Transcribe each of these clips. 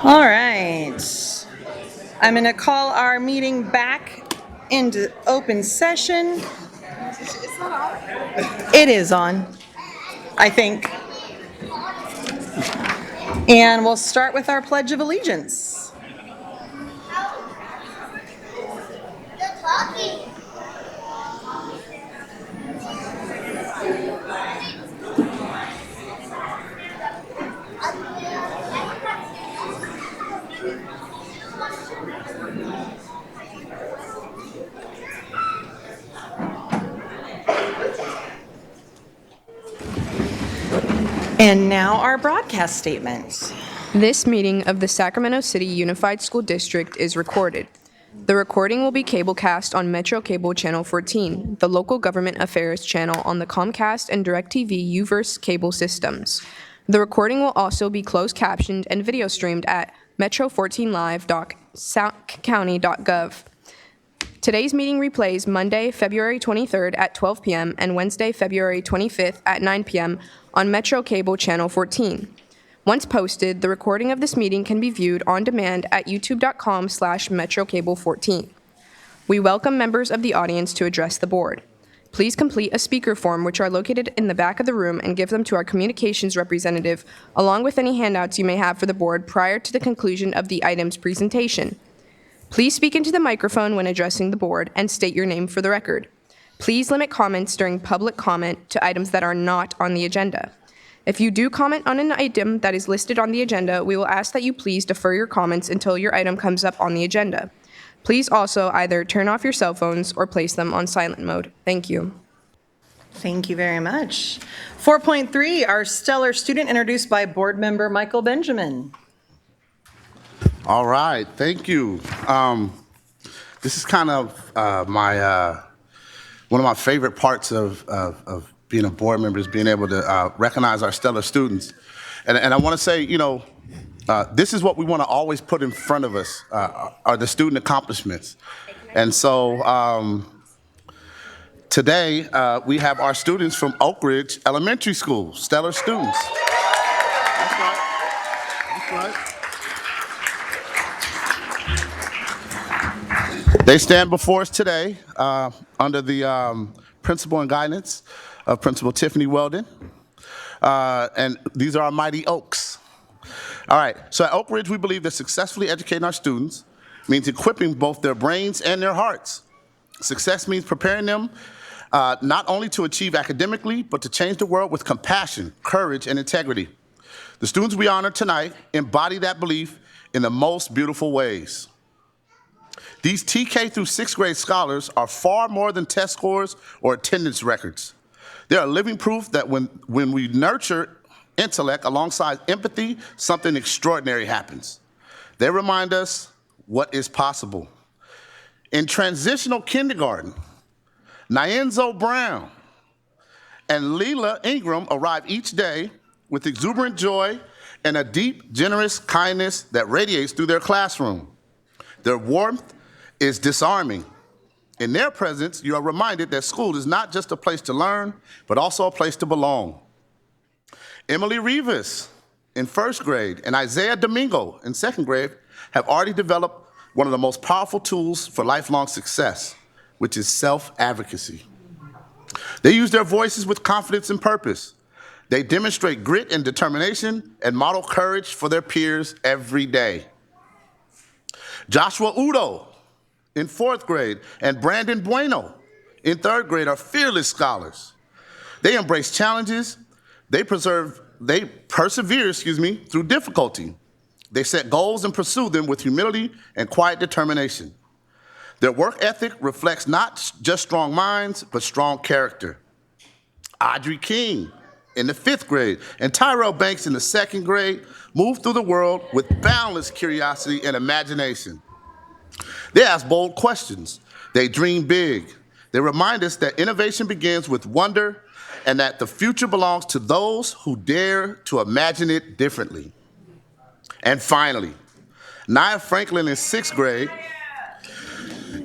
All right. I'm going to call our meeting back into open session. It is on, I think. And we'll start with our Pledge of Allegiance. And now our broadcast statement. This meeting of the Sacramento City Unified School District is recorded. The recording will be cablecast on Metro Cable Channel 14, the local government affairs channel on the Comcast and DirecTV UVerse cable systems. The recording will also be closed captioned and video streamed at metro14live.county.gov. Today's meeting replays Monday, February 23rd at 12 p.m. and Wednesday, February 25th at 9 p.m. on Metro Cable Channel 14. Once posted, the recording of this meeting can be viewed on demand at youtube.com/metrocable14. We welcome members of the audience to address the board. Please complete a speaker form which are located in the back of the room and give them to our communications representative, along with any handouts you may have for the board prior to the conclusion of the item's presentation. Please speak into the microphone when addressing the board and state your name for the record. Please limit comments during public comment to items that are not on the agenda. If you do comment on an item that is listed on the agenda, we will ask that you please defer your comments until your item comes up on the agenda. Please also either turn off your cell phones or place them on silent mode. Thank you. Thank you very much. 4.3, our stellar student introduced by board member Michael Benjamin. All right, thank you. This is kind of one of my favorite parts of being a board member is being able to recognize our stellar students. And I want to say, this is what we want to always put in front of us, are the student accomplishments. And so today we have our students from Oak Ridge Elementary School, stellar students. That's right. That's right. They stand before us today under the principal and guidance of Principal Tiffany Weldon. And these are our mighty Oaks. All right, so at Oak Ridge, we believe that successfully educating our students means equipping both their brains and their hearts. Success means preparing them not only to achieve academically, but to change the world with compassion, courage, and integrity. The students we honor tonight embody that belief in the most beautiful ways. These TK through 6th grade scholars are far more than test scores or attendance records. They are living proof that when we nurture intellect alongside empathy, something extraordinary happens. They remind us what is possible. In transitional kindergarten, Nyenzo Brown and Leela Ingram arrive each day with exuberant joy and a deep, generous kindness that radiates through their classroom. Their warmth is disarming. In their presence, you are reminded that school is not just a place to learn, but also a place to belong. Emily Rivas in 1st grade and Isaiah Domingo in 2nd grade have already developed one of the most powerful tools for lifelong success, which is self-advocacy. They use their voices with confidence and purpose. They demonstrate grit and determination and model courage for their peers every day. Joshua Udo in 4th grade and Brandon Bueno in 3rd grade are fearless scholars. They embrace challenges, they persevere through difficulty. They set goals and pursue them with humility and quiet determination. Their work ethic reflects not just strong minds, but strong character. Audrey King in the 5th grade and Tyrell Banks in the 2nd grade move through the world with boundless curiosity and imagination. They ask bold questions. They dream big. They remind us that innovation begins with wonder and that the future belongs to those who dare to imagine it differently. And finally, Nia Franklin in 6th grade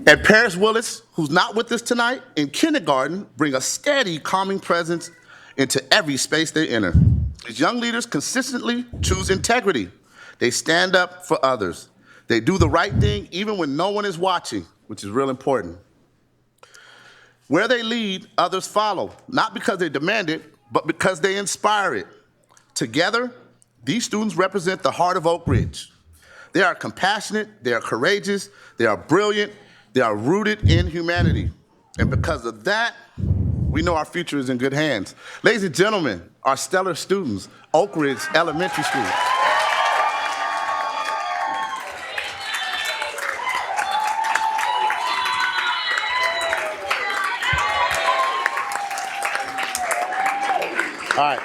and Paris Willis, who's not with us tonight, in kindergarten, bring a steady, calming presence into every space they enter. These young leaders consistently choose integrity. They stand up for others. They do the right thing even when no one is watching, which is real important. Where they lead, others follow, not because they demand it, but because they inspire it. Together, these students represent the heart of Oak Ridge. They are compassionate, they are courageous, they are brilliant, they are rooted in humanity. And because of that, we know our future is in good hands. Ladies and gentlemen, our stellar students, Oak Ridge Elementary School. All right.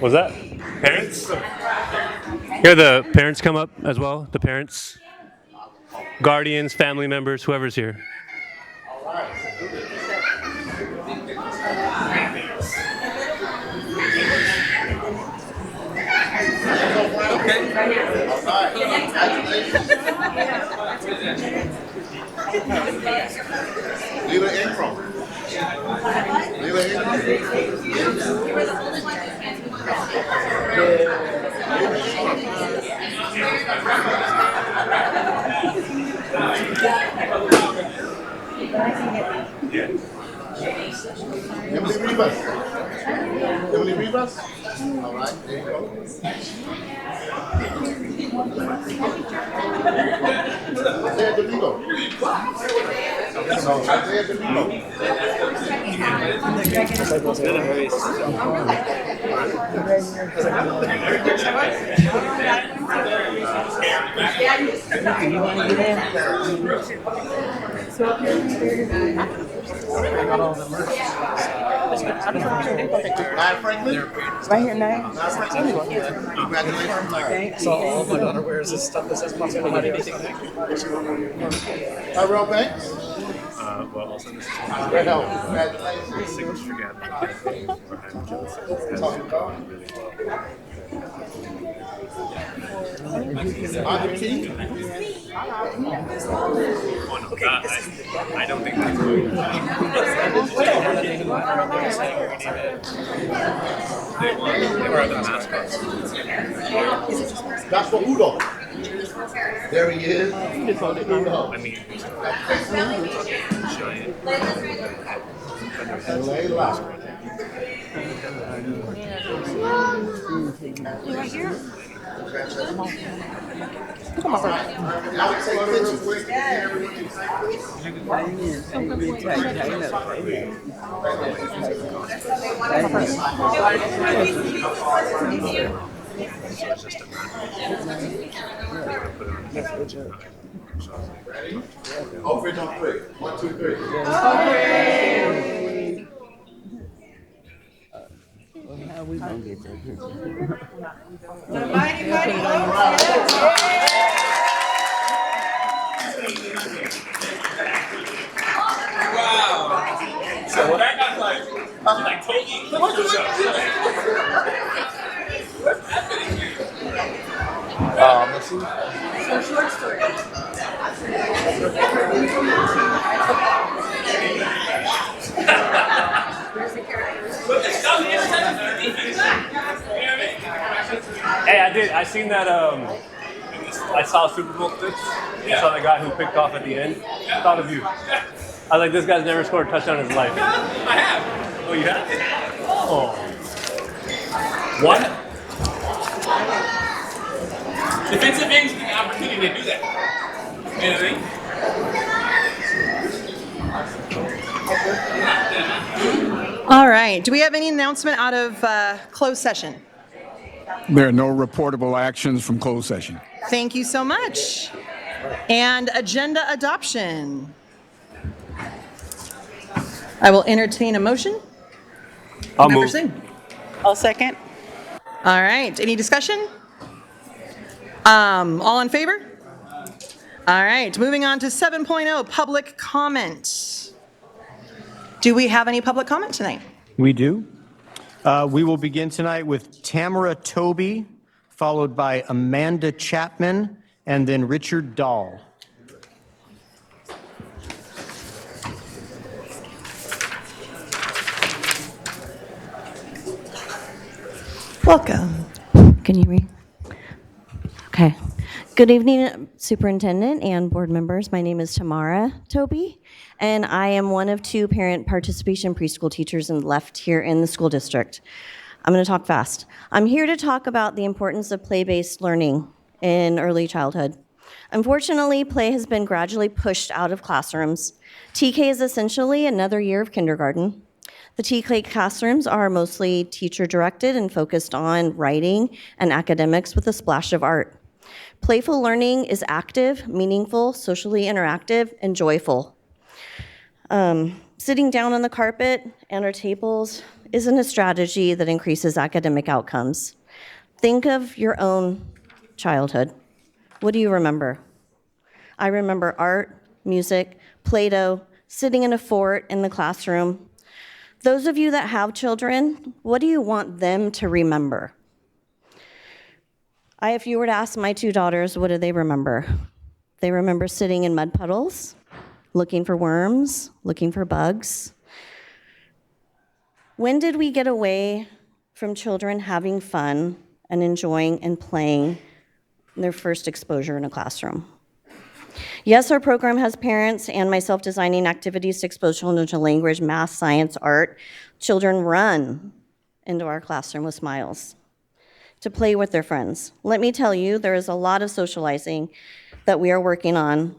Was that parents? Here, the parents come up as well. The parents, guardians, family members, whoever's here. Leela Ingram. Leela Emily Rivas. Emily Rivas? All right, there you go. Isaiah Domingo. Isaiah Domingo. Nia Franklin. Right here now. Nia Franklin. Congratulations, Nia. So all my daughter wears this stuff that says possible about anything. Tyrell Banks. Well, also this is Red Hill. Congratulations. signature gathering. I'm jealous of this guy. Really well. Andre Key. I don't think that's going to They were the mascots. Joshua Udo. There he is. Udo. I mean, giant. Layla. Now we take pictures. Oak Ridge on three. 1, 2, 3. How we gonna get that picture? So that got like totally. Hey, I seen that. I saw Super Bowl clips. I saw the guy who picked off at the end. I thought of you. I was like, this guy's never scored a touchdown in his life. I have. Oh, you have? Oh. What? Defensive ends get the opportunity to do that. You know what I mean? All right. Do we have any announcement out of closed session? There are no reportable actions from closed session. Thank you so much. And agenda adoption. I will entertain a motion. I'll Member move. Singh. I'll second. All right. Any discussion? All in favor? All right. Moving on to 7.0, public comment. Do we have any public comment tonight? We do. We will begin tonight with Tamara Toby, followed by Amanda Chapman, and then Richard Dahl. Welcome. Can you hear me? Okay. Good evening, Superintendent and board members. My name is Tamara Toby, and I am one of 2 parent participation preschool teachers left here in the school district. I'm going to talk fast. I'm here to talk about the importance of play-based learning in early childhood. Unfortunately, play has been gradually pushed out of classrooms. TK is essentially another year of kindergarten. The TK classrooms are mostly teacher-directed and focused on writing and academics with a splash of art. Playful learning is active, meaningful, socially interactive, and joyful. Sitting down on the carpet and our tables isn't a strategy that increases academic outcomes. Think of your own childhood. What do you remember? I remember art, music, Play-Doh, sitting in a fort in the classroom. Those of you that have children, what do you want them to remember? If you were to ask my 2 daughters, what do they remember? They remember sitting in mud puddles, looking for worms, looking for bugs. When did we get away from children having fun and enjoying and playing their first exposure in a classroom? Yes, our program has parents and myself designing activities to expose children to language, math, science, art. Children run into our classroom with smiles to play with their friends. Let me tell you, there is a lot of socializing that we are working on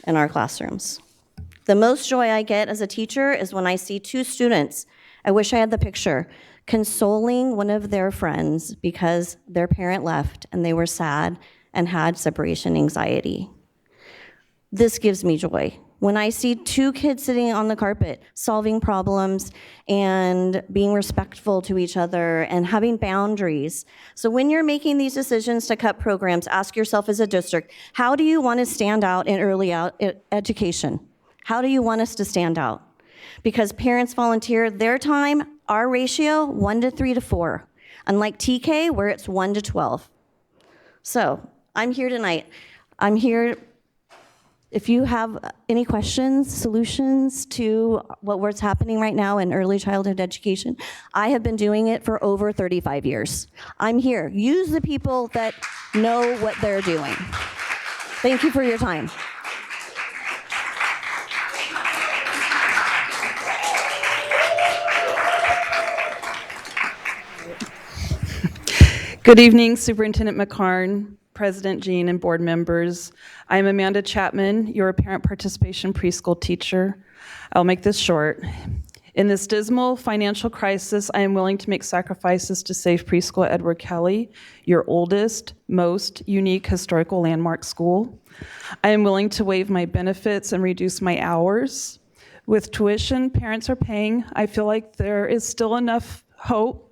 in our classrooms. The most joy I get as a teacher is when I see 2 students, I wish I had the picture, consoling one of their friends because their parent left and they were sad and had separation anxiety. This gives me joy. When I see 2 kids sitting on the carpet, solving problems and being respectful to each other and having boundaries. So when you're making these decisions to cut programs, ask yourself as a district, how do you want to stand out in early education? How do you want us to stand out? Because parents volunteer their time, our ratio, 1 to 3 to 4. Unlike TK, where it's 1 to 12. So I'm here tonight. I'm here. If you have any questions, solutions to what's happening right now in early childhood education, I have been doing it for over 35 years. I'm here. Use the people that know what they're doing. Thank you for your time. Good evening, Superintendent McCarn, President Jean, and board members. I am Amanda Chapman, your parent participation preschool teacher. I'll make this short. In this dismal financial crisis, I am willing to make sacrifices to save preschool at Edward Kelly, your oldest, most unique historical landmark school. I am willing to waive my benefits and reduce my hours. With tuition parents are paying, I feel like there is still enough hope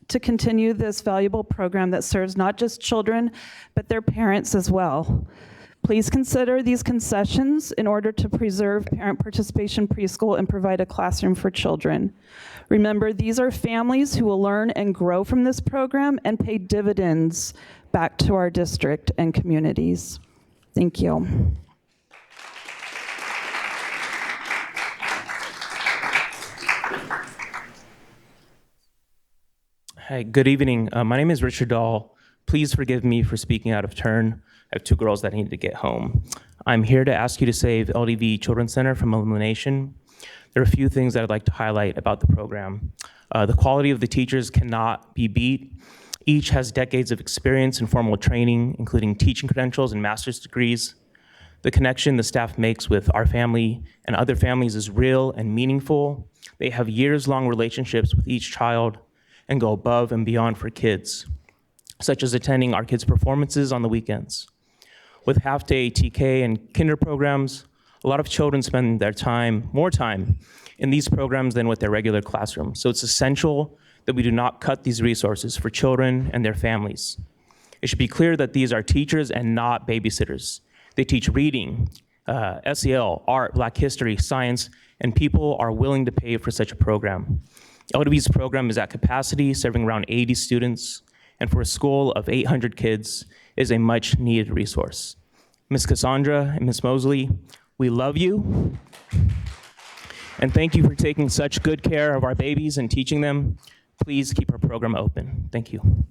to continue this valuable program that serves not just children, but their parents as well. Please consider these concessions in order to preserve parent participation preschool and provide a classroom for children. Remember, these are families who will learn and grow from this program and pay dividends back to our district and communities. Thank you. Hi, good evening. My name is Richard Dahl. Please forgive me for speaking out of turn. I have 2 girls that need to get home. I'm here to ask you to save LDV Children's Center from elimination. There are a few things that I'd like to highlight about the program. The quality of the teachers cannot be beat. Each has decades of experience and formal training, including teaching credentials and master's degrees. The connection the staff makes with our family and other families is real and meaningful. They have years-long relationships with each child and go above and beyond for kids, such as attending our kids' performances on the weekends. With half-day TK and kinder programs, a lot of children spend their time, more time, in these programs than with their regular classroom. So it's essential that we do not cut these resources for children and their families. It should be clear that these are teachers and not babysitters. They teach reading, SEL, art, Black history, science, and people are willing to pay for such a program. LDV's program is at capacity, serving around 80 students, and for a school of 800 kids, is a much-needed resource. Ms. Cassandra and Ms. Mosley, we love you, and thank you for taking such good care of our babies and teaching them. Please keep our program open. Thank you.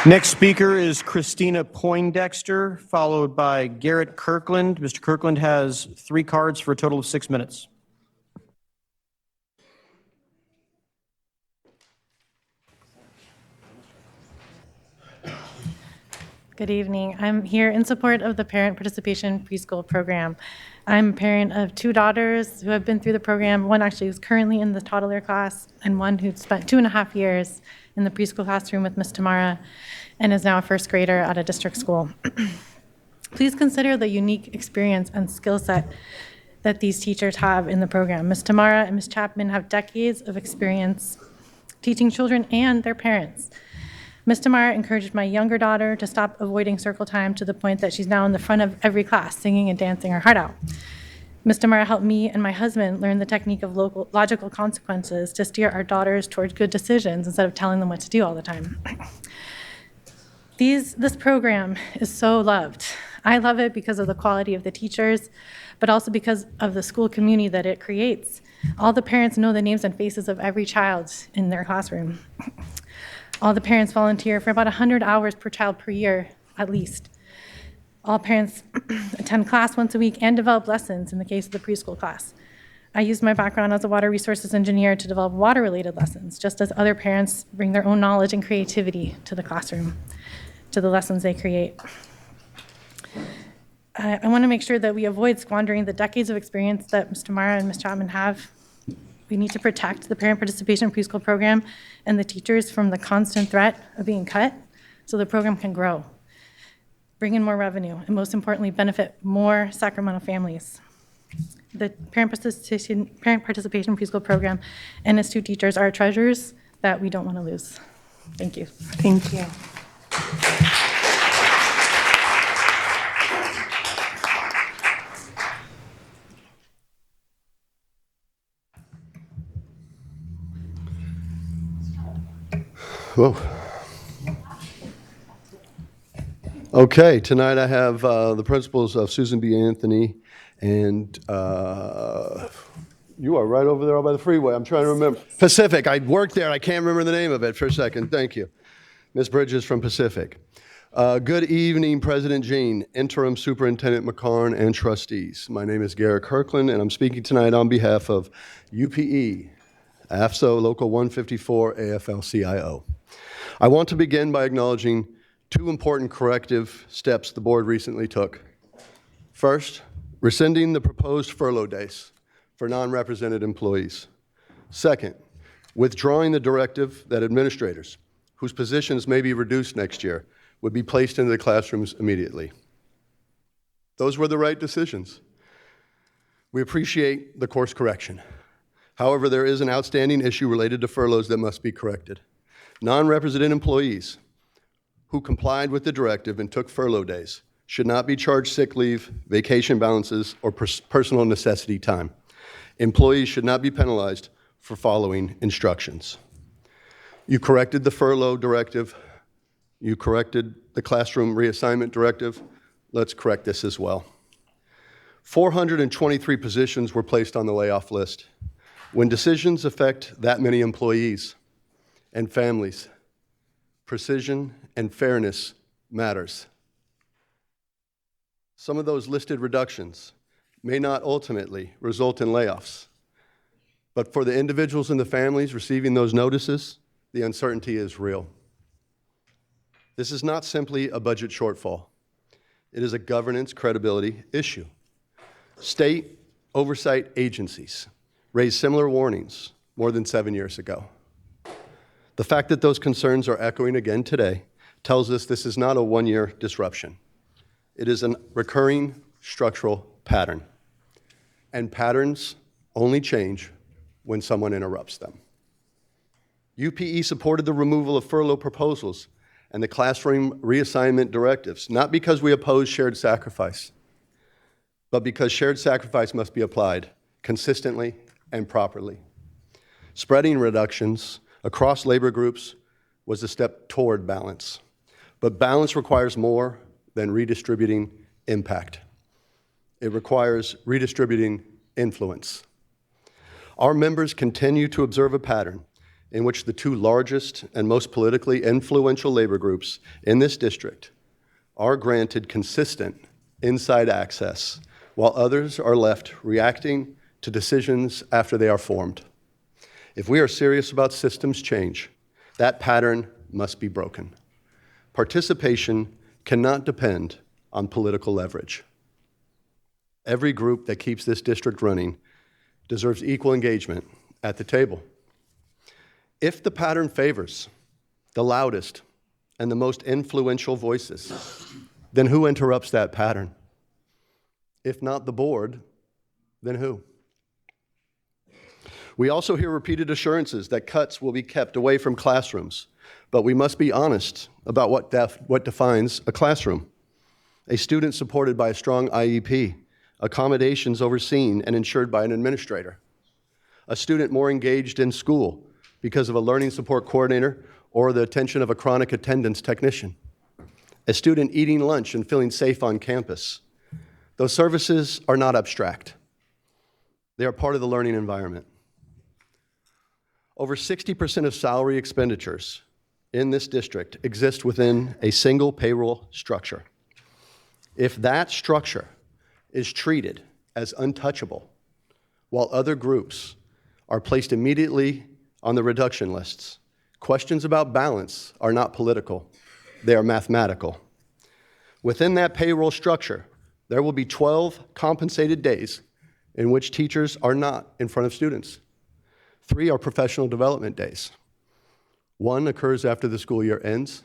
Next speaker is Christina Poindexter, followed by Garrett Kirkland. Mr. Kirkland has 3 cards for a total of 6 minutes. Good evening. I'm here in support of the Parent Participation Preschool Program. I'm a parent of 2 daughters who have been through the program. One actually is currently in the toddler class, and one who spent 2.5 years in the preschool classroom with Ms. Tamara and is now a first grader at a district school. Please consider the unique experience and skill set that these teachers have in the program. Ms. Tamara and Ms. Chapman have decades of experience teaching children and their parents. Ms. Tamara encouraged my younger daughter to stop avoiding circle time to the point that she's now in the front of every class singing and dancing her heart out. Ms. Tamara helped me and my husband learn the technique of logical consequences to steer our daughters towards good decisions instead of telling them what to do all the time. This program is so loved. I love it because of the quality of the teachers, but also because of the school community that it creates. All the parents know the names and faces of every child in their classroom. All the parents volunteer for about 100 hours per child per year, at least. All parents attend class once a week and develop lessons in the case of the preschool class. I used my background as a water resources engineer to develop water-related lessons, just as other parents bring their own knowledge and creativity to the classroom, to the lessons they create. I want to make sure that we avoid squandering the decades of experience that Ms. Tamara and Ms. Chapman have. We need to protect the Parent Participation Preschool Program and the teachers from the constant threat of being cut so the program can grow, bring in more revenue, and most importantly, benefit more Sacramento families. The Parent Participation Preschool Program and its 2 teachers are treasures that we don't want to lose. Thank you. Thank you. Whoa. Okay, tonight I have the principals of Susan B. Anthony, and you are right over there by the freeway. I'm trying to remember. Pacific. I worked there. I can't remember the name of it for a second. Thank you. Ms. Bridges from Pacific. Good evening, President Jean, Interim Superintendent McCarn, and trustees. My name is Garrett Kirkland, and I'm speaking tonight on behalf of UPE, AFSO Local 154, AFL-CIO. I want to begin by acknowledging 2 important corrective steps the board recently took. First, rescinding the proposed furlough days for non-represented employees. Second, withdrawing the directive that administrators, whose positions may be reduced next year, would be placed into the classrooms immediately. Those were the right decisions. We appreciate the course correction. However, there is an outstanding issue related to furloughs that must be corrected. Non-represented employees who complied with the directive and took furlough days should not be charged sick leave, vacation balances, or personal necessity time. Employees should not be penalized for following instructions. You corrected the furlough directive. You corrected the classroom reassignment directive. Let's correct this as well. 423 positions were placed on the layoff list. When decisions affect that many employees and families, precision and fairness matters. Some of those listed reductions may not ultimately result in layoffs, but for the individuals and the families receiving those notices, the uncertainty is real. This is not simply a budget shortfall. It is a governance credibility issue. State oversight agencies raised similar warnings more than 7 years ago. The fact that those concerns are echoing again today tells us this is not a one-year disruption. It is a recurring structural pattern, and patterns only change when someone interrupts them. UPE supported the removal of furlough proposals and the classroom reassignment directives, not because we oppose shared sacrifice, but because shared sacrifice must be applied consistently and properly. Spreading reductions across labor groups was a step toward balance, but balance requires more than redistributing impact. It requires redistributing influence. Our members continue to observe a pattern in which the two largest and most politically influential labor groups in this district are granted consistent inside access, while others are left reacting to decisions after they are formed. If we are serious about systems change, that pattern must be broken. Participation cannot depend on political leverage. Every group that keeps this district running deserves equal engagement at the table. If the pattern favors the loudest and the most influential voices, then who interrupts that pattern? If not the board, then who? We also hear repeated assurances that cuts will be kept away from classrooms, but we must be honest about what defines a classroom. A student supported by a strong IEP, accommodations overseen and ensured by an administrator. A student more engaged in school because of a learning support coordinator or the attention of a chronic attendance technician. A student eating lunch and feeling safe on campus. Those services are not abstract. They are part of the learning environment. Over 60% of salary expenditures in this district exist within a single payroll structure. If that structure is treated as untouchable, while other groups are placed immediately on the reduction lists, questions about balance are not political, they are mathematical. Within that payroll structure, there will be 12 compensated days in which teachers are not in front of students. 3 are professional development days. 1 occurs after the school year ends.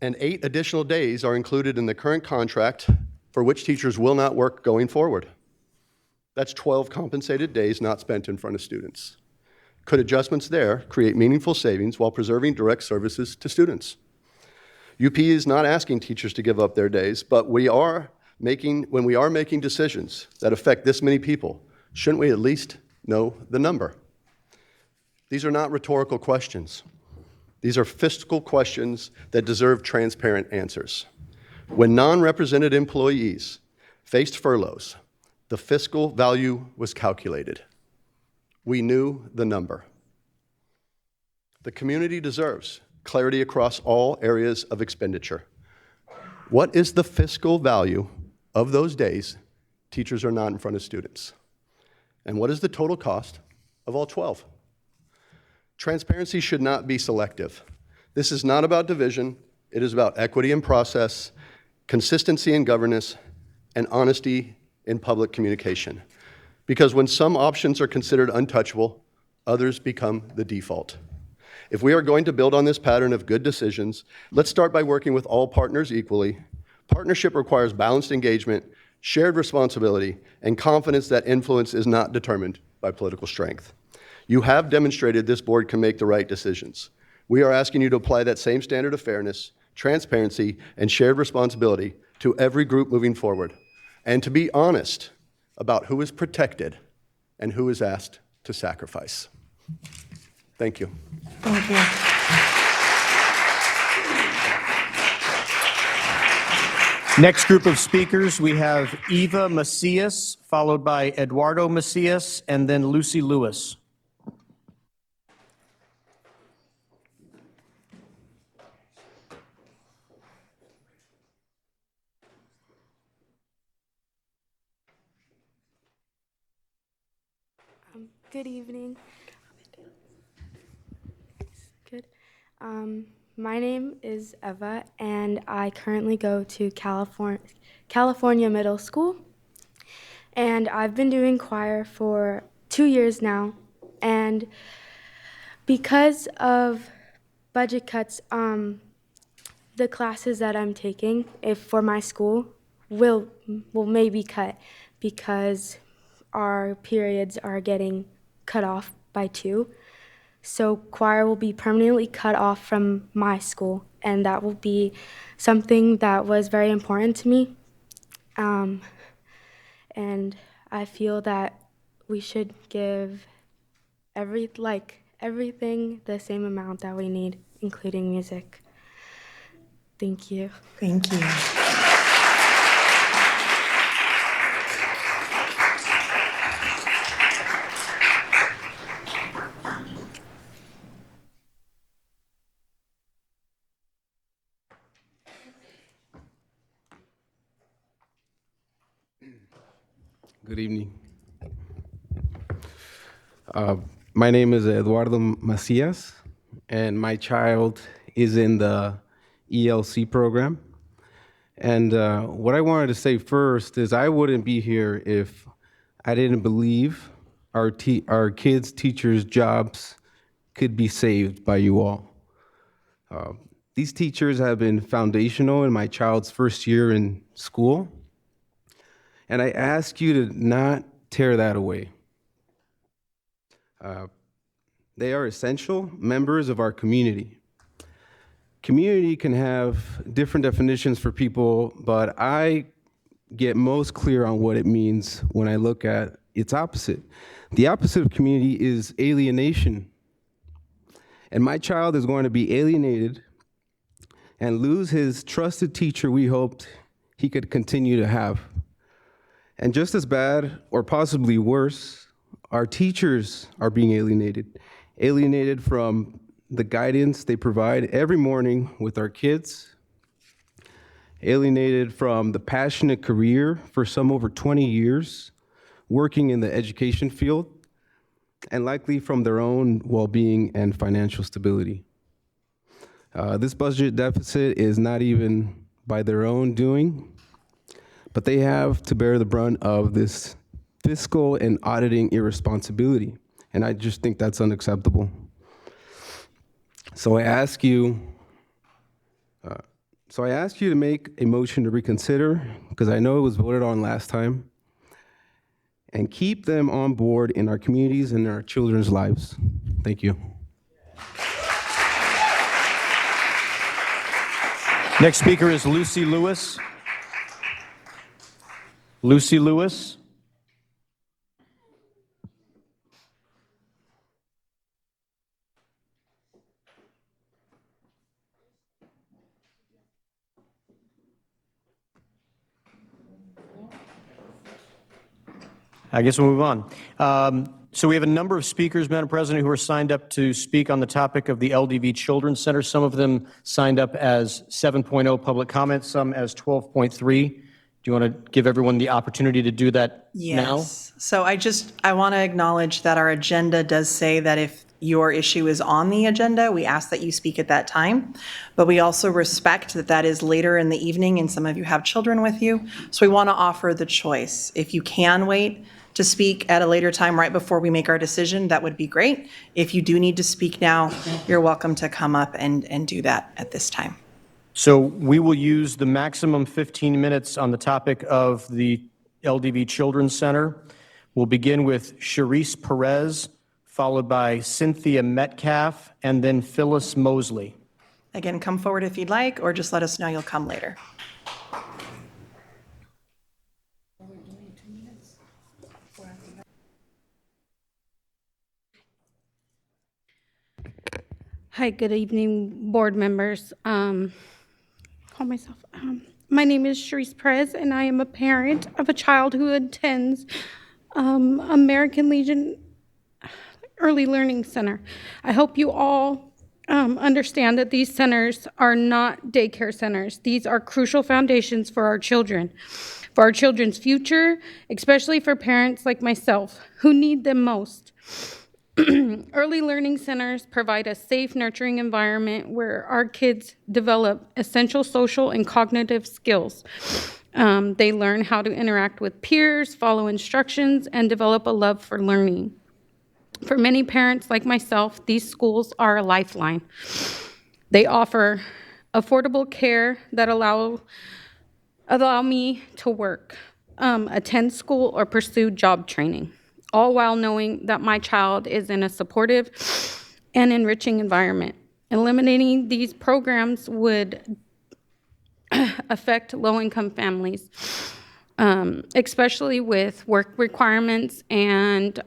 And 8 additional days are included in the current contract for which teachers will not work going forward. That's 12 compensated days not spent in front of students. Could adjustments there create meaningful savings while preserving direct services to students? UP is not asking teachers to give up their days, but when we are making decisions that affect this many people, shouldn't we at least know the number? These are not rhetorical questions. These are fiscal questions that deserve transparent answers. When non-represented employees faced furloughs, the fiscal value was calculated. We knew the number. The community deserves clarity across all areas of expenditure. What is the fiscal value of those days teachers are not in front of students? And what is the total cost of all 12? Transparency should not be selective. This is not about division. It is about equity in process, consistency in governance, and honesty in public communication. Because when some options are considered untouchable, others become the default. If we are going to build on this pattern of good decisions, let's start by working with all partners equally. Partnership requires balanced engagement, shared responsibility, and confidence that influence is not determined by political strength. You have demonstrated this board can make the right decisions. We are asking you to apply that same standard of fairness, transparency, and shared responsibility to every group moving forward, and to be honest about who is protected and who is asked to sacrifice. Thank you. Thank you. Next group of speakers, we have Eva Macias, followed by Eduardo Macias, and then Lucy Lewis. Good evening. Good. My name is Eva, and I currently go to California Middle School. And I've been doing choir for 2 years now. And because of budget cuts, the classes that I'm taking, for my school, will maybe cut because our periods are getting cut off by 2. So choir will be permanently cut off from my school, and that will be something that was very important to me. And I feel that we should give everything the same amount that we need, including music. Thank you. Thank you. Good evening. My name is Eduardo Macias, and my child is in the ELC program. And what I wanted to say first is I wouldn't be here if I didn't believe our kids' teachers' jobs could be saved by you all. These teachers have been foundational in my child's first year in school, and I ask you to not tear that away. They are essential members of our community. Community can have different definitions for people, but I get most clear on what it means when I look at its opposite. The opposite of community is alienation. And my child is going to be alienated and lose his trusted teacher we hoped he could continue to have. And just as bad, or possibly worse, our teachers are being alienated from the guidance they provide every morning with our kids, alienated from the passionate career for some over 20 years, working in the education field, and likely from their own well-being and financial stability. This budget deficit is not even by their own doing, but they have to bear the brunt of this fiscal and auditing irresponsibility, and I just think that's unacceptable. So I ask you to make a motion to reconsider, because I know it was voted on last time, and keep them on board in our communities and in our children's lives. Thank you. Next speaker is Lucy Lewis. Lucy Lewis. I guess we'll move on. So we have a number of speakers, Madam President, who are signed up to speak on the topic of the LDV Children's Center. Some of them signed up as 7.0 public comments, some as 12.3. Do you want to give everyone the opportunity to do that now? Yes. So I want to acknowledge that our agenda does say that if your issue is on the agenda, we ask that you speak at that time. But we also respect that that is later in the evening and some of you have children with you. So we want to offer the choice. If you can wait to speak at a later time right before we make our decision, that would be great. If you do need to speak now, you're welcome to come up and do that at this time. So we will use the maximum 15 minutes on the topic of the LDV Children's Center. We'll begin with Sharice Perez, followed by Cynthia Metcalf, and then Phyllis Mosley. Again, come forward if you'd like, or just let us know you'll come later. Hi, good evening, board members. My name is Sharice Perez, and I am a parent of a child who attends American Legion Early Learning Center. I hope you all understand that these centers are not daycare centers. These are crucial foundations for our children, for our children's future, especially for parents like myself who need them most. Early learning centers provide a safe, nurturing environment where our kids develop essential social and cognitive skills. They learn how to interact with peers, follow instructions, and develop a love for learning. For many parents like myself, these schools are a lifeline. They offer affordable care that allow me to work, attend school, or pursue job training, all while knowing that my child is in a supportive and enriching environment. Eliminating these programs would affect low-income families, especially with work requirements and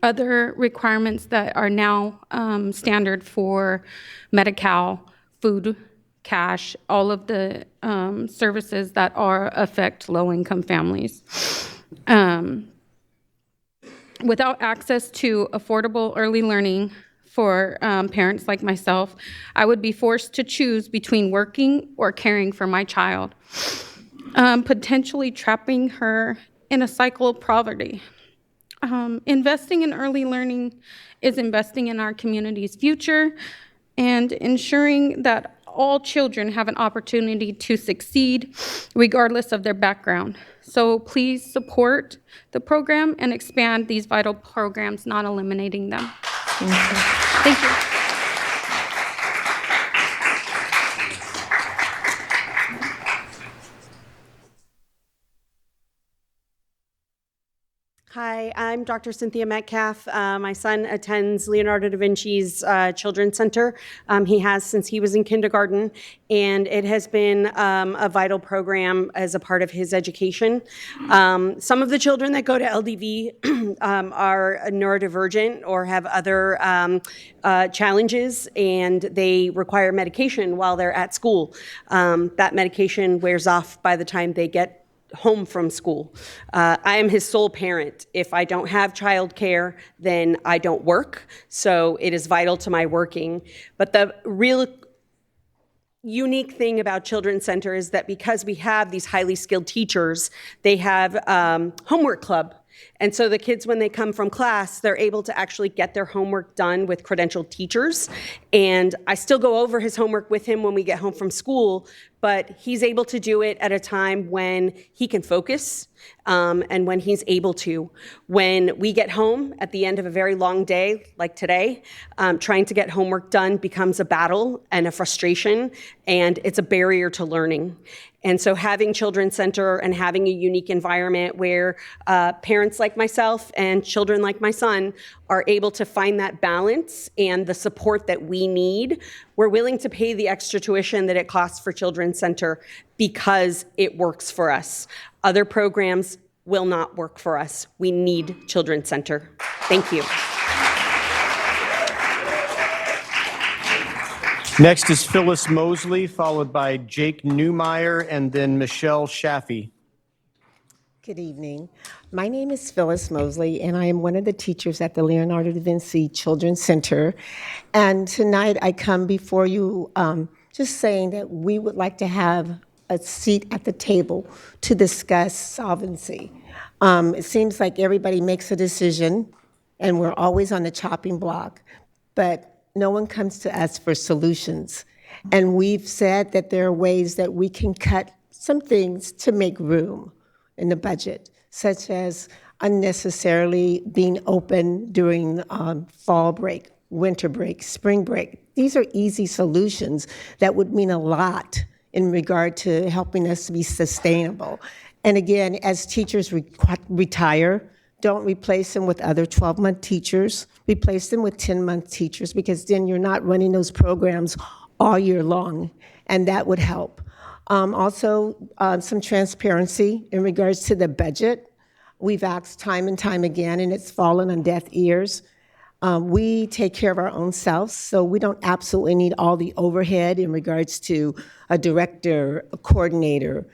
other requirements that are now standard for Medi-Cal, food, cash, all of the services that affect low-income families. Without access to affordable early learning for parents like myself, I would be forced to choose between working or caring for my child, potentially trapping her in a cycle of poverty. Investing in early learning is investing in our community's future and ensuring that all children have an opportunity to succeed regardless of their background. So please support the program and expand these vital programs, not eliminating them. Thank you. Hi, I'm Dr. Cynthia Metcalf. My son attends Leonardo da Vinci's Children's Center. He has since he was in kindergarten, and it has been a vital program as a part of his education. Some of the children that go to LDV are neurodivergent or have other challenges, and they require medication while they're at school. That medication wears off by the time they get home from school. I am his sole parent. If I don't have childcare, then I don't work. So it is vital to my working. But the real unique thing about Children's Center is that because we have these highly skilled teachers, they have homework club. And so the kids, when they come from class, they're able to actually get their homework done with credentialed teachers. And I still go over his homework with him when we get home from school, but he's able to do it at a time when he can focus and when he's able to. When we get home at the end of a very long day, like today, trying to get homework done becomes a battle and a frustration, and it's a barrier to learning. And so having Children's Center and having a unique environment where parents like myself and children like my son are able to find that balance and the support that we need, we're willing to pay the extra tuition that it costs for Children's Center because it works for us. Other programs will not work for us. We need Children's Center. Thank you. Next is Phyllis Mosley, followed by Jake Newmeyer, and then Michelle Shaffey. Good evening. My name is Phyllis Mosley, and I am one of the teachers at the Leonardo da Vinci Children's Center. And tonight I come before you just saying that we would like to have a seat at the table to discuss solvency. It seems like everybody makes a decision, and we're always on the chopping block, but no one comes to us for solutions. And we've said that there are ways that we can cut some things to make room in the budget, such as unnecessarily being open during fall break, winter break, spring break. These are easy solutions that would mean a lot in regard to helping us to be sustainable. And again, as teachers retire, don't replace them with other 12-month teachers. Replace them with 10-month teachers, because then you're not running those programs all year long, and that would help. Also, some transparency in regards to the budget. We've asked time and time again, and it's fallen on deaf ears. We take care of our own selves, so we don't absolutely need all the overhead in regards to a director, a coordinator.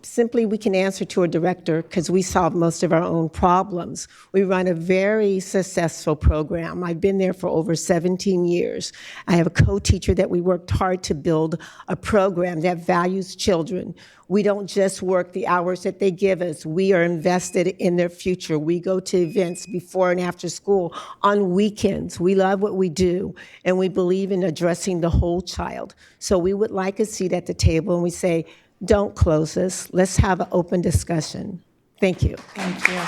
Simply, we can answer to a director because we solve most of our own problems. We run a very successful program. I've been there for over 17 years. I have a co-teacher that we worked hard to build a program that values children. We don't just work the hours that they give us. We are invested in their future. We go to events before and after school on weekends. We love what we do, and we believe in addressing the whole child. So we would like a seat at the table, and we say, don't close us. Let's have an open discussion. Thank you. Thank you.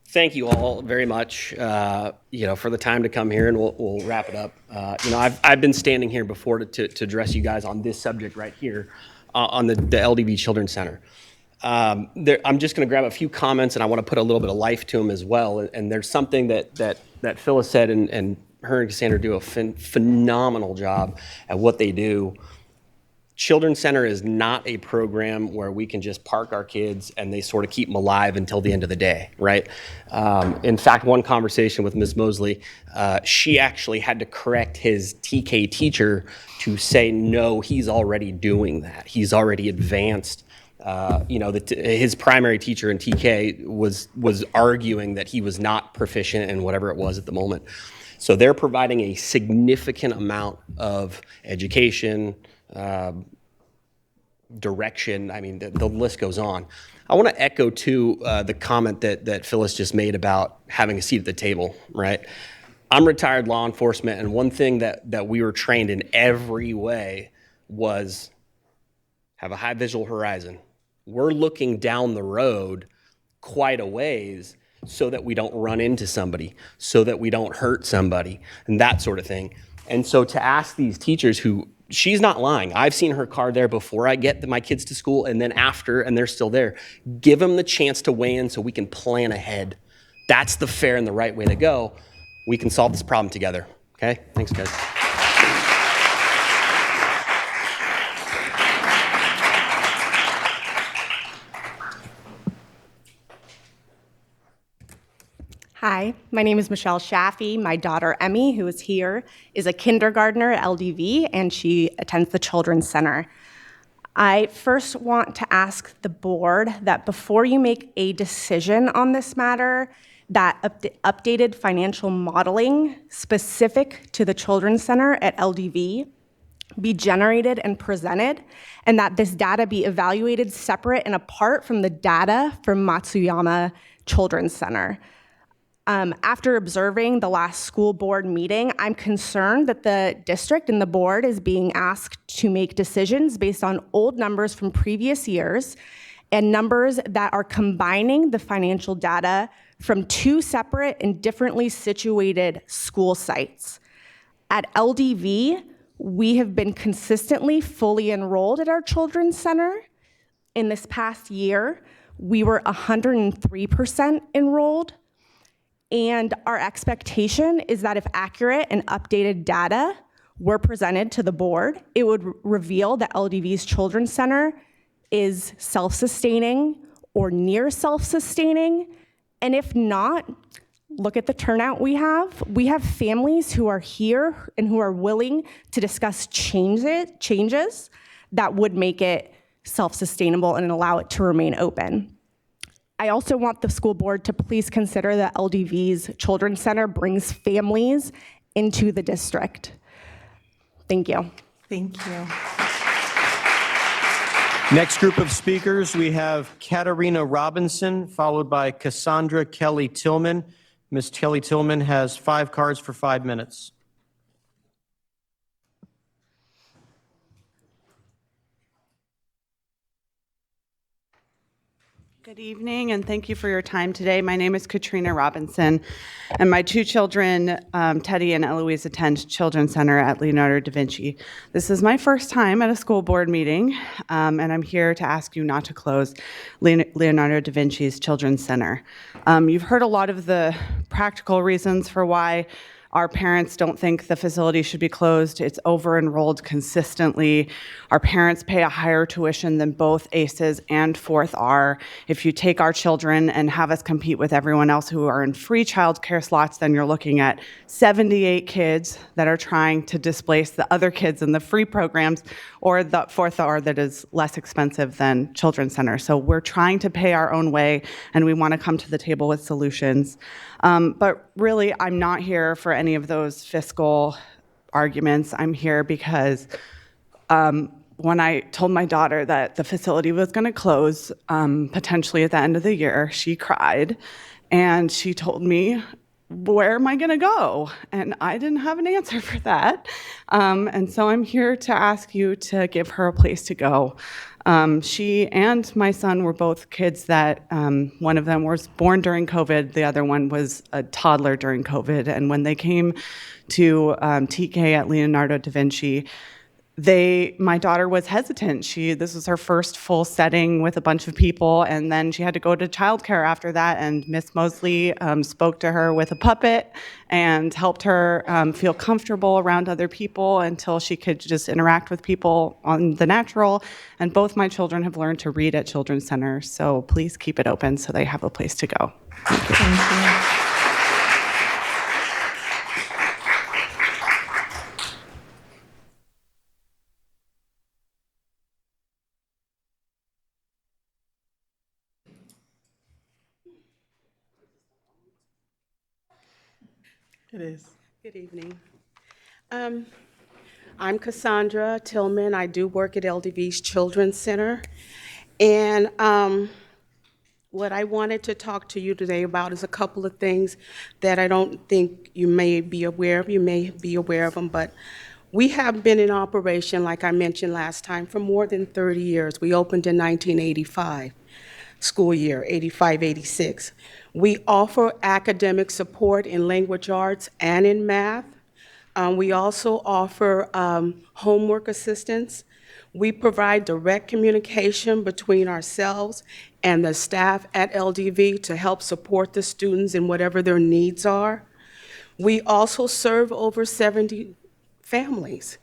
Thank you all very much, for the time to come here, and we'll wrap it up. I've been standing here before to address you guys on this subject right here on the LDV Children's Center. I'm just going to grab a few comments, and I want to put a little bit of life to them as well. And there's something that Phyllis said, and her and Cassandra do a phenomenal job at what they do. Children's Center is not a program where we can just park our kids and they sort of keep them alive until the end of the day, right? In fact, one conversation with Ms. Mosley, she actually had to correct his TK teacher to say, no, he's already doing that. He's already advanced. His primary teacher in TK was arguing that he was not proficient in whatever it was at the moment. So they're providing a significant amount of education, direction. I mean, the list goes on. I want to echo too the comment that Phyllis just made about having a seat at the table, right? I'm retired law enforcement, and one thing that we were trained in every way was have a high visual horizon. We're looking down the road quite a ways so that we don't run into somebody, so that we don't hurt somebody, and that sort of thing. And so to ask these teachers who, she's not lying. I've seen her car there before I get my kids to school and then after, and they're still there. Give them the chance to weigh in so we can plan ahead. That's the fair and the right way to go. We can solve this problem together. Okay? Thanks, guys. Hi, my name is Michelle Shaffey. My daughter Emmy, who is here, is a kindergartner at LDV, and she attends the Children's Center. I first want to ask the board that before you make a decision on this matter, that updated financial modeling specific to the Children's Center at LDV be generated and presented, and that this data be evaluated separate and apart from the data from Matsuyama Children's Center. After observing the last school board meeting, I'm concerned that the district and the board is being asked to make decisions based on old numbers from previous years and numbers that are combining the financial data from two separate and differently situated school sites. At LDV, we have been consistently fully enrolled at our Children's Center. In this past year, we were 103% enrolled. And our expectation is that if accurate and updated data were presented to the board, it would reveal that LDV's Children's Center is self-sustaining or near self-sustaining. And if not, look at the turnout we have. We have families who are here and who are willing to discuss changes that would make it self-sustainable and allow it to remain open. I also want the school board to please consider that LDV's Children's Center brings families into the district. Thank you. Thank you. Next group of speakers, we have Katarina Robinson, followed by Cassandra Kelly Tillman. Ms. Kelly Tillman has 5 cards for 5 minutes. Good evening, and thank you for your time today. My name is Katrina Robinson, and my 2 children, Teddy and Eloise, attend Children's Center at Leonardo da Vinci. This is my first time at a school board meeting, and I'm here to ask you not to close Leonardo da Vinci's Children's Center. You've heard a lot of the practical reasons for why our parents don't think the facility should be closed. It's over-enrolled consistently. Our parents pay a higher tuition than both ACES and 4th R. If you take our children and have us compete with everyone else who are in free childcare slots, then you're looking at 78 kids that are trying to displace the other kids in the free programs or the 4th R that is less expensive than Children's Center. So we're trying to pay our own way, and we want to come to the table with solutions. But really, I'm not here for any of those fiscal arguments. I'm here because when I told my daughter that the facility was going to close potentially at the end of the year, she cried, and she told me, where am I going to go? And I didn't have an answer for that. And so I'm here to ask you to give her a place to go. She and my son were both kids that one of them was born during COVID. The other one was a toddler during COVID. And when they came to TK at Leonardo da Vinci, my daughter was hesitant. This was her first full setting with a bunch of people, and then she had to go to childcare after that, and Miss Mosley spoke to her with a puppet and helped her feel comfortable around other people until she could just interact with people on the natural. And both my children have learned to read at Children's Center, so please keep it open so they have a place to go. Thank you. It is. Good evening. I'm Cassandra Tillman. I do work at LDV's Children's Center. And what I wanted to talk to you today about is a couple of things that I don't think you may be aware of. You may be aware of them, but we have been in operation, like I mentioned last time, for more than 30 years. We opened in 1985, school year, 85-86. We offer academic support in language arts and in math. We also offer homework assistance. We provide direct communication between ourselves and the staff at LDV to help support the students in whatever their needs are. We also serve over 70 families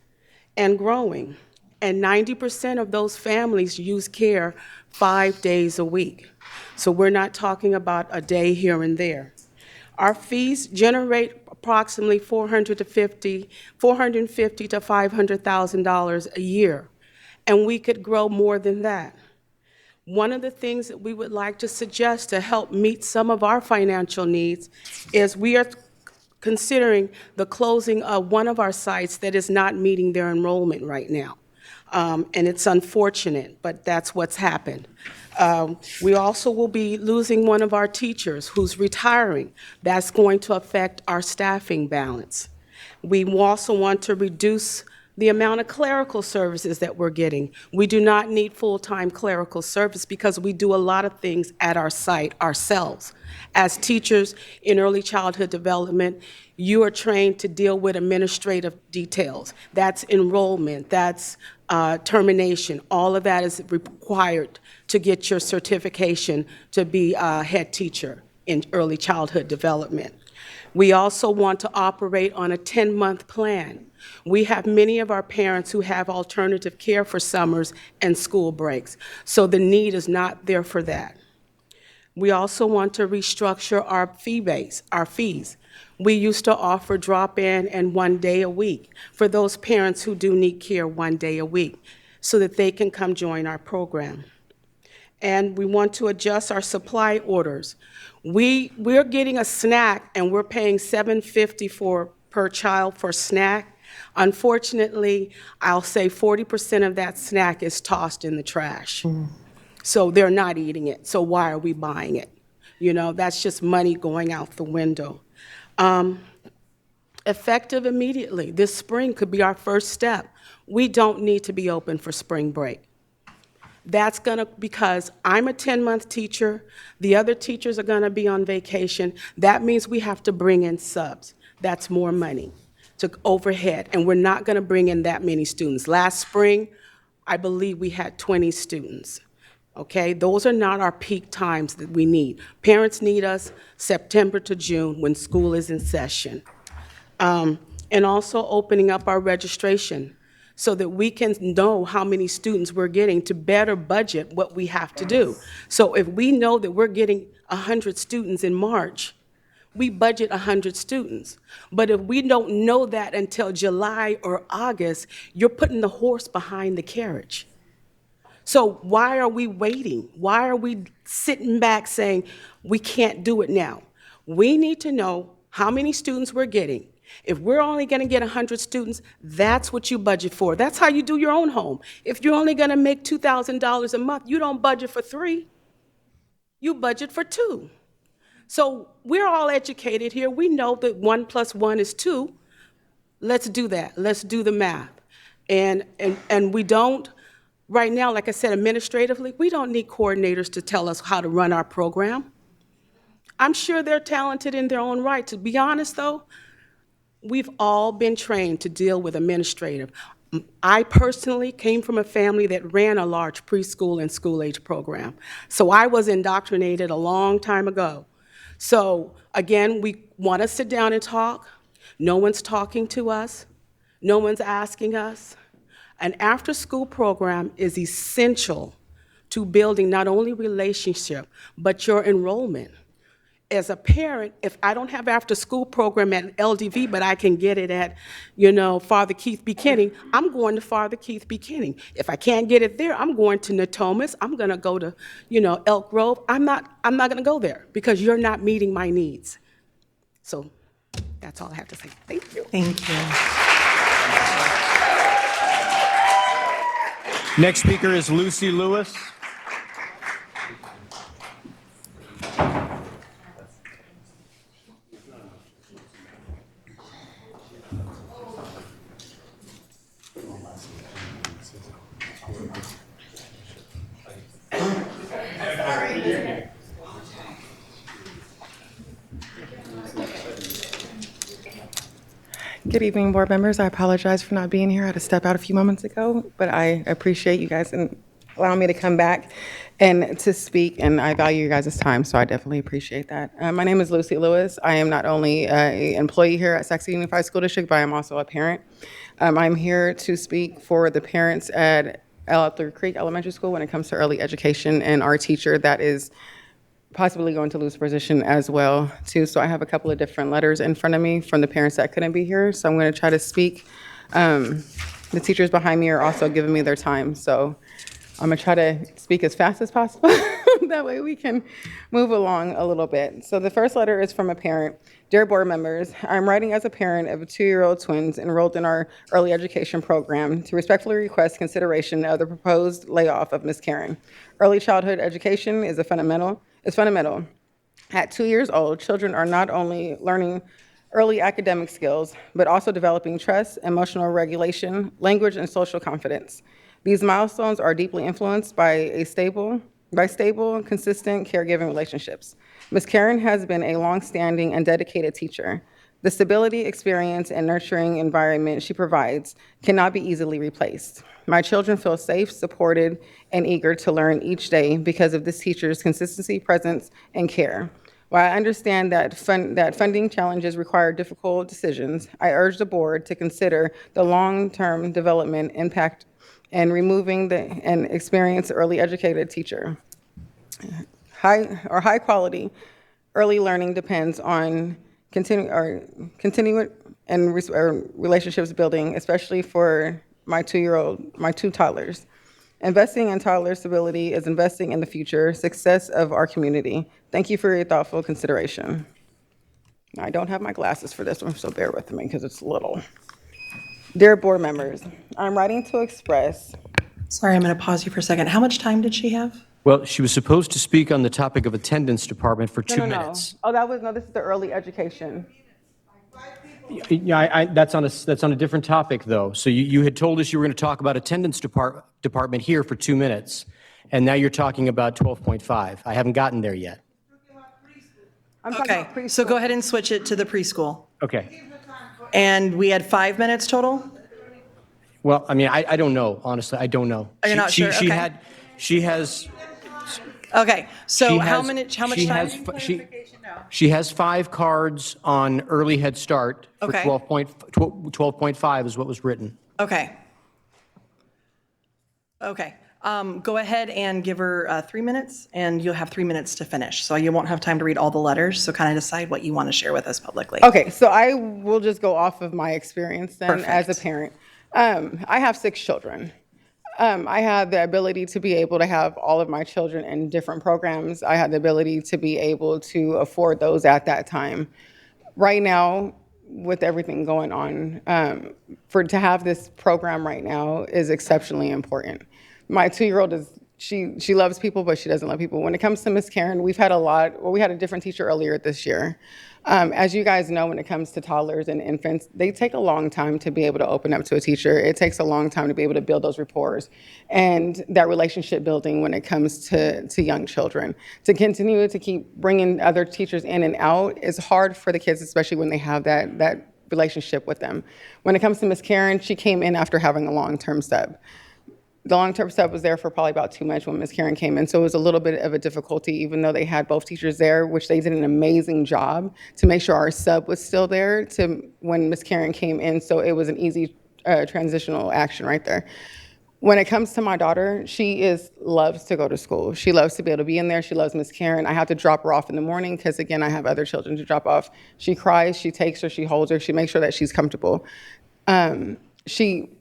and growing, and 90% of those families use care 5 days a week. So we're not talking about a day here and there. Our fees generate approximately $450,000 to $500,000 a year, and we could grow more than that. One of the things that we would like to suggest to help meet some of our financial needs is we are considering the closing of one of our sites that is not meeting their enrollment right now. And it's unfortunate, but that's what's happened. We also will be losing one of our teachers who's retiring. That's going to affect our staffing balance. We also want to reduce the amount of clerical services that we're getting. We do not need full-time clerical service because we do a lot of things at our site ourselves. As teachers in early childhood development, you are trained to deal with administrative details. That's enrollment, that's termination. All of that is required to get your certification to be a head teacher in early childhood development. We also want to operate on a 10-month plan. We have many of our parents who have alternative care for summers and school breaks, so the need is not there for that. We also want to restructure our fee base, our fees. We used to offer drop-in and 1 day a week for those parents who do need care 1 day a week so that they can come join our program. And we want to adjust our supply orders. We're getting a snack and we're paying $7.50 per child for snack. Unfortunately, I'll say 40% of that snack is tossed in the trash. So they're not eating it. So why are we buying it? You know, that's just money going out the window. Effective immediately. This spring could be our first step. We don't need to be open for spring break. That's because I'm a 10-month teacher, the other teachers are gonna be on vacation. That means we have to bring in subs. That's more money to overhead, and we're not gonna bring in that many students. Last spring, I believe we had 20 students. Okay, those are not our peak times that we need. Parents need us September to June when school is in session. And also opening up our registration so that we can know how many students we're getting to better budget what we have to do. So if we know that we're getting 100 students in March, we budget 100 students. But if we don't know that until July or August, you're putting the horse behind the carriage. So why are we waiting? Why are we sitting back saying we can't do it now? We need to know how many students we're getting. If we're only going to get 100 students, that's what you budget for. That's how you do your own home. If you're only going to make $2,000 a month, you don't budget for 3. You budget for 2. So we're all educated here. We know that 1 + 1 is 2. Let's do that. Let's do the math. And we don't, right now, like I said, administratively, we don't need coordinators to tell us how to run our program. I'm sure they're talented in their own right. To be honest, though, we've all been trained to deal with administrative. I personally came from a family that ran a large preschool and school-age program. So I was indoctrinated a long time ago. So again, we want to sit down and talk. No one's talking to us. No one's asking us. An after-school program is essential to building not only relationship, but your enrollment. As a parent, if I don't have after-school program at LDV, but I can get it at, Father Keith Buchanan, I'm going to Father Keith Buchanan. If I can't get it there, I'm going to Natomas. I'm going to go to, Elk Grove. I'm not going to go there because you're not meeting my needs. So That's all I have to say. Thank you. Thank you. Next speaker is Lucy Lewis. Good evening, board members. I apologize for not being here. I had to step out a few moments ago, but I appreciate you guys and allowing me to come back and to speak, and I value you guys' time, so I definitely appreciate that. My name is Lucy Lewis. I am not only an employee here at Sac City Unified School District, but I am also a parent. I'm here to speak for the parents at Elthler Creek Elementary School when it comes to early education and our teacher that is possibly going to lose a position as well, too. So I have a couple of different letters in front of me from the parents that couldn't be here, so I'm going to try to speak. The teachers behind me are also giving me their time, so I'm going to try to speak as fast as possible. That way we can move along a little bit. So the first letter is from a parent. Dear board members, I'm writing as a parent of 2-year-old twins enrolled in our early education program to respectfully request consideration of the proposed layoff of Ms. Karen. Early childhood education is fundamental. At 2 years old, children are not only learning early academic skills, but also developing trust, emotional regulation, language, and social confidence. These milestones are deeply influenced by stable, consistent caregiving relationships. Ms. Karen has been a longstanding and dedicated teacher. The stability, experience, and nurturing environment she provides cannot be easily replaced. My children feel safe, supported, and eager to learn each day because of this teacher's consistency, presence, and care. While I understand that funding challenges require difficult decisions, I urge the board to consider the long-term development impact and removing an experienced early educated teacher. High quality early learning depends on continued and relationships building, especially for my two toddlers. Investing in toddler stability is investing in the future success of our community. Thank you for your thoughtful consideration. I don't have my glasses for this one, so bear with me because it's little. Dear board members, I'm writing to express. Sorry, I'm going to pause you for a second. How much time did she have? Well, she was supposed to speak on the topic of attendance department for 2 minutes. Oh, this is the early education. Yeah, that's on a different topic, though. So you had told us you were going to talk about attendance department here for 2 minutes, and now you're talking about 12.5. I haven't gotten there yet. Okay, so go ahead and switch it to the preschool. Okay. And we had 5 minutes total? Well, I mean, I don't know, honestly. I don't know. Are you not sure? Okay. She has. Okay, so She how has- much time? She has 5 cards on early Head Start for Okay. 12.5 is what was written. Okay. Okay, go ahead and give her 3 minutes, and you'll have 3 minutes to finish. So you won't have time to read all the letters, so kind of decide what you want to share with us publicly. Okay, so I will just go off of my experience then as a parent. I have 6 children. I had the ability to be able to have all of my children in different programs. I had the ability to be able to afford those at that time. Right now, with everything going on, to have this program right now is exceptionally important. My 2-year-old she loves people, but she doesn't love people. When it comes to Miss Karen, we had a different teacher earlier this year. As you guys know, when it comes to toddlers and infants, they take a long time to be able to open up to a teacher. It takes a long time to be able to build those rapports and that relationship building when it comes to young children. To continue to keep bringing other teachers in and out is hard for the kids, especially when they have that relationship with them. When it comes to Miss Karen, she came in after having a long-term sub. The long-term sub was there for probably about 2 months when Ms. Karen came in, so it was a little bit of a difficulty, even though they had both teachers there, which they did an amazing job to make sure our sub was still there to when Ms. Karen came in, so it was an easy transitional action right there. When it comes to my daughter, she loves to go to school. She loves to be able to be in there. She loves Ms. Karen. I have to drop her off in the morning because, again, I have other children to drop off. She cries, she takes her, she holds her, she makes sure that she's comfortable. She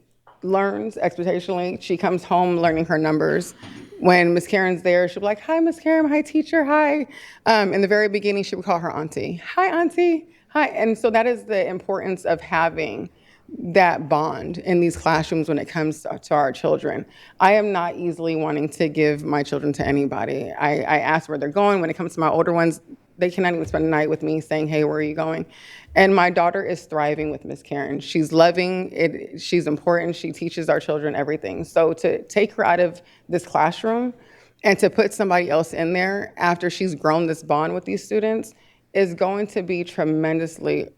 learns expectationally. She comes home learning her numbers. When Miss Karen's there, she'll be like, "Hi, Miss Karen. Hi, teacher. Hi." In the very beginning, she would call her auntie. "Hi, auntie. Hi, and so that is the importance of having that bond in these classrooms when it comes to our children. I am not easily wanting to give my children to anybody. I ask where they're going. When it comes to my older ones, they cannot even spend the night with me saying, hey, where are you going? And my daughter is thriving with Miss Karen. She's loving it. She's important. She teaches our children everything. So to take her out of this classroom and to put somebody else in there after she's grown this bond with these students is going to be tremendously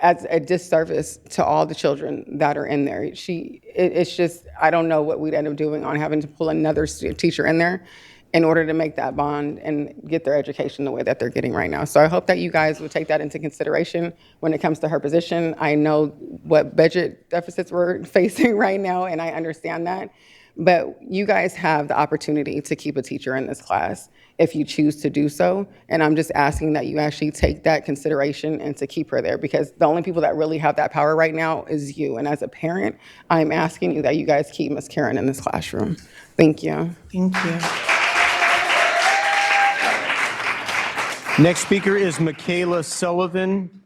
as a disservice to all the children that are in there. It's just, I don't know what we'd end up doing on having to pull another teacher in there in order to make that bond and get their education the way that they're getting right now. So I hope that you guys will take that into consideration when it comes to her position. I know what budget deficits we're facing right now, and I understand that. But you guys have the opportunity to keep a teacher in this class if you choose to do so. And I'm just asking that you actually take that consideration and to keep her there, because the only people that really have that power right now is you. And as a parent, I'm asking you that you guys keep Miss Karen in this classroom. Thank you. Thank you. Next speaker is Michaela Sullivan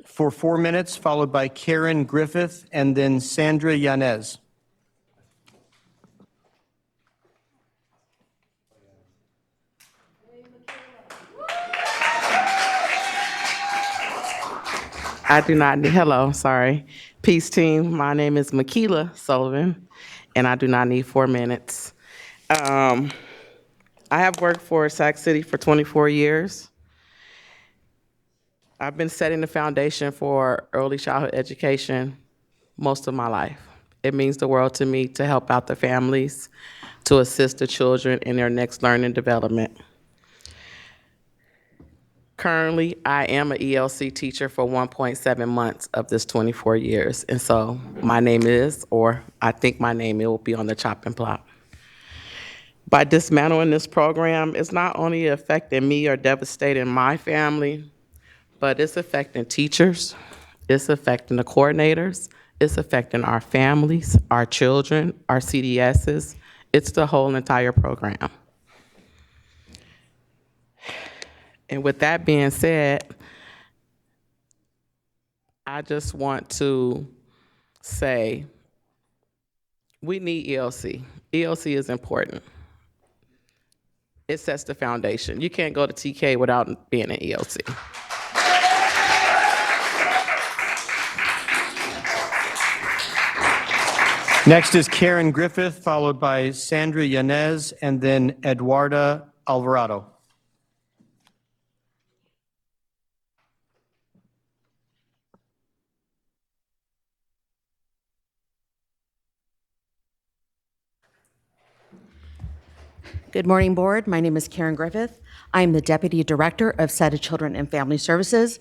for 4 minutes, followed by Karen Griffith and then Sandra Yanez. I do not need, hello, sorry. Peace team, my name is Michaela Sullivan, and I do not need 4 minutes. I have worked for Sac City for 24 years. I've been setting the foundation for early childhood education most of my life. It means the world to me to help out the families, to assist the children in their next learning development. Currently, I am an ELC teacher for 1.7 months of this 24 years. And so my name is, or I think my name, it will be on the chopping block. By dismantling this program, it's not only affecting me or devastating my family, but it's affecting teachers, it's affecting the coordinators, it's affecting our families, our children, our CDSs. It's the whole entire program. And with that being said, I just want to say we need ELC. ELC is important. It sets the foundation. You can't go to TK without being an ELC. Next is Karen Griffith, followed by Sandra Yanez, and then Eduarda Alvarado. Good morning, Board. My name is Karen Griffith. I am the Deputy Director of SETA Children and Family Services,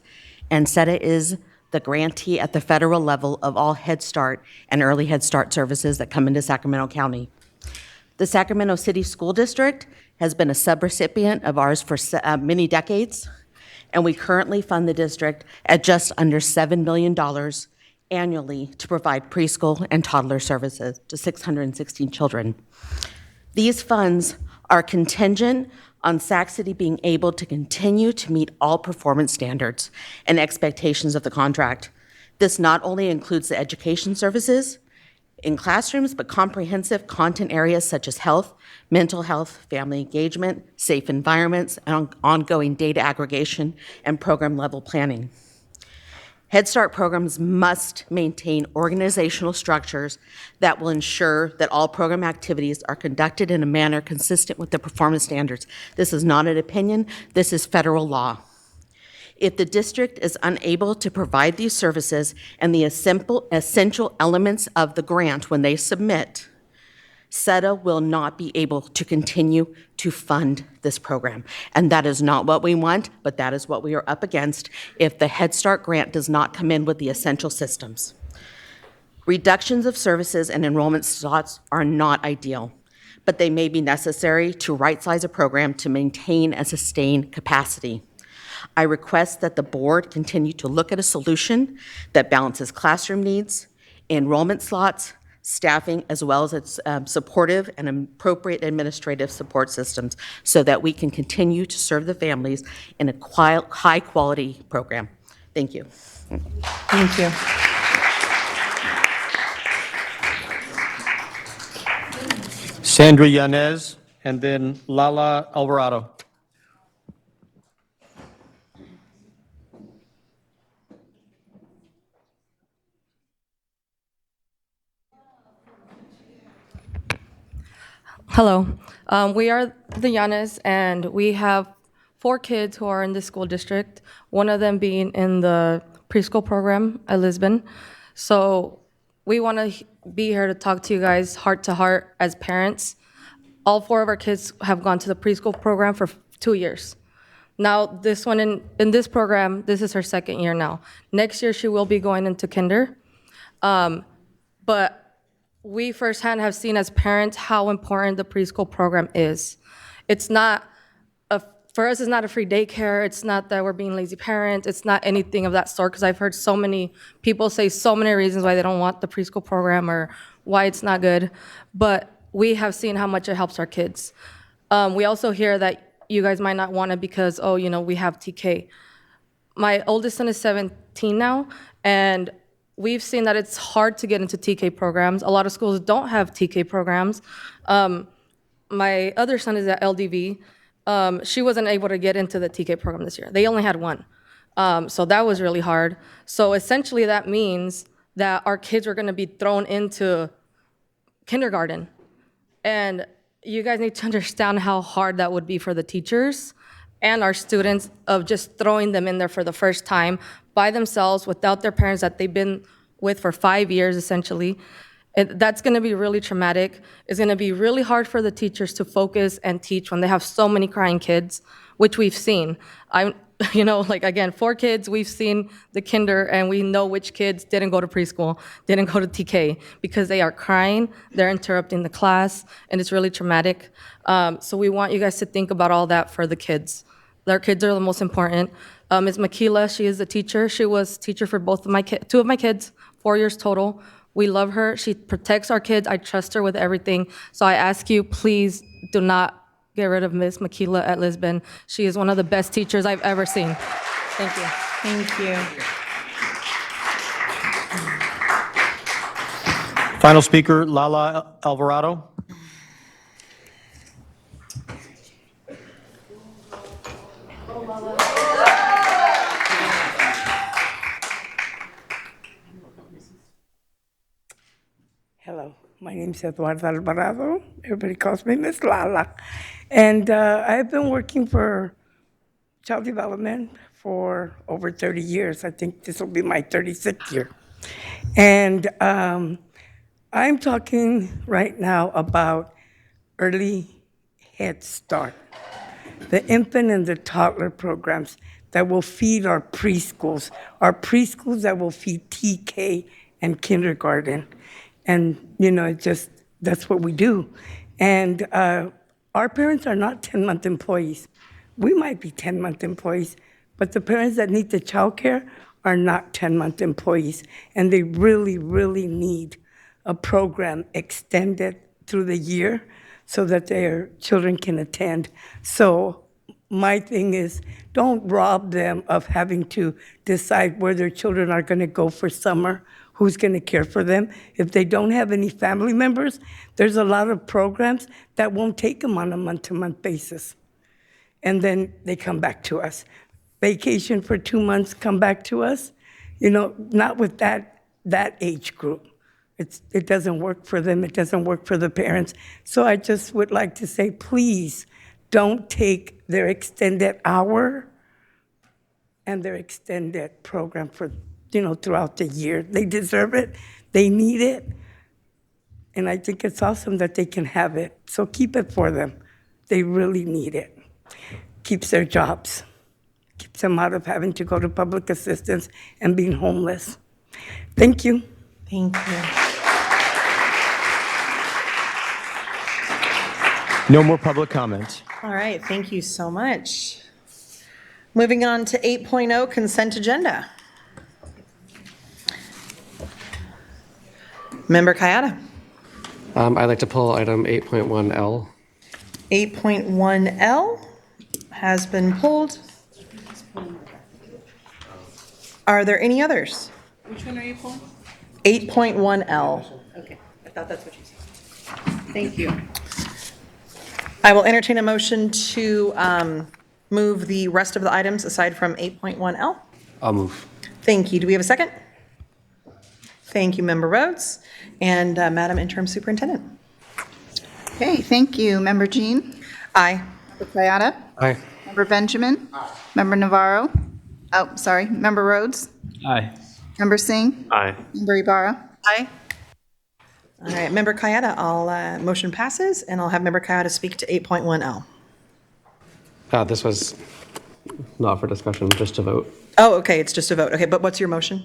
and SETA is the grantee at the federal level of all Head Start and Early Head Start services that come into Sacramento County. The Sacramento City School District has been a subrecipient of ours for many decades, and we currently fund the district at just under $7 million annually to provide preschool and toddler services to 616 children. These funds are contingent on Sac City being able to continue to meet all performance standards and expectations of the contract. This not only includes the education services in classrooms, but comprehensive content areas such as health, mental health, family engagement, safe environments, and ongoing data aggregation and program level planning. Head Start programs must maintain organizational structures that will ensure that all program activities are conducted in a manner consistent with the performance standards. This is not an opinion, this is federal law. If the district is unable to provide these services and the essential elements of the grant when they submit, SETA will not be able to continue to fund this program. And that is not what we want, but that is what we are up against if the Head Start grant does not come in with the essential systems. Reductions of services and enrollment slots are not ideal, but they may be necessary to right-size a program to maintain and sustain capacity. I request that the board continue to look at a solution that balances classroom needs, enrollment slots, staffing, as well as its supportive and appropriate administrative support systems so that we can continue to serve the families in a high-quality program. Thank you. Thank you. Sandra Yanez, and then Lala Alvarado. Hello. We are the Llanes, and we have 4 kids who are in the school district, one of them being in the preschool program at Lisbon. So we want to be here to talk to you guys heart to heart as parents. All 4 of our kids have gone to the preschool program for 2 years. Now, this one in this program, this is her 2nd year now. Next year, she will be going into kinder. But we firsthand have seen as parents how important the preschool program is. It's not, for us, it's not a free daycare. It's not that we're being lazy parents. It's not anything of that sort, because I've heard so many people say so many reasons why they don't want the preschool program or why it's not good. But we have seen how much it helps our kids. We also hear that you guys might not want it because, oh, you know, we have TK. My oldest son is 17 now, and we've seen that it's hard to get into TK programs. A lot of schools don't have TK programs. My other son is at LDV. She wasn't able to get into the TK program this year. They only had one. So that was really hard. So essentially that means that our kids are gonna be thrown into kindergarten. And you guys need to understand how hard that would be for the teachers and our students of just throwing them in there for the first time by themselves without their parents that they've been with for 5 years, essentially. That's gonna be really traumatic. It's gonna be really hard for the teachers to focus and teach when they have so many crying kids, which we've seen. You know, like again, 4 kids, we've seen the kinder, and we know which kids didn't go to preschool, didn't go to TK, because they are crying, they're interrupting the class, and it's really traumatic. So we want you guys to think about all that for the kids. Their kids are the most important. Ms. Makila, she is the teacher. She was teacher for 2 of my kids, 4 years total. We love her. She protects our kids. I trust her with everything. So I ask you, please do not get rid of Ms. Makila at Lisbon. She is one of the best teachers I've ever seen. Thank you. Thank you. Final speaker, Lala Alvarado. Hello, my name is Eduardo Alvarado. Everybody calls me Miss Lala. And I've been working for child development for over 30 years. I think this will be my 36th year. And I'm talking right now about early Head Start, the infant and the toddler programs that will feed our preschools that will feed TK and kindergarten. And, you know, that's what we do. And our parents are not 10-month employees. We might be 10-month employees, but the parents that need the childcare are not 10-month employees. And they really, really need a program extended through the year so that their children can attend. So my thing is, don't rob them of having to decide where their children are going to go for summer, who's going to care for them. If they don't have any family members, there's a lot of programs that won't take them on a month-to-month basis. And then they come back to us. Vacation for 2 months, come back to us. You know, not with that age group. It doesn't work for them. It doesn't work for the parents. So I just would like to say, please don't take their extended hour and their extended program for, you know, throughout the year. They deserve it. They need it. And I think it's awesome that they can have it. So keep it for them. They really need it. Keeps their jobs. Keeps them out of having to go to public assistance and being homeless. Thank you. Thank you. No more public comment. All right, thank you so much. Moving on to 8.0 consent agenda. Member Kayada. I'd like to pull item 8.1L. 8.1L has been pulled. Are there any others? Which one are you pulling? 8.1L. Okay, I thought that's what you said. Thank you. I will entertain a motion to move the rest of the items aside from 8.1L. I'll move. Thank you. Do we have a second? Thank you, Member Rhodes. And Madam Interim Superintendent. Okay, thank you. Member Jean? Aye. Member Kayada? Aye. Member Benjamin? Member Navarro? Oh, sorry. Member Rhodes? Aye. Member Singh? Aye. Member Ibarra? Aye. All right, Member Kayada, motion passes, and I'll have Member Kayada speak to 8.1L. This was not for discussion, just to vote. Oh, okay, it's just a vote. Okay, but what's your motion?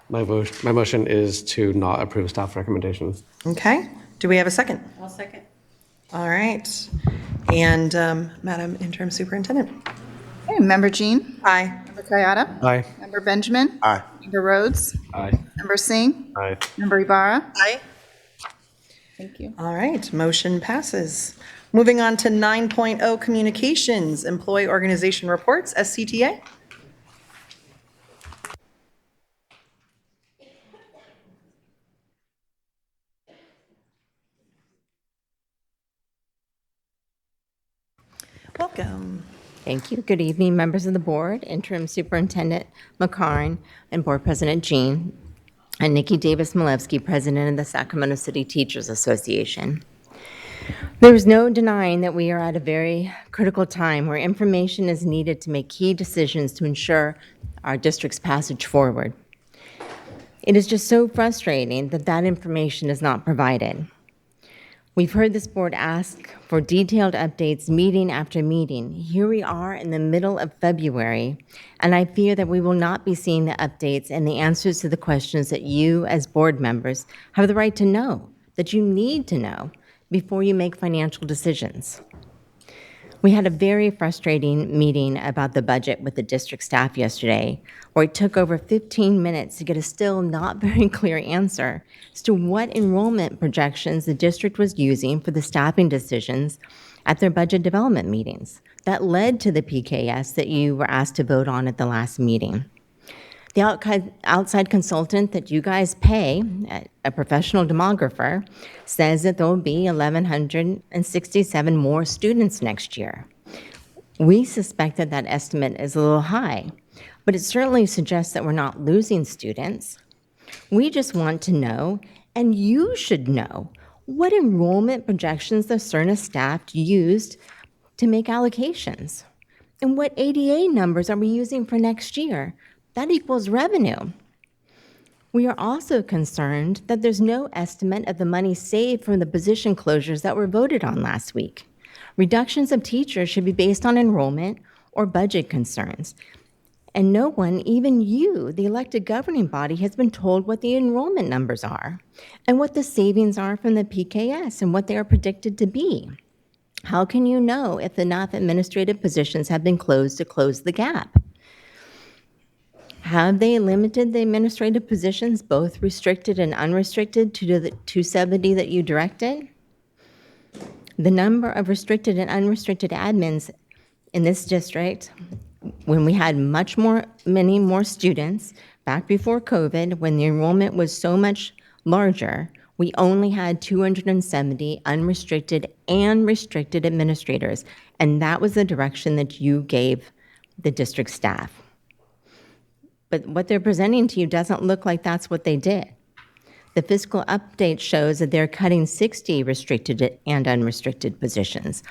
My motion is to not approve staff recommendations. Okay, do we have a second? I'll second. All right, and Madam Interim Superintendent. Okay, Member Jean? Aye. Member Kayada? Aye. Member Benjamin? Aye. Member Rhodes? Aye. Member Singh? Aye. Member Ibarra? Aye. Thank you. All right, motion passes. Moving on to 9.0 Communications, Employee Organization Reports, SCTA. Welcome. Thank you. Good evening, members of the board, Interim Superintendent McCarn, and Board President Jean, and Nikki Davis-Malevsky, President of the Sacramento City Teachers Association. There is no denying that we are at a very critical time where information is needed to make key decisions to ensure our district's passage forward. It is just so frustrating that that information is not provided. We've heard this board ask for detailed updates meeting after meeting. Here we are in the middle of February, and I fear that we will not be seeing the updates and the answers to the questions that you, as board members, have the right to know, that you need to know before you make financial decisions. We had a very frustrating meeting about the budget with the district staff yesterday, where it took over 15 minutes to get a still not very clear answer as to what enrollment projections the district was using for the staffing decisions at their budget development meetings. That led to the PKS that you were asked to vote on at the last meeting. The outside consultant that you guys pay, a professional demographer, says that there will be 1,167 more students next year. We suspect that that estimate is a little high, but it certainly suggests that we're not losing students. We just want to know, and you should know, what enrollment projections the CERNA staff used to make allocations, and what ADA numbers are we using for next year. That equals revenue. We are also concerned that there's no estimate of the money saved from the position closures that were voted on last week. Reductions of teachers should be based on enrollment or budget concerns. And no one, even you, the elected governing body, has been told what the enrollment numbers are and what the savings are from the PKS and what they are predicted to be. How can you know if enough administrative positions have been closed to close the gap? Have they limited the administrative positions, both restricted and unrestricted, to the 270 that you directed? The number of restricted and unrestricted admins in this district, when we had many more students back before COVID, when the enrollment was so much larger, we only had 270 unrestricted and restricted administrators, and that was the direction that you gave the district staff. But what they're presenting to you doesn't look like that's what they did. The fiscal update shows that they're cutting 60 restricted and unrestricted positions.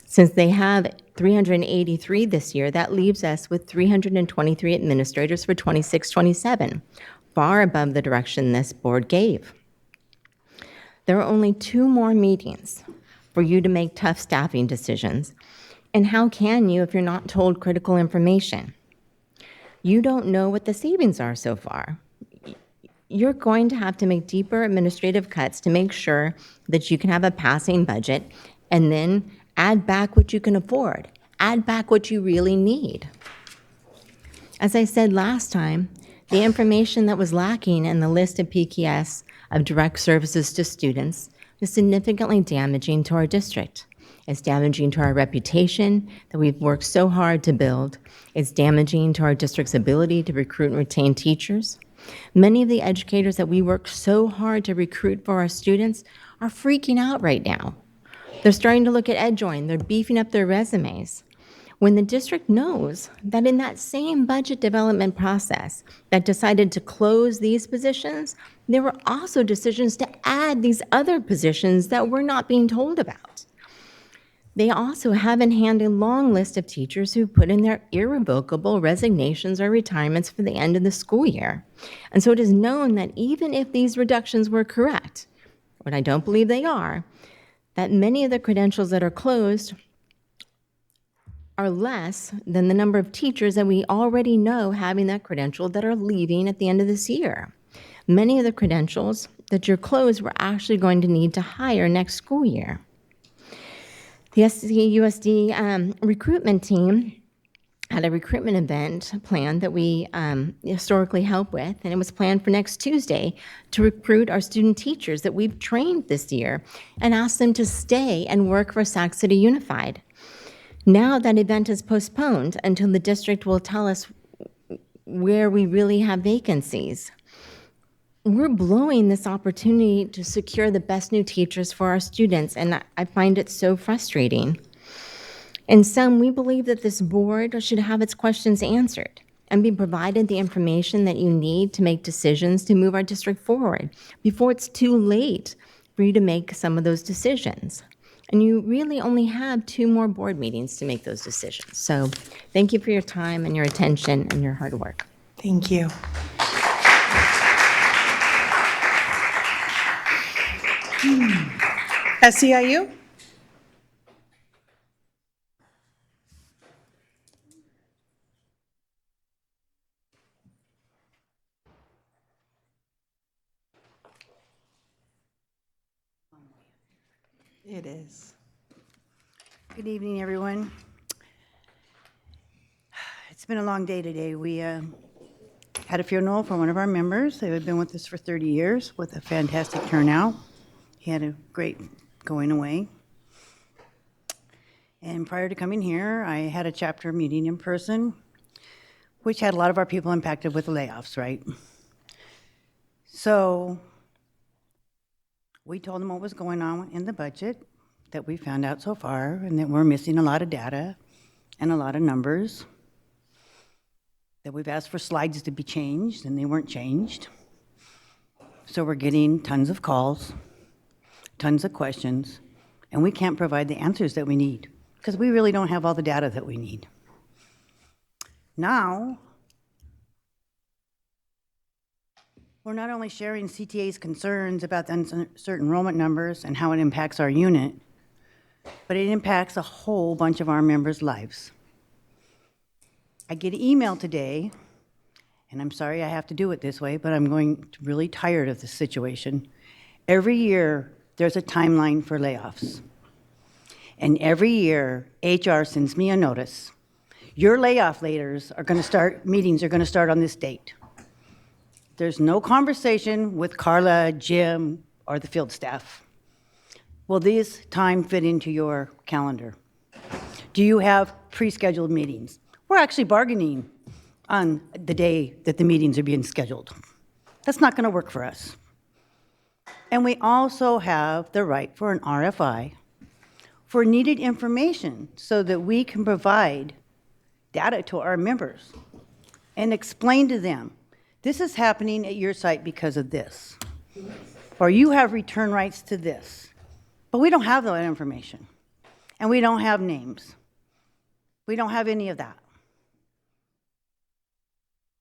Since they have 383 this year, that leaves us with 323 administrators for 26-27, far above the direction this board gave. There are only 2 more meetings for you to make tough staffing decisions. And how can you if you're not told critical information? You don't know what the savings are so far. You're going to have to make deeper administrative cuts to make sure that you can have a passing budget and then add back what you can afford, add back what you really need. As I said last time, the information that was lacking in the list of PKS of direct services to students is significantly damaging to our district. It's damaging to our reputation that we've worked so hard to build. It's damaging to our district's ability to recruit and retain teachers. Many of the educators that we work so hard to recruit for our students are freaking out right now. They're starting to look at EdJoin. They're beefing up their resumes. When the district knows that in that same budget development process that decided to close these positions, there were also decisions to add these other positions that we're not being told about. They also have in hand a long list of teachers who put in their irrevocable resignations or retirements for the end of the school year. And so it is known that even if these reductions were correct, what I don't believe they are, that many of the credentials that are closed are less than the number of teachers that we already know having that credential that are leaving at the end of this year. Many of the credentials that you're closed we're actually going to need to hire next school year. The SCUSD recruitment team had a recruitment event planned that we historically help with, and it was planned for next Tuesday to recruit our student teachers that we've trained this year and ask them to stay and work for Sac City Unified. Now that event is postponed until the district will tell us where we really have vacancies. We're blowing this opportunity to secure the best new teachers for our students, and I find it so frustrating. In sum, we believe that this board should have its questions answered and be provided the information that you need to make decisions to move our district forward before it's too late for you to make some of those decisions. And you really only have 2 more board meetings to make those decisions. So thank you for your time and your attention and your hard work. Thank you. SEIU? It is. Good evening, everyone. It's been a long day today. We had a funeral for one of our members. They had been with us for 30 years with a fantastic turnout. He had a great going away. And prior to coming here, I had a chapter meeting in person, which had a lot of our people impacted with the layoffs, right? So we told them what was going on in the budget that we found out so far, and that we're missing a lot of data and a lot of numbers, that we've asked for slides to be changed, and they weren't changed. So we're getting tons of calls, tons of questions, and we can't provide the answers that we need because we really don't have all the data that we need. Now, we're not only sharing CTA's concerns about the uncertain enrollment numbers and how it impacts our unit, but it impacts a whole bunch of our members' lives. I get an email today, and I'm sorry I have to do it this way, but I'm really tired of this situation. Every year, there's a timeline for layoffs. And every year, HR sends me a notice. Your layoff meetings are going to start on this date. There's no conversation with Carla, Jim, or the field staff. Will this time fit into your calendar? Do you have pre-scheduled meetings? We're actually bargaining on the day that the meetings are being scheduled. That's not going to work for us. And we also have the right for an RFI for needed information so that we can provide data to our members and explain to them, this is happening at your site because of this, or you have return rights to this. But we don't have that information, and we don't have names. We don't have any of that.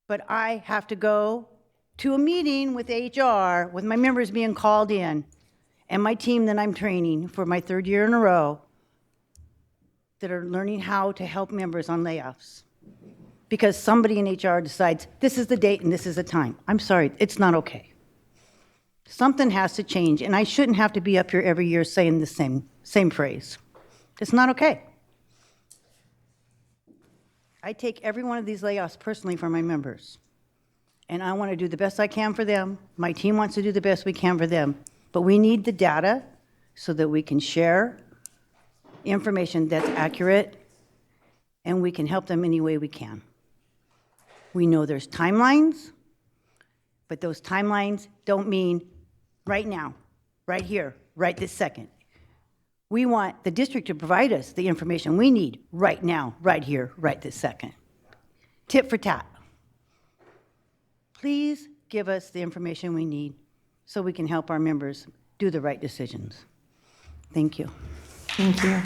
But I have to go to a meeting with HR, with my members being called in, and my team that I'm training for my 3rd year in a row that are learning how to help members on layoffs. Because somebody in HR decides, this is the date and this is the time. I'm sorry, it's not okay. Something has to change, and I shouldn't have to be up here every year saying the same phrase. It's not okay. I take every one of these layoffs personally for my members, and I want to do the best I can for them. My team wants to do the best we can for them, but we need the data so that we can share information that's accurate, and we can help them any way we can. We know there's timelines, but those timelines don't mean right now, right here, right this second. We want the district to provide us the information we need right now, right here, right this second. Tit for tat. Please give us the information we need so we can help our members do the right decisions. Thank you. Thank you.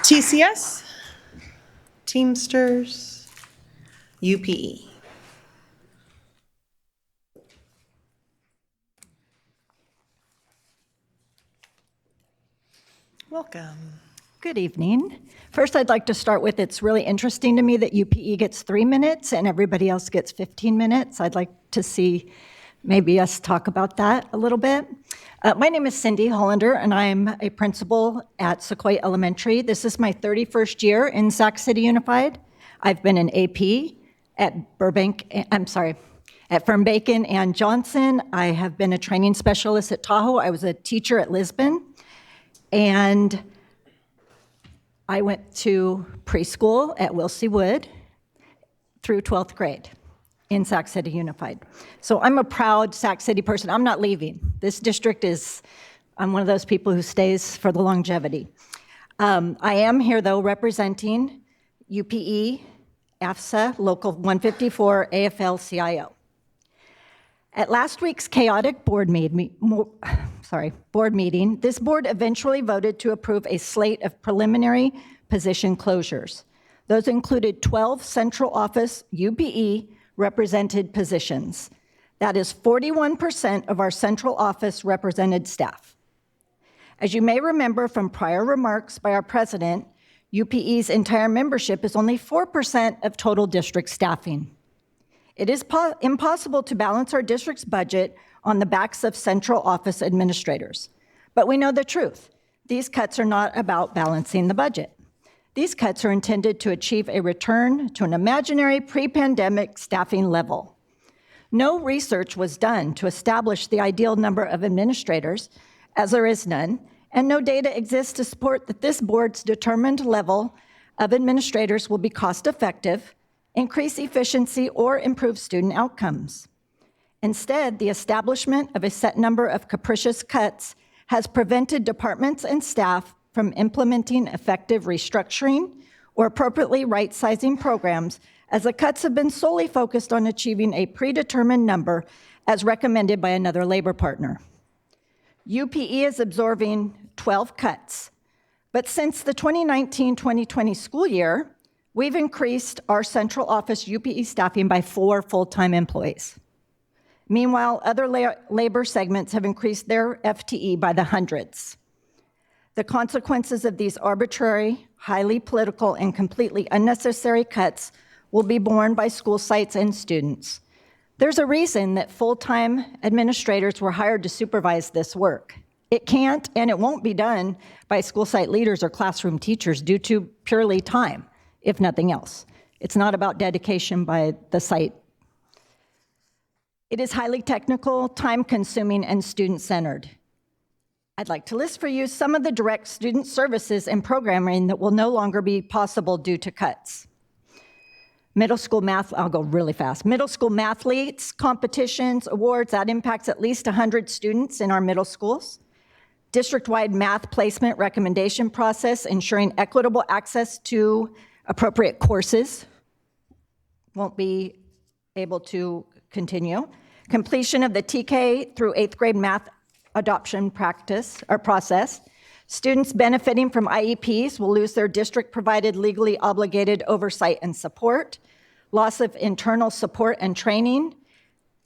TCS, Teamsters, UPE. Welcome. Good evening. First, I'd like to start with, it's really interesting to me that UPE gets 3 minutes and everybody else gets 15 minutes. I'd like to see maybe us talk about that a little bit. My name is Cindy Hollander, and I'm a principal at Sequoia Elementary. This is my 31st year in Sac City Unified. I've been an AP at at Fernbacon and Johnson. I have been a training specialist at Tahoe. I was a teacher at Lisbon. And I went to preschool at Wilsey Wood through 12th grade in Sac City Unified. So I'm a proud Sac City person. I'm not leaving. This district I'm one of those people who stays for the longevity. I am here, though, representing UPE, AFSA, Local 154, AFL-CIO. At last week's chaotic board meeting, this board eventually voted to approve a slate of preliminary position closures. Those included 12 central office UPE represented positions. That is 41% of our central office represented staff. As you may remember from prior remarks by our president, UPE's entire membership is only 4% of total district staffing. It is impossible to balance our district's budget on the backs of central office administrators. But we know the truth. These cuts are not about balancing the budget. These cuts are intended to achieve a return to an imaginary pre-pandemic staffing level. No research was done to establish the ideal number of administrators, as there is none, and no data exists to support that this board's determined level of administrators will be cost-effective, increase efficiency, or improve student outcomes. Instead, the establishment of a set number of capricious cuts has prevented departments and staff from implementing effective restructuring or appropriately right-sizing programs, as the cuts have been solely focused on achieving a predetermined number as recommended by another labor partner. UPE is absorbing 12 cuts, but since the 2019-2020 school year, we've increased our central office UPE staffing by 4 full-time employees. Meanwhile, other labor segments have increased their FTE by the hundreds. The consequences of these arbitrary, highly political, and completely unnecessary cuts will be borne by school sites and students. There's a reason that full-time administrators were hired to supervise this work. It can't and it won't be done by school site leaders or classroom teachers due to purely time, if nothing else. It's not about dedication by the site. It is highly technical, time-consuming, and student-centered. I'd like to list for you some of the direct student services and programming that will no longer be possible due to cuts. Middle school math, I'll go really fast. Middle school mathletes, competitions, awards, that impacts at least 100 students in our middle schools. District-wide math placement recommendation process, ensuring equitable access to appropriate courses. Won't be able to continue. Completion of the TK through 8th grade math adoption practice or process. Students benefiting from IEPs will lose their district-provided legally obligated oversight and support. Loss of internal support and training.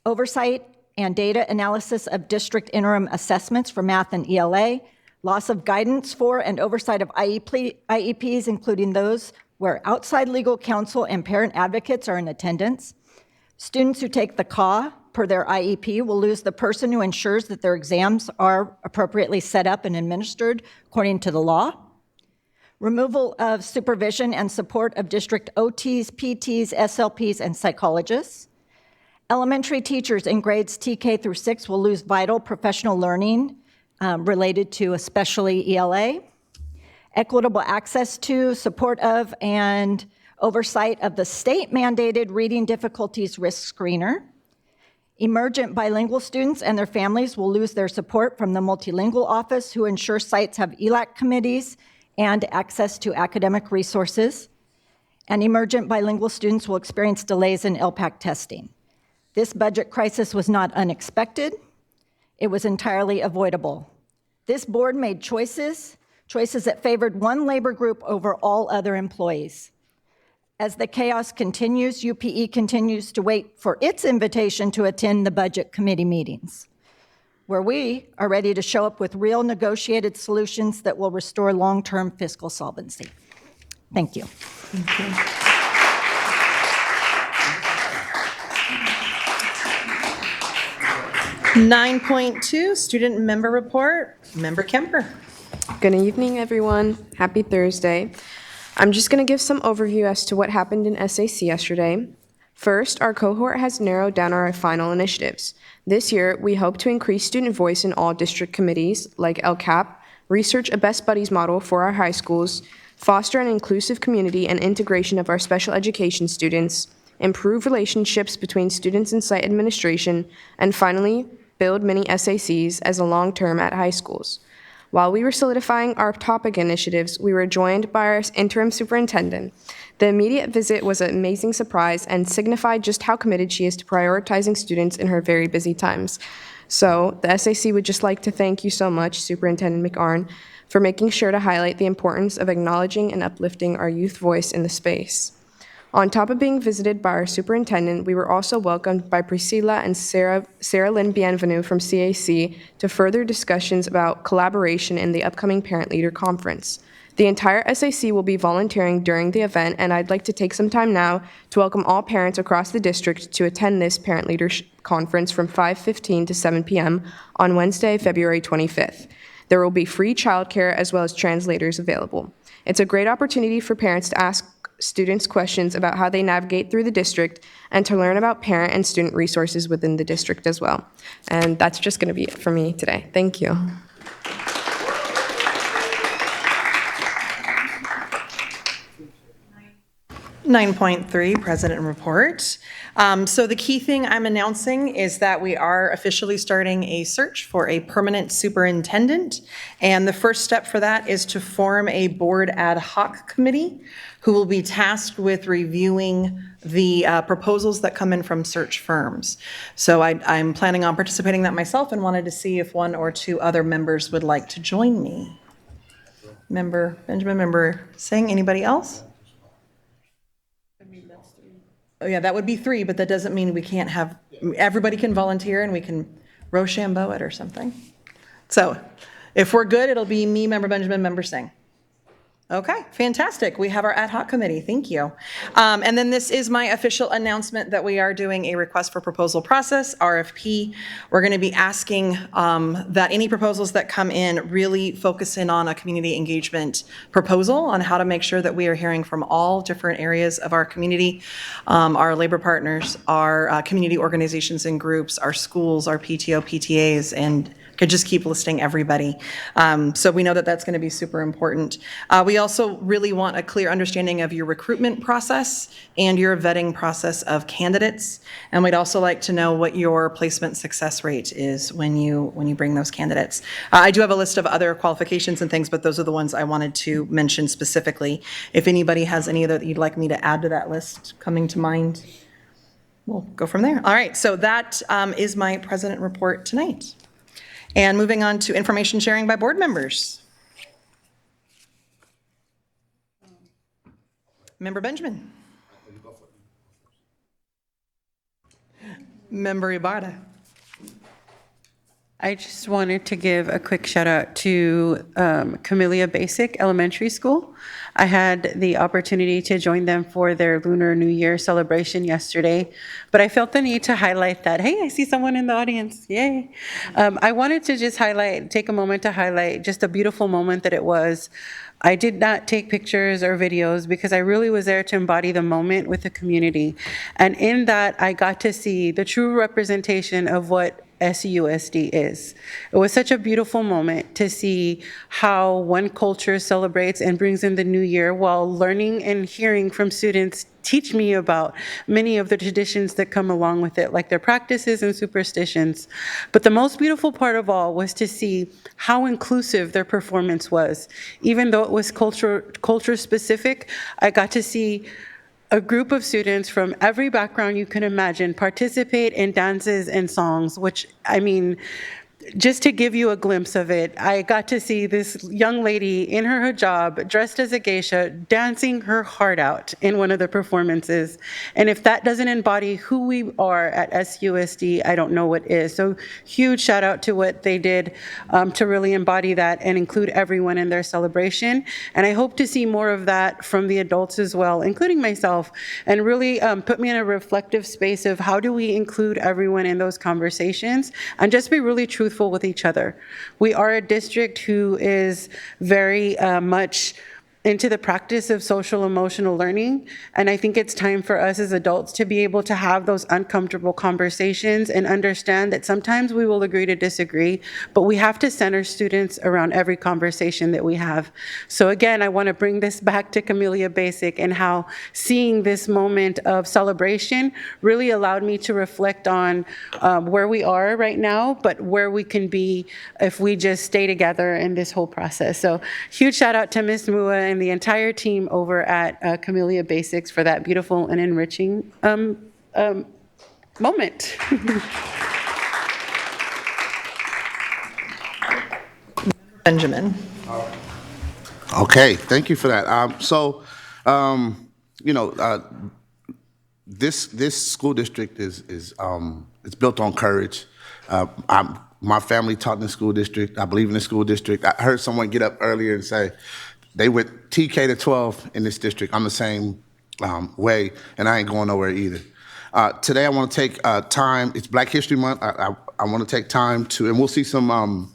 Oversight and data analysis of district interim assessments for math and ELA. Loss of guidance for and oversight of IEPs, including those where outside legal counsel and parent advocates are in attendance. Students who take the CAW per their IEP will lose the person who ensures that their exams are appropriately set up and administered according to the law. Removal of supervision and support of district OTs, PTs, SLPs, and psychologists. Elementary teachers in grades TK through 6 will lose vital professional learning related to especially ELA. Equitable access to, support of, and oversight of the state-mandated reading difficulties risk screener. Emergent bilingual students and their families will lose their support from the multilingual office, who ensure sites have ELAC committees and access to academic resources. And emergent bilingual students will experience delays in LPAC testing. This budget crisis was not unexpected. It was entirely avoidable. This board made choices that favored one labor group over all other employees. As the chaos continues, UPE continues to wait for its invitation to attend the budget committee meetings, where we are ready to show up with real negotiated solutions that will restore long-term fiscal solvency. Thank you. Thank you. (9.2) Student Member Report. Member Kemper. Good evening, everyone. Happy Thursday. I'm just going to give some overview as to what happened in SAC yesterday. First, our cohort has narrowed down our final initiatives. This year, we hope to increase student voice in all district committees, like LCAP, research a Best Buddies model for our high schools, foster an inclusive community and integration of our special education students, improve relationships between students and site administration, and finally, build mini SACs as a long-term at high schools. While we were solidifying our topic initiatives, we were joined by our interim superintendent. The immediate visit was an amazing surprise and signified just how committed she is to prioritizing students in her very busy times. So the SAC would just like to thank you so much, Superintendent McArn, for making sure to highlight the importance of acknowledging and uplifting our youth voice in the space. On top of being visited by our superintendent, we were also welcomed by Priscilla and Sarah Lynn Bienvenu from CAC to further discussions about collaboration in the upcoming Parent Leader Conference. The entire SAC will be volunteering during the event, and I'd like to take some time now to welcome all parents across the district to attend this Parent Leader Conference from 5:15 to 7 p.m. on Wednesday, February 25th. There will be free childcare as well as translators available. It's a great opportunity for parents to ask students questions about how they navigate through the district and to learn about parent and student resources within the district as well. And that's just going to be it for me today. Thank you. (9.3) President Report. So the key thing I'm announcing is that we are officially starting a search for a permanent superintendent. And the first step for that is to form a board ad hoc committee who will be tasked with reviewing the proposals that come in from search firms. So I'm planning on participating in that myself and wanted to see if one or two other members would like to join me. Member Benjamin, Member Singh, anybody else? Oh yeah, that would be 3, but that doesn't mean we can't have, everybody can volunteer and we can Rochambeau it or something. So if we're good, it'll be me, Member Benjamin, Member Singh. Okay, fantastic. We have our ad hoc committee. Thank you. And then this is my official announcement that we are doing a request for proposal process, RFP. We're going to be asking that any proposals that come in really focus in on a community engagement proposal on how to make sure that we are hearing from all different areas of our community, our labor partners, our community organizations and groups, our schools, our PTO, PTAs, and could just keep listing everybody. So we know that that's going to be super important. We also really want a clear understanding of your recruitment process and your vetting process of candidates. And we'd also like to know what your placement success rate is when you bring those candidates. I do have a list of other qualifications and things, but those are the ones I wanted to mention specifically. If anybody has any that you'd like me to add to that list coming to mind, we'll go from there. All right, so that is my president report tonight. And moving on to information sharing by board members. Member Benjamin. Member Ibarra. I just wanted to give a quick shout out to Camellia Basic Elementary School. I had the opportunity to join them for their Lunar New Year celebration yesterday, but I felt the need to highlight that. Hey, I see someone in the audience. Yay. I wanted to just take a moment to highlight just a beautiful moment that it was. I did not take pictures or videos because I really was there to embody the moment with the community. And in that, I got to see the true representation of what SUSD is. It was such a beautiful moment to see how one culture celebrates and brings in the new year while learning and hearing from students teach me about many of the traditions that come along with it, like their practices and superstitions. But the most beautiful part of all was to see how inclusive their performance was. Even though it was culture specific, I got to see a group of students from every background you can imagine participate in dances and songs, which, I mean, just to give you a glimpse of it, I got to see this young lady in her hijab, dressed as a geisha, dancing her heart out in one of the performances. And if that doesn't embody who we are at SUSD, I don't know what is. So huge shout out to what they did to really embody that and include everyone in their celebration. And I hope to see more of that from the adults as well, including myself, and really put me in a reflective space of how do we include everyone in those conversations and just be really truthful with each other. We are a district who is very much into the practice of social emotional learning. And I think it's time for us as adults to be able to have those uncomfortable conversations and understand that sometimes we will agree to disagree, but we have to center students around every conversation that we have. So again, I want to bring this back to Camellia Basic and how seeing this moment of celebration really allowed me to reflect on where we are right now, but where we can be if we just stay together in this whole process. So huge shout out to Ms. Mua and the entire team over at Camellia Basics for that beautiful and enriching moment. Benjamin. Okay, thank you for that. This school district is it's built on courage. My family taught in the school district. I believe in the school district. I heard someone get up earlier and say they went TK to 12 in this district. I'm the same way, and I ain't going nowhere either. Today I want to take time. It's Black History Month. I want to take time to, and we'll see some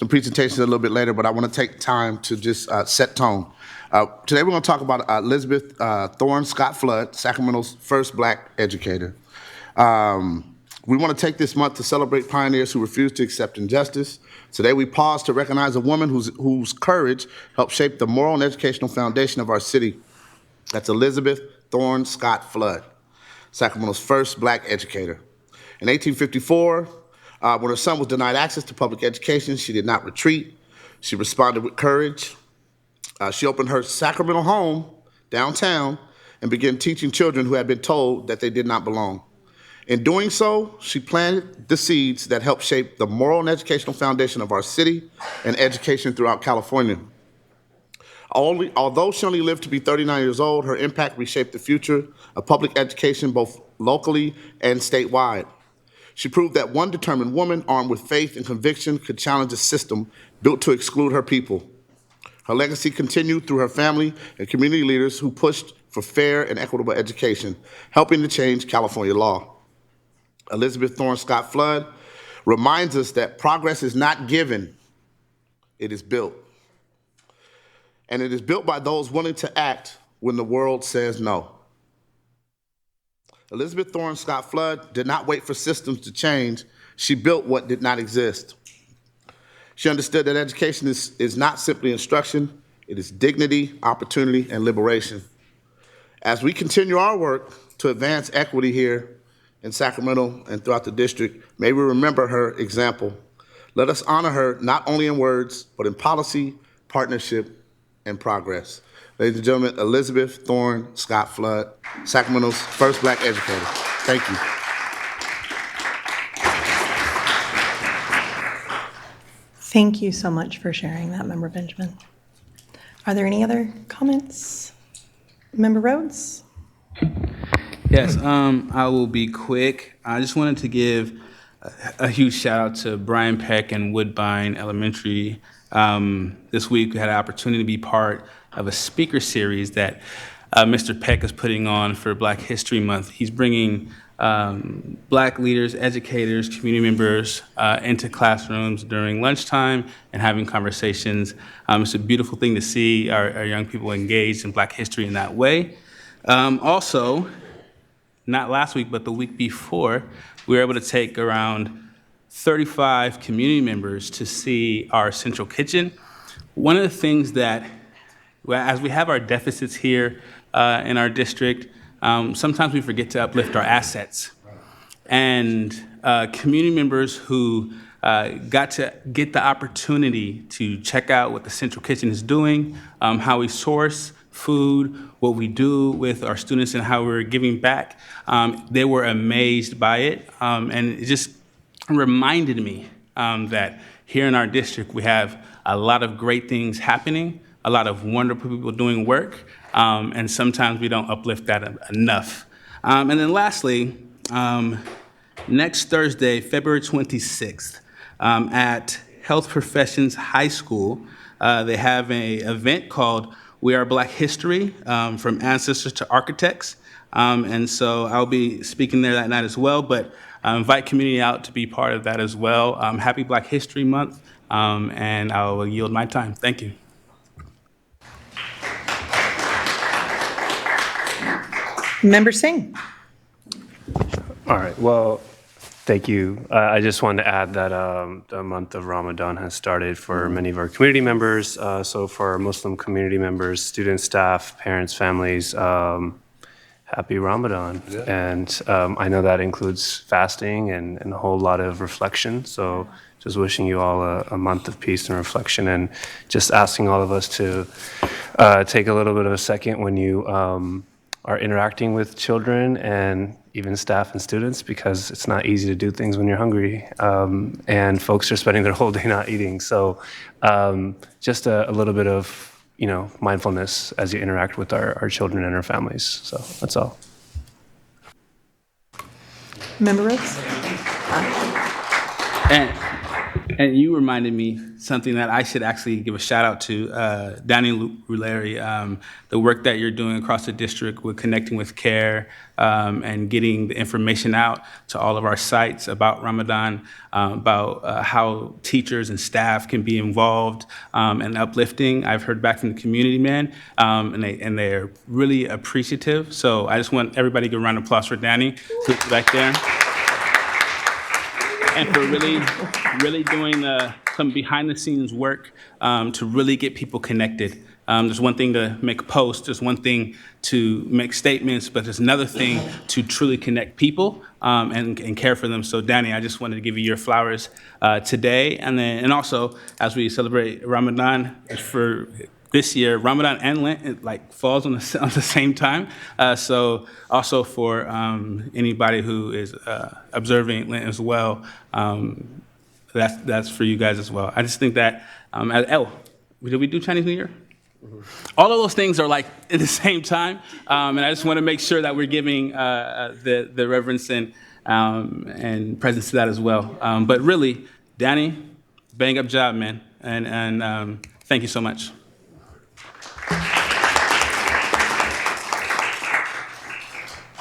presentations a little bit later, but I want to take time to just set tone. Today we're going to talk about Elizabeth Thorne Scott Flood, Sacramento's first Black educator. We want to take this month to celebrate pioneers who refuse to accept injustice. Today we pause to recognize a woman whose courage helped shape the moral and educational foundation of our city. That's Elizabeth Thorne Scott Flood, Sacramento's first Black educator. In 1854, when her son was denied access to public education, she did not retreat. She responded with courage. She opened her Sacramento home downtown and began teaching children who had been told that they did not belong. In doing so, she planted the seeds that helped shape the moral and educational foundation of our city and education throughout California. Although she only lived to be 39 years old, her impact reshaped the future of public education both locally and statewide. She proved that one determined woman armed with faith and conviction could challenge a system built to exclude her people. Her legacy continued through her family and community leaders who pushed for fair and equitable education, helping to change California law. Elizabeth Thorne Scott Flood reminds us that progress is not given, it is built. And it is built by those willing to act when the world says no. Elizabeth Thorne Scott Flood did not wait for systems to change. She built what did not exist. She understood that education is not simply instruction, it is dignity, opportunity, and liberation. As we continue our work to advance equity here in Sacramento and throughout the district, may we remember her example. Let us honor her not only in words, but in policy, partnership, and progress. Ladies and gentlemen, Elizabeth Thorne Scott Flood, Sacramento's first Black educator. Thank you. Thank you so much for sharing that, Member Benjamin. Are there any other comments? Member Rhodes? Yes, I will be quick. I just wanted to give a huge shout out to Brian Peck and Woodbine Elementary. This week we had an opportunity to be part of a speaker series that Mr. Peck is putting on for Black History Month. He's bringing Black leaders, educators, community members into classrooms during lunchtime and having conversations. It's a beautiful thing to see our young people engaged in Black history in that way. Also, not last week, but the week before, we were able to take around 35 community members to see our central kitchen. One of the things that, as we have our deficits here in our district, sometimes we forget to uplift our assets. And community members who got to get the opportunity to check out what the Central Kitchen is doing, how we source food, what we do with our students and how we're giving back, they were amazed by it. And it just reminded me that here in our district, we have a lot of great things happening, a lot of wonderful people doing work, and sometimes we don't uplift that enough. And then lastly, next Thursday, February 26th, at Health Professions High School, they have an event called We Are Black History, from Ancestors to Architects. And so I'll be speaking there that night as well, but invite community out to be part of that as well. Happy Black History Month, and I'll yield my time. Thank you. Member Singh. All right, well, thank you. I just wanted to add that the month of Ramadan has started for many of our community members. So for our Muslim community members, students, staff, parents, families, happy Ramadan. Yeah. And I know that includes fasting and a whole lot of reflection. So just wishing you all a month of peace and reflection, and just asking all of us to take a little bit of a second when you are interacting with children and even staff and students, because it's not easy to do things when you're hungry, and folks are spending their whole day not eating. So just a little bit of mindfulness as you interact with our children and our families. So that's all. Member Rhodes? And you reminded me something that I should actually give a shout out to, Danny Ruleri, the work that you're doing across the district with connecting with CARE and getting the information out to all of our sites about Ramadan, about how teachers and staff can be involved and uplifting. I've heard back from the community, man, and they're really appreciative. So I just want everybody to give a round of applause for Danny, who's back there. And for really doing some behind-the-scenes work to really get people connected. There's one thing to make a post, there's one thing to make statements, but there's another thing to truly connect people and care for them. So Danny, I just wanted to give you your flowers today. And also, as we celebrate Ramadan, for this year, Ramadan and Lent, it falls on the same time. So also for anybody who is observing Lent as well, that's for you guys as well. I just think that, did we do Chinese New Year? Mm-hmm. All of those things are at the same time. And I just want to make sure that we're giving the reverence and presence to that as well. But really, Danny, bang up job, man. And thank you so much.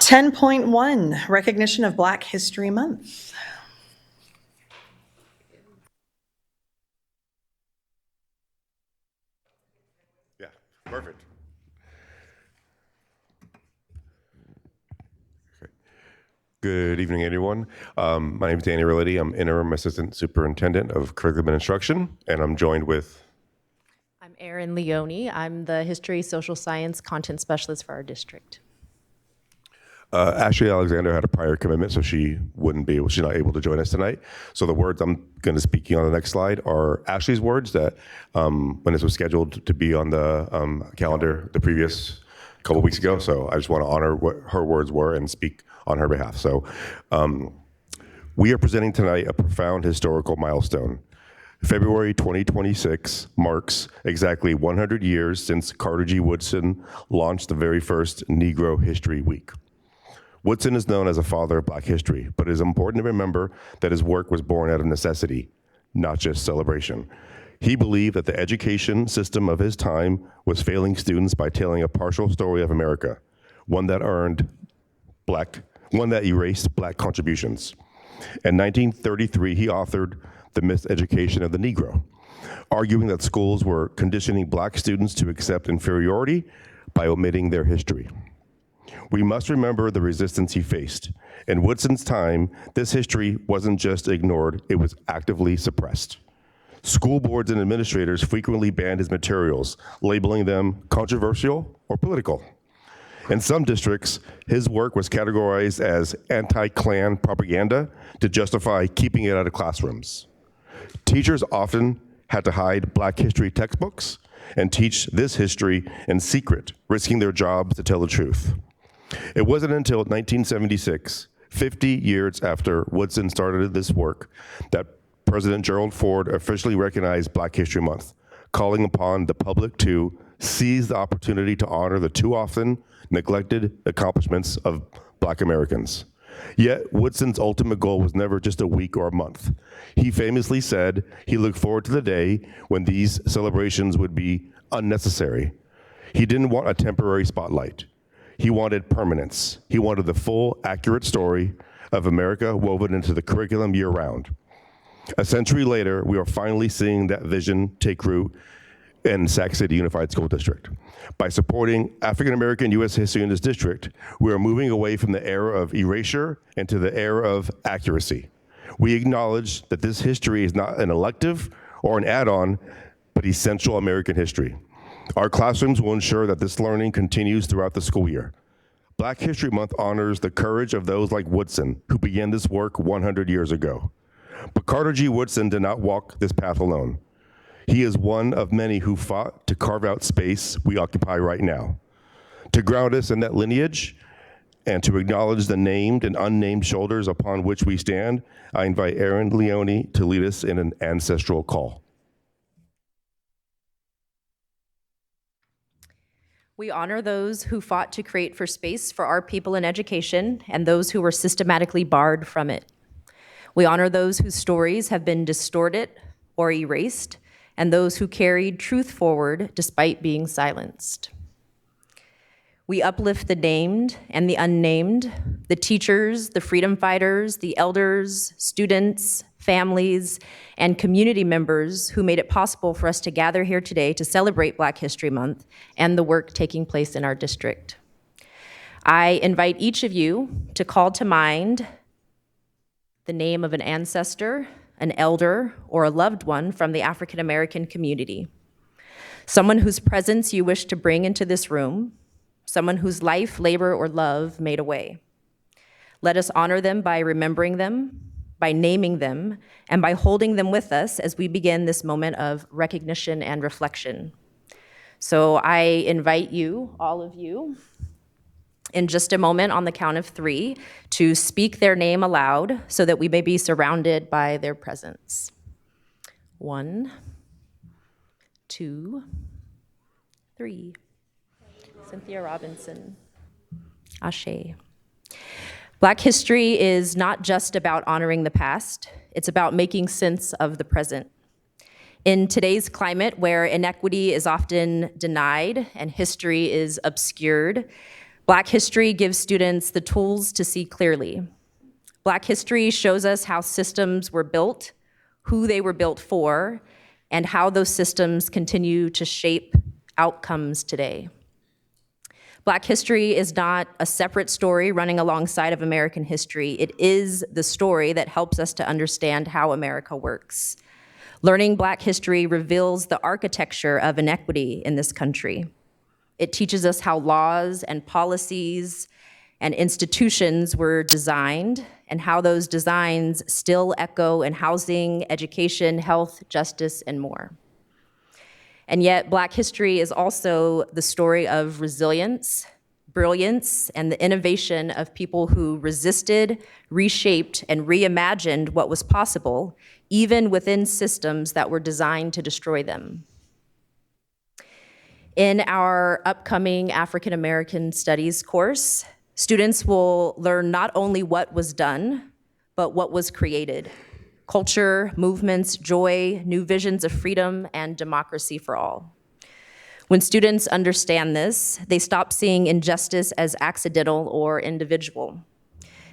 10.1, recognition of Black History Month. Yeah, perfect. Okay. Good evening, everyone. My name is Danny Rilletti. I'm Interim Assistant Superintendent of Curriculum and Instruction, and I'm joined with... I'm Erin Leone. I'm the History, Social Science Content Specialist for our district. Ashley Alexander had a prior commitment, so she's not able to join us tonight. So the words I'm going to speak on the next slide are Ashley's words that when this was scheduled to be on the calendar the previous couple weeks ago. So I just want to honor what her words were and speak on her behalf. So we are presenting tonight a profound historical milestone. February 2026 marks exactly 100 years since Carter G. Woodson launched the very first Negro History Week. Woodson is known as a father of Black history, but it is important to remember that his work was born out of necessity, not just celebration. He believed that the education system of his time was failing students by telling a partial story of America, one that erased Black contributions. In 1933, he authored The Miseducation of the Negro, arguing that schools were conditioning Black students to accept inferiority by omitting their history. We must remember the resistance he faced. In Woodson's time, this history wasn't just ignored, it was actively suppressed. School boards and administrators frequently banned his materials, labeling them controversial or political. In some districts, his work was categorized as anti-Klan propaganda to justify keeping it out of classrooms. Teachers often had to hide Black history textbooks and teach this history in secret, risking their jobs to tell the truth. It wasn't until 1976, 50 years after Woodson started this work, that President Gerald Ford officially recognized Black History Month, calling upon the public to seize the opportunity to honor the too often neglected accomplishments of Black Americans. Yet, Woodson's ultimate goal was never just a week or a month. He famously said he looked forward to the day when these celebrations would be unnecessary. He didn't want a temporary spotlight. He wanted permanence. He wanted the full, accurate story of America woven into the curriculum year-round. A century later, we are finally seeing that vision take root in Sac City Unified School District. By supporting African-American U.S. history in this district, we are moving away from the era of erasure into the era of accuracy. We acknowledge that this history is not an elective or an add-on, but essential American history. Our classrooms will ensure that this learning continues throughout the school year. Black History Month honors the courage of those like Woodson, who began this work 100 years ago. But Carter G. Woodson did not walk this path alone. He is one of many who fought to carve out space we occupy right now. To ground us in that lineage and to acknowledge the named and unnamed shoulders upon which we stand, I invite Erin Leone to lead us in an ancestral call. We honor those who fought to create for space for our people in education and those who were systematically barred from it. We honor those whose stories have been distorted or erased, and those who carried truth forward despite being silenced. We uplift the named and the unnamed, the teachers, the freedom fighters, the elders, students, families, and community members who made it possible for us to gather here today to celebrate Black History Month and the work taking place in our district. I invite each of you to call to mind the name of an ancestor, an elder, or a loved one from the African American community. Someone whose presence you wish to bring into this room, someone whose life, labor, or love made a way. Let us honor them by remembering them, by naming them, and by holding them with us as we begin this moment of recognition and reflection. So I invite you, all of you, in just a moment on the count of 3 to speak their name aloud so that we may be surrounded by their presence. 1, 2, 3. Cynthia Robinson. Ashe. Black history is not just about honoring the past, it's about making sense of the present. In today's climate, where inequity is often denied and history is obscured, Black history gives students the tools to see clearly. Black history shows us how systems were built, who they were built for, and how those systems continue to shape outcomes today. Black history is not a separate story running alongside of American history. It is the story that helps us to understand how America works. Learning Black history reveals the architecture of inequity in this country. It teaches us how laws and policies and institutions were designed and how those designs still echo in housing, education, health, justice, and more. And yet, Black history is also the story of resilience, brilliance, and the innovation of people who resisted, reshaped, and reimagined what was possible, even within systems that were designed to destroy them. In our upcoming African American Studies course, Students will learn not only what was done, but what was created. Culture, movements, joy, new visions of freedom, and democracy for all. When students understand this, they stop seeing injustice as accidental or individual.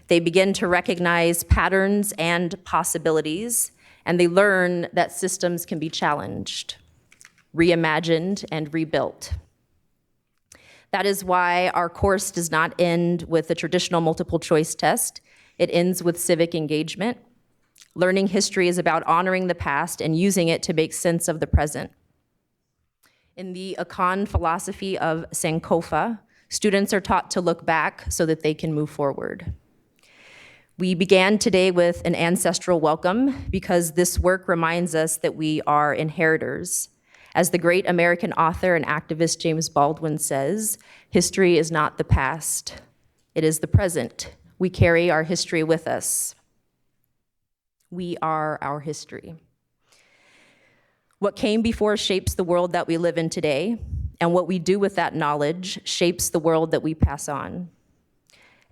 They begin to recognize patterns and possibilities, and they learn that systems can be challenged, reimagined, and rebuilt. That is why our course does not end with a traditional multiple choice test. It ends with civic engagement. Learning history is about honoring the past and using it to make sense of the present. In the Akan philosophy of Sankofa, students are taught to look back so that they can move forward. We began today with an ancestral welcome because this work reminds us that we are inheritors. As the great American author and activist James Baldwin says, history is not the past, it is the present. We carry our history with us. We are our history. What came before shapes the world that we live in today, and what we do with that knowledge shapes the world that we pass on.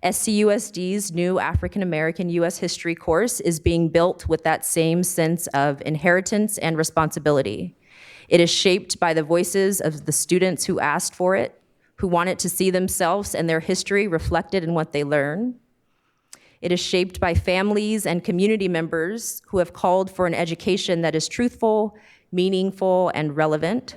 SCUSD's new African American U.S. History course is being built with that same sense of inheritance and responsibility. It is shaped by the voices of the students who asked for it, who wanted to see themselves and their history reflected in what they learn. It is shaped by families and community members who have called for an education that is truthful, meaningful, and relevant.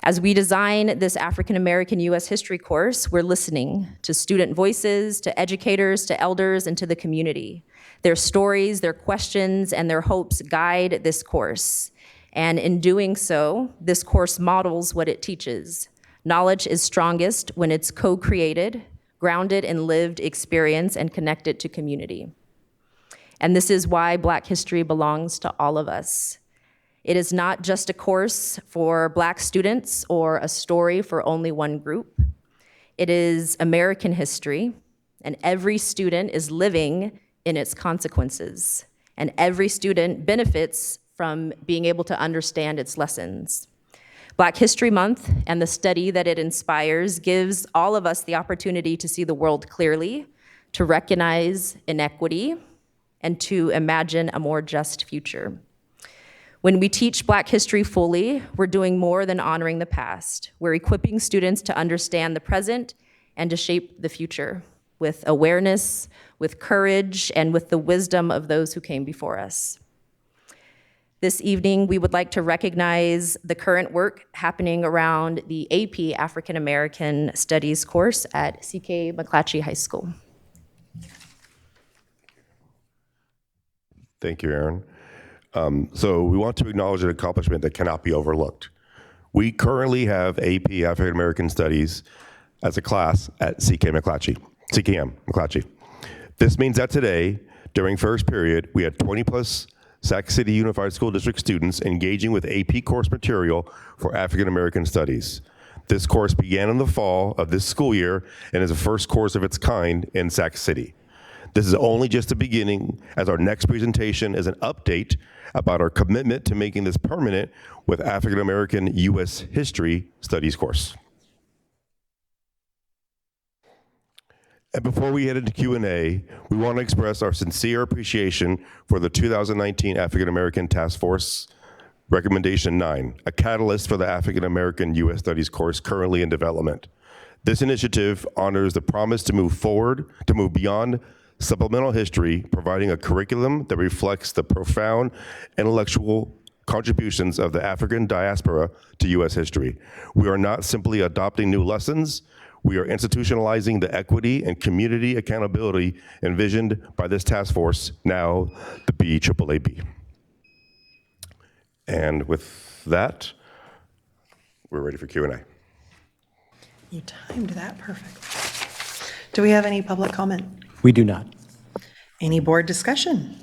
As we design this African American U.S. History course, we're listening to student voices, to educators, to elders, and to the community. Their stories, their questions, and their hopes guide this course. And in doing so, this course models what it teaches. Knowledge is strongest when it's co-created, grounded in lived experience, and connected to community. And this is why Black history belongs to all of us. It is not just a course for Black students or a story for only one group. It is American history, and every student is living in its consequences, and every student benefits from being able to understand its lessons. Black History Month and the study that it inspires gives all of us the opportunity to see the world clearly, to recognize inequity, and to imagine a more just future. When we teach Black history fully, we're doing more than honoring the past. We're equipping students to understand the present and to shape the future with awareness, with courage, and with the wisdom of those who came before us. This evening, we would like to recognize the current work happening around the AP African American Studies course at C.K. McClatchy High School. Thank you, Erin. So we want to acknowledge an accomplishment that cannot be overlooked. We currently have AP African American Studies as a class at CKM McClatchy. This means that today, during first period, we had 20 plus Sac City Unified School District students engaging with AP course material for African American Studies. This course began in the fall of this school year and is the first course of its kind in Sac City. This is only just the beginning, as our next presentation is an update about our commitment to making this permanent with African American U.S. History Studies course. And before we head into Q&A, we want to express our sincere appreciation for the 2019 African American Task Force Recommendation 9, a catalyst for the African American U.S. Studies course currently in development. This initiative honors the promise to move forward, to move beyond supplemental history, providing a curriculum that reflects the profound intellectual contributions of the African diaspora to U.S. history. We are not simply adopting new lessons, we are institutionalizing the equity and community accountability envisioned by this task force, now the BAAB. And with that, we're ready for Q&A. You timed that perfect. Do we have any public comment? We do not. Any board discussion?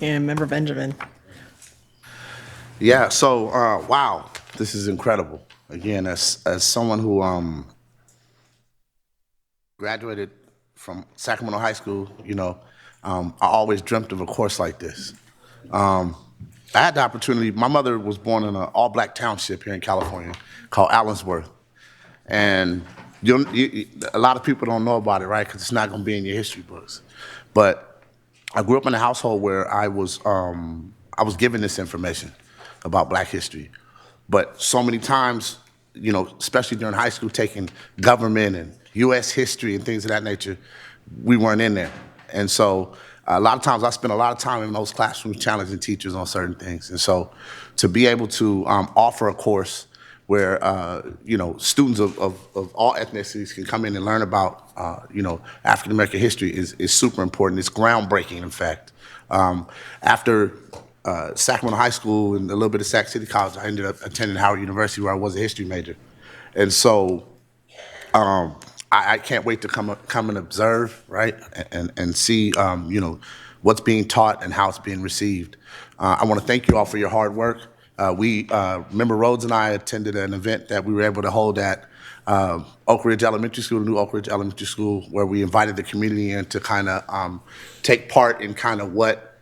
Member Benjamin. Yeah, so, wow, this is incredible. Again, as someone who graduated from Sacramento High School, you know, I always dreamt of a course like this. I had the opportunity, my mother was born in an all-black township here in California called Allensworth. And a lot of people don't know about it, right? Because it's not going to be in your history books. But I grew up in a household where I was given this information about Black history. But so many times, especially during high school, taking government and U.S. history and things of that nature, we weren't in there. And so a lot of times I spent a lot of time in those classrooms challenging teachers on certain things. And so to be able to offer a course where, students of all ethnicities can come in and learn about, African-American history is super important. It's groundbreaking, in fact. After Sacramento High School and a little bit of Sac City College, I ended up attending Howard University, where I was a history major. And so I can't wait to come and observe, right, and see, what's being taught and how it's being received. I want to thank you all for your hard work. Member Rhodes and I attended an event that we were able to hold at Oak Ridge Elementary School, the new Oak Ridge Elementary School, where we invited the community in to kind of take part in kind of what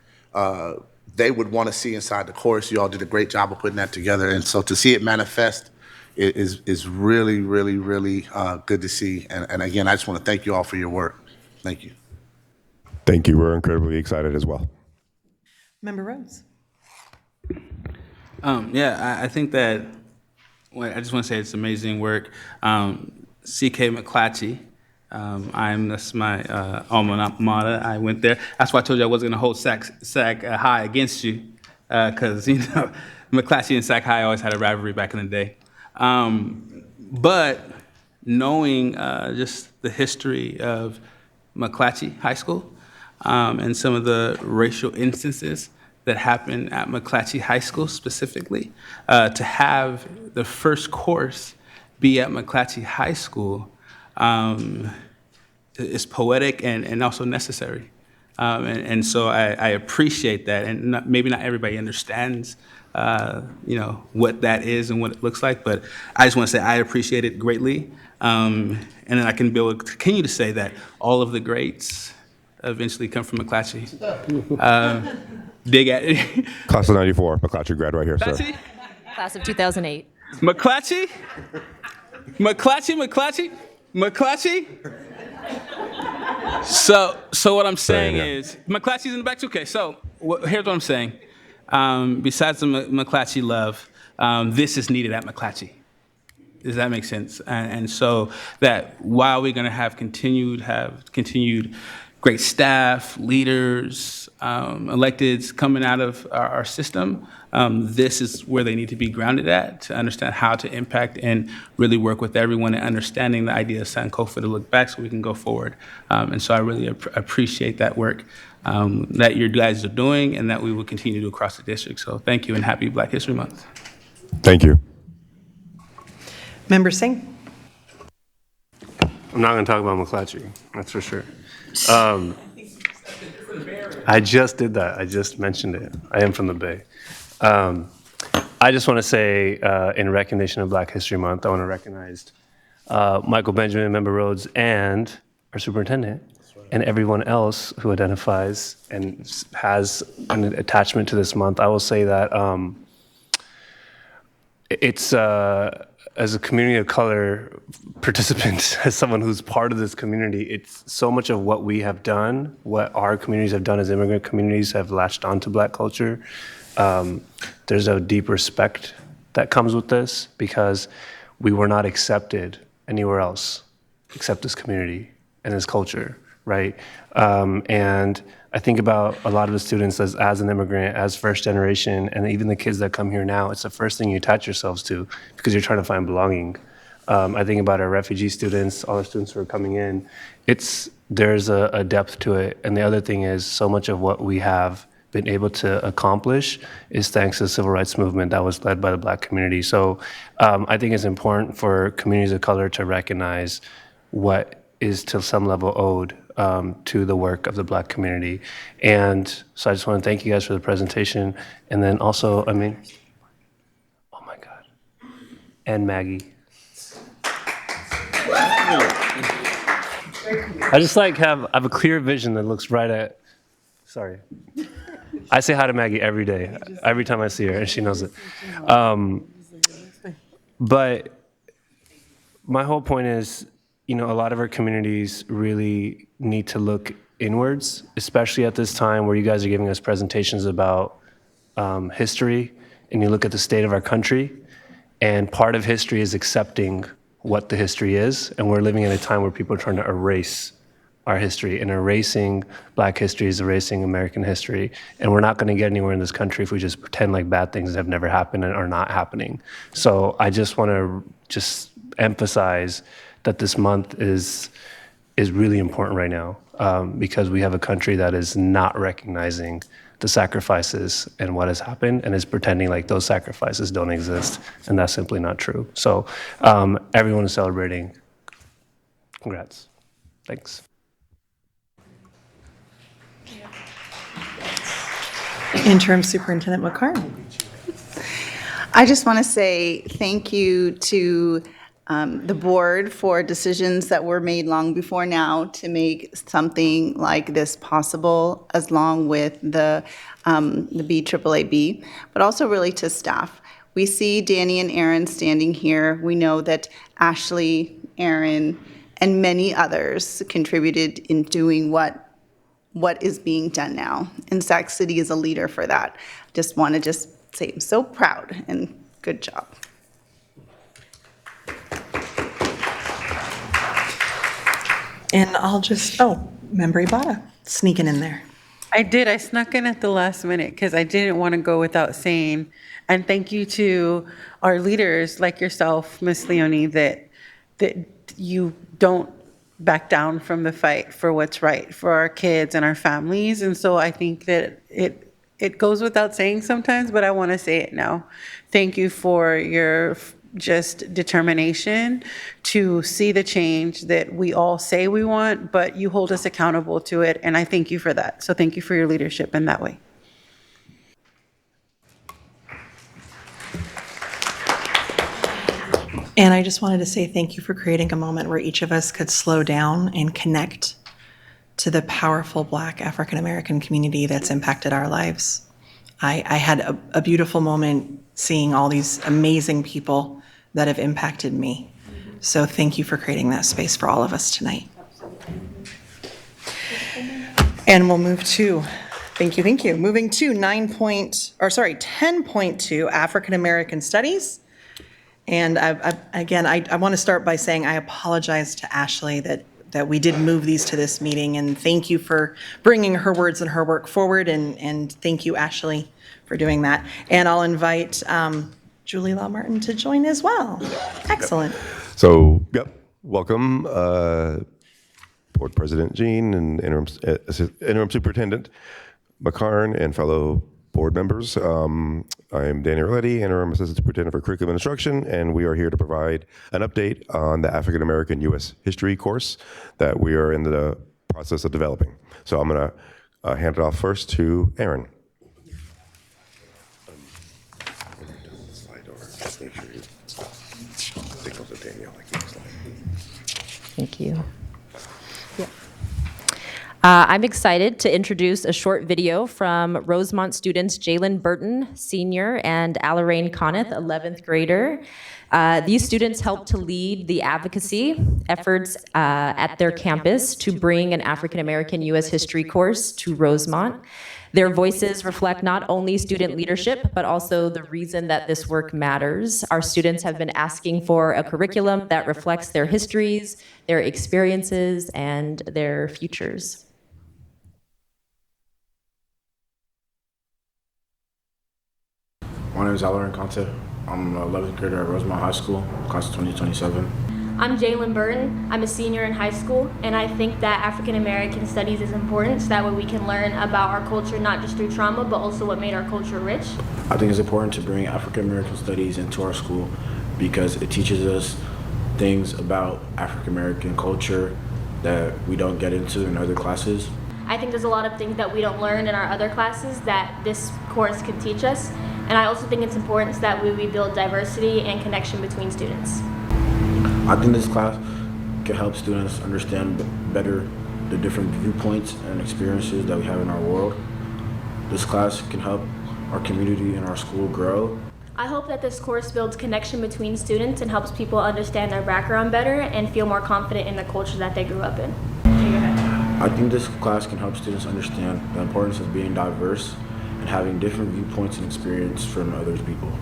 they would want to see inside the course. You all did a great job of putting that together. And so to see it manifest is really, really, really good to see. And again, I just want to thank you all for your work. Thank you. Thank you. We're incredibly excited as well. Member Rhodes. I think that, I just want to say it's amazing work. C.K. McClatchy, that's my alma mater. I went there. That's why I told you I wasn't going to hold Sac High against you, because, McClatchy and Sac High always had a rivalry back in the day. But knowing just the history of McClatchy High School and some of the racial instances that happened at McClatchy High School specifically, to have the first course be at McClatchy High School is poetic and also necessary. And so I appreciate that. And maybe not everybody understands what that is and what it looks like, but I just want to say I appreciate it greatly. And then I can be able to continue to say that all of the greats eventually come from McClatchy. Dig at it. Class of 94, McClatchy grad right here, sir. Class of 2008. McClatchy? So what I'm saying is, McClatchy's in the back too? Okay, so here's what I'm saying. Besides the McClatchy love, this is needed at McClatchy. Does that make sense? And so that while we're going to have continued great staff, leaders, electeds coming out of our system, this is where they need to be grounded at to understand how to impact and really work with everyone and understanding the idea of Sankofa to look back so we can go forward. And so I really appreciate that work that you guys are doing and that we will continue to do across the district. So thank you and happy Black History Month. Thank you. Member Singh. I'm not going to talk about McClatchy, that's for sure. I just did that. I just mentioned it. I am from the Bay. I just want to say, in recognition of Black History Month, I want to recognize Michael Benjamin, Member Rhodes, and our superintendent, and everyone else who identifies and has an attachment to this month. I will say that it's, as a community of color participant, as someone who's part of this community, it's so much of what we have done, what our communities have done as immigrant communities have latched onto Black culture. There's a deep respect that comes with this because we were not accepted anywhere else except this community and this culture, right? And I think about a lot of the students as an immigrant, as first generation, and even the kids that come here now, it's the first thing you attach yourselves to because you're trying to find belonging. I think about our refugee students, all the students who are coming in. There's a depth to it. And the other thing is so much of what we have been able to accomplish is thanks to the civil rights movement that was led by the Black community. So I think it's important for communities of color to recognize what is to some level owed to the work of the Black community. And so I just want to thank you guys for the presentation. And then also, oh my God, and Maggie. I just I have a clear vision that looks right at, sorry. I say hi to Maggie every day, every time I see her, and she knows it. But my whole point is, a lot of our communities really need to look inwards, especially at this time where you guys are giving us presentations about history, and you look at the state of our country, and part of history is accepting what the history is, and we're living in a time where people are trying to erase our history, and erasing Black history is erasing American history, and we're not going to get anywhere in this country if we just pretend like bad things have never happened and are not happening. So I just want to emphasize that this month is really important right now, because we have a country that is not recognizing the sacrifices and what has happened, and is pretending like those sacrifices don't exist, and that's simply not true. So everyone is celebrating. Congrats. Thanks. Interim Superintendent McCarn. I just want to say thank you to the board for decisions that were made long before now to make something like this possible, along with the BAAB, but also really to staff. We see Danny and Aaron standing here. We know that Ashley, Aaron, and many others contributed in doing what is being done now. And Sac City is a leader for that. Just want to say I'm so proud and good job. And I'll Member Ibarra, sneaking in there. I did. I snuck in at the last minute because I didn't want to go without saying, and thank you to our leaders like yourself, Ms. Leone, that you don't back down from the fight for what's right for our kids and our families. And so I think that it goes without saying sometimes, but I want to say it now. Thank you for your just determination to see the change that we all say we want, but you hold us accountable to it, and I thank you for that. So thank you for your leadership in that way. And I just wanted to say thank you for creating a moment where each of us could slow down and connect to the powerful Black African American community that's impacted our lives. I had a beautiful moment seeing all these amazing people that have impacted me. So thank you for creating that space for all of us tonight. And we'll move to, thank you. Moving to 10.2, African American Studies. And I want to start by saying I apologize to Ashley that we did move these to this meeting, and thank you for bringing her words and her work forward, and thank you, Ashley, for doing that. And I'll invite Julie Law Martin to join as well. Excellent. So, welcome, Board President Jean and Interim Superintendent McCarn and fellow board members. I am Danny Orletti, Interim Assistant Superintendent for Curriculum and Instruction, and we are here to provide an update on the African American U.S. History course that we are in the process of developing. So I'm going to hand it off first to Aaron. Thank you. I'm excited to introduce a short video from Rosemont students Jalen Burton, senior, and Alarain Coneth, 11th grader. These students helped to lead the advocacy efforts at their campus to bring an African American U.S. history course to Rosemont. Their voices reflect not only student leadership, but also the reason that this work matters. Our students have been asking for a curriculum that reflects their histories, their experiences, and their futures. My name is Alarain Coneth. I'm an 11th grader at Rosemont High School, class of 2027. I'm Jalen Burton. I'm a senior in high school, and I think that African American studies is important so that way we can learn about our culture not just through trauma, but also what made our culture rich. I think it's important to bring African American studies into our school because it teaches us things about African American culture that we don't get into in other classes. I think there's a lot of things that we don't learn in our other classes that this course can teach us. And I also think it's important so that we build diversity and connection between students. I think this class can help students understand better the different viewpoints and experiences that we have in our world. This class can help our community and our school grow. I hope that this course builds connection between students and helps people understand their background better and feel more confident in the culture that they grew up in. I think this class can help students understand the importance of being diverse and having different viewpoints and experience from other people.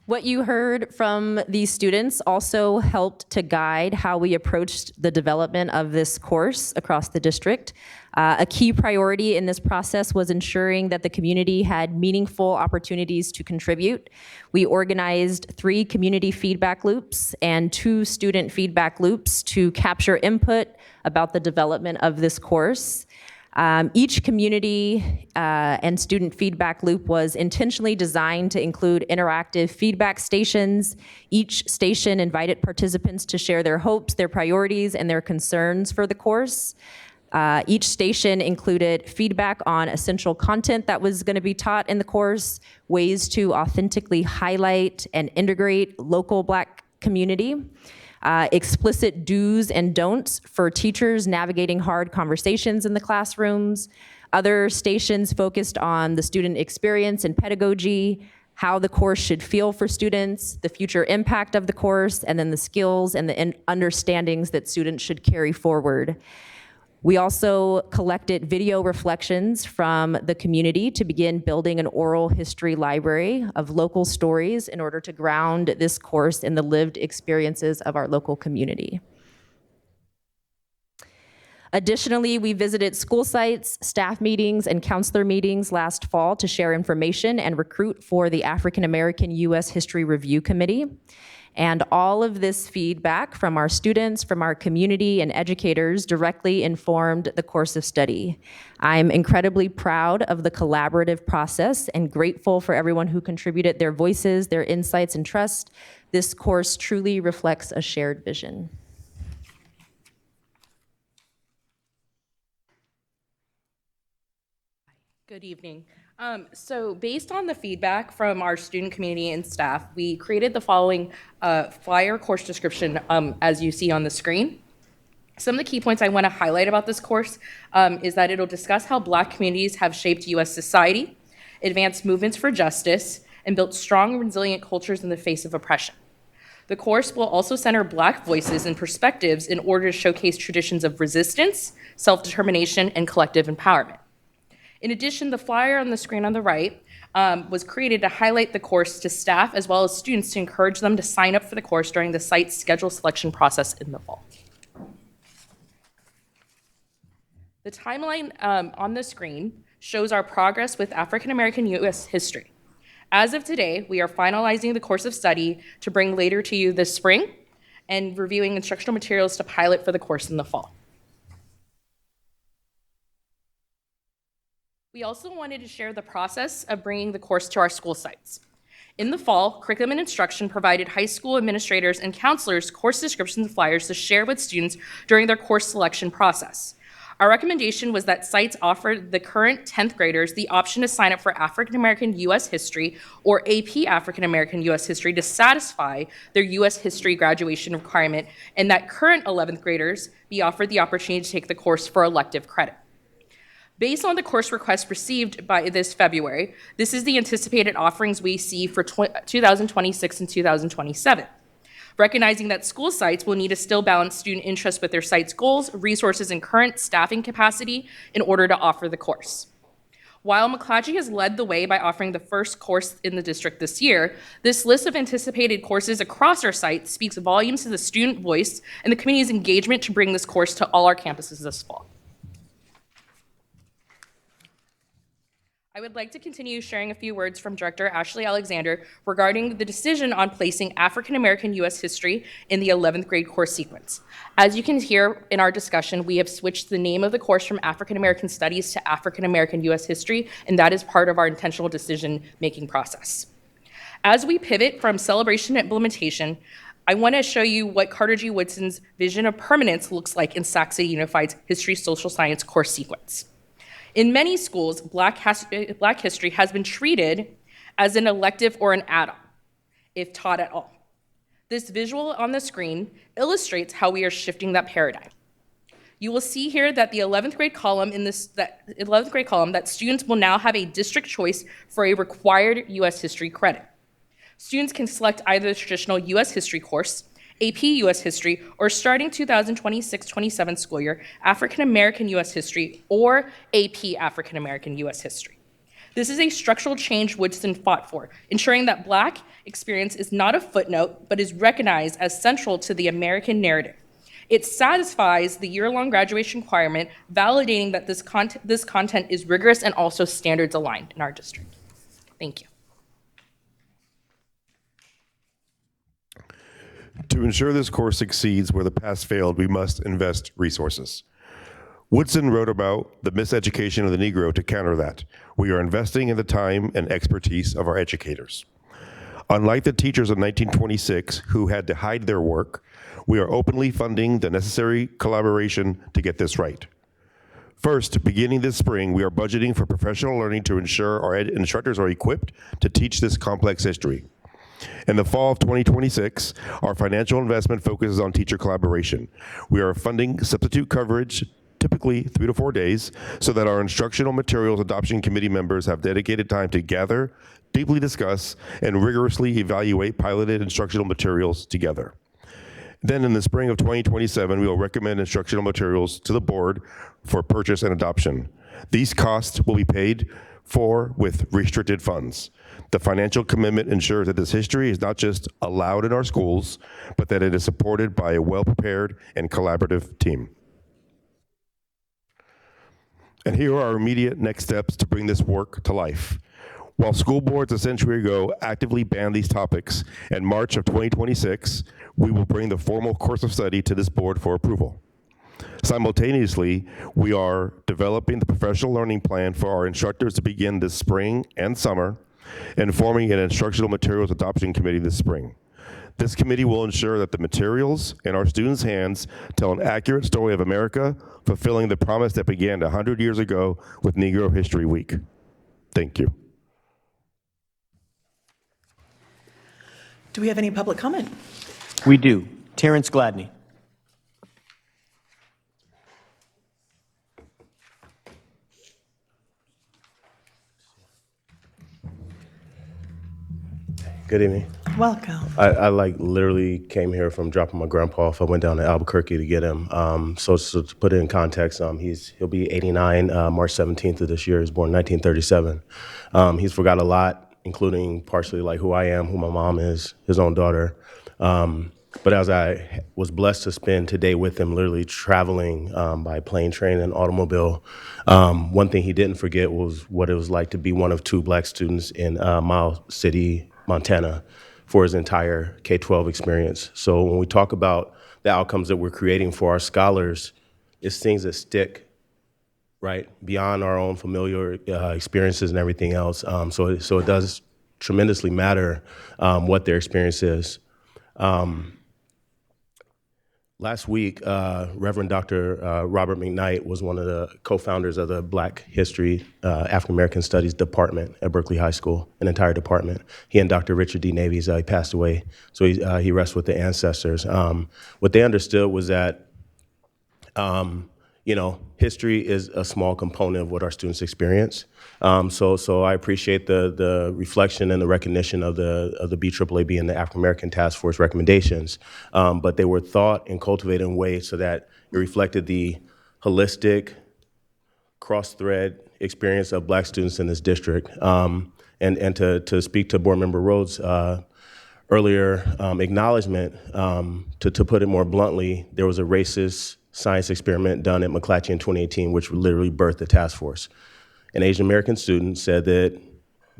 What you heard from these students also helped to guide how we approached the development of this course across the district. A key priority in this process was ensuring that the community had meaningful opportunities to contribute. We organized 3 community feedback loops and 2 student feedback loops to capture input about the development of this course. Each community and student feedback loop was intentionally designed to include interactive feedback stations. Each station invited participants to share their hopes, their priorities, and their concerns for the course. Each station included feedback on essential content that was going to be taught in the course, ways to authentically highlight and integrate local Black community, explicit do's and don'ts for teachers navigating hard conversations in the classrooms. Other stations focused on the student experience and pedagogy, how the course should feel for students, the future impact of the course, and then the skills and the understandings that students should carry forward. We also collected video reflections from the community to begin building an oral history library of local stories in order to ground this course in the lived experiences of our local community. Additionally, we visited school sites, staff meetings, and counselor meetings last fall to share information and recruit for the African American U.S. History Review Committee. And all of this feedback from our students, from our community and educators directly informed the course of study. I'm incredibly proud of the collaborative process and grateful for everyone who contributed their voices, their insights, and trust. This course truly reflects a shared vision. Good evening. So based on the feedback from our student community and staff, we created the following flyer course description as you see on the screen. Some of the key points I want to highlight about this course is that it'll discuss how Black communities have shaped U.S. society, advanced movements for justice, and built strong and resilient cultures in the face of oppression. The course will also center Black voices and perspectives in order to showcase traditions of resistance, self-determination, and collective empowerment. In addition, the flyer on the screen on the right was created to highlight the course to staff as well as students to encourage them to sign up for the course during the site's schedule selection process in the fall. The timeline on the screen shows our progress with African American U.S. history. As of today, we are finalizing the course of study to bring later to you this spring and reviewing instructional materials to pilot for the course in the fall. We also wanted to share the process of bringing the course to our school sites. In the fall, Curriculum and Instruction provided high school administrators and counselors course descriptions and flyers to share with students during their course selection process. Our recommendation was that sites offered the current 10th graders the option to sign up for African American U.S. History or AP African American U.S. History to satisfy their U.S. History graduation requirement, and that current 11th graders be offered the opportunity to take the course for elective credit. Based on the course request received by this February, this is the anticipated offerings we see for 2026 and 2027. Recognizing that school sites will need to still balance student interest with their site's goals, resources, and current staffing capacity in order to offer the course. While McClatchy has led the way by offering the first course in the district this year, this list of anticipated courses across our site speaks volumes to the student voice and the community's engagement to bring this course to all our campuses this fall. I would like to continue sharing a few words from Director Ashley Alexander regarding the decision on placing African American U.S. History in the 11th grade course sequence. As you can hear in our discussion, we have switched the name of the course from African American Studies to African American U.S. History, and that is part of our intentional decision-making process. As we pivot from celebration to implementation, I want to show you what Carter G. Woodson's vision of permanence looks like in Sac City Unified's History Social Science course sequence. In many schools, Black history has been treated as an elective or an add-on, if taught at all. This visual on the screen illustrates how we are shifting that paradigm. You will see here that the 11th grade column that students will now have a district choice for a required U.S. history credit. Students can select either the traditional U.S. history course, AP U.S. history, or starting 2026-27 school year, African American U.S. history, or AP African American U.S. history. This is a structural change Woodson fought for, ensuring that Black experience is not a footnote, but is recognized as central to the American narrative. It satisfies the year-long graduation requirement, validating that this content is rigorous and also standards aligned in our district. Thank you. To ensure this course succeeds where the past failed, we must invest resources. Woodson wrote about the miseducation of the Negro to counter that. We are investing in the time and expertise of our educators. Unlike the teachers of 1926 who had to hide their work, we are openly funding the necessary collaboration to get this right. First, beginning this spring, we are budgeting for professional learning to ensure our instructors are equipped to teach this complex history. In the fall of 2026, our financial investment focuses on teacher collaboration. We are funding substitute coverage, typically 3 to 4 days, so that our instructional materials adoption committee members have dedicated time to gather, deeply discuss, and rigorously evaluate piloted instructional materials together. Then in the spring of 2027, we will recommend instructional materials to the board for purchase and adoption. These costs will be paid for with restricted funds. The financial commitment ensures that this history is not just allowed in our schools, but that it is supported by a well-prepared and collaborative team. And here are our immediate next steps to bring this work to life. While school boards a century ago actively banned these topics, in March of 2026, we will bring the formal course of study to this board for approval. Simultaneously, we are developing the professional learning plan for our instructors to begin this spring and summer, and forming an instructional materials adoption committee this spring. This committee will ensure that the materials in our students' hands tell an accurate story of America, fulfilling the promise that began 100 years ago with Negro History Week. Thank you. Do we have any public comment? We do. Terrence Gladney. Good evening. Welcome. I like literally came here from dropping my grandpa off. I went down to Albuquerque to get him. So to put it in context, he'll be 89 March 17th of this year. He was born in 1937. He's forgot a lot, including partially like who I am, who my mom is, his own daughter. But as I was blessed to spend today with him, literally traveling by plane, train, and automobile, one thing he didn't forget was what it was like to be one of 2 Black students in Miles City, Montana, for his entire K-12 experience. So when we talk about the outcomes that we're creating for our scholars, it's things that stick, right, beyond our own familiar experiences and everything else. So it does tremendously matter what their experience is. Last week, Reverend Dr. Robert McKnight was one of the co-founders of the Black History African American Studies Department at Berkeley High School, an entire department. He and Dr. Richard D. Navies, he passed away, so he rests with the ancestors. What they understood was that history is a small component of what our students experience. So I appreciate the reflection and the recognition of the BAAB and the African American Task Force recommendations, but they were thought and cultivated in ways so that it reflected the holistic, cross-thread experience of Black students in this district. And to speak to Board Member Rhodes' earlier acknowledgement, to put it more bluntly, there was a racist science experiment done at McClatchy in 2018, which literally birthed the task force. An Asian American student said that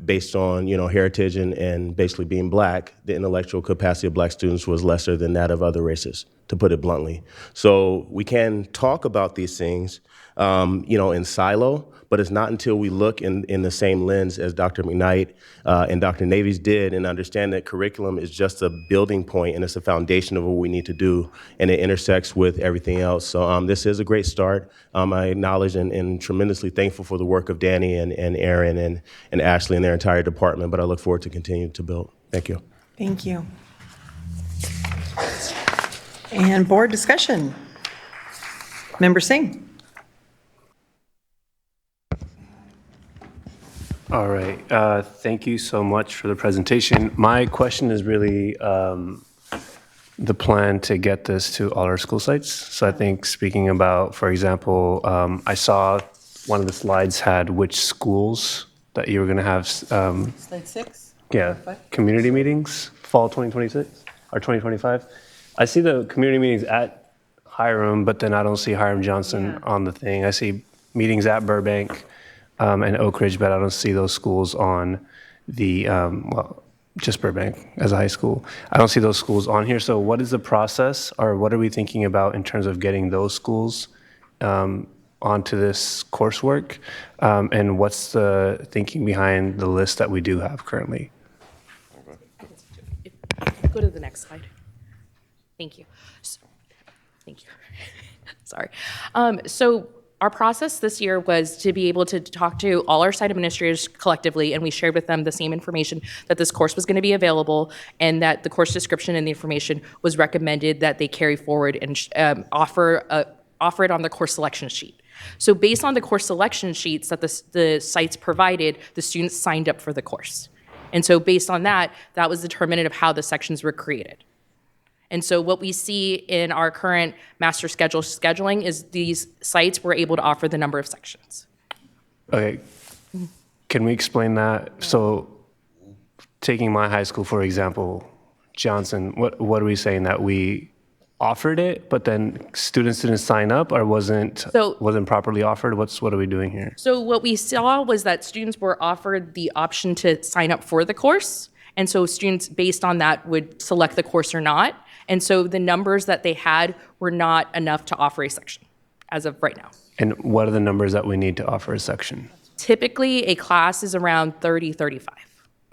based on heritage and basically being Black, the intellectual capacity of Black students was lesser than that of other races, to put it bluntly. So we can talk about these things, in silo, but it's not until we look in the same lens as Dr. McKnight and Dr. Navies did and understand that curriculum is just a building point and it's a foundation of what we need to do, and it intersects with everything else. So this is a great start. I acknowledge and tremendously thankful for the work of Danny and Aaron and Ashley and their entire department, but I look forward to continuing to build. Thank you. Thank you. And board discussion. Member Singh. All right. Thank you so much for the presentation. My question is really the plan to get this to all our school sites. So I think speaking about, for example, I saw one of the slides had which schools that you were going to have. Slide 6? Yeah, community meetings, fall 2026 or 2025. I see the community meetings at Hiram, but then I don't see Hiram Johnson on the thing. I see meetings at Burbank and Oak Ridge, but I don't see those schools on the, well, just Burbank as a high school. I don't see those schools on here. So what is the process, or what are we thinking about in terms of getting those schools onto this coursework? And what's the thinking behind the list that we do have currently? Go to the next slide. Thank you. Thank you. Sorry. So our process this year was to be able to talk to all our site administrators collectively, and we shared with them the same information, that this course was going to be available and that the course description and the information was recommended that they carry forward and offer it on the course selection sheet. So based on the course selection sheets that the sites provided, the students signed up for the course. And so based on that, that was determinative of how the sections were created. And so what we see in our current master schedule scheduling is these sites were able to offer the number of sections. Okay, can we explain that? So taking my high school, for example, Johnson, what are we saying, that we offered it, but then students didn't sign up, or wasn't properly offered? What are we doing here? So what we saw was that students were offered the option to sign up for the course. And so students, based on that, would select the course or not. And so the numbers that they had were not enough to offer a section as of right now. And what are the numbers that we need to offer a section? Typically, a class is around 30, 35.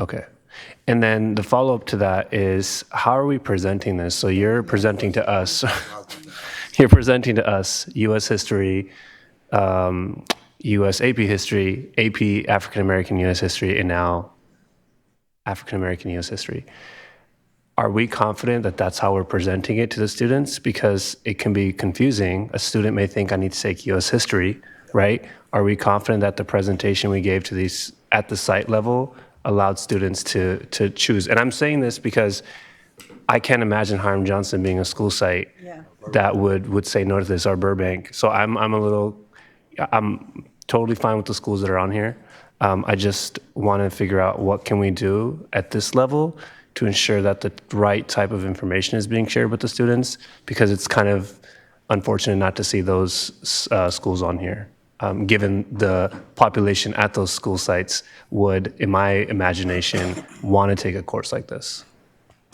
Okay. And then the follow-up to that is, how are we presenting this? So you're presenting to us, U.S. history, U.S. AP history, AP African American U.S. history, and now African American U.S. history. Are we confident that that's how we're presenting it to the students? Because it can be confusing. A student may think I need to take U.S. history, right? Are we confident that the presentation we gave to these at the site level allowed students to choose? And I'm saying this because I can't imagine Hiram Johnson being a school site that would say no to this, or Burbank. So I'm totally fine with the schools that are on here. I just want to figure out what can we do at this level to ensure that the right type of information is being shared with the students, because it's kind of unfortunate not to see those schools on here, given the population at those school sites would, in my imagination, want to take a course like this.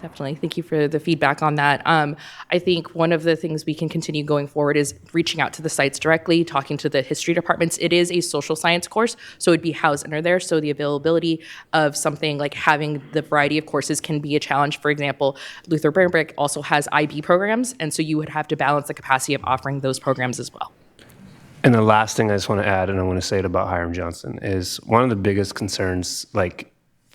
Definitely. Thank you for the feedback on that. I think one of the things we can continue going forward is reaching out to the sites directly, talking to the history departments. It is a social science course, so it'd be housed under there. So the availability of something like having the variety of courses can be a challenge. For example, Luther Burbank also has IB programs, and so you would have to balance the capacity of offering those programs as well. And the last thing I just want to add, and I want to say it about Hiram Johnson, is one of the biggest concerns like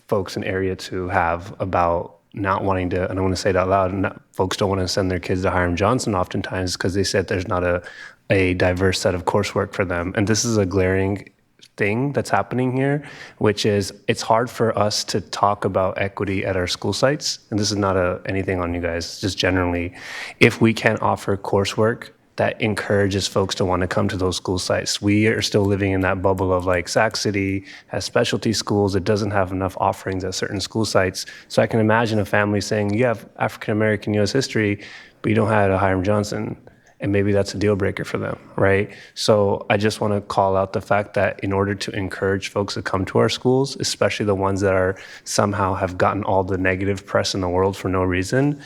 folks in Area 2 have about not wanting to, and I want to say it out loud, folks don't want to send their kids to Hiram Johnson oftentimes because they said there's not a diverse set of coursework for them. And this is a glaring thing that's happening here, which is it's hard for us to talk about equity at our school sites. And this is not anything on you guys, just generally, if we can't offer coursework that encourages folks to want to come to those school sites. We are still living in that bubble of like Sac City has specialty schools. It doesn't have enough offerings at certain school sites. So I can imagine a family saying, you have African American U.S. history, but you don't have a Hiram Johnson. And maybe that's a deal breaker for them, right? So I just want to call out the fact that in order to encourage folks to come to our schools, especially the ones that are somehow have gotten all the negative press in the world for no reason,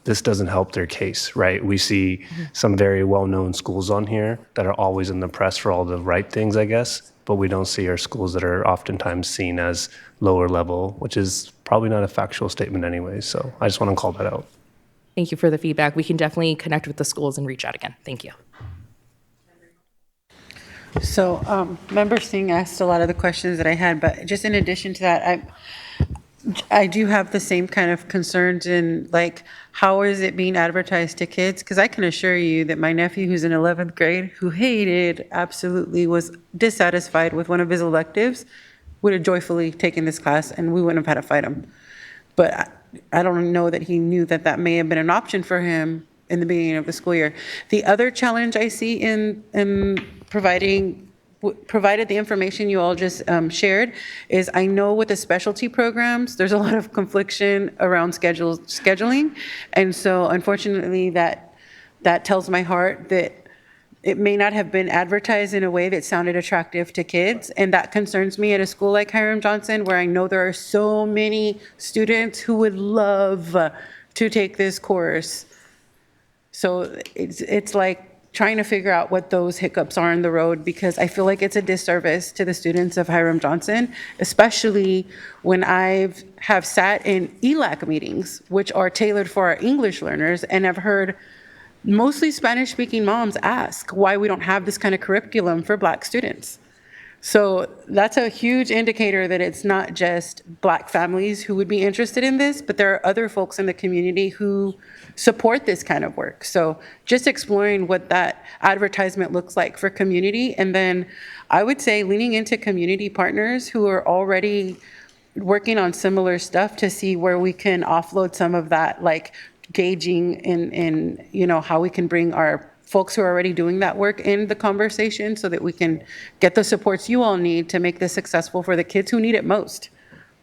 this doesn't help their case, right? We see some very well-known schools on here that are always in the press for all the right things, I guess, but we don't see our schools that are oftentimes seen as lower level, which is probably not a factual statement anyway. So I just want to call that out. Thank you for the feedback. We can definitely connect with the schools and reach out again. Thank you. So Member Singh asked a lot of the questions that I had, but just in addition to that, I do have the same kind of concerns in, like, how is it being advertised to kids? Because I can assure you that my nephew, who's in 11th grade, who absolutely was dissatisfied with one of his electives, would have joyfully taken this class and we wouldn't have had to fight him. But I don't know that he knew that that may have been an option for him in the beginning of the school year. The other challenge I see in provided the information you all just shared is, I know with the specialty programs, there's a lot of confliction around scheduling. And so unfortunately that tells my heart that it may not have been advertised in a way that sounded attractive to kids. And that concerns me at a school like Hiram Johnson, where I know there are so many students who would love to take this course. So it's like trying to figure out what those hiccups are in the road, because I feel like it's a disservice to the students of Hiram Johnson, especially when I have sat in ELAC meetings, which are tailored for our English learners, and I've heard mostly Spanish-speaking moms ask why we don't have this kind of curriculum for Black students. So that's a huge indicator that it's not just Black families who would be interested in this, but there are other folks in the community who support this kind of work. So just exploring what that advertisement looks like for community. And then I would say leaning into community partners who are already working on similar stuff to see where we can offload some of that, like gauging in how we can bring our folks who are already doing that work in the conversation so that we can get the supports you all need to make this successful for the kids who need it most,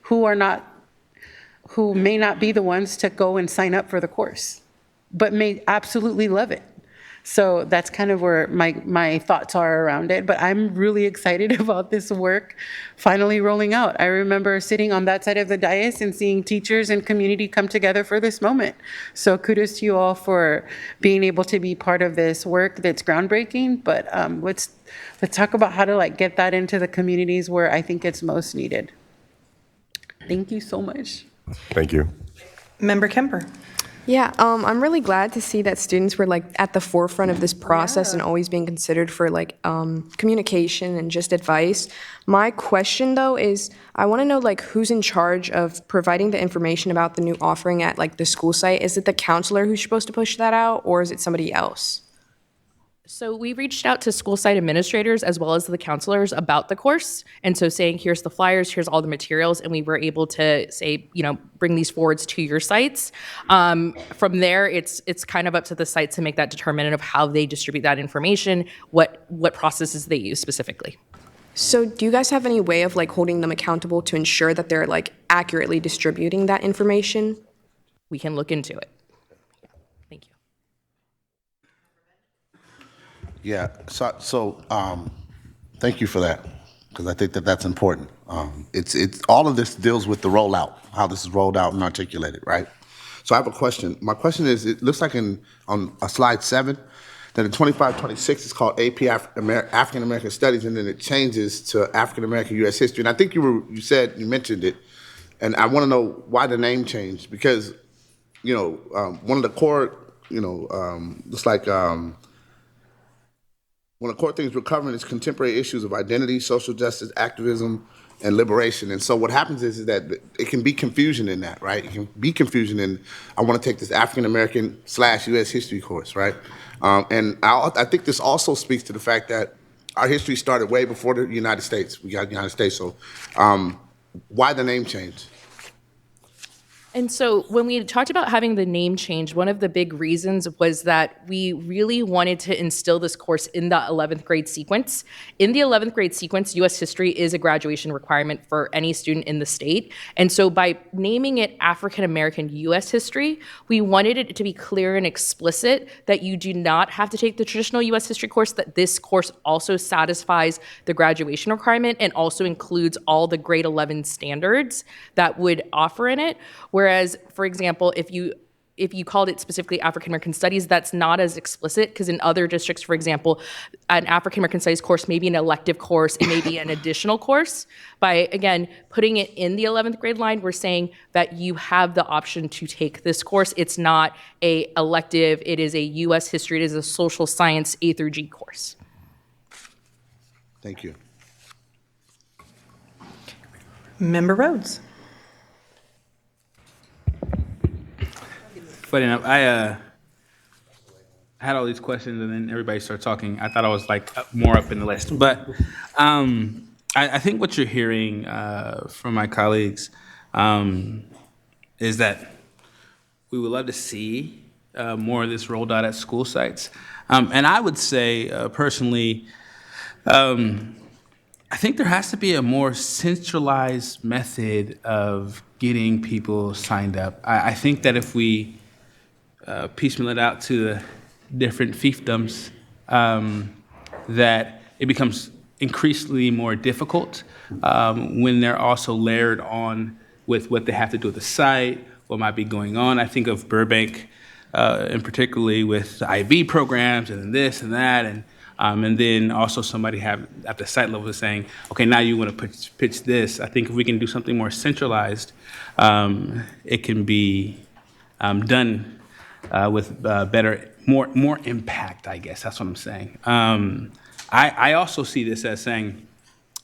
who may not be the ones to go and sign up for the course, but may absolutely love it. So that's kind of where my thoughts are around it. But I'm really excited about this work finally rolling out. I remember sitting on that side of the dais and seeing teachers and community come together for this moment. So kudos to you all for being able to be part of this work that's groundbreaking. But let's talk about how to get that into the communities where I think it's most needed. Thank you so much. Thank you. Member Kemper. Yeah, I'm really glad to see that students were at the forefront of this process and always being considered for communication and just advice. My question though is, I want to know who's in charge of providing the information about the new offering at the school site. Is it the counselor who's supposed to push that out, or is it somebody else? So we reached out to school site administrators as well as the counselors about the course. And so saying, here's the flyers, here's all the materials, and we were able to say, bring these forwards to your sites. From there, it's kind of up to the site to make that determinant of how they distribute that information, what processes they use specifically. So do you guys have any way of holding them accountable to ensure that they're accurately distributing that information? We can look into it. Yeah, so thank you for that, because I think that's important. It's all of this deals with the rollout, how this is rolled out and articulated, right? So I have a question. My question is, it looks like on slide 7, that in 25-26 it's called AP African American Studies, and then it changes to African American U.S. History. And I think you mentioned it, and I want to know why the name changed, because one of the core one of the core things we're covering is contemporary issues of identity, social justice, activism, and liberation. And so what happens is that it can be confusion in that, right? It can be confusion in, I want to take this African-American/U.S. history course, right? And I think this also speaks to the fact that our history started way before the United States. We got the United States, so why the name change? And so when we talked about having the name change, one of the big reasons was that we really wanted to instill this course in the 11th grade sequence. In the 11th grade sequence, U.S. history is a graduation requirement for any student in the state. And so by naming it African American U.S. history, we wanted it to be clear and explicit that you do not have to take the traditional U.S. history course, that this course also satisfies the graduation requirement and also includes all the grade 11 standards that would offer in it. Whereas, for example, if you called it specifically African American Studies, that's not as explicit, because in other districts, for example, an African American Studies course may be an elective course, it may be an additional course. By, again, putting it in the 11th grade line, we're saying that you have the option to take this course. It's not an elective, it is a U.S. history, it is a social science A through G course. Thank you. Member Rhodes. funny enough, I had all these questions and then everybody started talking. I thought I was like more up in the list, but I think what you're hearing from my colleagues is that we would love to see more of this rolled out at school sites. And I would say personally, I think there has to be a more centralized method of getting people signed up. I think that if we piecemeal it out to the different fiefdoms, that it becomes increasingly more difficult when they're also layered on with what they have to do at the site, what might be going on. I think of Burbank, and particularly with the IB programs and this and that, and then also somebody have at the site level saying, okay, now you want to pitch this. I think if we can do something more centralized, it can be done with better, more impact, I guess. That's what I'm saying. I also see this as saying,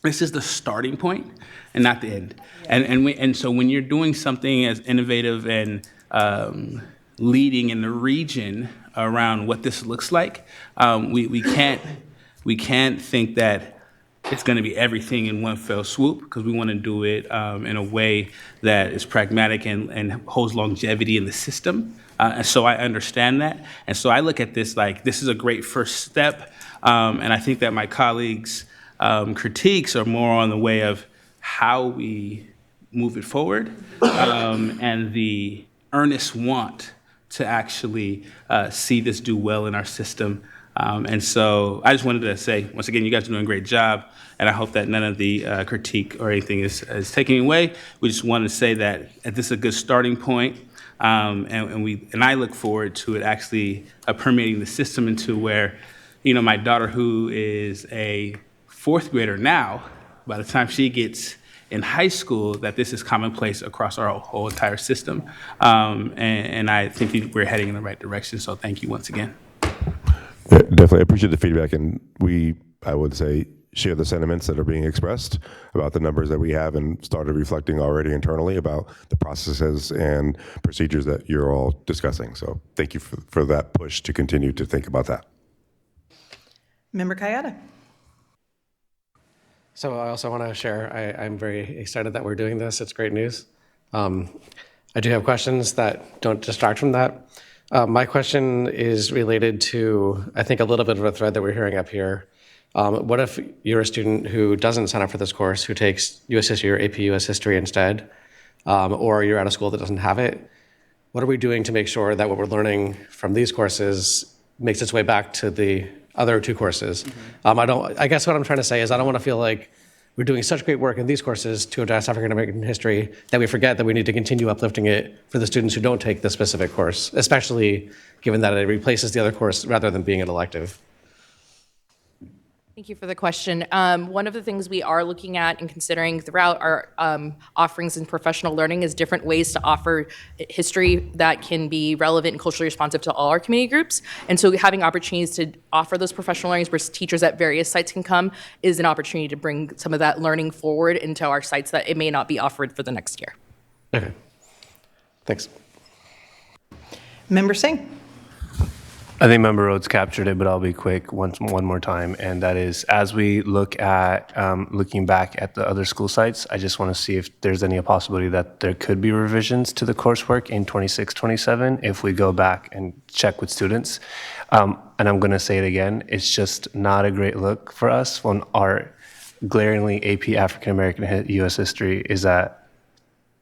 this is the starting point and not the end. And so when you're doing something as innovative and leading in the region around what this looks like, we can't think that it's going to be everything in one fell swoop, because we want to do it in a way that is pragmatic and holds longevity in the system. And so I understand that. And so I look at this like this is a great first step. And I think that my colleagues' critiques are more on the way of how we move it forward and the earnest want to actually see this do well in our system. And so I just wanted to say, once again, you guys are doing a great job, and I hope that none of the critique or anything is taken away. We just wanted to say that this is a good starting point, and I look forward to it actually permeating the system into where, you know, my daughter, who is a fourth grader now, by the time she gets in high school, that this is commonplace across our whole entire system. And I think we're heading in the right direction, so thank you once again. Yeah, definitely, I appreciate the feedback, and I would say, share the sentiments that are being expressed about the numbers that we have, and started reflecting already internally about the processes and procedures that you're all discussing. So thank you for that push to continue to think about that. Member Kayada. So I also want to share, I'm very excited that we're doing this. It's great news. I do have questions that don't distract from that. My question is related to, I think, a little bit of a thread that we're hearing up here. What if you're a student who doesn't sign up for this course, who takes U.S. History or AP U.S. History instead, or you're at a school that doesn't have it? What are we doing to make sure that what we're learning from these courses makes its way back to the other two courses? I guess what I'm trying to say is I don't want to feel like we're doing such great work in these courses to address African American history that we forget that we need to continue uplifting it for the students who don't take the specific course, especially given that it replaces the other course rather than being an elective. Thank you for the question. One of the things we are looking at and considering throughout our offerings in professional learning is different ways to offer history that can be relevant and culturally responsive to all our community groups. And so having opportunities to offer those professional learnings where teachers at various sites can come is an opportunity to bring some of that learning forward into our sites that it may not be offered for the next year. Okay, thanks. Member Singh. I think Member Rhodes captured it, but I'll be quick one more time. And that is, as we look at looking back at the other school sites, I just want to see if there's any possibility that there could be revisions to the coursework in 26, 27 if we go back and check with students. And I'm going to say it again, it's just not a great look for us when our glaringly AP African American U.S. history is at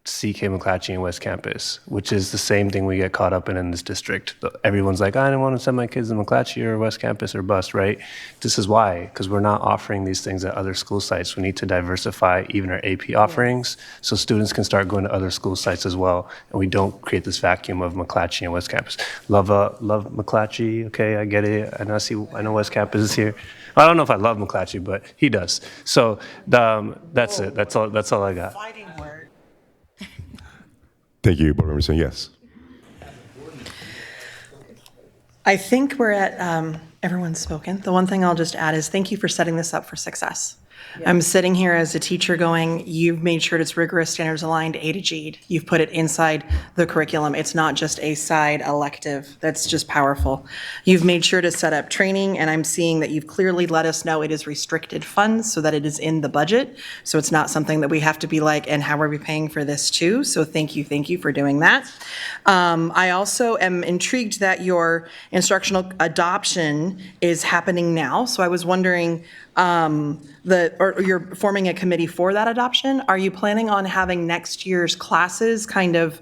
CK McClatchy and West Campus, which is the same thing we get caught up in this district. Everyone's like, I don't want to send my kids to McClatchy or West Campus or bust, right? This is why, because we're not offering these things at other school sites. We need to diversify even our AP offerings so students can start going to other school sites as well, and we don't create this vacuum of McClatchy and West Campus. Love McClatchy, okay, I get it. I know West Campus is here. I don't know if I love McClatchy, but he does. So that's it. That's all I got. Thank you, Board Member Singh. Yes. I think we're at, everyone's spoken. The one thing I'll just add is thank you for setting this up for success. I'm sitting here as a teacher going, you've made sure it's rigorous, standards aligned, A to G. You've put it inside the curriculum. It's not just a side elective. That's just powerful. You've made sure to set up training, and I'm seeing that you've clearly let us know it is restricted funds so that it is in the budget. So it's not something that we have to be like, and how are we paying for this too? So thank you for doing that. I also am intrigued that your instructional adoption is happening now. So I was wondering, or you're forming a committee for that adoption. Are you planning on having next year's classes kind of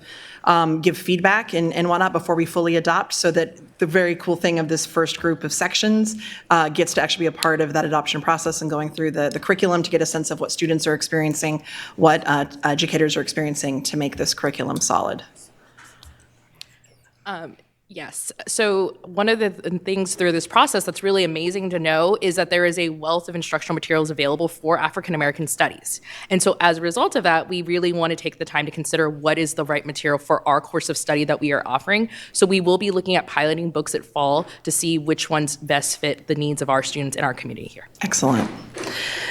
give feedback and whatnot before we fully adopt, so that the very cool thing of this first group of sections gets to actually be a part of that adoption process and going through the curriculum to get a sense of what students are experiencing, what educators are experiencing to make this curriculum solid? Yes. So one of the things through this process that's really amazing to know is that there is a wealth of instructional materials available for African American studies. And so as a result of that, we really want to take the time to consider what is the right material for our course of study that we are offering. So we will be looking at piloting books at fall to see which ones best fit the needs of our students in our community here. Excellent.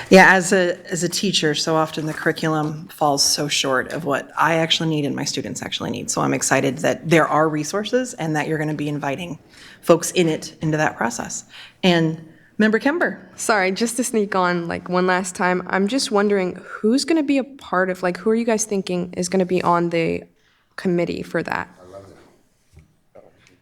Yeah, as a teacher, so often the curriculum falls so short of what I actually need and my students actually need. So I'm excited that there are resources and that you're going to be inviting folks into that process. And Member Kember. Sorry, just to sneak on like one last time, I'm just wondering who's going to be a part of, like, who are you guys thinking is going to be on the committee for that?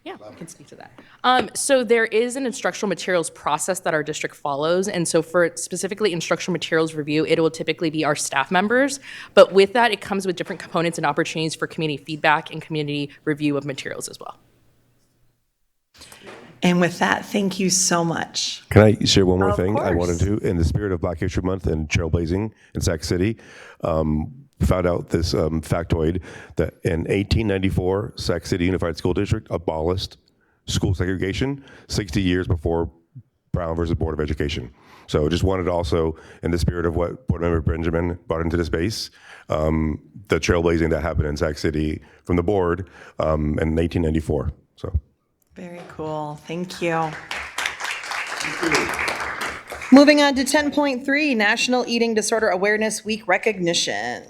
Yeah, I can speak to that. So there is an instructional materials process that our district follows. And so for specifically instructional materials review, it will typically be our staff members. But with that, it comes with different components and opportunities for community feedback and community review of materials as well. And with that, thank you so much. Can I share one more Of thing? I course. wanted to, in the spirit of Black History Month and trailblazing in Sac City, found out this factoid that in 1894, Sac City Unified School District abolished school segregation 60 years before Brown versus Board of Education. So just wanted to also, in the spirit of what Board Member Benjamin brought into the space, the trailblazing that happened in Sac City from the board in 1894. So. Very cool. Thank you. Moving on to 10.3, National Eating Disorder Awareness Week recognition.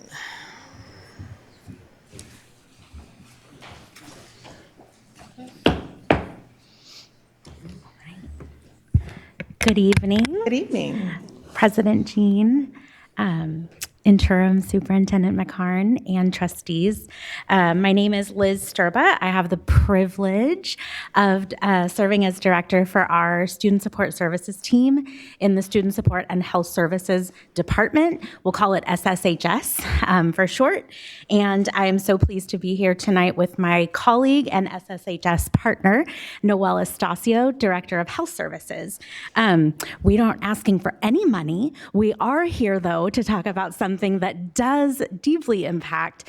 Good evening. Good evening. President Jean, Interim Superintendent McCarn, and trustees. My name is Liz Sturba. I have the privilege of serving as director for our Student Support Services team in the Student Support and Health Services Department. We'll call it SSHS for short. And I am so pleased to be here tonight with my colleague and SSHS partner, Noelle Estacio, Director of Health Services. We aren't asking for any money. We are here, though, to talk about something that does deeply impact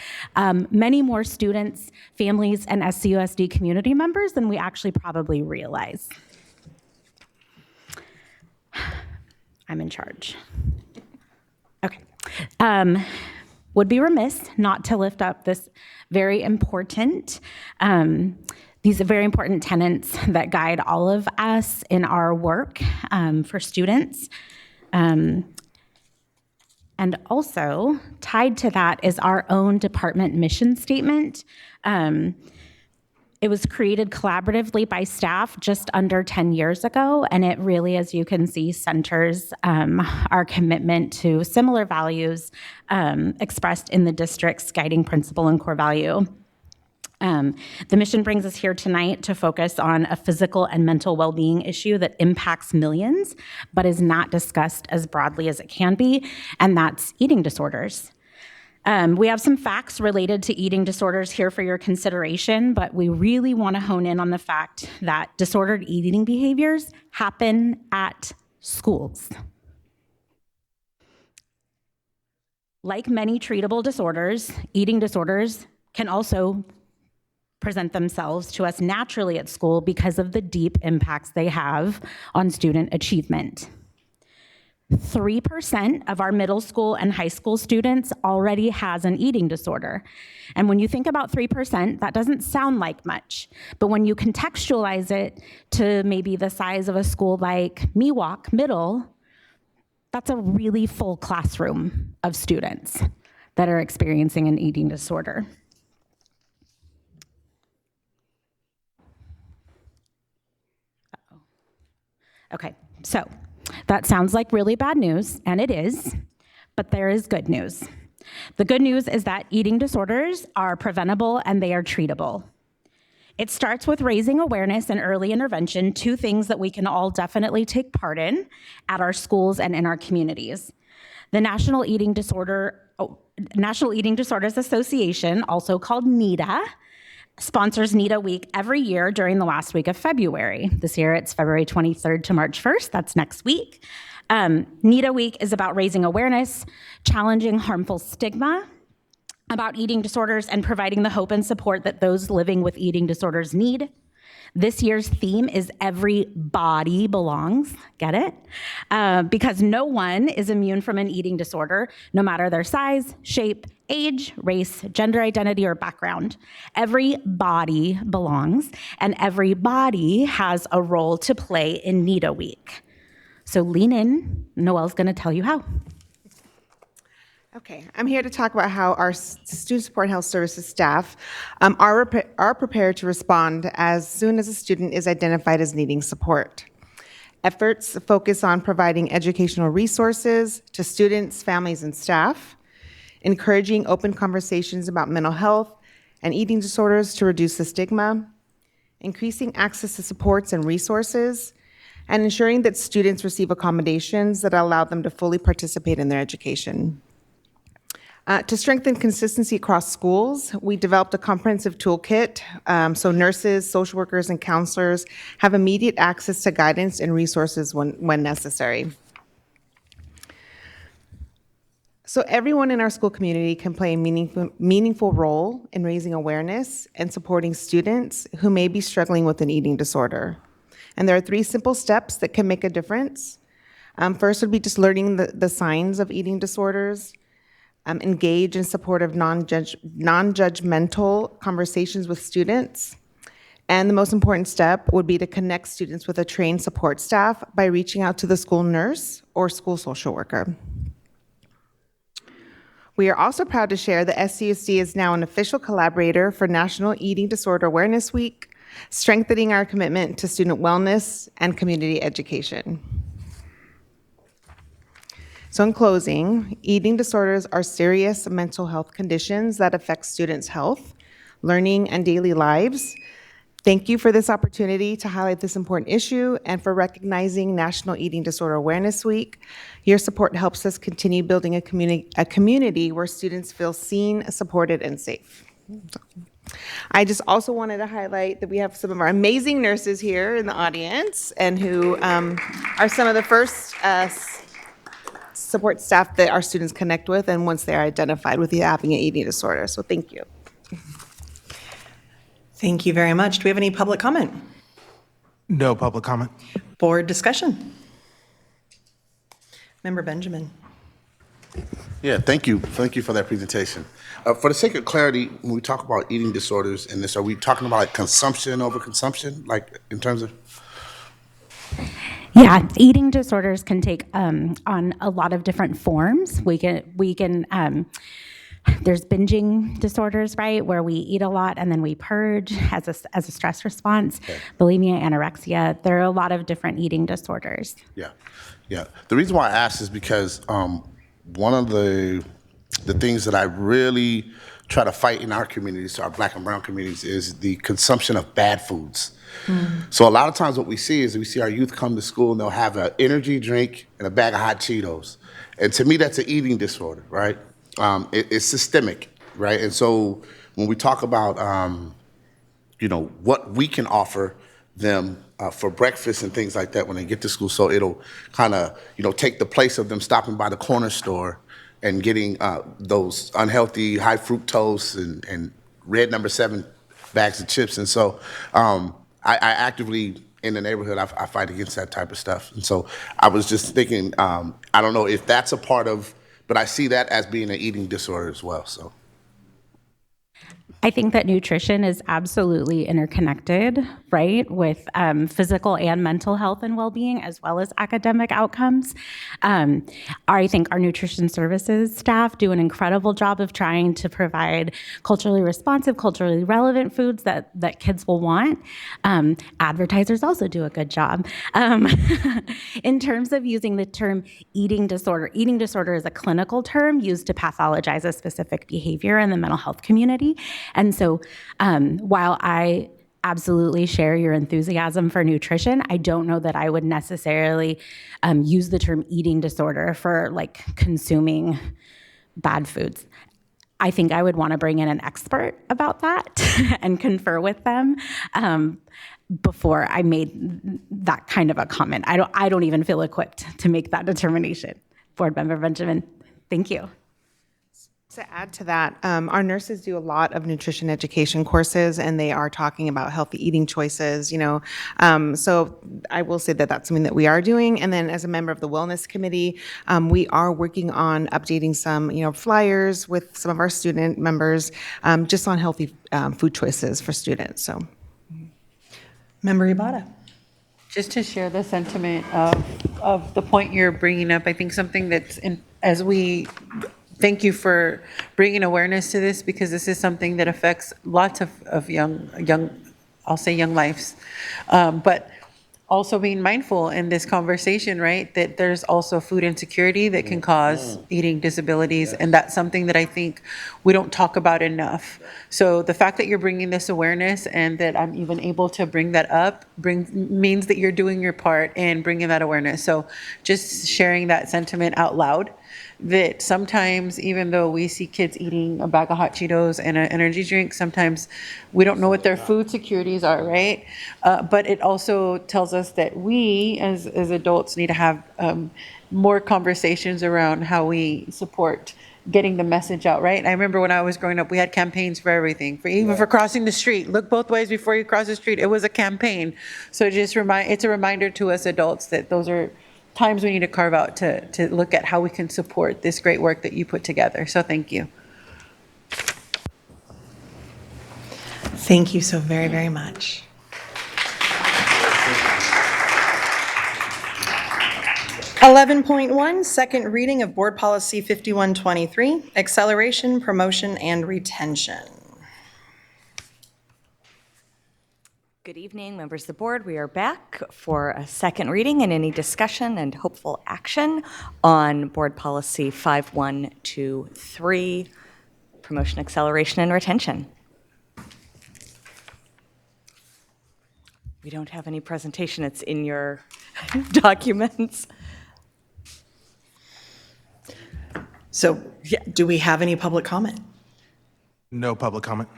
many more students, families, and SCUSD community members than we actually probably realize. I'm in charge. Okay. Would be remiss not to lift up this very important these are very important tenets that guide all of us in our work for students. And also, tied to that is our own department mission statement. It was created collaboratively by staff just under 10 years ago, and it really, as you can see, centers our commitment to similar values expressed in the district's guiding principle and core value. The mission brings us here tonight to focus on a physical and mental well-being issue that impacts millions, but is not discussed as broadly as it can be, and that's eating disorders. We have some facts related to eating disorders here for your consideration, but we really want to hone in on the fact that disordered eating behaviors happen at schools. Like many treatable disorders, eating disorders can also present themselves to us naturally at school because of the deep impacts they have on student achievement. 3% of our middle school and high school students already has an eating disorder. And when you think about 3%, that doesn't sound like much. But when you contextualize it to maybe the size of a school like Miwok Middle, That's a really full classroom of students that are experiencing an eating disorder. Okay, so that sounds like really bad news, and it is, but there is good news. The good news is that eating disorders are preventable and they are treatable. It starts with raising awareness and early intervention, two things that we can all definitely take part in at our schools and in our communities. The National Eating Disorders Association, also called NEDA, sponsors NEDA Week every year during the last week of February. This year it's February 23rd to March 1st, that's next week. NEDA Week is about raising awareness, challenging harmful stigma about eating disorders, and providing the hope and support that those living with eating disorders need. This year's theme is Every Body Belongs, get it? Because no one is immune from an eating disorder, no matter their size, shape, age, race, gender identity, or background. Every body belongs, and every body has a role to play in NEDA Week. So lean in, Noelle's gonna tell you how. Okay, I'm here to talk about how our student support health services staff are prepared to respond as soon as a student is identified as needing support. Efforts focus on providing educational resources to students, families, and staff, encouraging open conversations about mental health and eating disorders to reduce the stigma, increasing access to supports and resources, and ensuring that students receive accommodations that allow them to fully participate in their education. To strengthen consistency across schools, we developed a comprehensive toolkit so nurses, social workers, and counselors have immediate access to guidance and resources when necessary. So everyone in our school community can play a meaningful role in raising awareness and supporting students who may be struggling with an eating disorder. And there are 3 simple steps that can make a difference. First would be just learning the signs of eating disorders. Engage in supportive non-judgmental conversations with students. And the most important step would be to connect students with a trained support staff by reaching out to the school nurse or school social worker. We are also proud to share that SCUSD is now an official collaborator for National Eating Disorder Awareness Week, strengthening our commitment to student wellness and community education. So in closing, eating disorders are serious mental health conditions that affect students' health, learning, and daily lives. Thank you for this opportunity to highlight this important issue and for recognizing National Eating Disorder Awareness Week. Your support helps us continue building a community where students feel seen, supported, and safe. I just also wanted to highlight that we have some of our amazing nurses here in the audience and who are some of the first support staff that our students connect with and once they're identified with having an eating disorder. So thank you. Thank you very much. Do we have any public comment? No public comment. Board discussion. Member Benjamin. Yeah, thank you. Thank you for that presentation. For the sake of clarity, when we talk about eating disorders and this, are we talking about like consumption over consumption, like in terms of? Yeah, eating disorders can take on a lot of different forms. We can there's binging disorders, right, where we eat a lot and then we purge as a stress response. Okay. Bulimia, anorexia, there are a lot of different eating disorders. Yeah. The reason why I asked is because one of the things that I really try to fight in our communities, our Black and brown communities, is the consumption of bad foods. So a lot of times what we see is we see our youth come to school and they'll have an energy drink and a bag of hot Cheetos. And to me, that's an eating disorder, right? It's systemic, right? And so when we talk about, what we can offer them for breakfast and things like that when they get to school, so it'll kind of, take the place of them stopping by the corner store and getting those unhealthy high fructose and red number 7 bags of chips. And so I actively, in the neighborhood, I fight against that type of stuff. And so I was just thinking, I don't know if that's a part of, but I see that as being an eating disorder as well, so. I think that nutrition is absolutely interconnected, right, with physical and mental health and well-being, as well as academic outcomes. I think our nutrition services staff do an incredible job of trying to provide culturally responsive, culturally relevant foods that kids will want. Advertisers also do a good job. In terms of using the term eating disorder is a clinical term used to pathologize a specific behavior in the mental health community. And so while I absolutely share your enthusiasm for nutrition, I don't know that I would necessarily use the term eating disorder for like consuming bad foods. I think I would want to bring in an expert about that and confer with them before I made that kind of a comment. I don't even feel equipped to make that determination. Board Member Benjamin, thank you. To add to that, our nurses do a lot of nutrition education courses, and they are talking about healthy eating choices, so I will say that that's something that we are doing. And then as a member of the Wellness Committee, we are working on updating some, flyers with some of our student members just on healthy food choices for students, so. Member Ibarra. Just to share the sentiment of the point you're bringing up, I think something that's thank you for bringing awareness to this, because this is something that affects lots of young, I'll say young lives. But also being mindful in this conversation, right, that there's also food insecurity that can cause eating disabilities. And that's something that I think we don't talk about enough. So the fact that you're bringing this awareness and that I'm even able to bring that up means that you're doing your part in bringing that awareness. So just sharing that sentiment out loud, that sometimes, even though we see kids eating a bag of hot Cheetos and an energy drink, sometimes we don't know what their food securities are, right? But it also tells us that we, as adults, need to have more conversations around how we support getting the message out, right? I remember when I was growing up, we had campaigns for everything, even for crossing the street. Look both ways before you cross the street. It was a campaign. So it's a reminder to us adults that those are times we need to carve out to look at how we can support this great work that you put together. So thank you. Thank you so very, very much. .1, second reading of Board Policy 5123, acceleration, promotion, and retention. Good evening, members of the board. We are back for a second reading and any discussion and hopeful action on Board Policy 5123, promotion, acceleration, and retention. We don't have any presentation. It's in your documents. So, do we have any public comment? No public comment.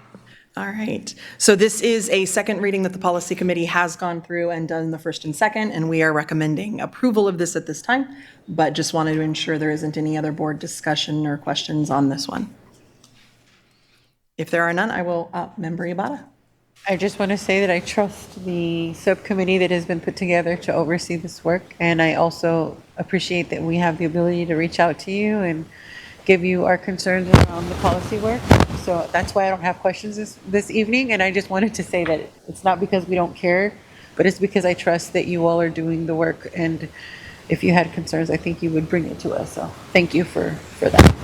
All right. So this is a second reading that the Policy Committee has gone through and done the first and second, and we are recommending approval of this at this time, but just wanted to ensure there isn't any other board discussion or questions on this one. If there are none, I will, Member Ibarra. I just want to say that I trust the subcommittee that has been put together to oversee this work, and I also appreciate that we have the ability to reach out to you and give you our concerns around the policy work. So that's why I don't have questions this evening, and I just wanted to say that it's not because we don't care, but it's because I trust that you all are doing the work, and if you had concerns, I think you would bring it to us. So thank you for that.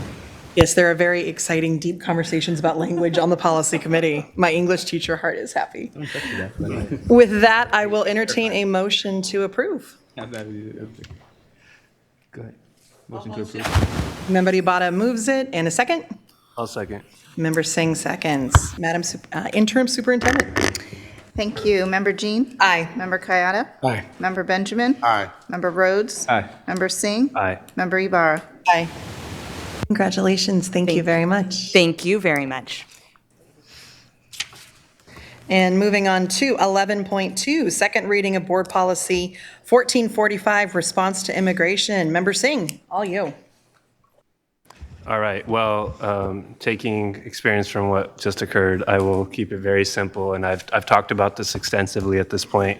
Yes, there are very exciting, deep conversations about language on the Policy Committee. My English teacher heart is happy. With that, I will entertain a motion to approve. Go ahead. Motion to approve. Member Ibarra moves it, and a second? I'll second. Member Singh seconds. Madam Interim Superintendent. Thank you. Member Jean? Aye. Member Kayada? Aye. Member Benjamin? Aye. Member Rhodes? Aye. Member Singh? Aye. Member Ibarra? Aye. Congratulations. Thank you very much. Thank you very much. And moving on to 11.2, second reading of Board Policy 1445, response to immigration. Member Singh, all you. All right. Well, taking experience from what just occurred, I will keep it very simple, and I've talked about this extensively at this point.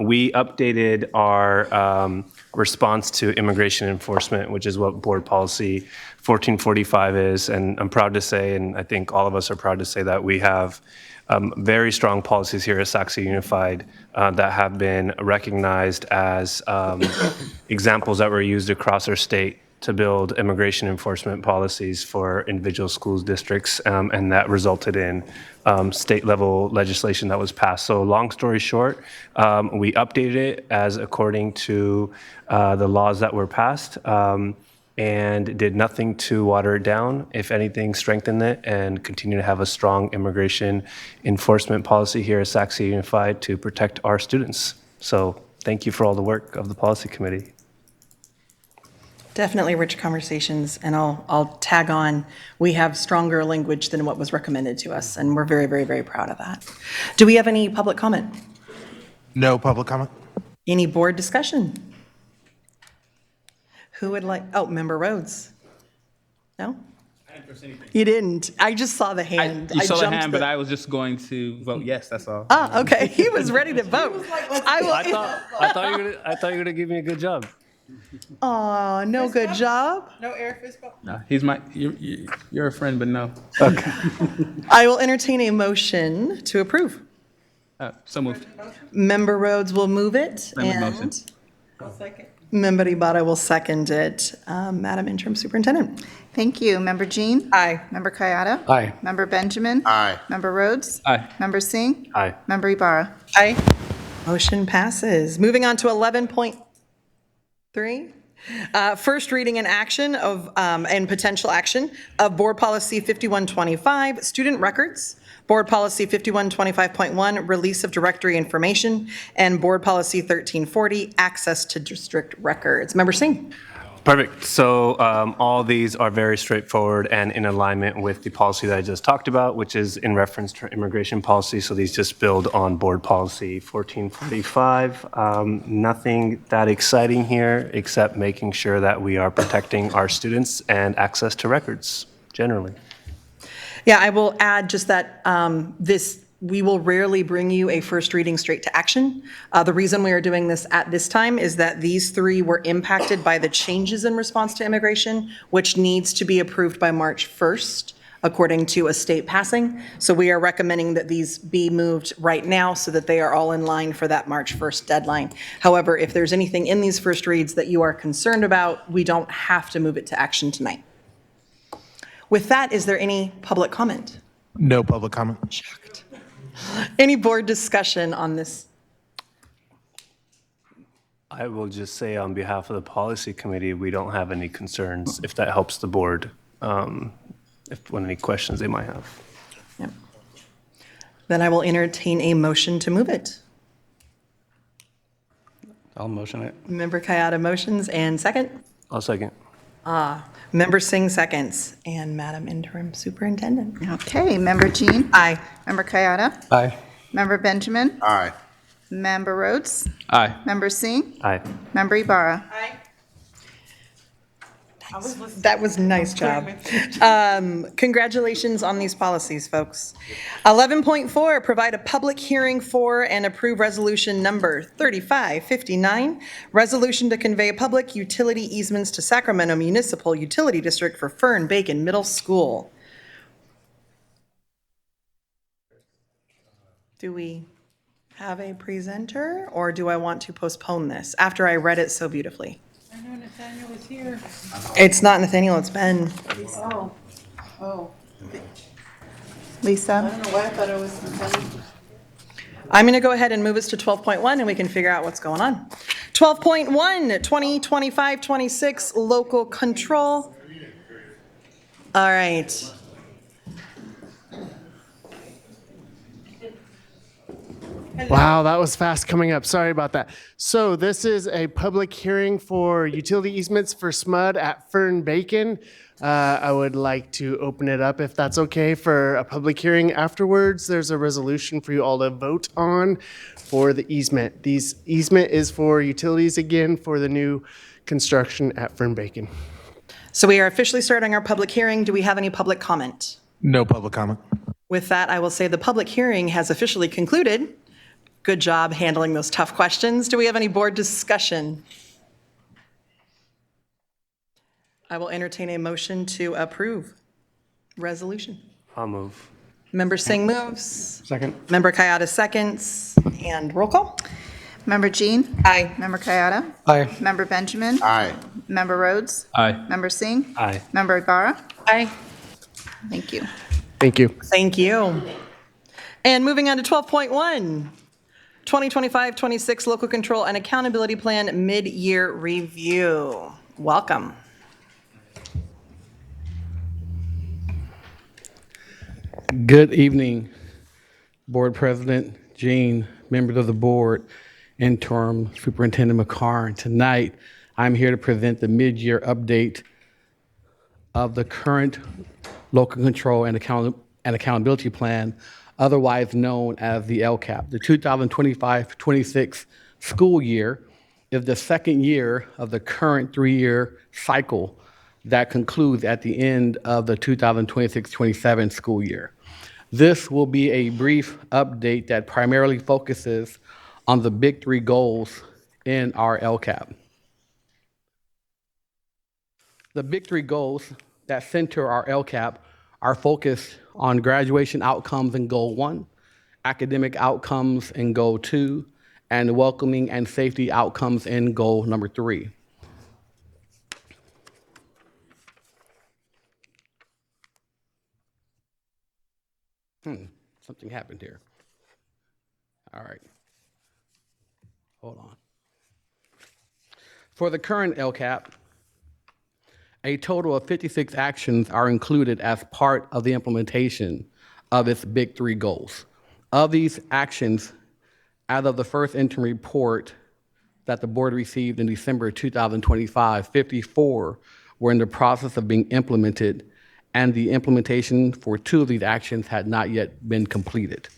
We updated our response to immigration enforcement, which is what Board Policy 1445 is. And I'm proud to say, and I think all of us are proud to say, that we have very strong policies here at Sac City Unified that have been recognized as examples that were used across our state to build immigration enforcement policies for individual schools districts, and that resulted in state-level legislation that was passed. So long story short, we updated it as according to the laws that were passed, and did nothing to water it down. If anything, strengthened it and continue to have a strong immigration enforcement policy here at Sac City Unified to protect our students. So thank you for all the work of the policy committee. Definitely rich conversations, and I'll tag on, we have stronger language than what was recommended to us, and we're very, very, very proud of that. Do we have any public comment? No public comment. Any board discussion? Who would like, oh, Member Rhodes? No? I didn't press anything. You didn't. I just saw the hand. You saw the jumped hand, but I was just going to vote yes, that's all. Ah, okay. He was ready to vote. I thought you were gonna give me a good job. Oh, no good job. No Eric Fisco. No, he's you're a friend, but no. Okay. I will entertain a motion to approve. So moved. Member Rhodes will move it, Friendly and motion. I'll second. Member Ibarra will second it. Madam Interim Superintendent. Thank you. Member Jean? Aye. Member Kayada? Aye. Member Benjamin? Aye. Member Rhodes? Aye. Member Singh? Aye. Member Ibarra? Aye. Motion passes. Moving on to 11.3. First reading and action of, and potential action of Board Policy 5125, Student Records, Board Policy 5125.1, Release of Directory Information, and Board Policy 1340, Access to District Records. Member Singh. Perfect. So all these are very straightforward and in alignment with the policy that I just talked about, which is in reference to immigration policy. So these just build on Board Policy 1445. Nothing that exciting here, except making sure that we are protecting our students and access to records generally. Yeah, I will add just that we will rarely bring you a first reading straight to action. The reason we are doing this at this time is that these three were impacted by the changes in response to immigration, which needs to be approved by March 1st, according to a state passing. So we are recommending that these be moved right now so that they are all in line for that March 1st deadline. However, if there's anything in these first reads that you are concerned about, we don't have to move it to action tonight. With that, is there any public comment? No public comment. Shocked. Any board discussion on this? I will just say on behalf of the policy committee, we don't have any concerns, if that helps the board, when any questions they might have. Yep. Then I will entertain a motion to move it. I'll motion it. Member Kayada motions, and second? I'll second. Member Singh seconds, and Madam Interim Superintendent. Okay. Member Jean? Aye. Member Kayada? Aye. Member Benjamin? Aye. Member Rhodes? Aye. Member Singh? Aye. Member Ibarra? Aye. That was nice job. Congratulations on these policies, folks. 11.4, provide a public hearing for and approve resolution number 3559, resolution to convey public utility easements to Sacramento Municipal Utility District for Fern Bacon Middle School. Do we have a presenter, or do I want to postpone this after I read it so beautifully? I know Nathaniel is here. It's not Nathaniel, it's Ben. Oh. Lisa? I don't know why I thought it was Nathaniel. I'm going to go ahead and move us to 12.1 and we can figure out what's going on. 12.1, 2025-26 local control. All right. Wow, that was fast coming up. Sorry about that. So this is a public hearing for utility easements for SMUD at Fern Bacon. I would like to open it up, if that's okay, for a public hearing afterwards. There's a resolution for you all to vote on for the easement. This easement is for utilities again for the new construction at Fern Bacon. So we are officially starting our public hearing. Do we have any public comment? No public comment. With that, I will say the public hearing has officially concluded. Good job handling those tough questions. Do we have any board discussion? I will entertain a motion to approve resolution. I'll move. Member Singh moves. Second. Member Kayada seconds. And roll call. Member Jean? Aye. Member Kayada? Aye. Member Benjamin? Aye. Member Rhodes? Aye. Member Singh? Aye. Member Ibarra? Aye. Thank you. Thank you. Thank you. And moving on to 12.1, 2025-26 Local Control and Accountability Plan Mid-Year Review. Welcome. Good evening, Board President Jean, members of the board, Interim Superintendent McCarn. Tonight, I'm here to present the mid-year update of the current Local Control and Accountability Plan, otherwise known as the LCAP. The 2025-26 school year is the second year of the current three-year cycle that concludes at the end of the 2026-27 school year. This will be a brief update that primarily focuses on the big three goals in our LCAP. The big three goals that center our LCAP are focused on graduation outcomes in Goal 1, academic outcomes in Goal 2, and welcoming and safety outcomes in Goal number 3. Something happened here. All right. Hold on. For the current LCAP, a total of 56 actions are included as part of the implementation of its big three goals. Of these actions, as of the first interim report that the board received in December 2025, 54 were in the process of being implemented, and the implementation for 2 of these actions had not yet been completed.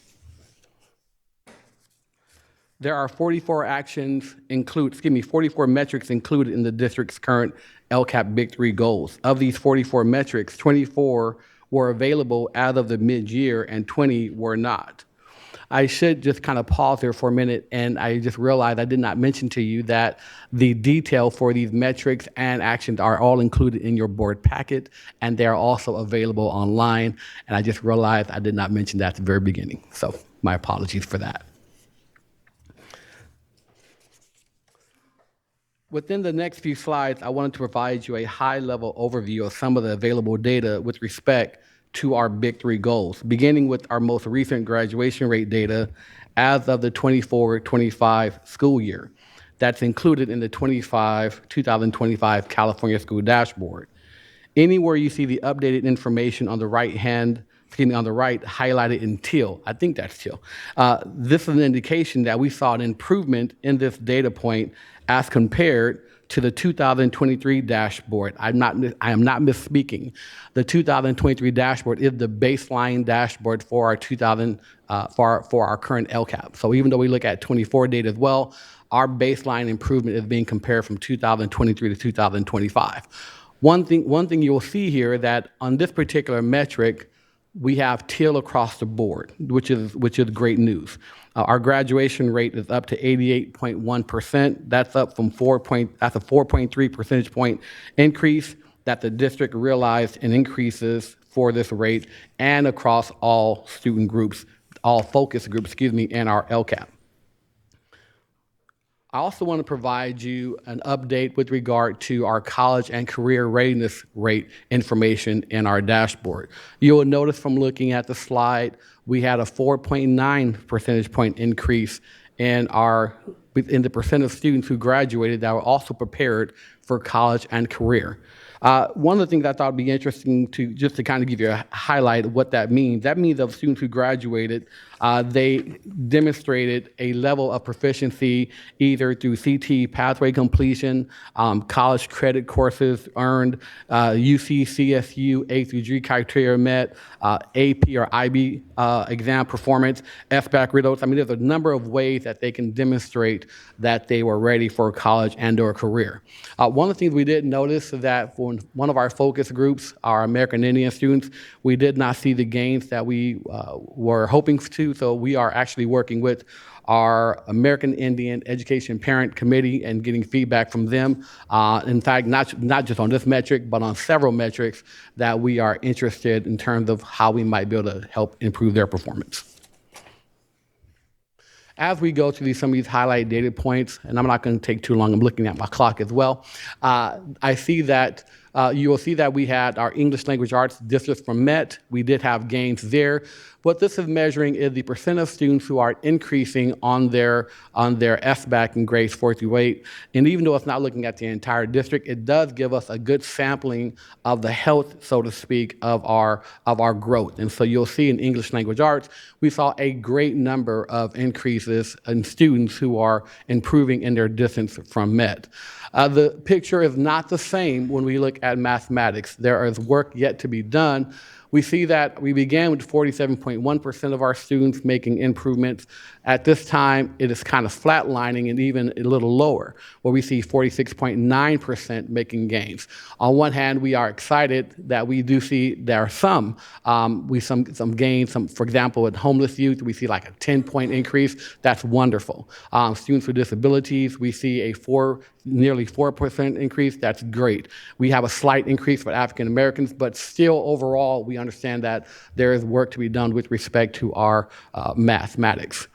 There are 44 metrics included in the district's current LCAP Big Three goals. Of these 44 metrics, 24 were available as of the mid-year and 20 were not. I should just kind of pause here for a minute, and I just realized I did not mention to you that the detail for these metrics and actions are all included in your board packet, and they're also available online, and I just realized I did not mention that at the very beginning, so my apologies for that. Within the next few slides, I wanted to provide you a high-level overview of some of the available data with respect to our big three goals, beginning with our most recent graduation rate data as of the 24-25 school year. That's included in the 2025 California School Dashboard. Anywhere you see the updated information on the right, highlighted in teal, I think that's teal. This is an indication that we saw an improvement in this data point as compared to the 2023 dashboard. I am not misspeaking. The 2023 dashboard is the baseline dashboard for our for our current LCAP. So even though we look at 24 data as well, our baseline improvement is being compared from 2023 to 2025. One thing you'll see here that on this particular metric, we have teal across the board, which is great news. Our graduation rate is up to 88.1%. That's up from that's a 4.3 percentage point increase that the district realized in increases for this rate and across all student groups, all focus groups, in our LCAP. I also want to provide you an update with regard to our college and career readiness rate information in our dashboard. You will notice from looking at the slide, we had a 4.9 percentage point increase in the percent of students who graduated that were also prepared for college and career. One of the things I thought would be interesting to kind of give you a highlight of what that means. That means of students who graduated, they demonstrated a level of proficiency either through CT pathway completion, college credit courses earned, UC, CSU, A through G criteria met, AP or IB exam performance, SBAC results. I mean, there's a number of ways that they can demonstrate that they were ready for college and or career. One of the things we did notice is that for one of our focus groups, our American Indian students, we did not see the gains that we were hoping to, so we are actually working with our American Indian Education Parent Committee and getting feedback from them. In fact, not just on this metric, but on several metrics that we are interested in terms of how we might be able to help improve their performance. As we go through some of these highlight data points, and I'm not going to take too long, I'm looking at my clock as well, I see that you will see that we had our English Language Arts districts from MET. We did have gains there. What this is measuring is the percent of students who are increasing on their SBAC in grades 4 through 8. And even though it's not looking at the entire district, it does give us a good sampling of the health, so to speak, of our growth. And so you'll see in English Language Arts, we saw a great number of increases in students who are improving in their distance from MET. The picture is not the same when we look at mathematics. There is work yet to be done. We see that we began with 47.1% of our students making improvements. At this time, it is kind of flatlining and even a little lower, where we see 46.9% making gains. On one hand, we are excited that we do see there are some gains. For example, with homeless youth, we see like a 10-point increase. That's wonderful. Students with disabilities, we see a nearly 4% increase. That's great. We have a slight increase for African Americans, but still overall, we understand that there is work to be done with respect to our mathematics.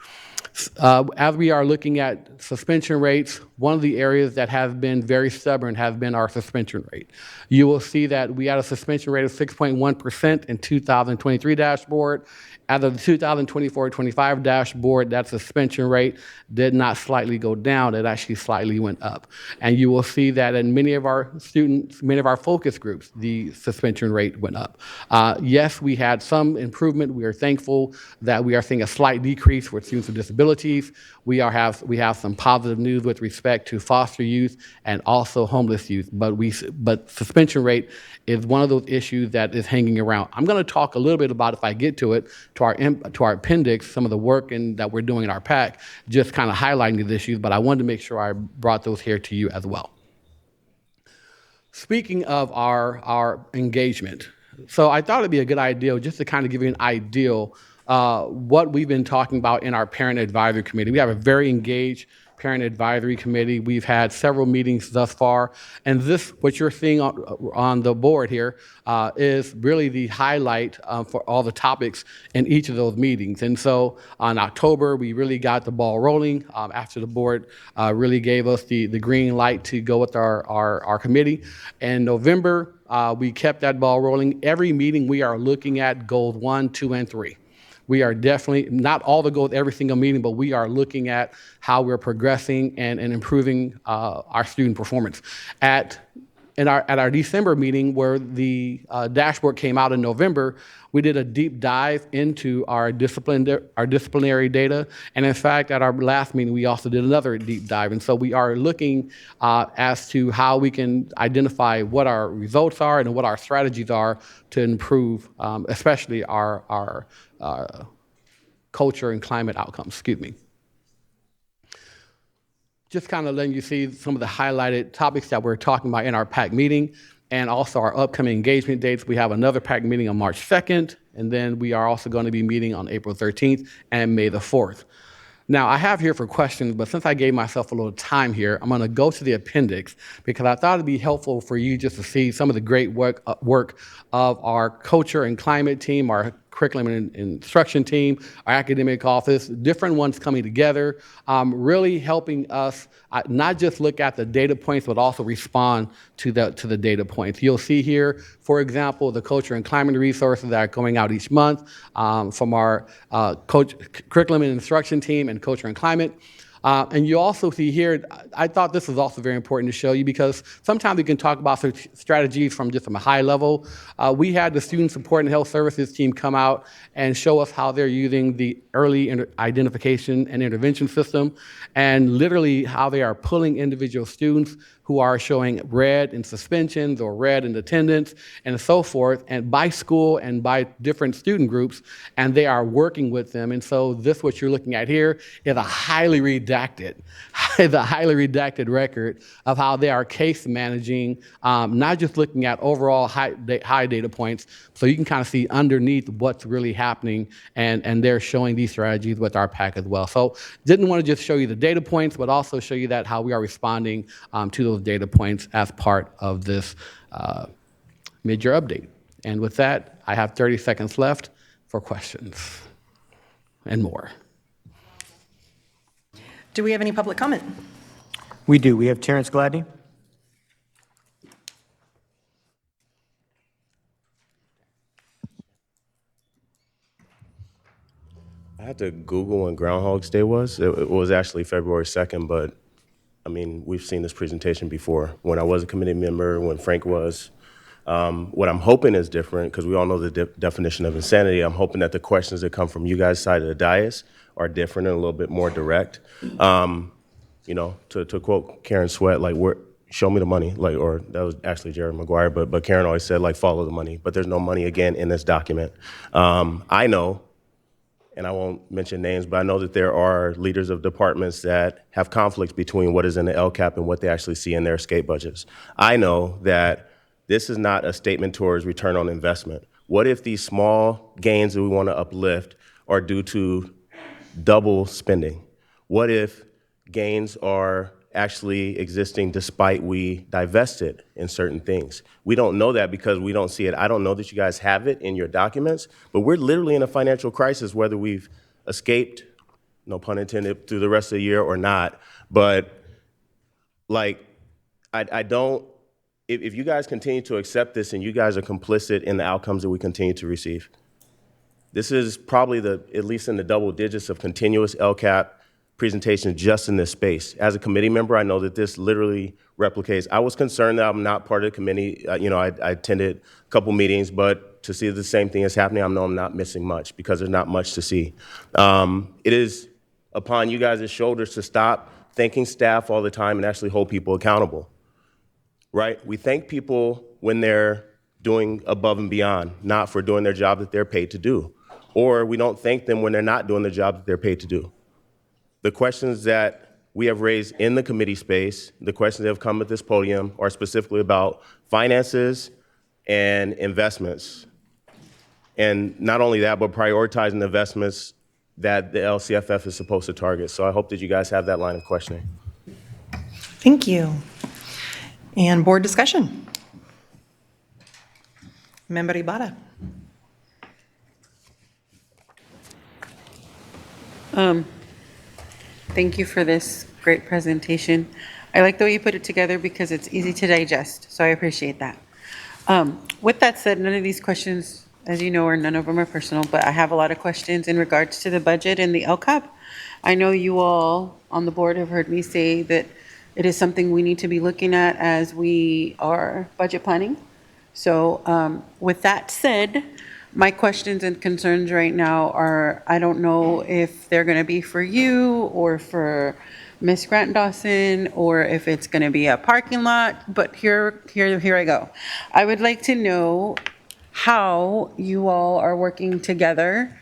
As we are looking at suspension rates, one of the areas that has been very stubborn has been our suspension rate. You will see that we had a suspension rate of 6.1% in 2023 dashboard. As of the 2024-25 dashboard, that suspension rate did not slightly go down, it actually slightly went up. And you will see that in many of our students, many of our focus groups, the suspension rate went up. Yes, we had some improvement. We are thankful that we are seeing a slight decrease with students with disabilities. We have some positive news with respect to foster youth and also homeless youth, but suspension rate is one of those issues that is hanging around. I'm going to talk a little bit about, if I get to it, to our appendix, some of the work that we're doing in our PAC, just kind of highlighting these issues, but I wanted to make sure I brought those here to you as well. Speaking of our engagement, so I thought it'd be a good idea just to kind of give you an idea what we've been talking about in our Parent Advisory Committee. We have a very engaged Parent Advisory Committee. We've had several meetings thus far, and this, what you're seeing on the board here, is really the highlight for all the topics in each of those meetings. And so on October, we really got the ball rolling after the board really gave us the green light to go with our committee. In November, we kept that ball rolling. Every meeting we are looking at goals 1, 2, and 3. We are definitely, not all the goals every single meeting, but we are looking at how we're progressing and improving our student performance. At our December meeting, where the dashboard came out in November, we did a deep dive into our disciplinary data. And in fact, at our last meeting, we also did another deep dive. And so we are looking as to how we can identify what our results are and what our strategies are to improve, especially our culture and climate outcomes, excuse me. Just kind of letting you see some of the highlighted topics that we're talking about in our PAC meeting and also our upcoming engagement dates. We have another PAC meeting on March 2nd, and then we are also going to be meeting on April 13th and May the 4th. Now, I have here for questions, but since I gave myself a little time here, I'm going to go to the appendix because I thought it'd be helpful for you just to see some of the great work of our culture and climate team, our curriculum and instruction team, our academic office, different ones coming together, really helping us not just look at the data points, but also respond to the data points. You'll see here, for example, the culture and climate resources that are going out each month from our curriculum and instruction team and culture and climate. And you also see here, I thought this was also very important to show you because sometimes we can talk about strategies from a high level. We had the Student Support and Health Services team come out and show us how they're using the early identification and intervention system and literally how they are pulling individual students who are showing red in suspensions or red in attendance and so forth, and by school and by different student groups, and they are working with them. And so this, what you're looking at here, is a highly redacted record of how they are case managing, not just looking at overall high data points, so you can kind of see underneath what's really happening, and they're showing these strategies with our pack as well. So didn't want to just show you the data points, but also show you that how we are responding to those data points as part of this mid-year update. And with that, I have 30 seconds left for questions and more. Do we have any public comment? We do. We have Terrence Gladney. I had to Google when Groundhog's Day was. It was actually February 2nd, but I mean, we've seen this presentation before. When I was a committee member, when Frank was. What I'm hoping is different, because we all know the definition of insanity. I'm hoping that the questions that come from you guys' side of the dais are different and a little bit more direct. You know, to quote Karen Sweat, like, show me the money, like, or that was actually Jared McGuire, but Karen always said, like, follow the money. But there's no money, again, in this document. I know, and I won't mention names, but I know that there are leaders of departments that have conflicts between what is in the LCAP and what they actually see in their escape budgets. I know that this is not a statement towards return on investment. What if these small gains that we want to uplift are due to double spending? What if gains are actually existing despite we divested in certain things? We don't know that because we don't see it. I don't know that you guys have it in your documents, but we're literally in a financial crisis, whether we've escaped, no pun intended, through the rest of the year or not. But like, I don't, if you guys continue to accept this and you guys are complicit in the outcomes that we continue to receive, this is probably at least in the double digits of continuous LCAP presentations just in this space. As a committee member, I know that this literally replicates. I was concerned that I'm not part of the committee. You know, I attended a couple meetings, but to see the same thing is happening, I know I'm not missing much because there's not much to see. It is upon you guys' shoulders to stop thanking staff all the time and actually hold people accountable, right? We thank people when they're doing above and beyond, not for doing their job that they're paid to do. Or we don't thank them when they're not doing the job that they're paid to do. The questions that we have raised in the committee space, the questions that have come at this podium are specifically about finances and investments. And not only that, but prioritizing the investments that the LCFF is supposed to target. So I hope that you guys have that line of questioning. Thank you. And board discussion. Member Ibarra. Thank you for this great presentation. I like the way you put it together because it's easy to digest, so I appreciate that. With that said, none of these questions, as you know, or none of them are personal, but I have a lot of questions in regards to the budget and the LCAP. I know you all on the board have heard me say that it is something we need to be looking at as we are budget planning. So with that said, my questions and concerns right now are, I don't know if they're going to be for you or for Ms. Grant Dawson, or if it's going to be a parking lot, but here I go. I would like to know how you all are working together,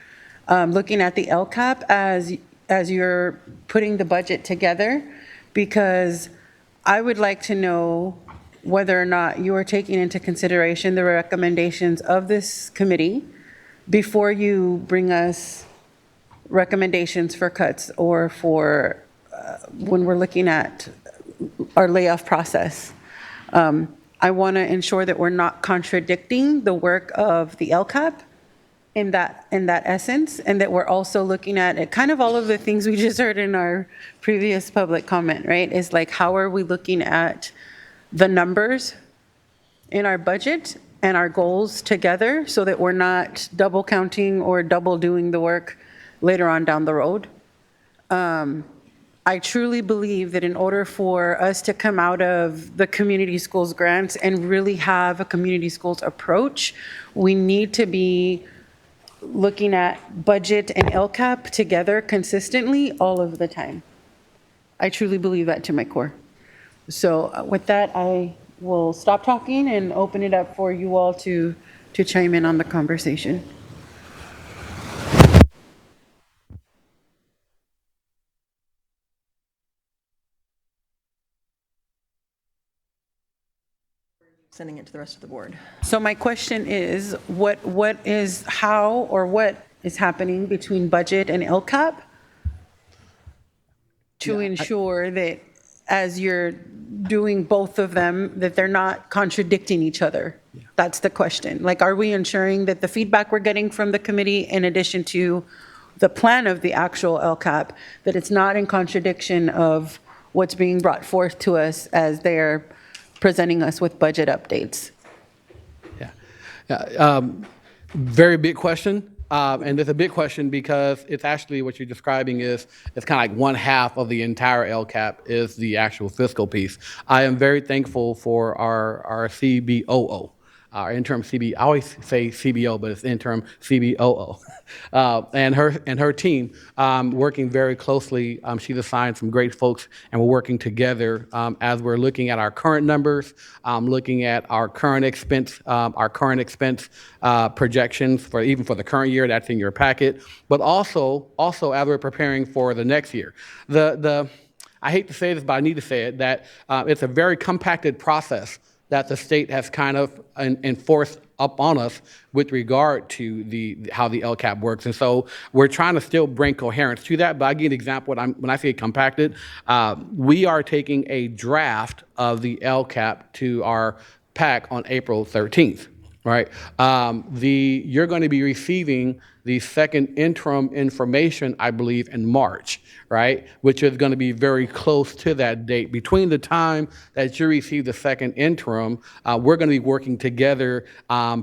looking at the LCAP as you're putting the budget together, because I would like to know whether or not you are taking into consideration the recommendations of this committee before you bring us recommendations for cuts or for when we're looking at our layoff process. I want to ensure that we're not contradicting the work of the LCAP in that essence, and that we're also looking at it, kind of all of the things we just heard in our previous public comment, right? Is like, how are we looking at the numbers in our budget and our goals together so that we're not double counting or double doing the work later on down the road. I truly believe that in order for us to come out of the community schools grants and really have a community schools approach, we need to be looking at budget and LCAP together consistently all of the time. I truly believe that to my core. So with that, I will stop talking and open it up for you all to chime in on the conversation. Sending it to the rest of the board. So my question is, what is happening between budget and LCAP to ensure that as you're doing both of them, that they're not contradicting each other? That's the question. Like, are we ensuring that the feedback we're getting from the committee, in addition to the plan of the actual LCAP, that it's not in contradiction of what's being brought forth to us as they're presenting us with budget updates? Very big question. And it's a big question because it's actually what you're describing is it's kind of like one half of the entire LCAP is the actual fiscal piece. I am very thankful for our CBOO. Our interim CB, I always say CBO, but it's interim CBOO, and her team working very closely. She's assigned some great folks, and we're working together as we're looking at our current numbers, looking at our current expense projections for even for the current year. That's in your packet, but also as we're preparing for the next year. I hate to say this, but I need to say it that it's a very compacted process that the state has kind of enforced up on us with regard to how the LCAP works. And so we're trying to still bring coherence to that. But I'll give you an example. When I say compacted, we are taking a draft of the LCAP to our PAC on April 13th. Right, you're going to be receiving the second interim information, I believe, in March, right, which is going to be very close to that date. Between the time that you receive the second interim, we're going to be working together,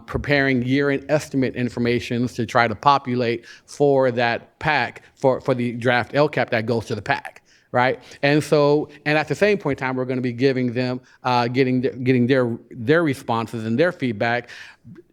preparing year-end estimate information to try to populate for that PAC, for the draft LCAP that goes to the PAC. Right, and at the same point in time, we're going to be giving them, getting their responses and their feedback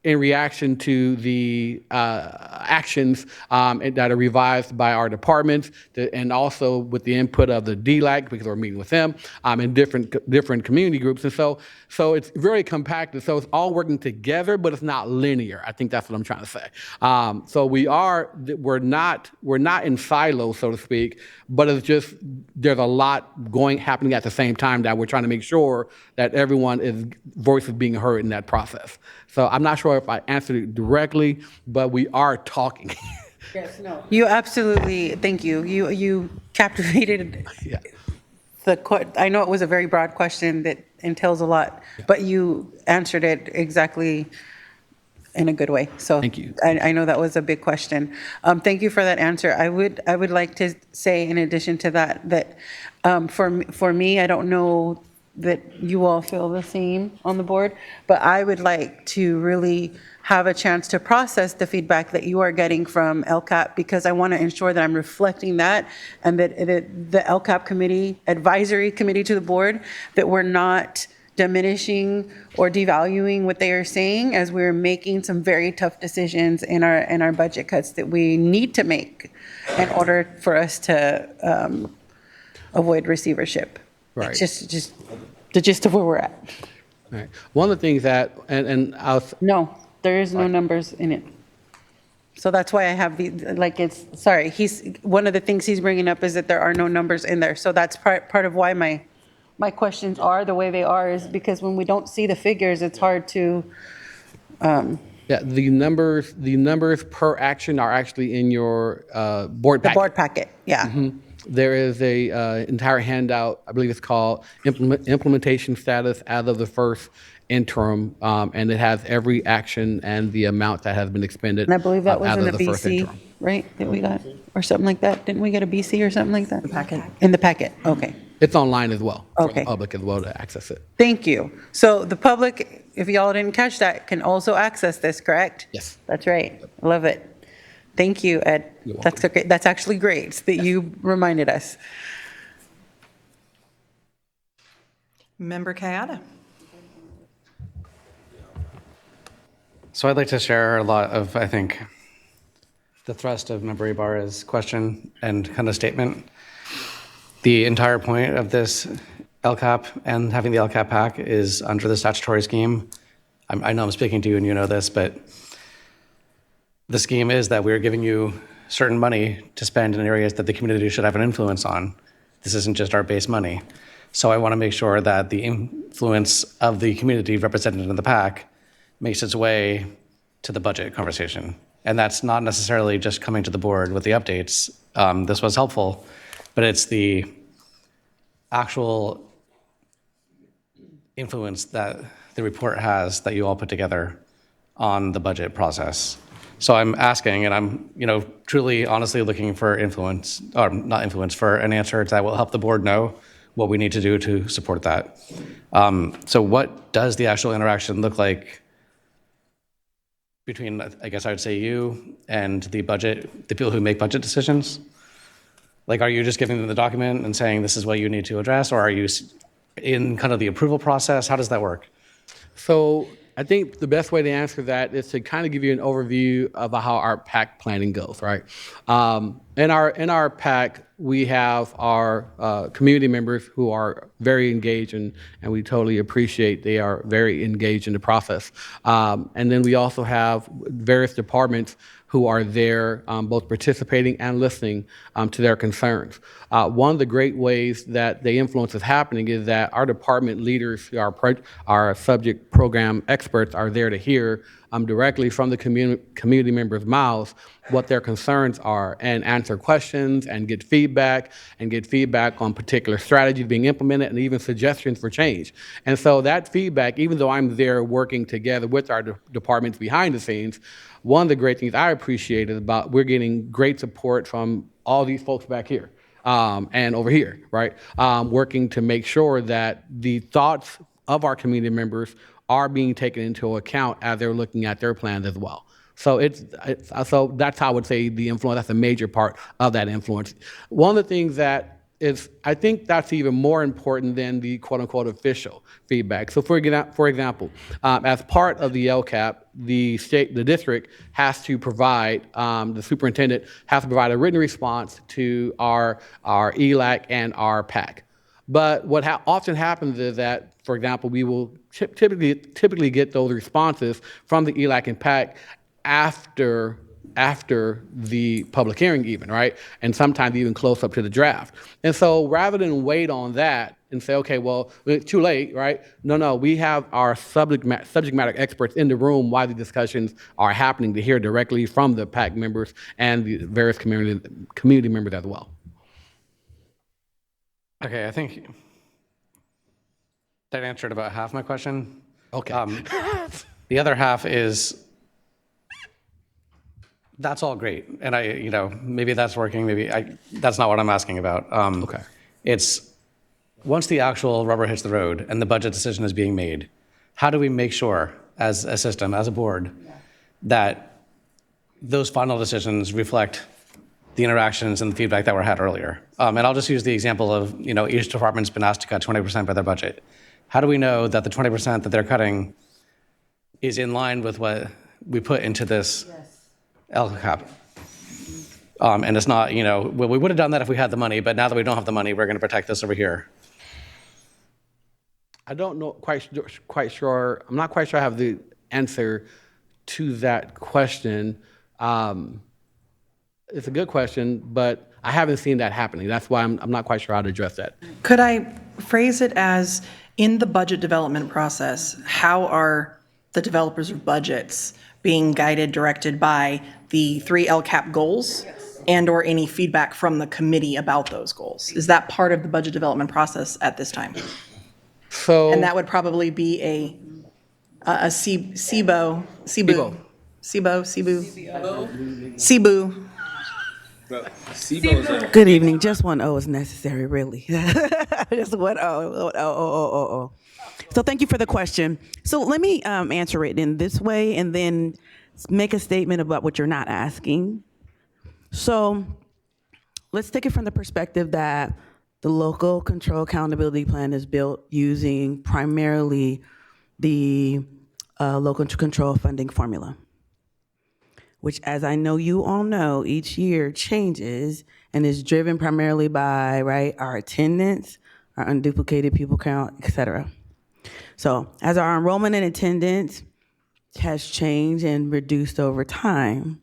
in reaction to the actions that are revised by our departments, and also with the input of the DLAC, because we're meeting with them, and different community groups, and so it's very compacted. So it's all working together, but it's not linear. I think that's what I'm trying to say. So we're not in silos, so to speak, but it's just there's a lot happening at the same time that we're trying to make sure that everyone's voice is being heard in that process. So I'm not sure if I answered it directly, but we are talking. Yes, no. You absolutely, thank you. You captivated I know it was a very broad question that entails a lot, but you answered it exactly in a good way. So thank you. I know that was a big question. Thank you for that answer. I would like to say, in addition to that for me, I don't know that you all feel the same on the board, but I would like to really have a chance to process the feedback that you are getting from LCAP, because I want to ensure that I'm reflecting that, and that the LCAP committee, advisory committee to the board, that we're not diminishing or devaluing what they are saying as we're making some very tough decisions in our budget cuts that we need to make in order for us to avoid receivership. Right. It's just the gist of where we're at. Right. One of the things that, and I'll... No, there is no numbers in it. So that's why I have one of the things he's bringing up is that there are no numbers in there. So that's part of why my questions are the way they are, is because when we don't see the figures, it's hard to... the numbers per action are actually in your board packet. The board packet, yeah. Mm-hmm. There is a entire handout, I believe it's called implementation status as of the first interim, and it has every action and the amount that has been expended. And I believe that was as in of the first BC, interim. right, that we got, or something like that? Didn't we get a BC or something like that? The packet. In the packet, okay. It's online as well, for Okay. the public as well to access it. Thank you. So the public, if y'all didn't catch that, can also access this, correct? Yes. That's right. Love it. Thank you, Ed. That's okay. That's actually great that you reminded us. Member Kayada. So I'd like to share a lot of, I think, the thrust of Member Ibarra's question and kind of statement. The entire point of this LCAP and having the LCAP PAC is under the statutory scheme. I know I'm speaking to you and you know this, but the scheme is that we're giving you certain money to spend in areas that the community should have an influence on. This isn't just our base money. So I want to make sure that the influence of the community represented in the PAC makes its way to the budget conversation. And that's not necessarily just coming to the board with the updates. This was helpful, but it's the actual influence that the report has that you all put together on the budget process. So I'm asking, and I'm, truly, honestly looking for influence, or not influence, for an answer that will help the board know what we need to do to support that. So what does the actual interaction look like between, I guess I would say, you and the people who make budget decisions? Like, are you just giving them the document and saying this is what you need to address, or are you in kind of the approval process? How does that work? So I think the best way to answer that is to kind of give you an overview of how our PAC planning goes, right? In our PAC, we have our community members who are very engaged, and we totally appreciate they are very engaged in the process. And then we also have various departments who are there both participating and listening to their concerns. One of the great ways that the influence is happening is that our department leaders, our subject program experts, are there to hear directly from the community members' mouths what their concerns are and answer questions and get feedback on particular strategies being implemented and even suggestions for change. And so that feedback, even though I'm there working together with our departments behind the scenes, one of the great things I appreciate is about we're getting great support from all these folks back here and over here, right? Working to make sure that the thoughts of our community members are being taken into account as they're looking at their plans as well. So so that's how I would say the influence, that's a major part of that influence. One of the things that is, I think that's even more important than the quote unquote official feedback. So for example, as part of the LCAP, the district has to provide, the superintendent has to provide a written response to our ELAC and our PAC. But what often happens is that, for example, we will typically get those responses from the ELAC and PAC after the public hearing even, right? And sometimes even close up to the draft. And so rather than wait on that and say, okay, well, it's too late, right? No, we have our subject matter experts in the room while the discussions are happening to hear directly from the PAC members and the various community members as well. Okay, I think that answered about half my question. Okay. The other half is, that's all great. And maybe that's working, that's not what I'm asking about. Okay. It's once the actual rubber hits the road and the budget decision is being made, how do we make sure as a system, as a board, that those final decisions reflect the interactions and the feedback that were had earlier? And I'll just use the example of, each department's been asked to cut 20% by their budget. How do we know that the 20% that they're cutting is in line with what we put into this LCAP? And it's not, well, we would have done that if we had the money, but now that we don't have the money, we're going to protect this over here. I don't know quite sure. I'm not quite sure I have the answer to that question. It's a good question, but I haven't seen that happening. That's why I'm not quite sure how to address that. Could I phrase it as, in the budget development process, how are the developers of budgets being guided, directed by the 3 LCAP goals and or any feedback from the committee about those goals? Is that part of the budget development process at this time? So, and that would probably be a CBO. Good evening. Just one O is necessary, really. Just one O. So thank you for the question. So let me answer it in this way and then make a statement about what you're not asking. So let's take it from the perspective that the local control accountability plan is built using primarily the local control funding formula, which, as I know you all know, each year changes and is driven primarily by, right, our attendance, our unduplicated pupil count, et cetera. So as our enrollment and attendance has changed and reduced over time,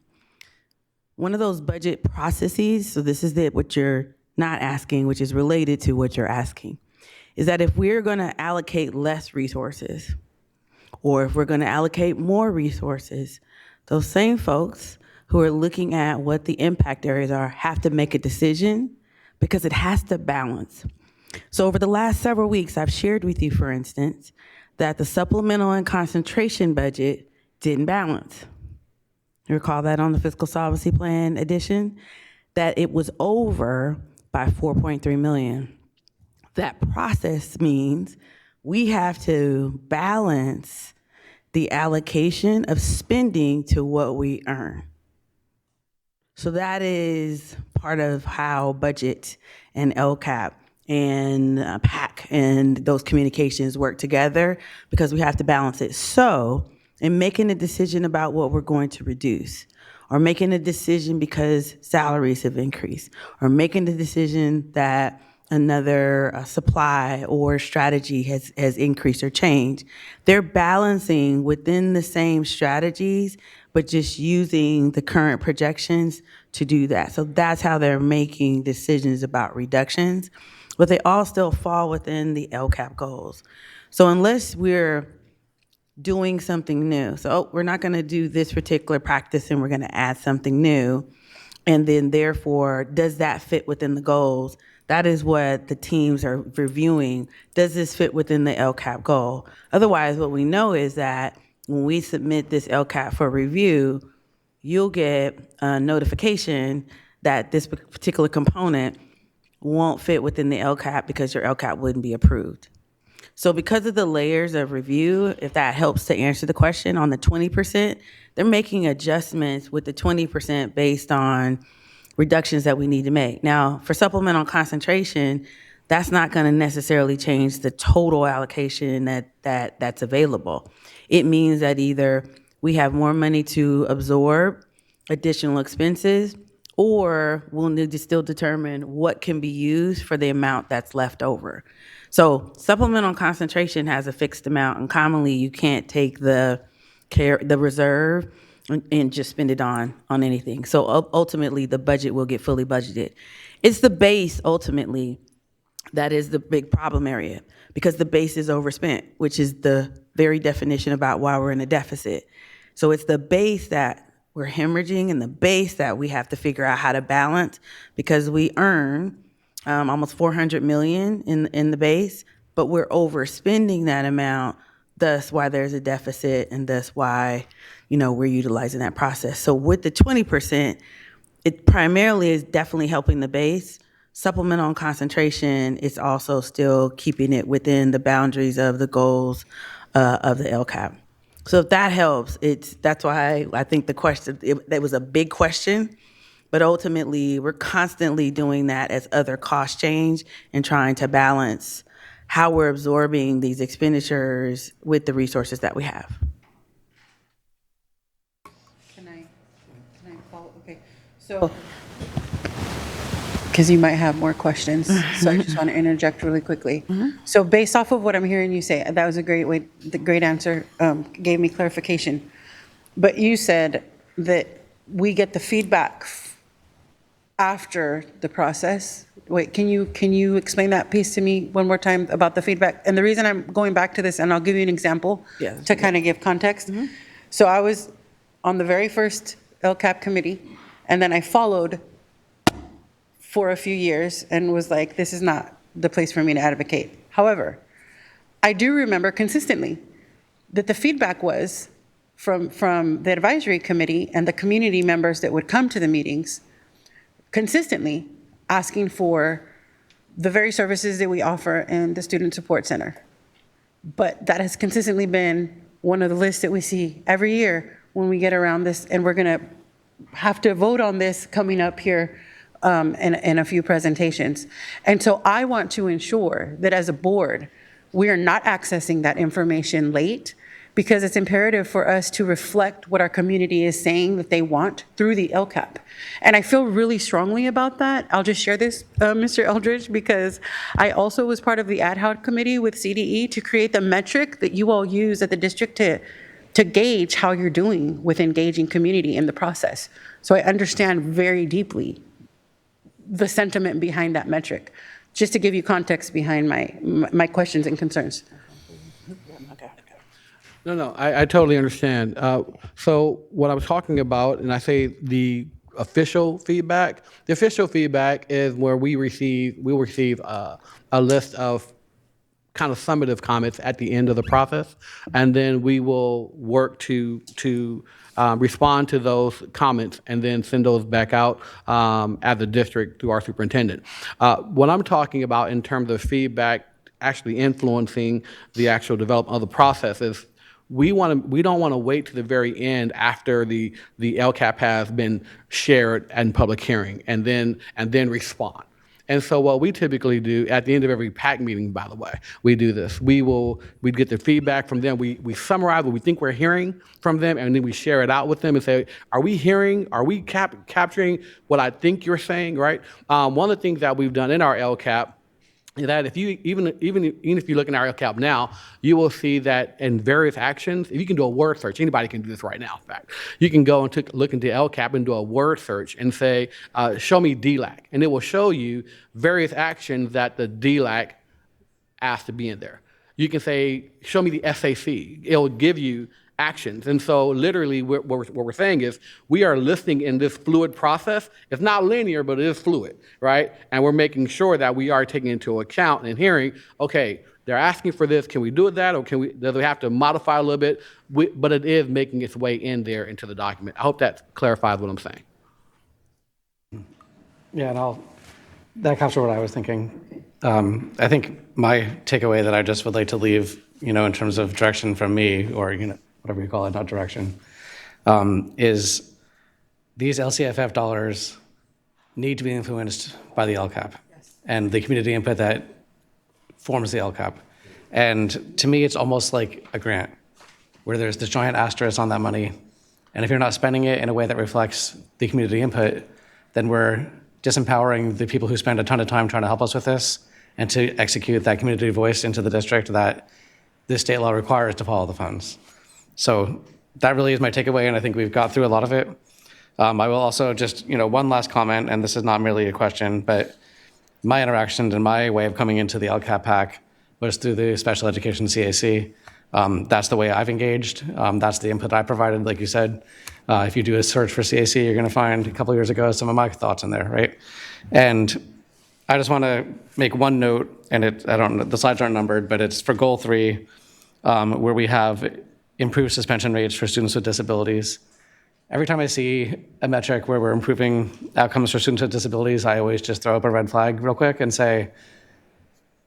one of those budget processes, so this is what you're not asking, which is related to what you're asking, is that if we're going to allocate less resources, or if we're going to allocate more resources, those same folks who are looking at what the impact areas are have to make a decision because it has to balance. So over the last several weeks, I've shared with you, for instance, that the supplemental and concentration budget didn't balance. You recall that on the fiscal solvency plan edition, that it was over by 4.3 million. That process means we have to balance the allocation of spending to what we earn. So that is part of how budget and LCAP and PAC and those communications work together, because we have to balance it. So in making a decision about what we're going to reduce, or making a decision because salaries have increased, or making the decision that another supply or strategy has increased or changed, they're balancing within the same strategies, but just using the current projections to do that. So that's how they're making decisions about reductions, but they all still fall within the LCAP goals. So unless we're doing something new, so we're not gonna do this particular practice and we're gonna add something new, and then therefore, does that fit within the goals? That is what the teams are reviewing. Does this fit within the LCAP goal? Otherwise, what we know is that when we submit this LCAP for review, you'll get a notification that this particular component won't fit within the LCAP because your LCAP wouldn't be approved. So because of the layers of review, if that helps to answer the question on the 20%, they're making adjustments with the 20% based on reductions that we need to make. Now, for supplemental concentration, that's not going to necessarily change the total allocation that's available. It means that either we have more money to absorb additional expenses, or we'll need to still determine what can be used for the amount that's left over. So supplemental concentration has a fixed amount, and commonly you can't take the reserve and just spend it on anything. So ultimately, the budget will get fully budgeted. It's the base, ultimately, that is the big problem area, because the base is overspent, which is the very definition about why we're in a deficit. So it's the base that we're hemorrhaging, and the base that we have to figure out how to balance, because we earn almost 400 million in the base, but we're overspending that amount, thus why there's a deficit, and thus why we're utilizing that process. So with the 20%, it primarily is definitely helping the base. Supplemental and concentration is also still keeping it within the boundaries of the goals of the LCAP. So if that helps, that's why I think the question, that was a big question, but ultimately we're constantly doing that as other costs change and trying to balance how we're absorbing these expenditures with the resources that we have. Can I follow? Okay, so, because you might have more questions, so I just want to interject really quickly. So based off of what I'm hearing you say, that was a great way, the great answer gave me clarification. But you said that we get the feedback after the process. Wait, can you explain that piece to me one more time about the feedback? And the reason I'm going back to this, and I'll give you an example to kind of give context. So I was on the very first LCAP committee, and then I followed for a few years and was like, this is not the place for me to advocate. However, I do remember consistently that the feedback was from the advisory committee and the community members that would come to the meetings consistently asking for the very services that we offer in the Student Support Center. But that has consistently been one of the lists that we see every year when we get around this, and we're gonna have to vote on this coming up here in a few presentations. And so I want to ensure that as a board, we are not accessing that information late, because it's imperative for us to reflect what our community is saying that they want through the LCAP. And I feel really strongly about that. I'll just share this, Mr. Eldridge, because I also was part of the ad hoc committee with CDE to create the metric that you all use at the district to gauge how you're doing with engaging community in the process. So I understand very deeply the sentiment behind that metric, just to give you context behind my questions and concerns. No, I totally understand. So what I was talking about, and I say the official feedback is where we'll receive a list of kind of summative comments at the end of the process, and then we will work to respond to those comments and then send those back out as a district through our superintendent. What I'm talking about in terms of feedback actually influencing the actual development of the process is we don't want to wait to the very end after the LCAP has been shared in public hearing and then respond. And so what we typically do at the end of every PAC meeting, by the way, we do this. We get the feedback from them. We summarize what we think we're hearing from them, and then we share it out with them and say, are we capturing what I think you're saying, right? One of the things that we've done in our LCAP is that if you even if you look in our LCAP now, you will see that in various actions, if you can do a word search, anybody can do this right now, in fact. You can go and look into LCAP and do a word search and say, show me DLAC. And it will show you various actions that the DLAC asked to be in there. You can say, show me the SAC. It will give you actions. And so literally what we're saying is we are listening in this fluid process. It's not linear, but it is fluid, right? And we're making sure that we are taking into account and hearing, okay, they're asking for this, can we do that? Or does we have to modify a little bit? But it is making its way in there into the document. I hope that clarifies what I'm saying. Yeah, and that captures what I was thinking. I think my takeaway that I just would like to leave, in terms of direction from me, or, whatever you call it, not direction, is these LCFF dollars need to be influenced by the LCAP and the community input that forms the LCAP. And to me, it's almost like a grant where there's this giant asterisk on that money. And if you're not spending it in a way that reflects the community input, then we're disempowering the people who spend a ton of time trying to help us with this and to execute that community voice into the district that this state law requires to follow the funds. So that really is my takeaway, and I think we've got through a lot of it. I will also just, one last comment, and this is not merely a question, but my interactions and my way of coming into the LCAP PAC was through the special education CAC. That's the way I've engaged. That's the input I provided, like you said. If you do a search for CAC, you're going to find a couple years ago some of my thoughts in there, right? And I just want to make one note, and the slides aren't numbered, but it's for goal 3, where we have improved suspension rates for students with disabilities. Every time I see a metric where we're improving outcomes for students with disabilities, I always just throw up a red flag real quick and say,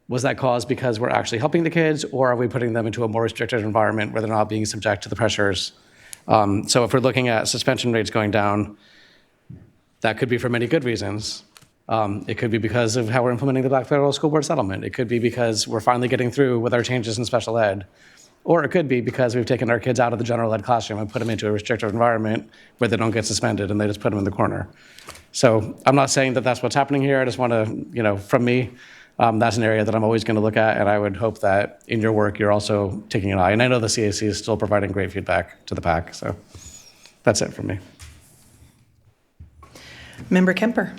was that caused because we're actually helping the kids, or are we putting them into a more restricted environment where they're not being subject to the pressures? So if we're looking at suspension rates going down, that could be for many good reasons. It could be because of how we're implementing the Black Federal School Board settlement. It could be because we're finally getting through with our changes in special ed. Or it could be because we've taken our kids out of the general ed classroom and put them into a restrictive environment where they don't get suspended and they just put them in the corner. So I'm not saying that that's what's happening here. I just want to, from me, that's an area that I'm always going to look at, and I would hope that in your work you're also taking an eye. And I know the CAC is still providing great feedback to the PAC, so that's it from me. Member Kemper.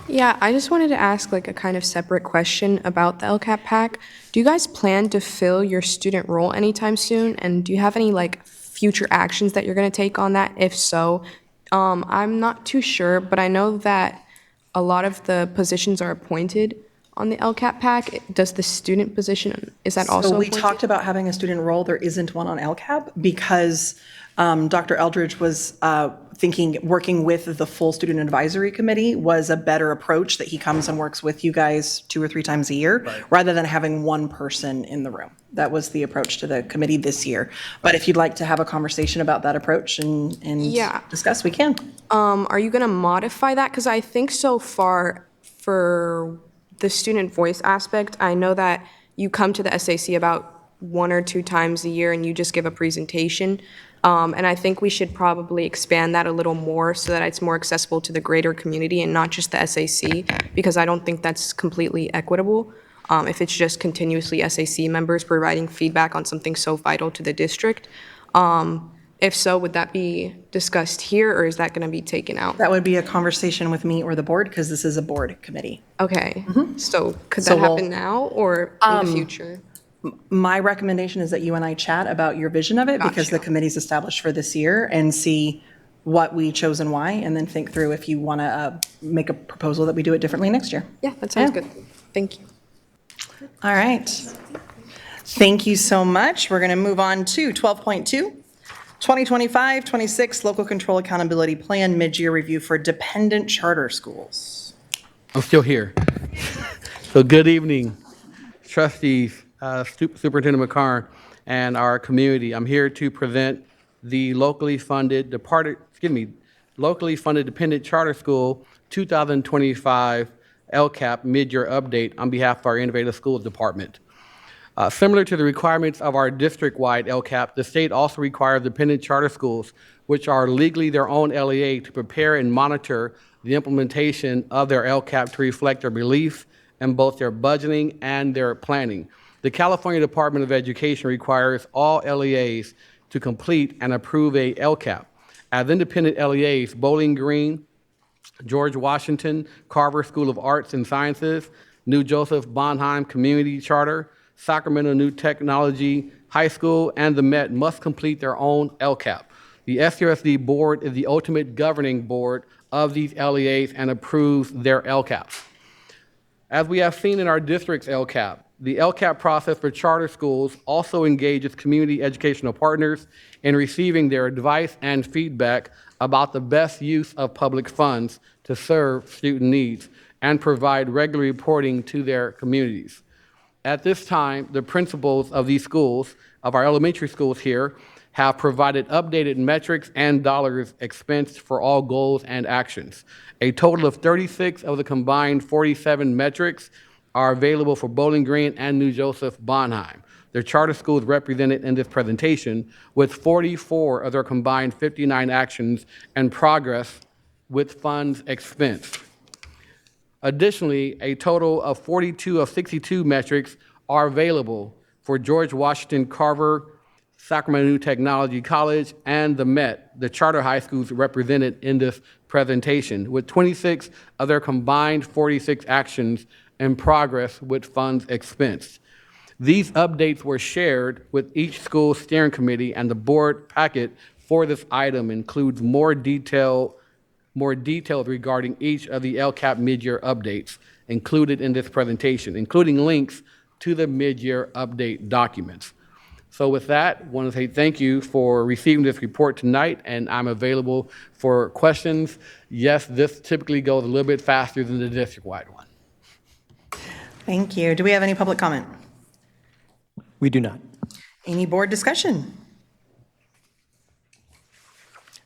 Yeah, I just wanted to ask a kind of separate question about the LCAP PAC. Do you guys plan to fill your student role anytime soon? And do you have any future actions that you're going to take on that? If so, I'm not too sure, but I know that a lot of the positions are appointed on the LCAP PAC. Does the student position, is that also So we appointed? talked about having a student role. There isn't one on LCAP because Dr. Eldridge was working with the full student advisory committee was a better approach, that he comes and works with you guys 2 or 3 times a year, rather than having one person in the room. That was the approach to the committee this year. But if you'd like to have a conversation about that approach and discuss, we can. Are you going to modify that? Because I think so far for the student voice aspect, I know that you come to the SAC about 1 or 2 times a year and you just give a presentation. And I think we should probably expand that a little more so that it's more accessible to the greater community and not just the SAC, because I don't think that's completely equitable. If it's just continuously SAC members providing feedback on something so vital to the district. If so, would that be discussed here, or is that going to be taken out? That would be a conversation with me or the board, because this is a board committee. Okay, so could So that we'll- happen now or in the future? My recommendation is that you and I chat about your vision of it, because the committee's established for this year, and see what we chose and why, and then think through if you want to make a proposal that we do it differently next year. Yeah, that sounds good. Thank you. All right. Thank you so much. We're going to move on to 12.2, 2025-26 Local Control Accountability Plan Mid-Year Review for Dependent Charter Schools. I'm still here. So good evening, trustees, Superintendent McCarn, and our community. I'm here to present the locally funded Dependent Charter School 2025 LCAP mid-year update on behalf of our Innovative Schools Department. Similar to the requirements of our district-wide LCAP, the state also requires dependent charter schools, which are legally their own LEA, to prepare and monitor the implementation of their LCAP to reflect their beliefs in both their budgeting and their planning. The California Department of Education requires all LEAs to complete and approve a LCAP. As independent LEAs, Bowling Green, George Washington Carver School of Arts and Sciences, New Joseph Bonheim Community Charter, Sacramento New Technology High School, and the Met must complete their own LCAP. The SUSD board is the ultimate governing board of these LEAs and approves their LCAPs. As we have seen in our district's LCAP, the LCAP process for charter schools also engages community educational partners in receiving their advice and feedback about the best use of public funds to serve student needs and provide regular reporting to their communities. At this time, the principals of these schools, of our elementary schools here, have provided updated metrics and dollars expensed for all goals and actions. A total of 36 of the combined 47 metrics are available for Bowling Green and New Joseph Bonheim. Their charter schools represented in this presentation, with 44 of their combined 59 actions and progress with funds expensed. Additionally, a total of 42 of 62 metrics are available for George Washington Carver, Sacramento New Technology College, and the Met, the charter high schools represented in this presentation, with 26 of their combined 46 actions in progress with funds expensed. These updates were shared with each school steering committee, and the board packet for this item includes more details regarding each of the LCAP mid-year updates included in this presentation, including links to the mid-year update documents. So with that, I want to say thank you for receiving this report tonight, and I'm available for questions. Yes, this typically goes a little bit faster than the district-wide one. Thank you. Do we have any public comment? We do not. Any board discussion?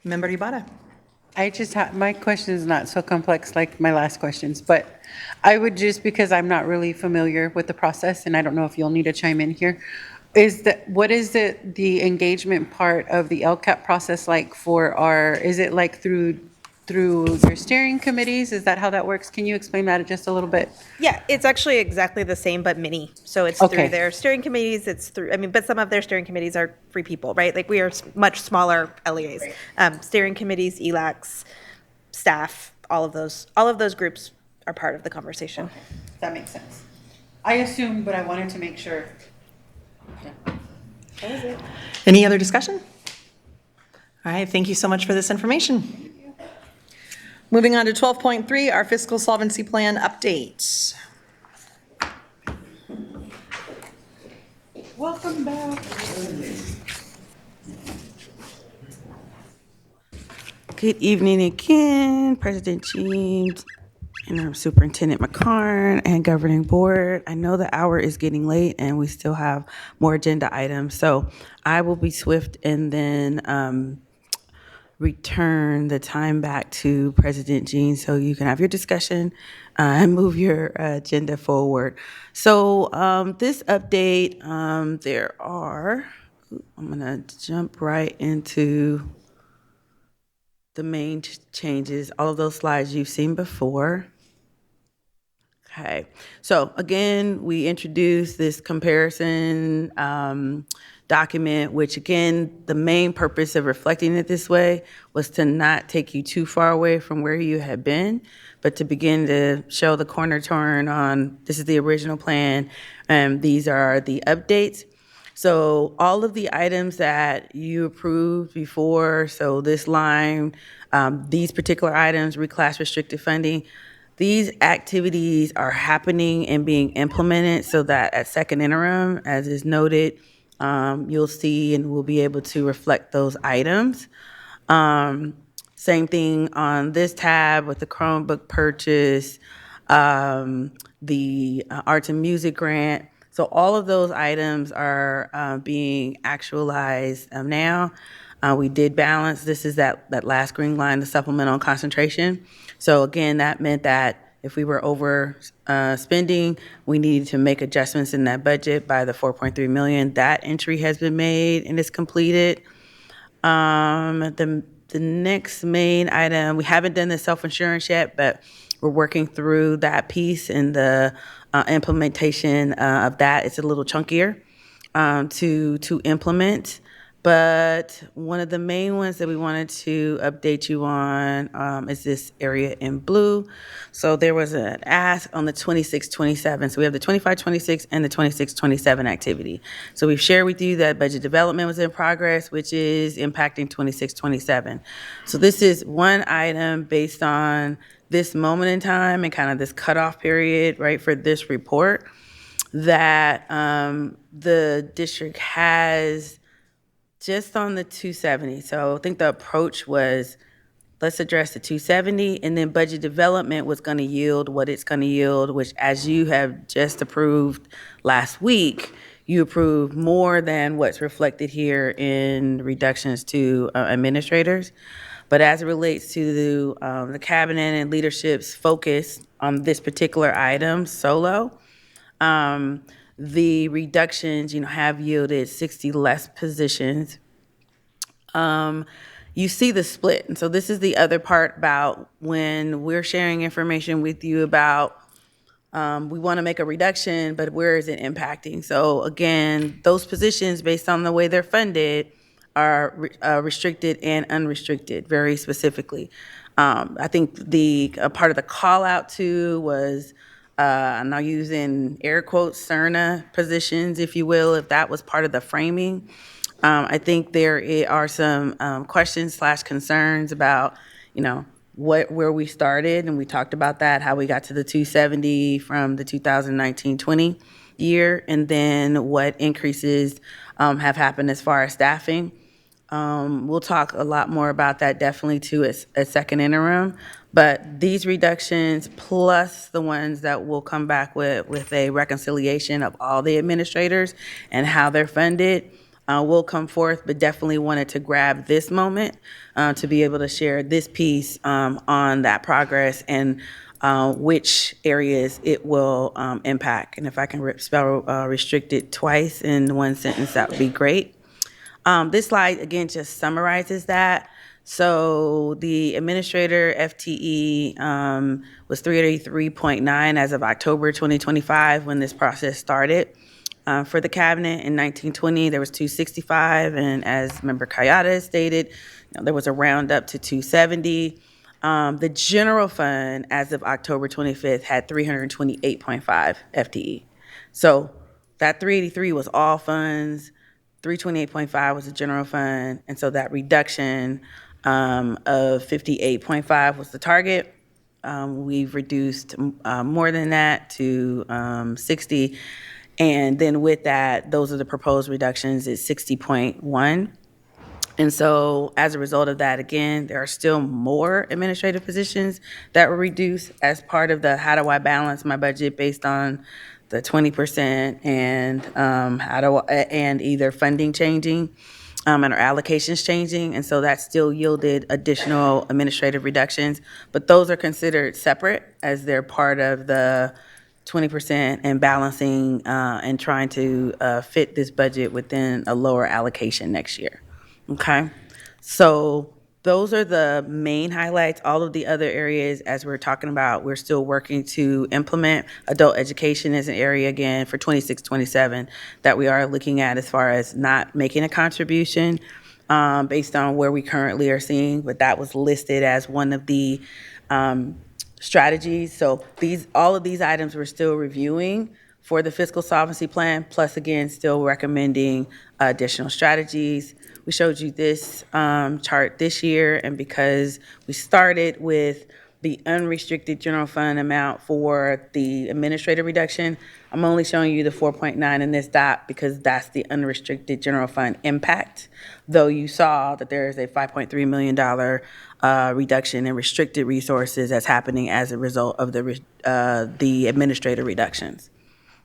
Member Ibarra. My question is not so complex like my last questions, but I would just, because I'm not really familiar with the process, and I don't know if you'll need to chime in here, what is the engagement part of the LCAP process like is it like through your steering committees? Is that how that works? Can you explain that just a little bit? Yeah, it's actually exactly the same, but mini. So it's Okay. through their steering committees, but some of their steering committees are 3 people, right? Like we are much smaller LEAs. Steering committees, ELACs, staff, all of those groups are part of the conversation. That makes sense. I assume, but I wanted to make sure. That was it. Any other discussion? All right, thank you so much for this information. Moving on to 12.3, our fiscal solvency plan update. Welcome back. Good evening again, President James, Interim Superintendent McCarn, and Governing Board. I know the hour is getting late and we still have more agenda items, so I will be swift and then return the time back to President Jean so you can have your discussion and move your agenda forward. So this update, I'm going to jump right into the main changes. All of those slides you've seen before. Okay, so again, we introduced this comparison document, which again, the main purpose of reflecting it this way was to not take you too far away from where you had been, but to begin to show the corner turn on this is the original plan, and these are the updates. So all of the items that you approved before, so this line, these particular items, reclass restricted funding, these activities are happening and being implemented so that at second interim, as is noted, you'll see and we'll be able to reflect those items. Same thing on this tab with the Chromebook purchase, the arts and music grant. So all of those items are being actualized now. We did balance. This is that last green line, the supplemental concentration. So again, that meant that if we were over spending, we needed to make adjustments in that budget by the $4.3 million. That entry has been made and is completed. The next main item, we haven't done the self-insurance yet, but we're working through that piece and the implementation of that. It's a little chunkier to implement. But one of the main ones that we wanted to update you on is this area in blue. So there was an ask on the 26-27. So we have the 25-26 and the 26-27 activity. So we've shared with you that budget development was in progress, which is impacting 26-27. So this is one item based on this moment in time and kind of this cutoff period, right, for this report that the district has just on the 270. So I think the approach was, let's address the 270, and then budget development was going to yield what it's going to yield, which as you have just approved last week, you approved more than what's reflected here in reductions to administrators. But as it relates to the cabinet and leadership's focus on this particular item solo, the reductions, have yielded 60 less positions. You see the split. And so this is the other part about when we're sharing information with you about we want to make a reduction, but where is it impacting? So again, those positions based on the way they're funded are restricted and unrestricted very specifically. I think the part of the call out to was I'm now using air quotes, CERNA positions, if you will, if that was part of the framing. I think there are some questions / concerns about, where we started, and we talked about that, how we got to the 270 from the 2019-20 year, and then what increases have happened as far as staffing. We'll talk a lot more about that definitely too at second interim. But these reductions plus the ones that will come back with a reconciliation of all the administrators and how they're funded will come forth, but definitely wanted to grab this moment to be able to share this piece on that progress and which areas it will impact. And if I can spell restricted twice in one sentence, that would be great. This slide, again, just summarizes that. So the administrator FTE was 383.9 as of October 2025 when this process started. For the cabinet in 1920, there was 265, and as Member Kayada stated, there was a round up to 270. The general fund, as of October 25th, had 328.5 FTE. So that 383 was all funds. 328.5 was the general fund, and so that reduction of 58.5 was the target. We've reduced more than that to 60, and then with that, those are the proposed reductions is 60.1. And so as a result of that, again, there are still more administrative positions that were reduced as part of the how do I balance my budget based on the 20% and and either funding changing. and our allocations changing, and so that still yielded additional administrative reductions. But those are considered separate as they're part of the 20% and balancing and trying to fit this budget within a lower allocation next year. Okay, so those are the main highlights. All of the other areas, as we're talking about, we're still working to implement. Adult education is an area, again, for 26-27 that we are looking at as far as not making a contribution based on where we currently are seeing, but that was listed as one of the strategies. So all of these items we're still reviewing for the fiscal solvency plan, plus again, still recommending additional strategies. We showed you this chart this year, and because we started with the unrestricted general fund amount for the administrative reduction, I'm only showing you the 4.9 in this dot because that's the unrestricted general fund impact, though you saw that there is a $5.3 million reduction in restricted resources that's happening as a result of the administrative reductions.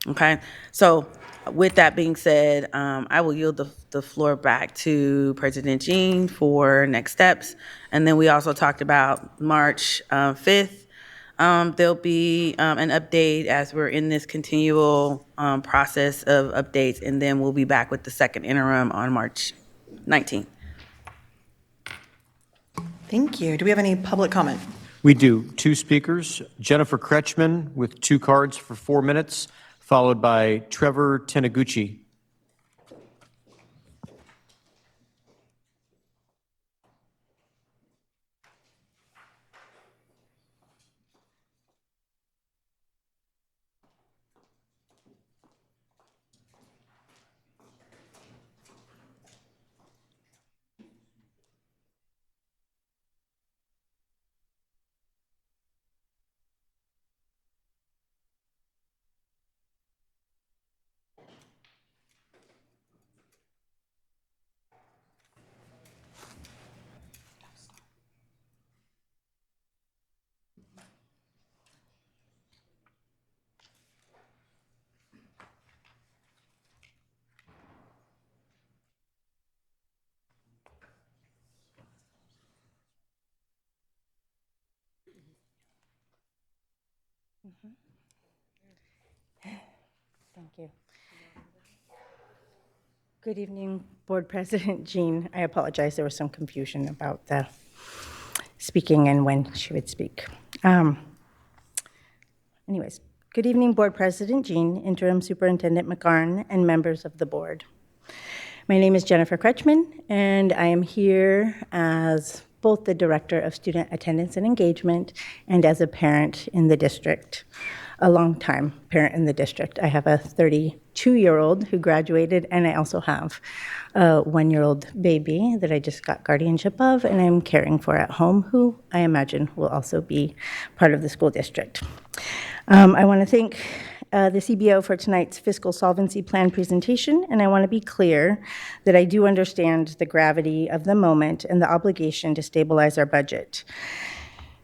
Okay, so with that being said, I will yield the floor back to President Jean for next steps. And then we also talked about March 5th. There'll be an update as we're in this continual process of updates, and then we'll be back with the second interim on March 19th. Thank you. Do we have any public comment? We do. 2 speakers, Jennifer Kretschmann with 2 cards for 4 minutes, followed by Trevor Tenaguchi. Thank you. Good evening, Board President Jean. I apologize, there was some confusion about the speaking and when she would speak. Anyways, good evening, Board President Jean, Interim Superintendent McGarn, and members of the board. My name is Jennifer Kretschmann, and I am here as both the Director of Student Attendance and Engagement and as a parent in the district, a long-time parent in the district. I have a 32-year-old who graduated, and I also have a 1-year-old baby that I just got guardianship of, and I'm caring for at home, who I imagine will also be part of the school district. I want to thank the CBO for tonight's fiscal solvency plan presentation, and I want to be clear that I do understand the gravity of the moment and the obligation to stabilize our budget.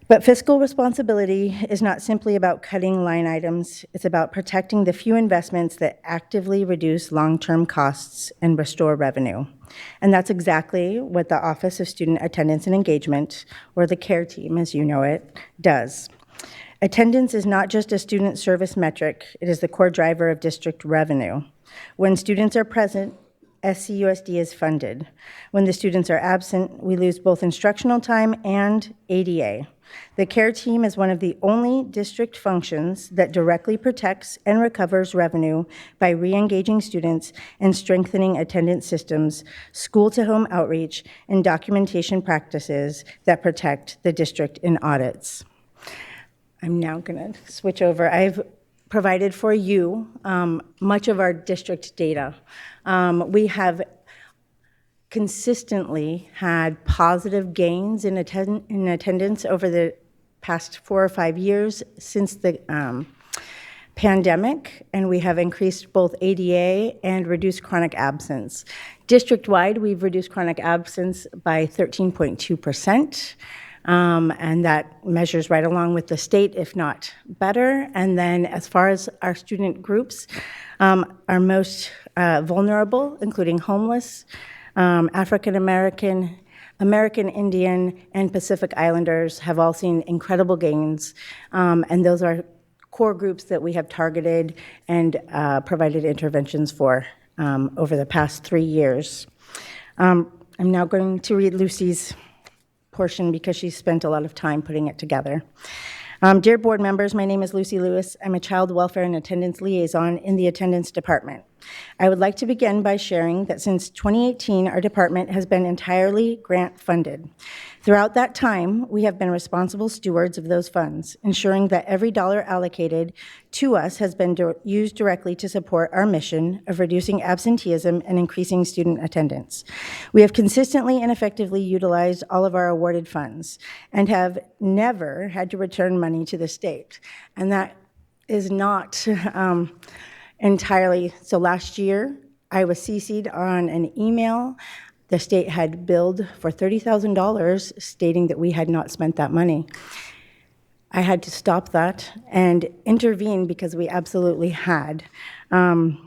But fiscal responsibility is not simply about cutting line items. It's about protecting the few investments that actively reduce long-term costs and restore revenue. And that's exactly what the Office of Student Attendance and Engagement, or the CARE team, as you know it, does. Attendance is not just a student service metric, it is the core driver of district revenue. When students are present, SCUSD is funded. When the students are absent, we lose both instructional time and ADA. The CARE team is one of the only district functions that directly protects and recovers revenue by re-engaging students and strengthening attendance systems, school-to-home outreach, and documentation practices that protect the district in audits. I'm now going to switch over. I've provided for you much of our district data. We have consistently had positive gains in attendance over the past 4 or 5 years since the pandemic, and we have increased both ADA and reduced chronic absence. District-wide, we've reduced chronic absence by 13.2%. And that measures right along with the state, if not better. And then as far as our student groups, our most vulnerable, including homeless, African American, American Indian, and Pacific Islanders have all seen incredible gains, and those are core groups that we have targeted and provided interventions for over the past 3 years. I'm now going to read Lucy's portion because she spent a lot of time putting it together. Dear board members, my name is Lucy Lewis. I'm a child welfare and attendance liaison in the attendance department. I would like to begin by sharing that since 2018, our department has been entirely grant funded. Throughout that time, we have been responsible stewards of those funds, ensuring that every dollar allocated to us has been used directly to support our mission of reducing absenteeism and increasing student attendance. We have consistently and effectively utilized all of our awarded funds and have never had to return money to the state. And that is not entirely. So last year, I was CC'd on an email. The state had billed for $30,000 stating that we had not spent that money. I had to stop that and intervene because we absolutely had. Our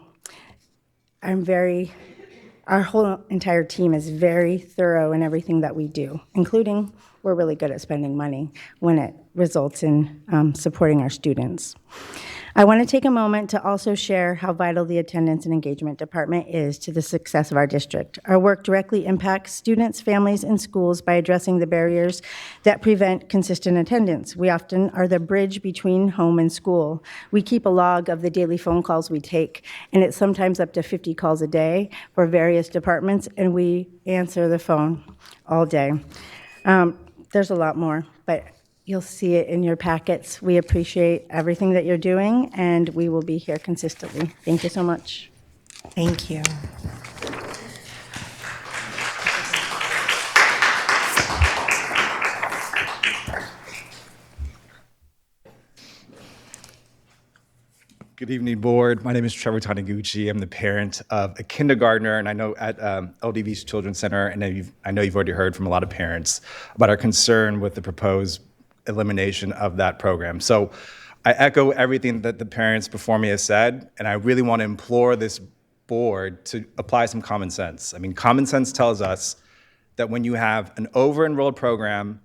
whole entire team is very thorough in everything that we do, including we're really good at spending money when it results in supporting our students. I want to take a moment to also share how vital the attendance and engagement department is to the success of our district. Our work directly impacts students, families, and schools by addressing the barriers that prevent consistent attendance. We often are the bridge between home and school. We keep a log of the daily phone calls we take, and it's sometimes up to 50 calls a day for various departments, and we answer the phone all day. There's a lot more, but you'll see it in your packets. We appreciate everything that you're doing, and we will be here consistently. Thank you so much. Thank you. Good evening, board. My name is Trevor Taniguchi. I'm the parent of a kindergartner, and I know at LDV's Children's Center, and I know you've already heard from a lot of parents about our concern with the proposed elimination of that program. So I echo everything that the parents before me have said, and I really want to implore this board to apply some common sense. I mean, common sense tells us that when you have an over-enrolled program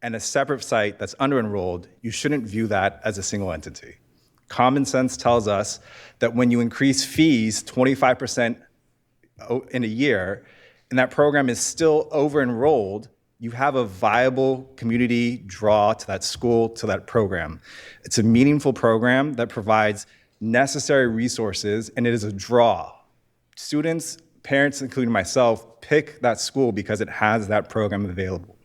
and a separate site that's under-enrolled, you shouldn't view that as a single entity. Common sense tells us that when you increase fees 25% in a year, and that program is still over-enrolled, you have a viable community draw to that school, to that program. It's a meaningful program that provides necessary resources, and it is a draw. Students, parents, including myself, pick that school because it has that program available.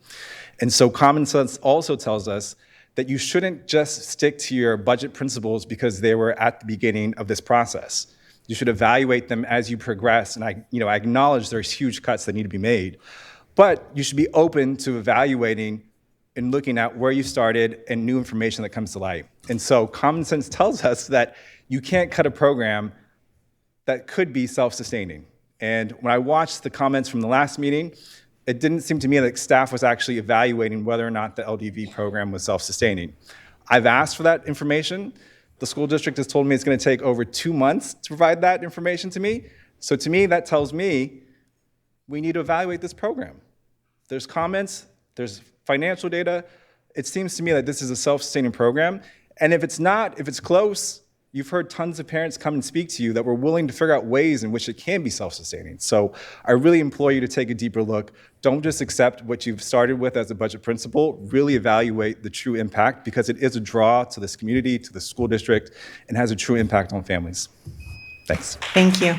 And so common sense also tells us that you shouldn't just stick to your budget principles because they were at the beginning of this process. You should evaluate them as you progress, and I acknowledge there's huge cuts that need to be made. But you should be open to evaluating and looking at where you started and new information that comes to light. And so common sense tells us that you can't cut a program that could be self-sustaining. And when I watched the comments from the last meeting, it didn't seem to me like staff was actually evaluating whether or not the LDV program was self-sustaining. I've asked for that information. The school district has told me it's going to take over 2 months to provide that information to me. So to me, that tells me we need to evaluate this program. There's comments, there's financial data. It seems to me that this is a self-sustaining program. And if it's not, if it's close, you've heard tons of parents come and speak to you that we're willing to figure out ways in which it can be self-sustaining. So I really implore you to take a deeper look. Don't just accept what you've started with as a budget principle. Really evaluate the true impact because it is a draw to this community, to the school district, and has a true impact on families. Thanks. Thank you.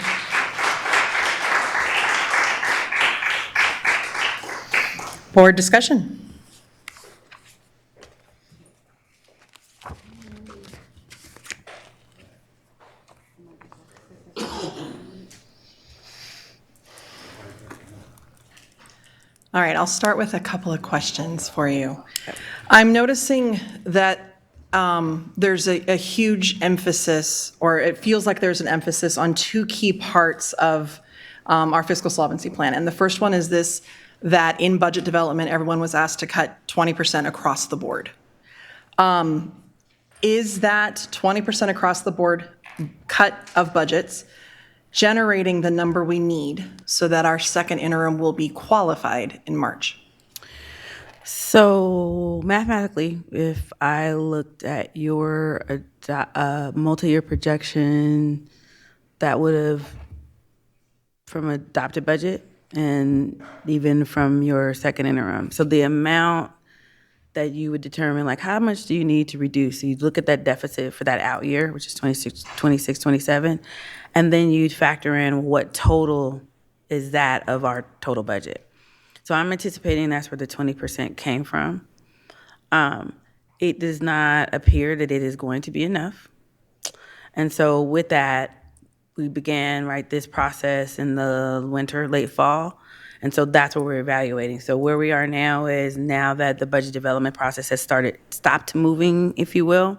Board discussion. All right, I'll start with a couple of questions for you. I'm noticing that there's a huge emphasis, or it feels like there's an emphasis on two key parts of our fiscal solvency plan. And the first one is this, that in budget development, everyone was asked to cut 20% across the board. Is that 20% across the board cut of budgets generating the number we need so that our second interim will be qualified in March? So mathematically, if I looked at your multi-year projection, that would have, from adopted budget and even from your second interim. So the amount that you would determine, like how much do you need to reduce? So you look at that deficit for that out year, which is 26, 27, and then you'd factor in what total is that of our total budget. So I'm anticipating that's where the 20% came from. It does not appear that it is going to be enough. And so with that, we began, this process in the winter, late fall. And so that's what we're evaluating. So where we are now is now that the budget development process has stopped moving, if you will.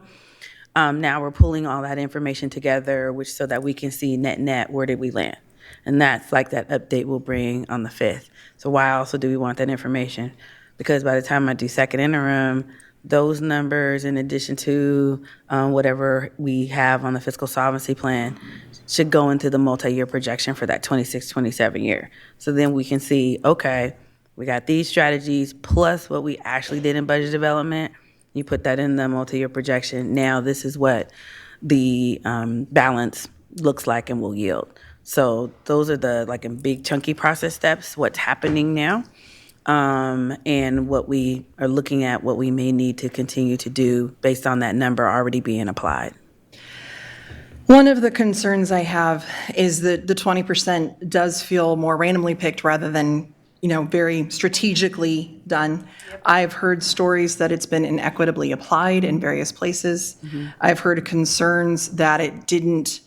Now we're pulling all that information together, so that we can see net, where did we land? And that's like that update we'll bring on the 5th. So why also do we want that information? Because by the time I do second interim, those numbers, in addition to whatever we have on the fiscal solvency plan, should go into the multi-year projection for that 26-27 year. So then we can see, okay, we got these strategies plus what we actually did in budget development. You put that in the multi-year projection. Now this is what the balance looks like and will yield. So those are the in big chunky process steps, what's happening now, and what we are looking at, what we may need to continue to do based on that number already being applied. One of the concerns I have is that the 20% does feel more randomly picked rather than, very strategically done. I've heard stories that it's been inequitably applied in various places. I've heard concerns that it didn't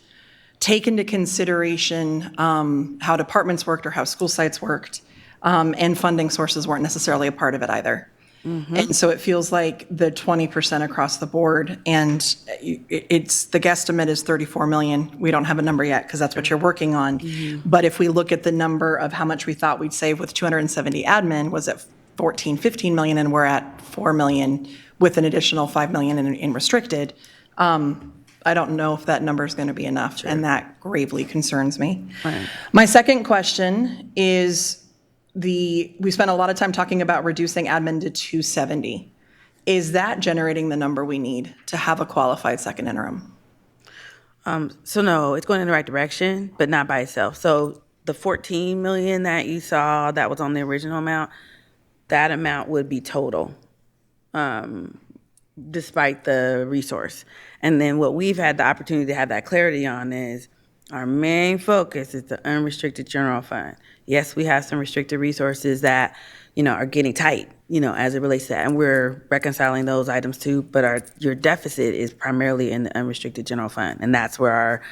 take into consideration how departments worked or how school sites worked, and funding sources weren't necessarily a part of it either. And so it feels like the 20% across the board, and it's the guesstimate is 34 million. We don't have a number yet because that's what you're working on. But if we look at the number of how much we thought we'd save with 270 admin was at 15 million, and we're at 4 million with an additional 5 million in restricted. I don't know if that number is going to be enough, and that gravely concerns me. Right. My second question is we spent a lot of time talking about reducing admin to 270. Is that generating the number we need to have a qualified second interim? So no, it's going in the right direction, but not by itself. So the 14 million that you saw, that was on the original amount, that amount would be total, despite the resource. And then what we've had the opportunity to have that clarity on is our main focus is the unrestricted general fund. Yes, we have some restricted resources that, are getting tight, as it relates to that. And we're reconciling those items too, but your deficit is primarily in the unrestricted general fund. And that's where our,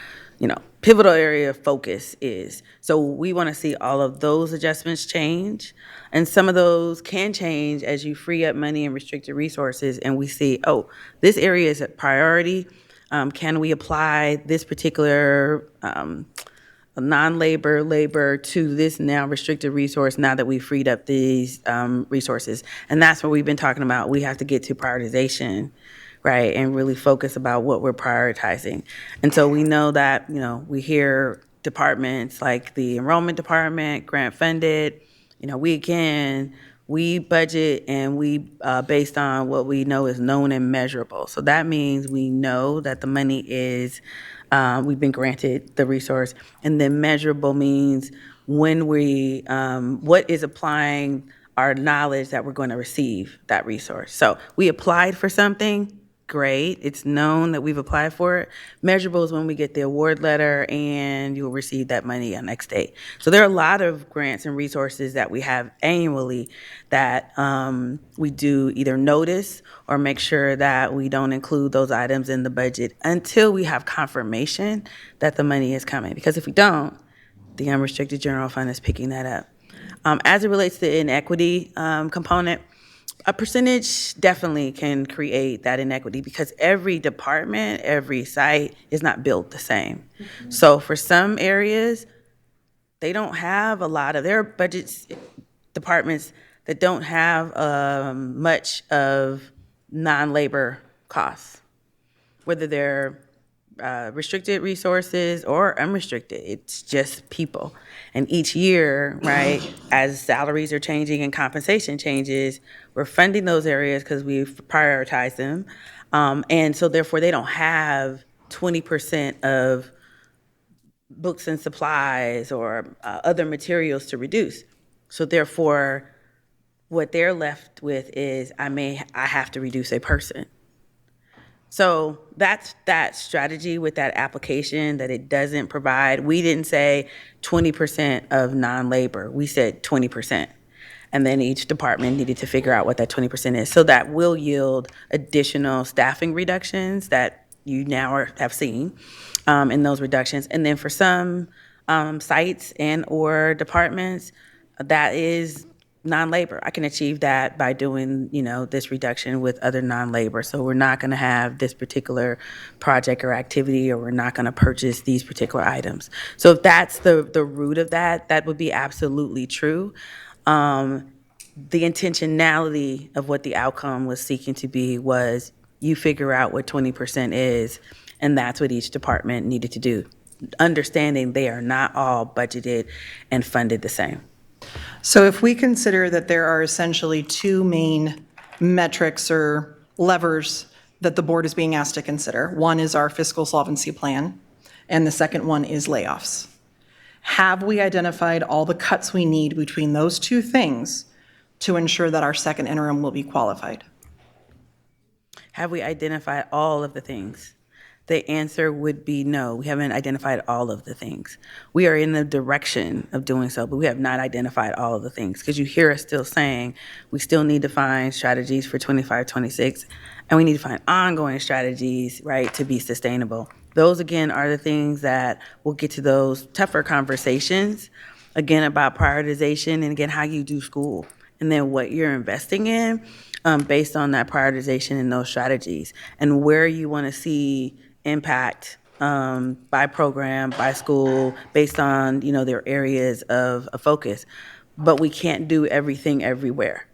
pivotal area of focus is. So we want to see all of those adjustments change. And some of those can change as you free up money and restricted resources. And we see, this area is a priority. Can we apply this particular non-labor labor to this now restricted resource now that we've freed up these resources? And that's what we've been talking about. We have to get to prioritization, right, and really focus about what we're prioritizing. And so we know that, we hear departments like the enrollment department, grant funded, we budget and we based on what we know is known and measurable. So that means we know that the money is, we've been granted the resource. And then measurable means when we, what is applying our knowledge that we're going to receive that resource. So we applied for something, great. It's known that we've applied for it. Measurable is when we get the award letter and you'll receive that money on next day. So there are a lot of grants and resources that we have annually that we do either notice or make sure that we don't include those items in the budget until we have confirmation that the money is coming. Because if we don't, the unrestricted general fund is picking that up. As it relates to the inequity component, a percentage definitely can create that inequity because every department, every site is not built the same. So for some areas, they don't have a lot of their budgets, departments that don't have much of non-labor costs, whether they're restricted resources or unrestricted. It's just people. And each year, right, as salaries are changing and compensation changes, we're funding those areas because we've prioritized them. And so therefore they don't have 20% of books and supplies or other materials to reduce. So therefore, what they're left with is I have to reduce a person. So that's that strategy with that application that it doesn't provide. We didn't say 20% of non-labor. We said 20%. And then each department needed to figure out what that 20% is. So that will yield additional staffing reductions that you now have seen in those reductions. And then for some sites and or departments, that is non-labor. I can achieve that by doing, this reduction with other non-labor. So we're not going to have this particular project or activity, or we're not going to purchase these particular items. So if that's the root of that, that would be absolutely true. The intentionality of what the outcome was seeking to be was you figure out what 20% is, and that's what each department needed to do, understanding they are not all budgeted and funded the same. So if we consider that there are essentially two main metrics or levers that the board is being asked to consider, one is our fiscal solvency plan, and the second one is layoffs. Have we identified all the cuts we need between those two things to ensure that our second interim will be qualified? Have we identified all of the things? The answer would be no. We haven't identified all of the things. We are in the direction of doing so, but we have not identified all of the things, because you hear us still saying we still need to find strategies for 25, 26, and we need to find ongoing strategies, right, to be sustainable. Those, again, are the things that will get to those tougher conversations, again, about prioritization and, again, how you do school, and then what you're investing in based on that prioritization and those strategies, and where you want to see impact by program, by school, based on, their areas of focus. But we can't do everything everywhere.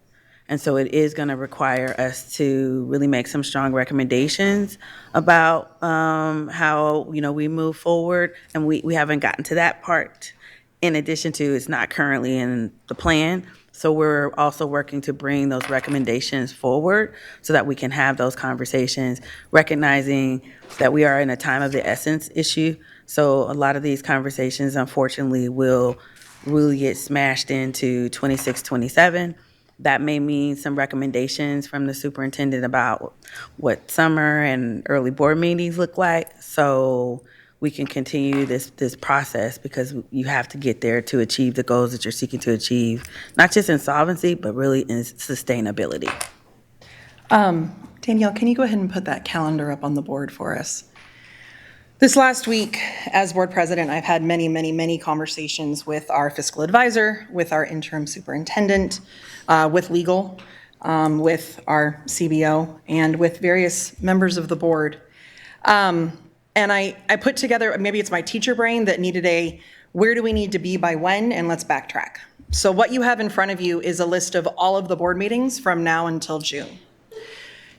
And so it is going to require us to really make some strong recommendations about how, we move forward. And we haven't gotten to that part. In addition to, it's not currently in the plan. So we're also working to bring those recommendations forward so that we can have those conversations, recognizing that we are in a time of the essence issue. So a lot of these conversations, unfortunately, will really get smashed into 26, 27. That may mean some recommendations from the superintendent about what summer and early board meetings look like. So we can continue this process, because you have to get there to achieve the goals that you're seeking to achieve, not just in solvency, but really in sustainability. Danielle, can you go ahead and put that calendar up on the board for us? This last week, as board president, I've had many, many, many conversations with our fiscal advisor, with our interim superintendent, with legal, with our CBO, and with various members of the board. And I put together, maybe it's my teacher brain that needed a, where do we need to be by when, and let's backtrack. So what you have in front of you is a list of all of the board meetings from now until June.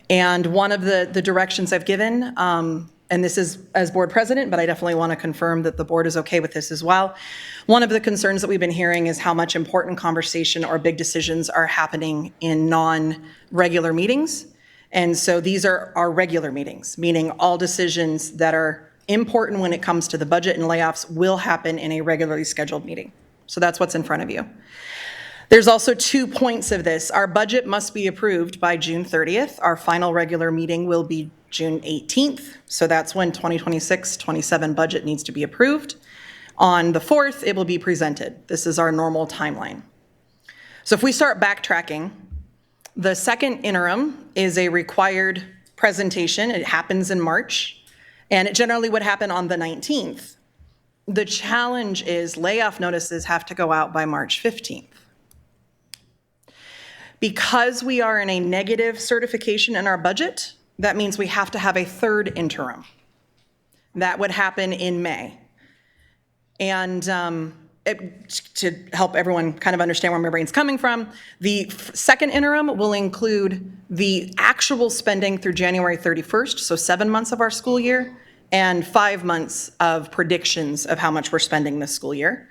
And one of the directions I've given, and this is as board president, but I definitely want to confirm that the board is okay with this as well. One of the concerns that we've been hearing is how much important conversation or big decisions are happening in non-regular meetings. And so these are our regular meetings, meaning all decisions that are important when it comes to the budget and layoffs will happen in a regularly scheduled meeting. So that's what's in front of you. There's also 2 points of this. Our budget must be approved by June 30th. Our final regular meeting will be June 18th. So that's when 2026-27 budget needs to be approved. On the 4th, it will be presented. This is our normal timeline. So if we start backtracking, the second interim is a required presentation. It happens in March, and it generally would happen on the 19th. The challenge is layoff notices have to go out by March 15th. Because we are in a negative certification in our budget, that means we have to have a third interim. That would happen in May. And to help everyone kind of understand where my brain's coming from, the second interim will include the actual spending through January 31st, so 7 months of our school year, and 5 months of predictions of how much we're spending this school year.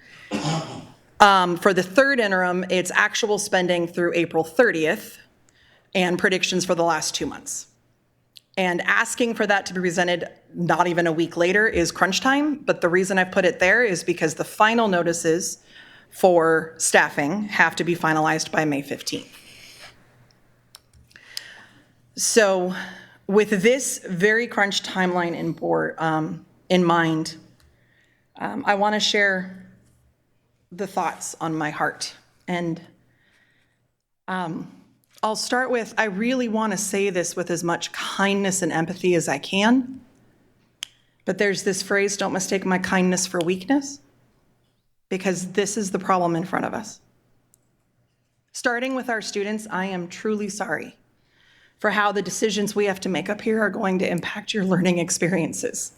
For the third interim, it's actual spending through April 30th and predictions for the last 2 months. And asking for that to be presented not even a week later is crunch time, but the reason I've put it there is because the final notices for staffing have to be finalized by May 15th. So with this very crunch timeline in mind, I want to share the thoughts on my heart. And I'll start with, I really want to say this with as much kindness and empathy as I can, but there's this phrase, don't mistake my kindness for weakness, because this is the problem in front of us. Starting with our students, I am truly sorry for how the decisions we have to make up here are going to impact your learning experiences.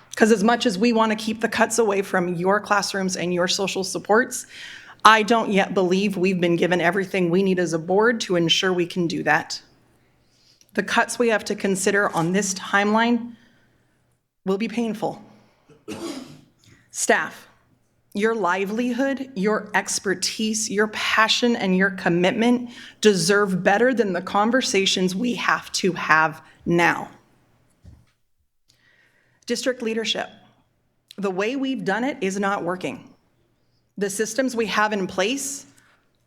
Because as much as we want to keep the cuts away from your classrooms and your social supports, I don't yet believe we've been given everything we need as a board to ensure we can do that. The cuts we have to consider on this timeline will be painful. Staff, your livelihood, your expertise, your passion, and your commitment deserve better than the conversations we have to have now. District leadership, the way we've done it is not working. The systems we have in place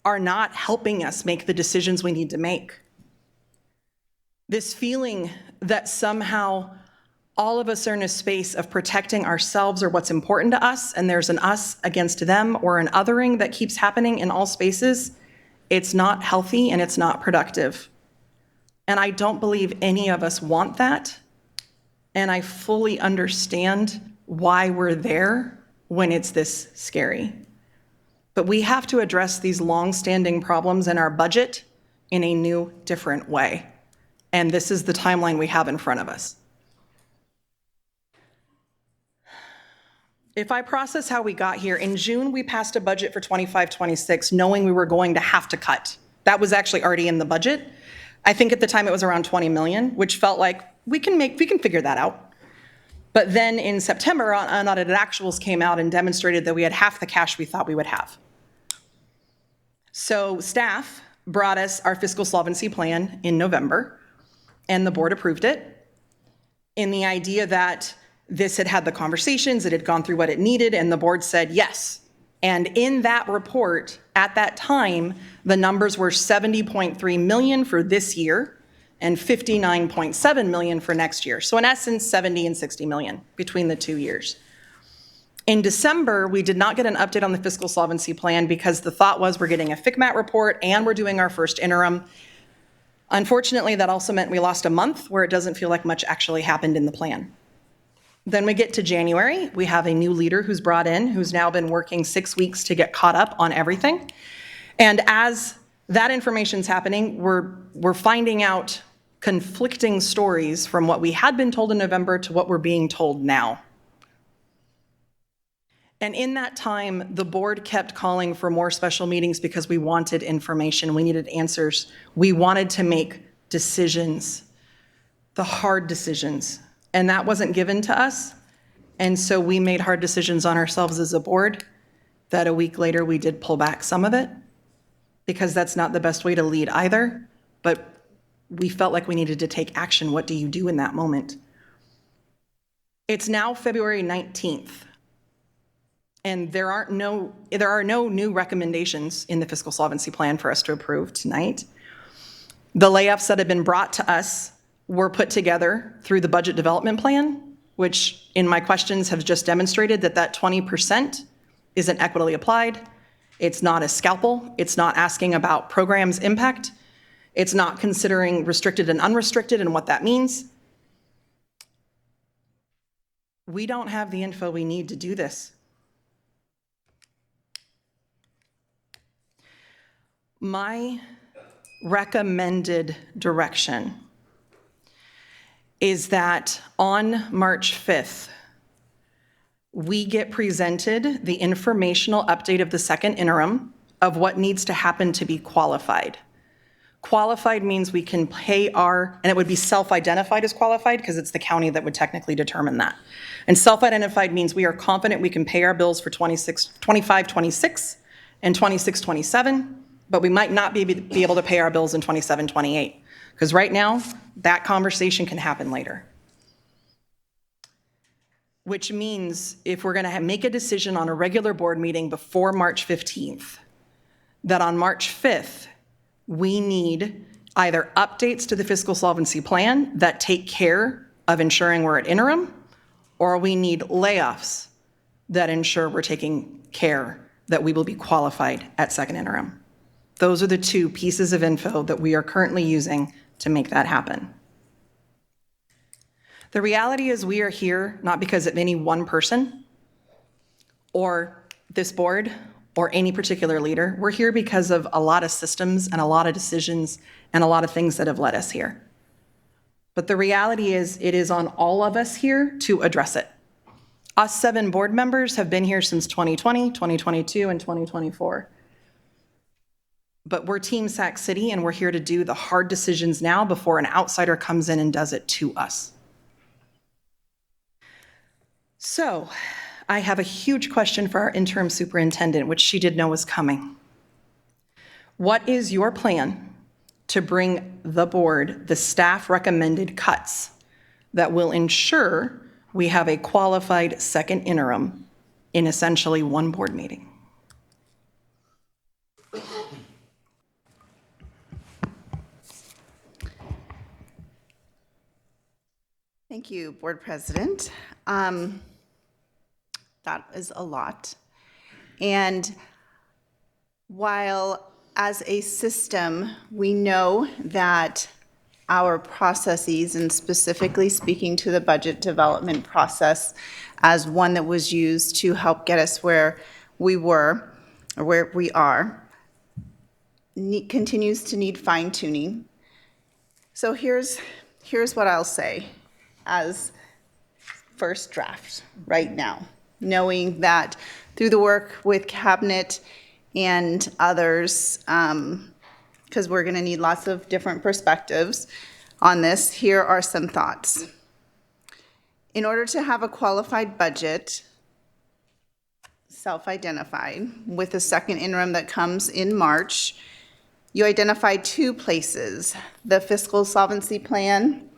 are not helping us make the decisions we need to make. This feeling that somehow all of us are in a space of protecting ourselves or what's important to us, and there's an us against them or an othering that keeps happening in all spaces, it's not healthy and it's not productive. And I don't believe any of us want that. And I fully understand why we're there when it's this scary. But we have to address these long-standing problems in our budget in a new, different way. And this is the timeline we have in front of us. If I process how we got here, in June, we passed a budget for 25-26, knowing we were going to have to cut. That was actually already in the budget. I think at the time it was around 20 million, which felt like we can figure that out. But then in September, unaudited actuals came out and demonstrated that we had half the cash we thought we would have. So staff brought us our fiscal solvency plan in November, and the board approved it in the idea that this had had the conversations, it had gone through what it needed, and the board said yes. And in that report, at that time, the numbers were 70.3 million for this year and 59.7 million for next year. So in essence, 70 and 60 million between the 2 years. In December, we did not get an update on the fiscal solvency plan because the thought was we're getting a FCMAT report and we're doing our first interim. Unfortunately, that also meant we lost a month where it doesn't feel like much actually happened in the plan. Then we get to January, we have a new leader who's brought in, who's now been working 6 weeks to get caught up on everything. And as that information's happening, we're finding out conflicting stories from what we had been told in November to what we're being told now. And in that time, the board kept calling for more special meetings because we wanted information, we needed answers. We wanted to make decisions, the hard decisions, and that wasn't given to us. And so we made hard decisions on ourselves as a board that a week later we did pull back some of it because that's not the best way to lead either, but we felt like we needed to take action. What do you do in that moment? It's now February 19th. And there are no new recommendations in the fiscal solvency plan for us to approve tonight. The layoffs that have been brought to us were put together through the budget development plan, which in my questions have just demonstrated that 20% isn't equitably applied. It's not a scalpel. It's not asking about programs impact. It's not considering restricted and unrestricted and what that means. We don't have the info we need to do this. My recommended direction is that on March 5th, we get presented the informational update of the second interim of what needs to happen to be qualified. Qualified means we can pay and it would be self-identified as qualified because it's the county that would technically determine that. And self-identified means we are confident we can pay our bills for 25, 26, and 26, 27, but we might not be able to pay our bills in 27, 28. Because right now, that conversation can happen later. Which means if we're going to make a decision on a regular board meeting before March 15th, that on March 5th, we need either updates to the fiscal solvency plan that take care of ensuring we're at interim, or we need layoffs that ensure we're taking care that we will be qualified at second interim. Those are the two pieces of info that we are currently using to make that happen. The reality is we are here not because of any one person or this board or any particular leader. We're here because of a lot of systems and a lot of decisions and a lot of things that have led us here. But the reality is it is on all of us here to address it. Us 7 board members have been here since 2020, 2022, and 2024. But we're Team Sac City, and we're here to do the hard decisions now before an outsider comes in and does it to us. So I have a huge question for our interim superintendent, which she did know was coming. What is your plan to bring the board the staff recommended cuts that will ensure we have a qualified second interim in essentially one board meeting? Thank you, Board President. That is a lot. And while as a system, we know that our processes, and specifically speaking to the budget development process as one that was used to help get us where we were, or where we are, continues to need fine-tuning. So here's what I'll say as first draft right now, knowing that through the work with Cabinet and others, because we're going to need lots of different perspectives on this, here are some thoughts. In order to have a qualified budget, self-identified, with a second interim that comes in March, you identified 2 places, the fiscal solvency plan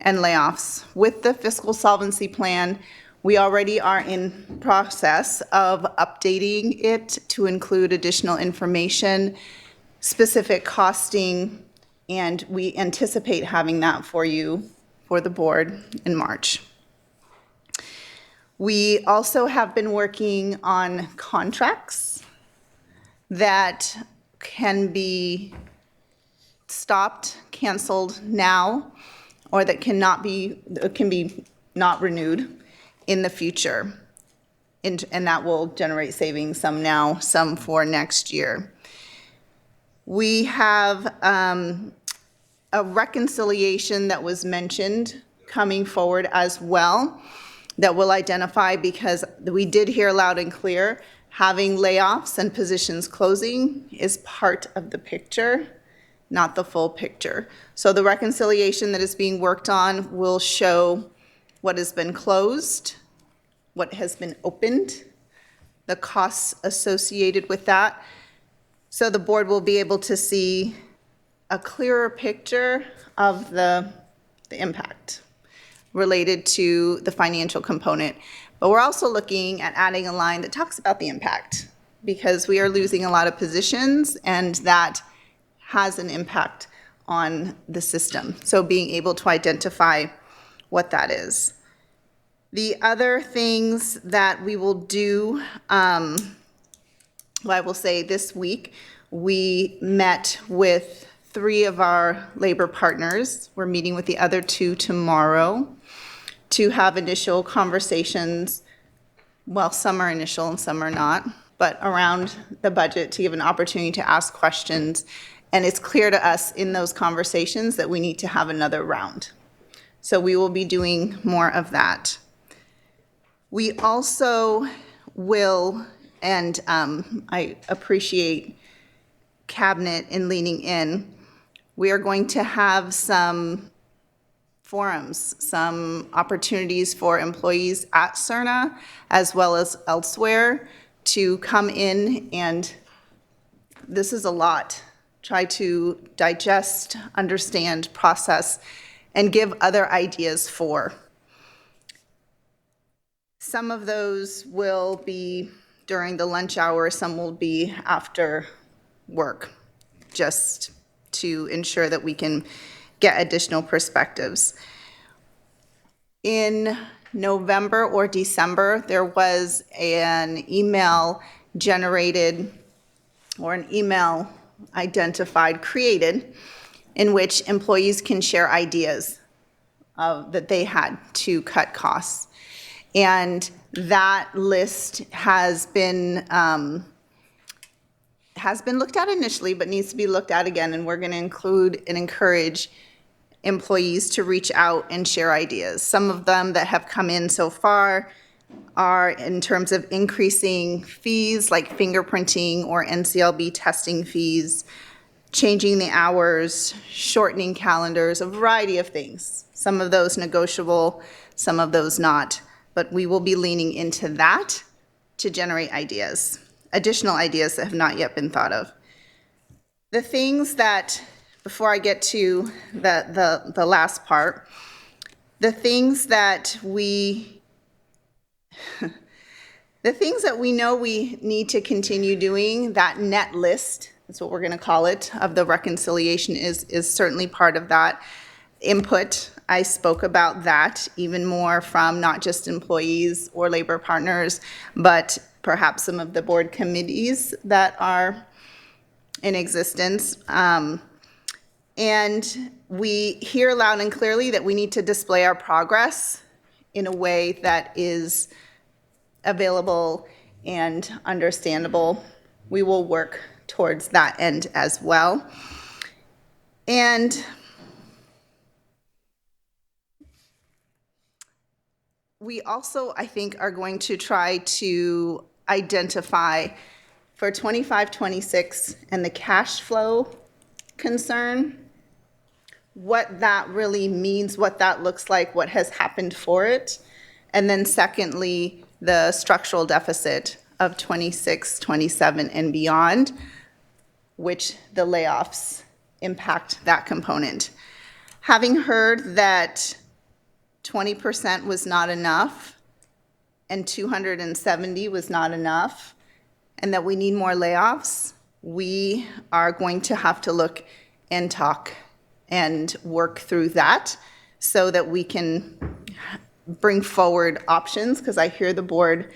and layoffs. With the fiscal solvency plan, we already are in process of updating it to include additional information, specific costing, and we anticipate having that for you, for the board, in March. We also have been working on contracts that can be stopped, canceled now, or that can be not renewed in the future. And that will generate savings, some now, some for next year. We have a reconciliation that was mentioned coming forward as well that will identify, because we did hear loud and clear, having layoffs and positions closing is part of the picture, not the full picture. So the reconciliation that is being worked on will show what has been closed, what has been opened, the costs associated with that. So the board will be able to see a clearer picture of the impact related to the financial component. But we're also looking at adding a line that talks about the impact, because we are losing a lot of positions and that has an impact on the system. So being able to identify what that is. The other things that we will do, I will say this week, we met with 3 of our labor partners. We're meeting with the other 2 tomorrow to have initial conversations. Well, some are initial and some are not, but around the budget, to give an opportunity to ask questions. And it's clear to us in those conversations that we need to have another round. So we will be doing more of that. We also will, and I appreciate Cabinet in leaning in, We are going to have some forums, some opportunities for employees at Cerna as well as elsewhere to come in, and this is a lot. Try to digest, understand, process, and give other ideas for. Some of those will be during the lunch hour, some will be after work, just to ensure that we can get additional perspectives. In November or December, there was an email generated or an email identified, created, in which employees can share ideas that they had to cut costs. And that list has been looked at initially, but needs to be looked at again, and we're going to include and encourage employees to reach out and share ideas. Some of them that have come in so far are in terms of increasing fees like fingerprinting or NCLB testing fees, changing the hours, shortening calendars, a variety of things. Some of those negotiable, some of those not. But we will be leaning into that to generate ideas, additional ideas that have not yet been thought of. The things that, before I get to the last part, the things that we know we need to continue doing, that net list, that's what we're going to call it, of the reconciliation is certainly part of that. Input, I spoke about that even more from not just employees or labor partners, but perhaps some of the board committees that are in existence. And we hear loud and clearly that we need to display our progress in a way that is available and understandable. We will work towards that end as well. And we also, I think, are going to try to identify for 25-26 and the cash flow concern, what that really means, what that looks like, what has happened for it. And then secondly, the structural deficit of 26, 27 and beyond, which the layoffs impact that component. Having heard that 20% was not enough and 270 was not enough, and that we need more layoffs, we are going to have to look and talk and work through that so that we can bring forward options, because I hear the board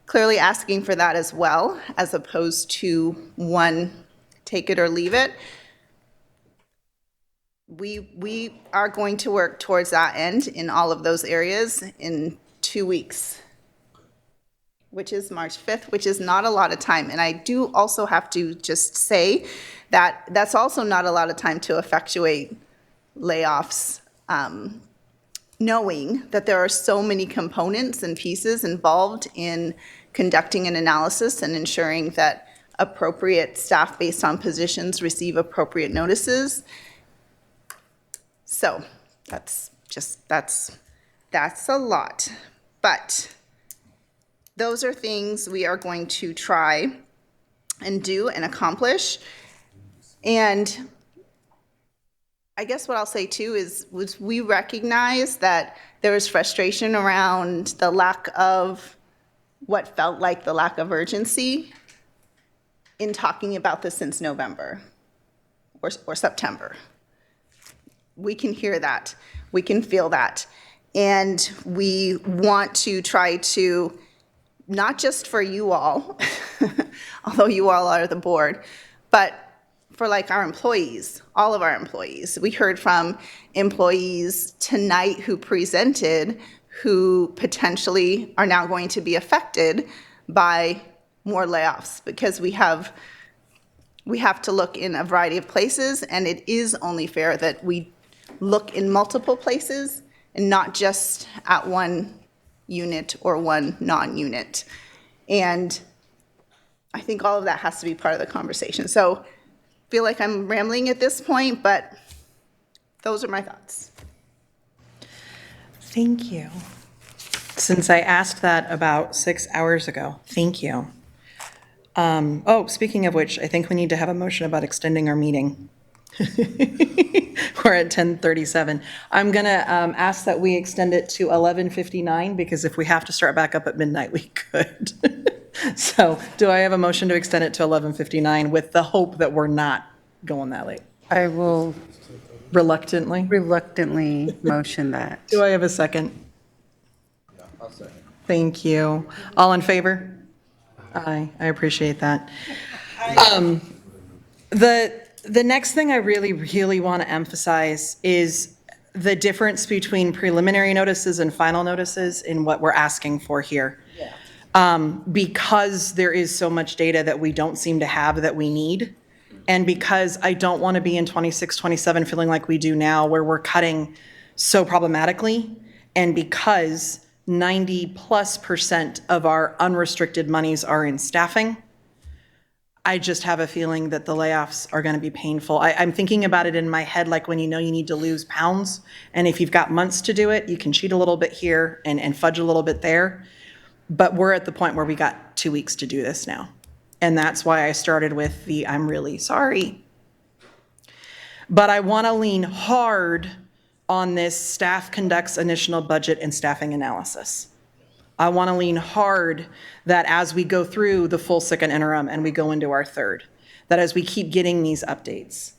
clearly asking for that as well, as opposed to one, take it or leave it. We are going to work towards that end in all of those areas in 2 weeks, which is March 5th, which is not a lot of time. And I do also have to just say that that's also not a lot of time to effectuate layoffs, knowing that there are so many components and pieces involved in conducting an analysis and ensuring that appropriate staff based on positions receive appropriate notices. So that's a lot. But those are things we are going to try and do and accomplish. And I guess what I'll say too is we recognize that there was frustration around the lack of what felt like the lack of urgency in talking about this since November or September. We can hear that. We can feel that. And we want to try to, not just for you all, although you all are the board, but for like our employees, all of our employees. We heard from employees tonight who presented who potentially are now going to be affected by more layoffs, because we have to look in a variety of places, and it is only fair that we look in multiple places and not just at one unit or one non-unit. And I think all of that has to be part of the conversation. So feel like I'm rambling at this point, but those are my thoughts. Thank you. Since I asked that about 6 hours ago, thank you. Oh, speaking of which, I think we need to have a motion about extending our meeting. We're at 10:37. I'm going to ask that we extend it to 11:59 because if we have to start back up at midnight, we could. So do I have a motion to extend it to 11:59 with the hope that we're not going that late? I will Reluctantly? reluctantly motion that. Do I have a second? I'll second. Thank you. All in favor? Aye, I appreciate that. The next thing I really want to emphasize is the difference between preliminary notices and final notices in what we're asking for here. Because there is so much data that we don't seem to have that we need, and because I don't want to be in 26, 27 feeling like we do now where we're cutting so problematically, and because 90+% of our unrestricted monies are in staffing, I just have a feeling that the layoffs are going to be painful. I'm thinking about it in my head like when you know you need to lose pounds, and if you've got months to do it, you can cheat a little bit here and fudge a little bit there. But we're at the point where we got 2 weeks to do this now. And that's why I started with the I'm really sorry. But I want to lean hard on this staff conducts initial budget and staffing analysis. I want to lean hard that as we go through the full second interim and we go into our third, that as we keep getting these updates,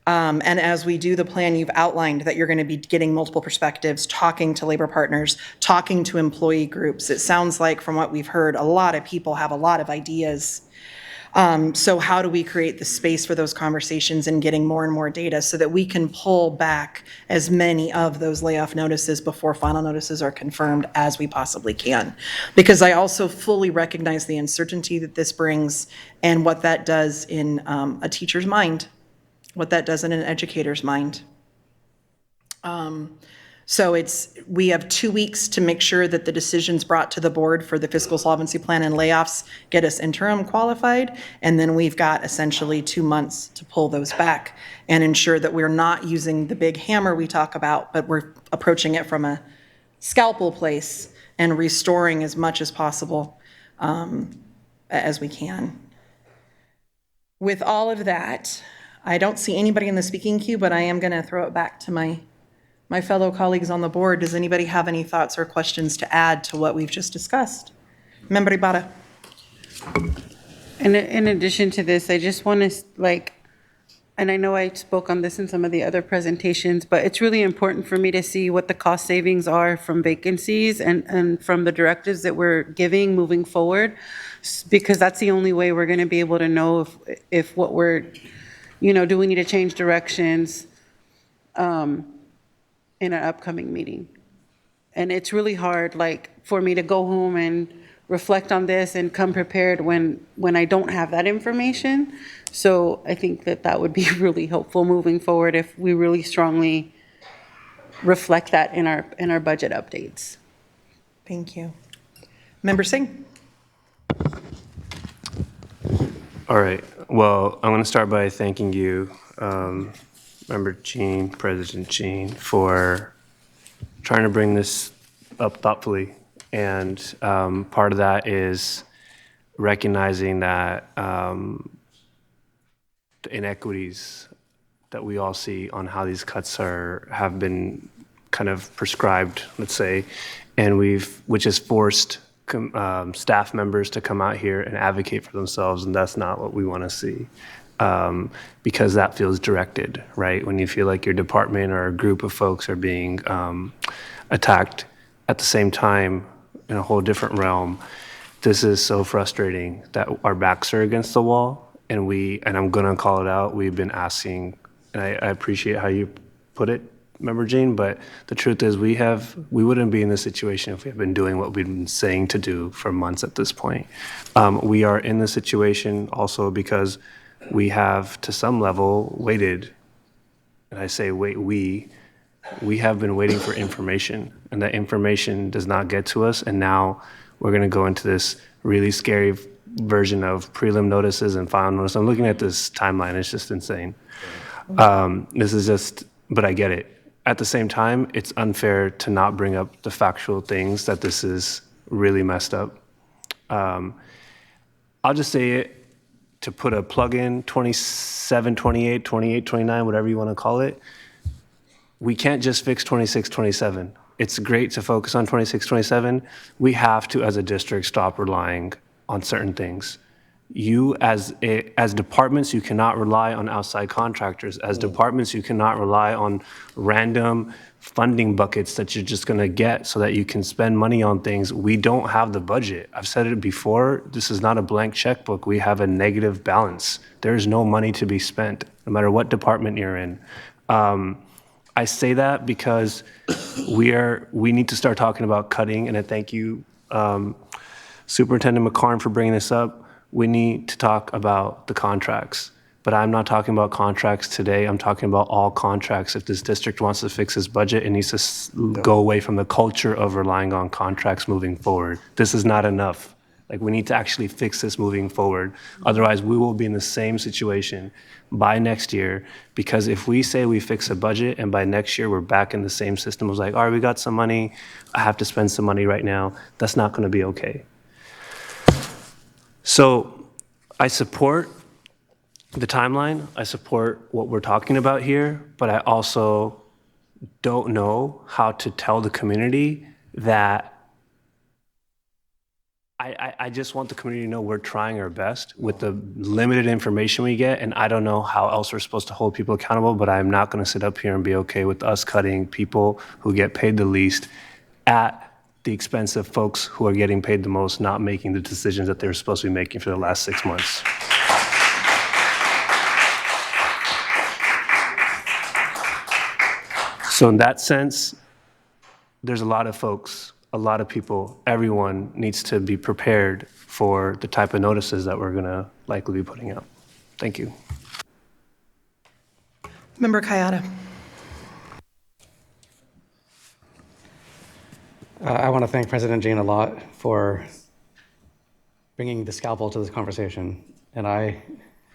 and as we do the plan you've outlined, that you're going to be getting multiple perspectives, talking to labor partners, talking to employee groups. It sounds like from what we've heard, a lot of people have a lot of ideas. So how do we create the space for those conversations and getting more and more data so that we can pull back as many of those layoff notices before final notices are confirmed as we possibly can? Because I also fully recognize the uncertainty that this brings and what that does in a teacher's mind, what that does in an educator's mind. So we have 2 weeks to make sure that the decisions brought to the board for the fiscal solvency plan and layoffs get us interim qualified. And then we've got essentially 2 months to pull those back and ensure that we're not using the big hammer we talk about, but we're approaching it from a scalpel place and restoring as much as possible as we can. With all of that, I don't see anybody in the speaking queue, but I am going to throw it back to my fellow colleagues on the board. Does anybody have any thoughts or questions to add to what we've just discussed? Member Ibarra. In addition to this, I just want to and I know I spoke on this in some of the other presentations, but it's really important for me to see what the cost savings are from vacancies and from the directives that we're giving moving forward, because that's the only way we're going to be able to know if what we're, do we need to change directions in an upcoming meeting. And it's really hard, for me to go home and reflect on this and come prepared when I don't have that information. So I think that would be really helpful moving forward if we really strongly reflect that in our budget updates. Thank you. Member Singh. All right. Well, I'm going to start by thanking you, Member Jean, President Jean, for trying to bring this up thoughtfully. And part of that is recognizing that the inequities that we all see on how these cuts have been kind of prescribed, let's say, and which has forced staff members to come out here and advocate for themselves, and that's not what we want to see. Because that feels directed, right? When you feel like your department or a group of folks are being attacked at the same time in a whole different realm, this is so frustrating that our backs are against the wall, and I'm gonna call it out, we've been asking, and I appreciate how you put it, Member Jean, but the truth is we wouldn't be in this situation if we had been doing what we've been saying to do for months at this point. We are in this situation also because we have, to some level, waited, and I say wait, we have been waiting for information, and that information does not get to us, and now we're gonna go into this really scary version of prelim notices and final notice. I'm looking at this timeline, it's just insane. This is just, but I get it. At the same time, it's unfair to not bring up the factual things that this is really messed up. I'll just say it, to put a plug in, 27, 28, 28, 29, whatever you want to call it, we can't just fix 26, 27. It's great to focus on 26, 27. We have to, as a district, stop relying on certain things. You, as departments, you cannot rely on outside contractors. As departments, you cannot rely on random funding buckets that you're just going to get so that you can spend money on things. We don't have the budget. I've said it before, this is not a blank checkbook. We have a negative balance. There's no money to be spent, no matter what department you're in. I say that because we need to start talking about cutting, and I thank you, Superintendent McCarn, for bringing this up. We need to talk about the contracts, but I'm not talking about contracts today. I'm talking about all contracts. If this district wants to fix its budget, it needs to go away from the culture of relying on contracts moving forward. This is not enough. Like, we need to actually fix this moving forward. Otherwise, we will be in the same situation by next year, because if we say we fix a budget and by next year we're back in the same system, it was like, all right, we got some money, I have to spend some money right now, that's not gonna be okay. So I support the timeline, I support what we're talking about here, but I also don't know how to tell the community that I just want the community to know we're trying our best with the limited information we get, and I don't know how else we're supposed to hold people accountable, but I'm not going to sit up here and be okay with us cutting people who get paid the least at the expense of folks who are getting paid the most, not making the decisions that they're supposed to be making for the last 6 months. So in that sense, there's a lot of folks, a lot of people, everyone needs to be prepared for the type of notices that we're gonna likely be putting out. Thank you. Member Kayada. I want to thank President Jean a lot for bringing the scalpel to this conversation. And I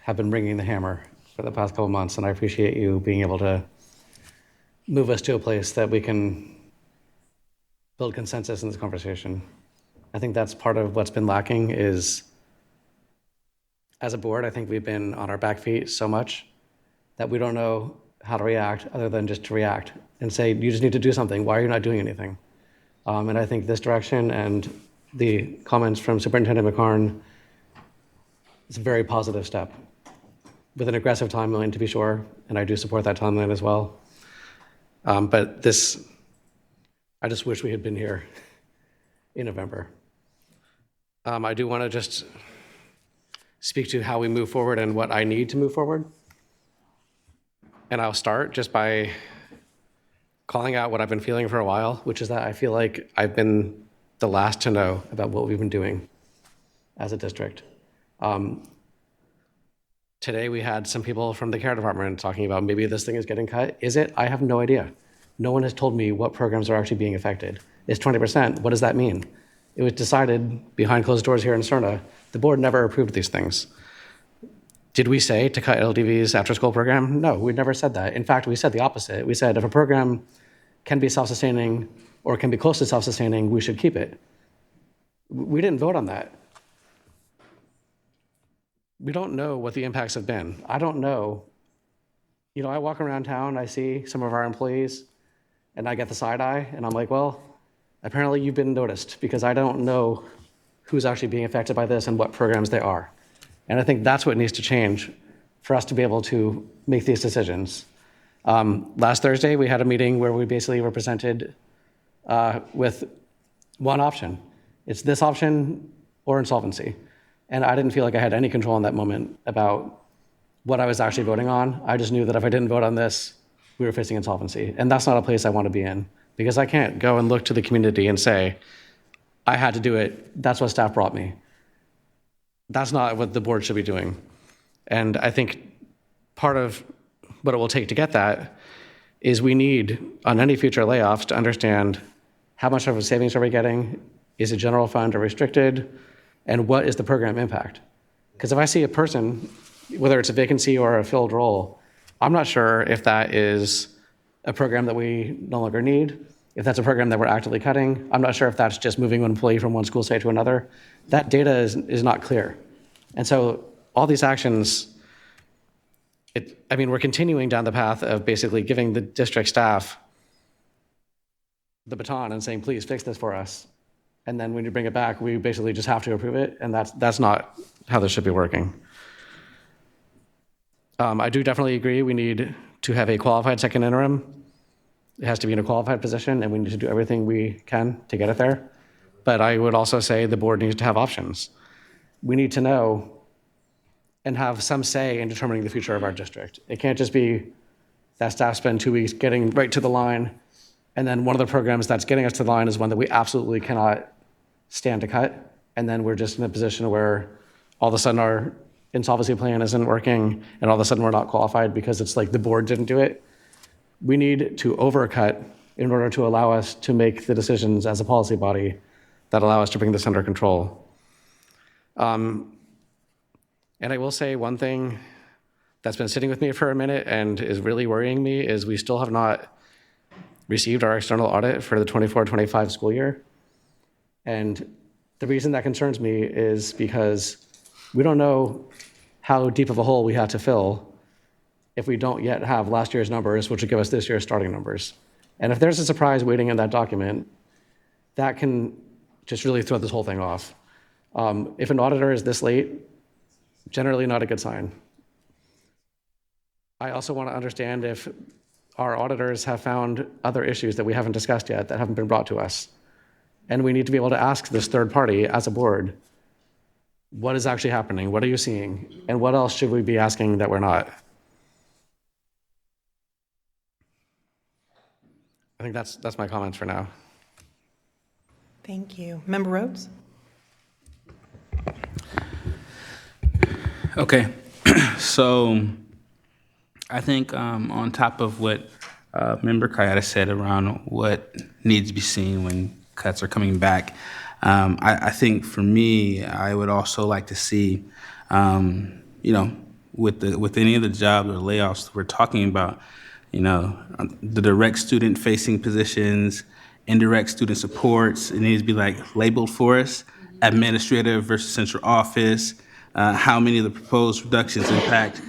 have been bringing the hammer for the past couple months, and I appreciate you being able to move us to a place that we can build consensus in this conversation. I think that's part of what's been lacking is, as a board, I think we've been on our back feet so much that we don't know how to react other than just to react and say, you just need to do something. Why are you not doing anything? And I think this direction and the comments from Superintendent McCarn is a very positive step with an aggressive timeline, to be sure, and I do support that timeline as well. But this, I just wish we had been here in November. I do want to just speak to how we move forward and what I need to move forward. And I'll start just by calling out what I've been feeling for a while, which is that I feel like I've been the last to know about what we've been doing as a district. Today we had some people from the care department talking about maybe this thing is getting cut. Is it? I have no idea. No one has told me what programs are actually being affected. It's 20%. What does that mean? It was decided behind closed doors here in Cerna. The board never approved these things. Did we say to cut LDV's after-school program? No, we never said that. In fact, we said the opposite. We said if a program can be self-sustaining or can be close to self-sustaining, we should keep it. We didn't vote on that. We don't know what the impacts have been. I don't know. You know, I walk around town, I see some of our employees, and I get the side eye, and I'm like, well, apparently you've been noticed, because I don't know who's actually being affected by this and what programs they are. And I think that's what needs to change for us to be able to make these decisions. Last Thursday, we had a meeting where we basically were presented with one option. It's this option or insolvency. And I didn't feel like I had any control in that moment about what I was actually voting on. I just knew that if I didn't vote on this, we were facing insolvency. And that's not a place I want to be in, because I can't go and look to the community and say, I had to do it, that's what staff brought me. That's not what the board should be doing. And I think part of what it will take to get that is we need, on any future layoffs, to understand how much of a savings are we getting? Is it general fund or restricted? And what is the program impact? Because if I see a person, whether it's a vacancy or a filled role, I'm not sure if that is a program that we no longer need, if that's a program that we're actively cutting. I'm not sure if that's just moving an employee from one school site to another. That data is not clear. And so all these actions, we're continuing down the path of basically giving the district staff the baton and saying, please fix this for us. And then when you bring it back, we basically just have to approve it. And that's not how this should be working. I do definitely agree we need to have a qualified second interim. It has to be in a qualified position, and we need to do everything we can to get it there. But I would also say the board needs to have options. We need to know and have some say in determining the future of our district. It can't just be that staff spend 2 weeks getting right to the line, and then one of the programs that's getting us to the line is one that we absolutely cannot stand to cut, and then we're just in a position where all of a sudden our insolvency plan isn't working, and all of a sudden we're not qualified because it's like the board didn't do it. We need to overcut in order to allow us to make the decisions as a policy body that allow us to bring this under control. And I will say one thing that's been sitting with me for a minute and is really worrying me is we still have not received our external audit for the 24-25 school year. And the reason that concerns me is because we don't know how deep of a hole we have to fill if we don't yet have last year's numbers, which will give us this year's starting numbers. And if there's a surprise waiting in that document, that can just really throw this whole thing off. If an auditor is this late, generally not a good sign. I also want to understand if our auditors have found other issues that we haven't discussed yet that haven't been brought to us. And we need to be able to ask this third party as a board, what is actually happening? What are you seeing? And what else should we be asking that we're not? I think that's my comments for now. Thank you. Member Rhodes? Okay, so I think on top of what Member Kayada said around what needs to be seen when cuts are coming back, I think for me, I would also like to see, with any of the jobs or layoffs we're talking about, the direct student-facing positions, indirect student supports, it needs to be labeled for us, administrative versus central office, how many of the proposed reductions impact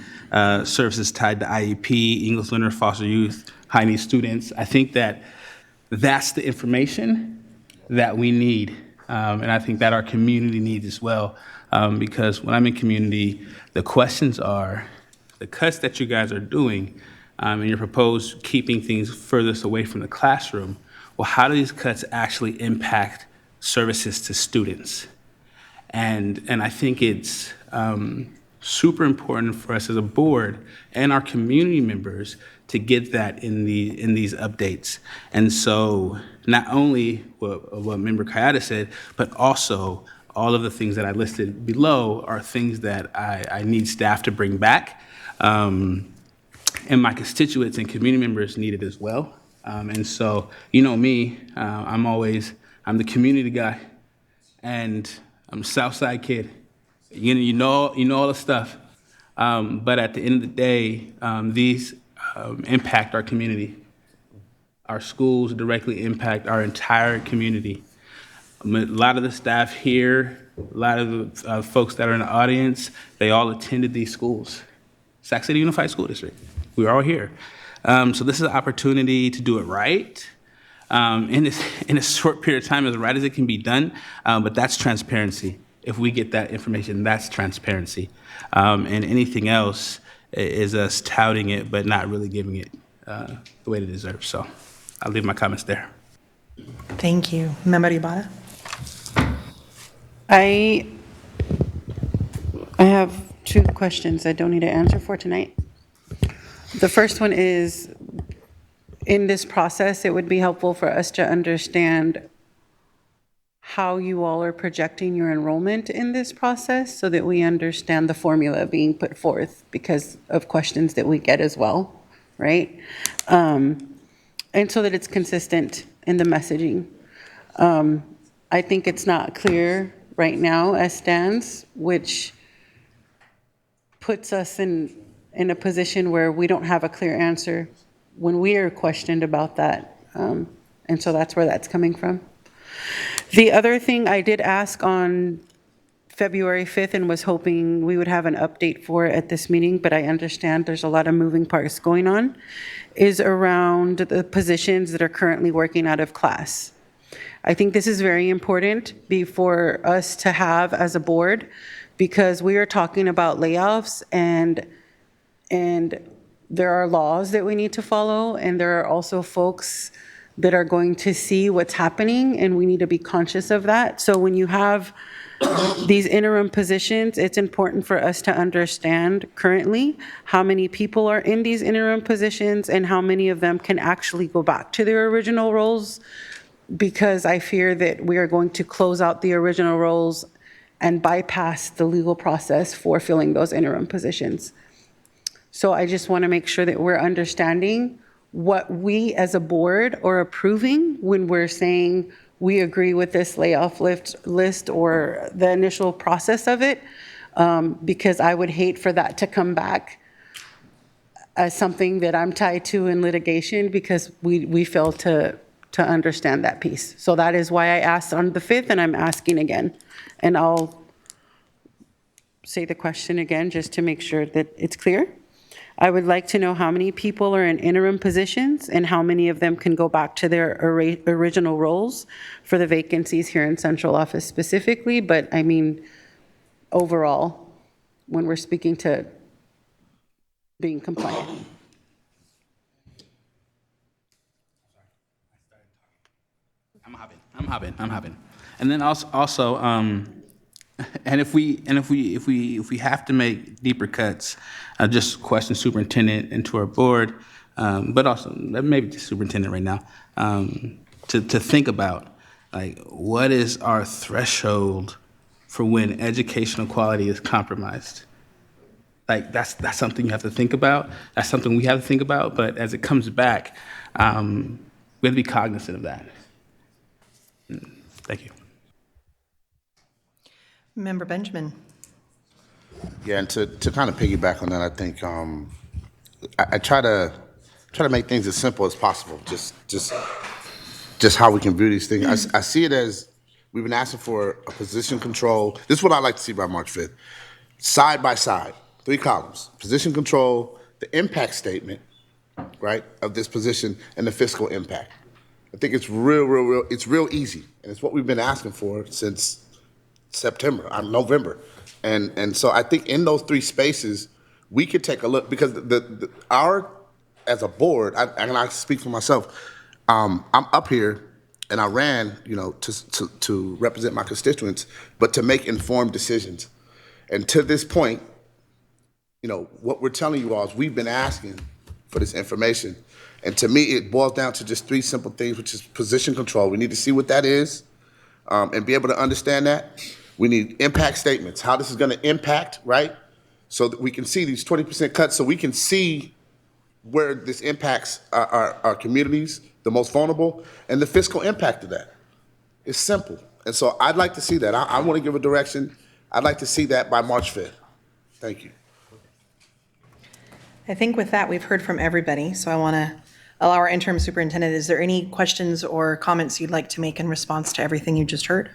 services tied to IEP, English learner, foster youth, high needs students. I think that's the information that we need, and I think that our community needs as well, because when I'm in community, the questions are, the cuts that you guys are doing, and you're proposed keeping things furthest away from the classroom, well, how do these cuts actually impact services to students? And I think it's super important for us as a board and our community members to get that in these updates. And so not only what Member Kayada said, but also all of the things that I listed below are things that I need staff to bring back. And my constituents and community members need it as well. And so, me, I'm the community guy, and I'm a Southside kid. You know all the stuff. But at the end of the day, these impact our community. Our schools directly impact our entire community. A lot of the staff here, a lot of the folks that are in the audience, they all attended these schools. Sac City Unified School District. We are all here. So this is an opportunity to do it right in a short period of time, as right as it can be done, but that's transparency. If we get that information, that's transparency. And anything else is us touting it, but not really giving it the way it deserves. So I'll leave my comments there. Thank you. Member Ibarra? I have two questions I don't need to answer for tonight. The first one is, in this process, it would be helpful for us to understand how you all are projecting your enrollment in this process so that we understand the formula being put forth because of questions that we get as well, right? And so that it's consistent in the messaging. I think it's not clear right now as stands, which puts us in a position where we don't have a clear answer when we are questioned about that. And so that's where that's coming from. The other thing I did ask on February 5th and was hoping we would have an update for at this meeting, but I understand there's a lot of moving parts going on, is around the positions that are currently working out of class. I think this is very important for us to have as a board, because we are talking about layoffs, and there are laws that we need to follow, and there are also folks that are going to see what's happening, and we need to be conscious of that. So when you have these interim positions, it's important for us to understand currently how many people are in these interim positions and how many of them can actually go back to their original roles, because I fear that we are going to close out the original roles and bypass the legal process for filling those interim positions. So I just want to make sure that we're understanding what we as a board are approving when we're saying we agree with this layoff list or the initial process of it, because I would hate for that to come back as something that I'm tied to in litigation, because we fail to understand that piece. So that is why I asked on the 5th, and I'm asking again. And I'll say the question again just to make sure that it's clear. I would like to know how many people are in interim positions and how many of them can go back to their original roles for the vacancies here in central office specifically, but I mean, overall, when we're speaking to being compliant. I'm hopping. And then also, and if we have to make deeper cuts, just question superintendent and to our board, but also maybe the superintendent right now, to think about, like, what is our threshold for when educational quality is compromised? Like, that's something you have to think about. That's something we have to think about. But as it comes back, we have to be cognizant of that. Thank you. Member Benjamin. Yeah, and to kind of piggyback on that, I think I try to make things as simple as possible. Just how we can view these things. I see it as we've been asking for a position control. This is what I like to see by March 5th. Side by side, 3 columns: position control, the impact statement, right, of this position, and the fiscal impact. I think it's real. It's real easy, and it's what we've been asking for since November. And so I think in those 3 spaces, we could take a look, because our, as a board, and I speak for myself, I'm up here and I ran, to represent my constituents, but to make informed decisions. And to this point, what we're telling you all is we've been asking for this information. And to me, it boils down to just 3 simple things, which is position control. We need to see what that is and be able to understand that. We need impact statements, how this is going to impact, right? So that we can see these 20% cuts, so we can see where this impacts our communities, the most vulnerable, and the fiscal impact of that. It's simple. And so I'd like to see that. I want to give a direction. I'd like to see that by March 5th. Thank you. I think with that, we've heard from everybody, so I want to allow our interim superintendent. Is there any questions or comments you'd like to make in response to everything you just heard?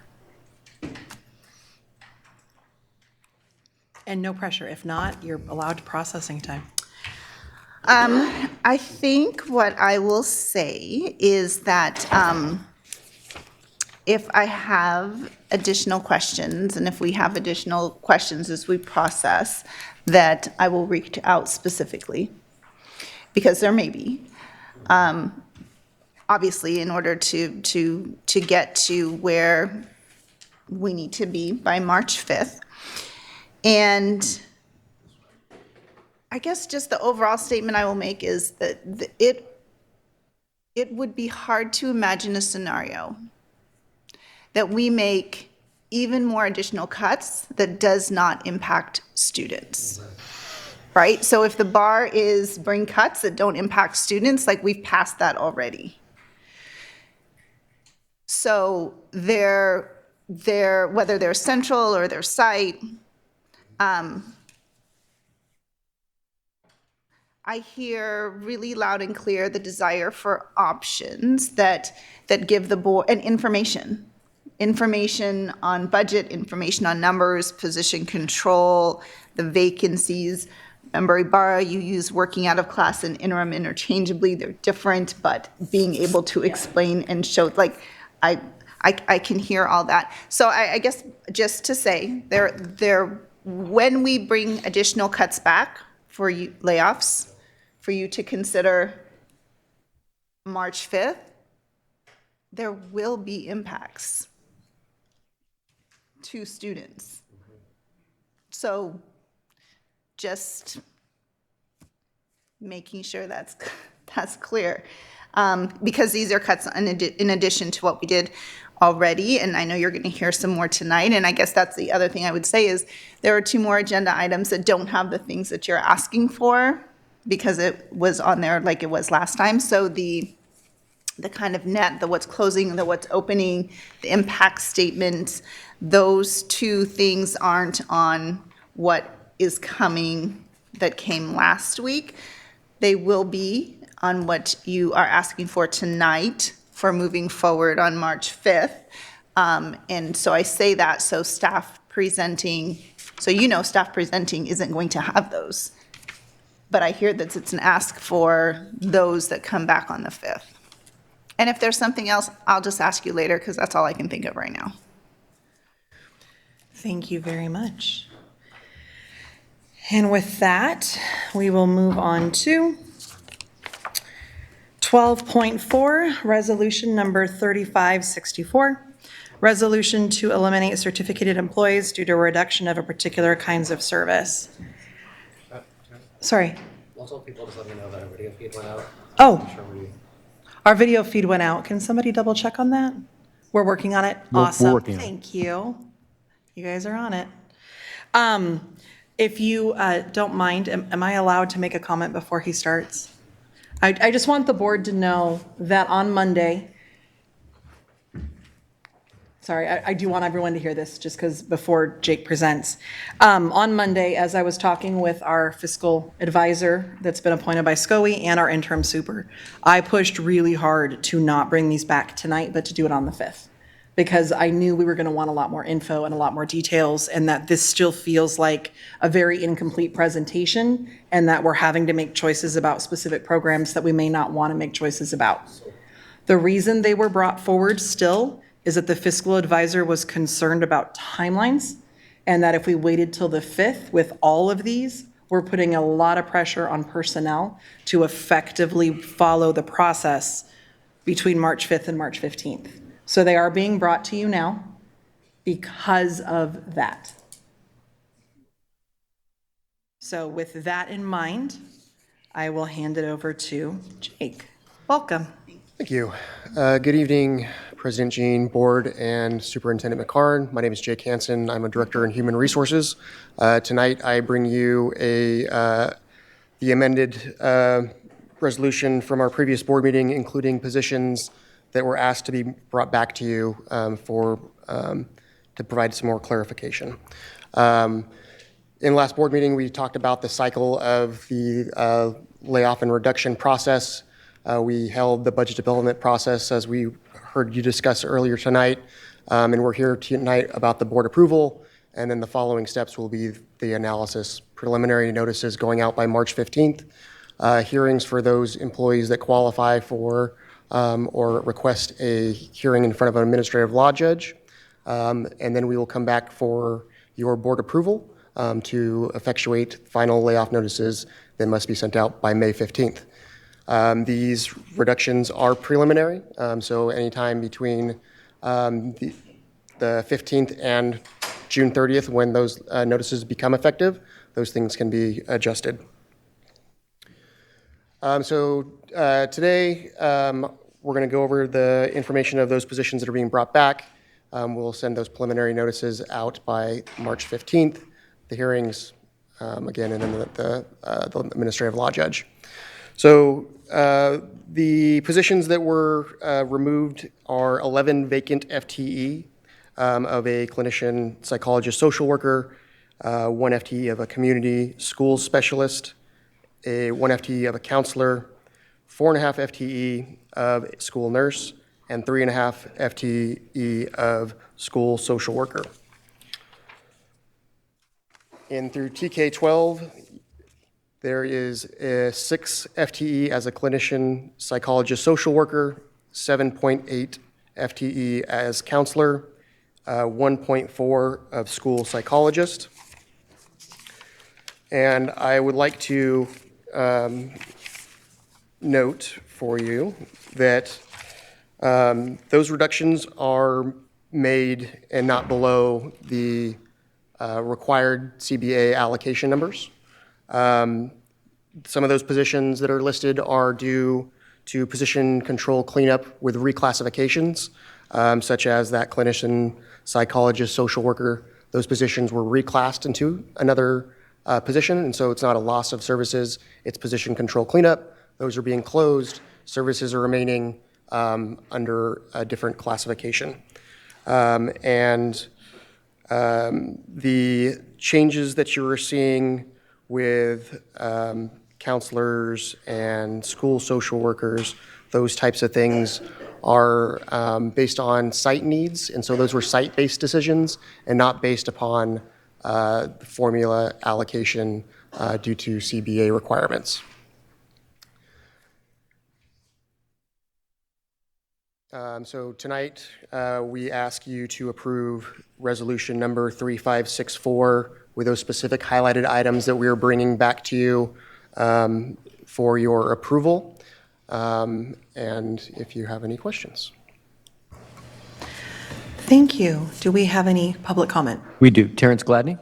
And no pressure. If not, you're allowed processing time. I think what I will say is that if I have additional questions, and if we have additional questions as we process, that I will reach out specifically, because there may be. Obviously, in order to get to where we need to be by March 5th. And I guess just the overall statement I will make is that it would be hard to imagine a scenario that we make even more additional cuts that does not impact students. Right? So if the bar is bring cuts that don't impact students, like, we've passed that already. So there whether they're central or their site. I hear really loud and clear the desire for options that give the board, and information on budget, information on numbers, position control, the vacancies. Member Ibarra, you use working out of class and interim interchangeably. They're different, but being able to explain and show, like, I can hear all that. So I guess just to say, when we bring additional cuts back for you, layoffs, for you to consider March 5th, there will be impacts to students. So just making sure that's clear. Because these are cuts in addition to what we did already, and I know you're going to hear some more tonight, and I guess that's the other thing I would say is there are 2 more agenda items that don't have the things that you're asking for because it was on there like it was last time. So the kind of net, the what's closing, the what's opening, the impact statement, those 2 things aren't on what is coming that came last week. They will be on what you are asking for tonight for moving forward on March 5th. And so I say that so staff presenting, so staff presenting isn't going to have those. But I hear that it's an ask for those that come back on the 5th. And if there's something else, I'll just ask you later because that's all I can think of right now. Thank you very much. And with that, we will move on to 12.4, resolution number 3564. Resolution to eliminate certificated employees due to a reduction of a particular kinds of service. Sorry. Also, people just let me know that our video feed went out. Oh, our video feed went out. Can somebody double check on that? We're working on it. Awesome. working on it. Thank you. You guys are on it. If you don't mind, am I allowed to make a comment before he starts? I just want the board to know that on Monday, sorry, I do want everyone to hear this just because before Jake presents. On Monday, as I was talking with our fiscal advisor that's been appointed by SCOE and our interim super, I pushed really hard to not bring these back tonight, but to do it on the 5th. Because I knew we were going to want a lot more info and a lot more details, and that this still feels like a very incomplete presentation, and that we're having to make choices about specific programs that we may not want to make choices about. The reason they were brought forward still is that the fiscal advisor was concerned about timelines, and that if we waited till the 5th with all of these, we're putting a lot of pressure on personnel to effectively follow the process between March 5th and March 15th. So they are being brought to you now because of that. So with that in mind, I will hand it over to Jake. Welcome. Thank you. Good evening, President Jean, Board, and Superintendent McCarn. My name is Jake Hansen. I'm a Director in Human Resources. Tonight, I bring you the amended resolution from our previous board meeting, including positions that were asked to be brought back to you to provide some more clarification. In last board meeting, we talked about the cycle of the layoff and reduction process. We held the budget development process, as we heard you discuss earlier tonight, and we're here tonight about the board approval, and then the following steps will be the analysis. Preliminary notices going out by March 15th, hearings for those employees that qualify for or request a hearing in front of an administrative law judge, and then we will come back for your board approval to effectuate final layoff notices that must be sent out by May 15th. These reductions are preliminary, so anytime between the 15th and June 30th, when those notices become effective, those things can be adjusted. Today, we're going to go over the information of those positions that are being brought back. We'll send those preliminary notices out by March 15th, the hearings, again, and then the administrative law judge. So the positions that were removed are 11 vacant FTE, of a clinician, psychologist, social worker, 1 FTE of a community school specialist, 1 FTE of a counselor, 4.5 FTE of a school nurse, and 3.5 FTE of school social worker. And through TK12, there is a 6 FTE as a clinician, psychologist, social worker, 7.8 FTE as counselor, 1.4 of school psychologist. And I would like to note for you that those reductions are made and not below the required CBA allocation numbers. Some of those positions that are listed are due to position control cleanup with reclassifications, such as that clinician, psychologist, social worker. Those positions were reclassed into another position, and so it's not a loss of services, it's position control cleanup. Those are being closed. Services are remaining under a different classification. The changes that you are seeing with counselors and school social workers, those types of things are based on site needs, and so those were site-based decisions and not based upon formula allocation due to CBA requirements. So tonight, we ask you to approve resolution number 3564 with those specific highlighted items that we are bringing back to you for your approval. And if you have any questions. Thank you. Do we have any public comment? We do. Terrence Gladney.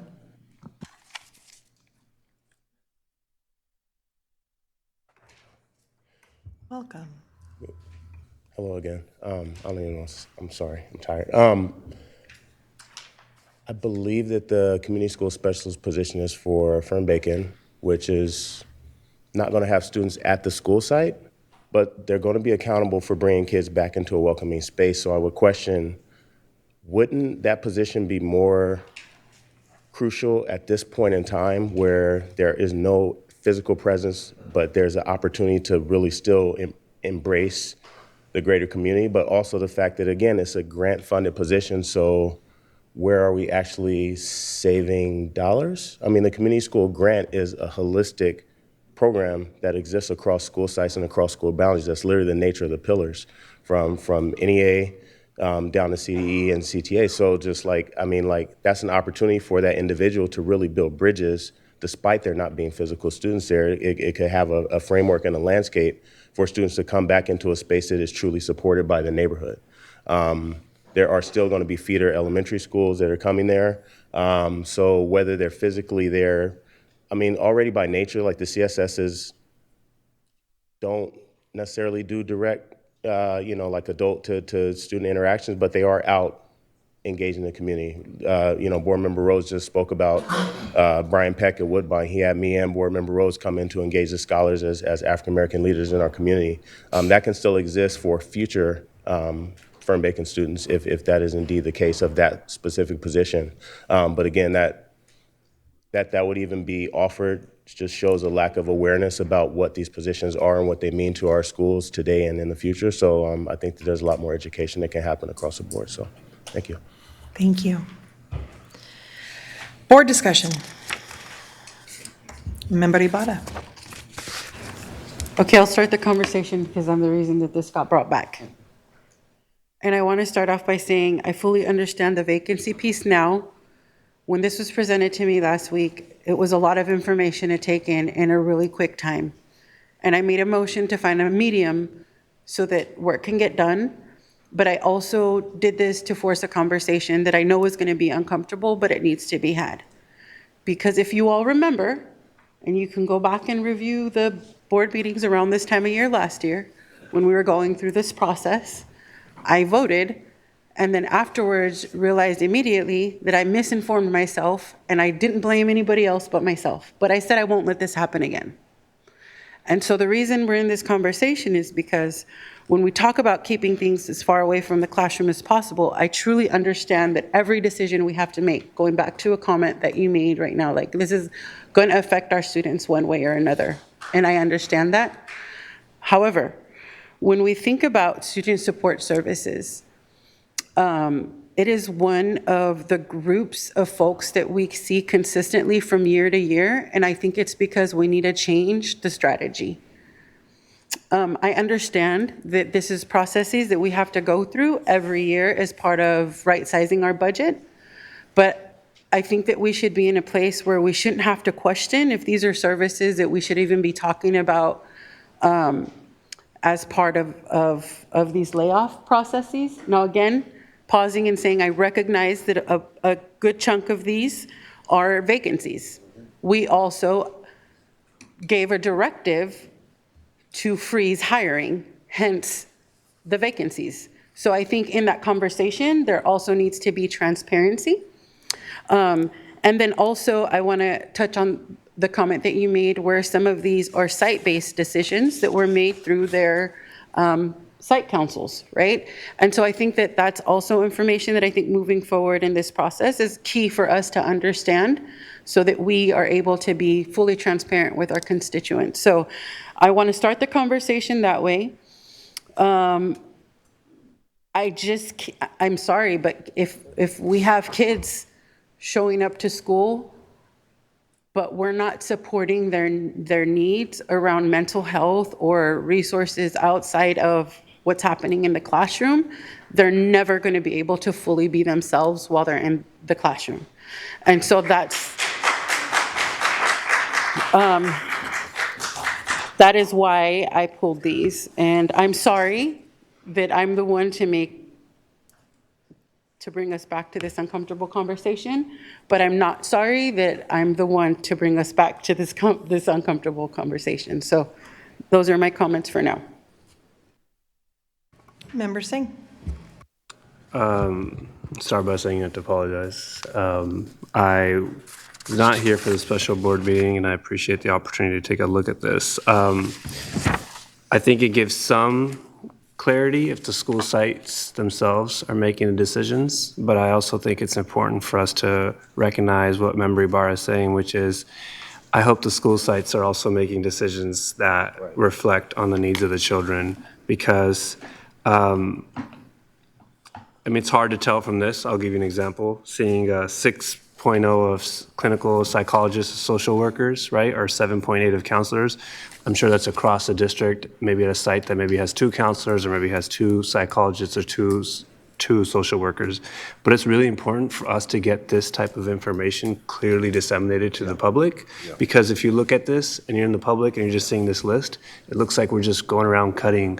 Welcome. Hello again. I don't even know. I'm sorry. I'm tired. I believe that the community school specialist position is for Fern-Bacon, which is not going to have students at the school site, but they're going to be accountable for bringing kids back into a welcoming space. So I would question, wouldn't that position be more crucial at this point in time where there is no physical presence, but there's an opportunity to really still embrace the greater community, but also the fact that, again, it's a grant-funded position, so where are we actually saving dollars? I mean, the community school grant is a holistic program that exists across school sites and across school boundaries. That's literally the nature of the pillars, from NEA down to CDE and CTA. So just like, I mean, like, that's an opportunity for that individual to really build bridges despite there not being physical students there. It could have a framework and a landscape for students to come back into a space that is truly supported by the neighborhood. There are still going to be feeder elementary schools that are coming there. So whether they're physically there, I mean, already by nature, like the CSSs don't necessarily do direct, like adult to student interactions, but they are out engaging the community. Board Member Rose just spoke about Brian Peck at Woodbine. He had me and Board Member Rose come in to engage the scholars as African-American leaders in our community. That can still exist for future Fern-Bacon students if that is indeed the case of that specific position. But again, that would even be offered just shows a lack of awareness about what these positions are and what they mean to our schools today and in the future. So I think that there's a lot more education that can happen across the board. So thank you. Thank you. Board discussion. Member Ibarra. Okay, I'll start the conversation because I'm the reason that this got brought back. And I want to start off by saying I fully understand the vacancy piece now. When this was presented to me last week, it was a lot of information to take in a really quick time. And I made a motion to find a medium so that work can get done. But I also did this to force a conversation that I know is going to be uncomfortable, but it needs to be had. Because if you all remember, and you can go back and review the board meetings around this time of year last year, when we were going through this process, I voted, and then afterwards realized immediately that I misinformed myself, and I didn't blame anybody else but myself. But I said I won't let this happen again. And so the reason we're in this conversation is because when we talk about keeping things as far away from the classroom as possible, I truly understand that every decision we have to make, going back to a comment that you made right now, like this is going to affect our students one way or another. And I understand that. However, when we think about student support services, it is one of the groups of folks that we see consistently from year to year, and I think it's because we need to change the strategy. I understand that this is processes that we have to go through every year as part of right-sizing our budget, but I think that we should be in a place where we shouldn't have to question if these are services that we should even be talking about as part of these layoff processes. Now, again, pausing and saying I recognize that a good chunk of these are vacancies. We also gave a directive to freeze hiring, hence the vacancies. So I think in that conversation, there also needs to be transparency. And then also I want to touch on the comment that you made where some of these are site-based decisions that were made through their site councils, right? And so I think that that's also information that I think moving forward in this process is key for us to understand so that we are able to be fully transparent with our constituents. So I want to start the conversation that way. I'm sorry, but if we have kids showing up to school, but we're not supporting their needs around mental health or resources outside of what's happening in the classroom, they're never going to be able to fully be themselves while they're in the classroom. And so that is why I pulled these. And I'm sorry that I'm the one to bring us back to this uncomfortable conversation, but I'm not sorry that I'm the one to bring us back to this uncomfortable conversation. So those are my comments for now. Member Singh. Start by saying I have to apologize. I was not here for the special board meeting, and I appreciate the opportunity to take a look at this. I think it gives some clarity if the school sites themselves are making the decisions, but I also think it's important for us to recognize what Member Ibarra is saying, which is I hope the school sites are also making decisions that reflect on the needs of the children, because it's hard to tell from this. I'll give you an example. Seeing a 6.0 of clinical psychologists and social workers, right, or 7.8 of counselors. I'm sure that's across the district, maybe at a site that maybe has 2 counselors or maybe has 2 psychologists or two social workers. But it's really important for us to get this type of information clearly disseminated to the public, because if you look at this and you're in the public and you're just seeing this list, it looks like we're just going around cutting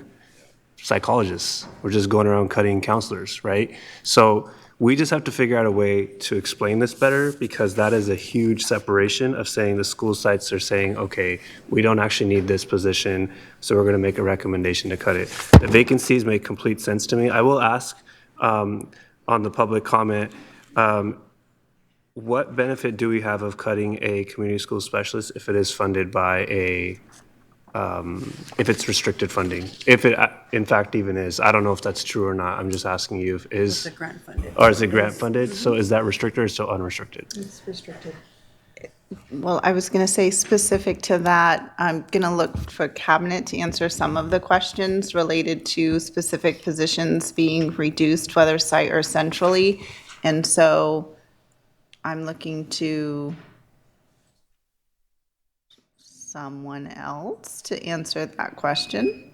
psychologists. We're just going around cutting counselors, right? So we just have to figure out a way to explain this better, because that is a huge separation of saying the school sites are saying, okay, we don't actually need this position, so we're going to make a recommendation to cut it. The vacancies make complete sense to me. I will ask on the public comment, what benefit do we have of cutting a community school specialist if it is funded by if it's restricted funding, if it in fact even is? I don't know if that's true or not. I'm just asking you if is. It's grant funded. Or is it grant funded? So is that restricted or still unrestricted? It's restricted. Well, I was going to say specific to that, I'm going to look for cabinet to answer some of the questions related to specific positions being reduced, whether site or centrally. And so I'm looking to someone else to answer that question.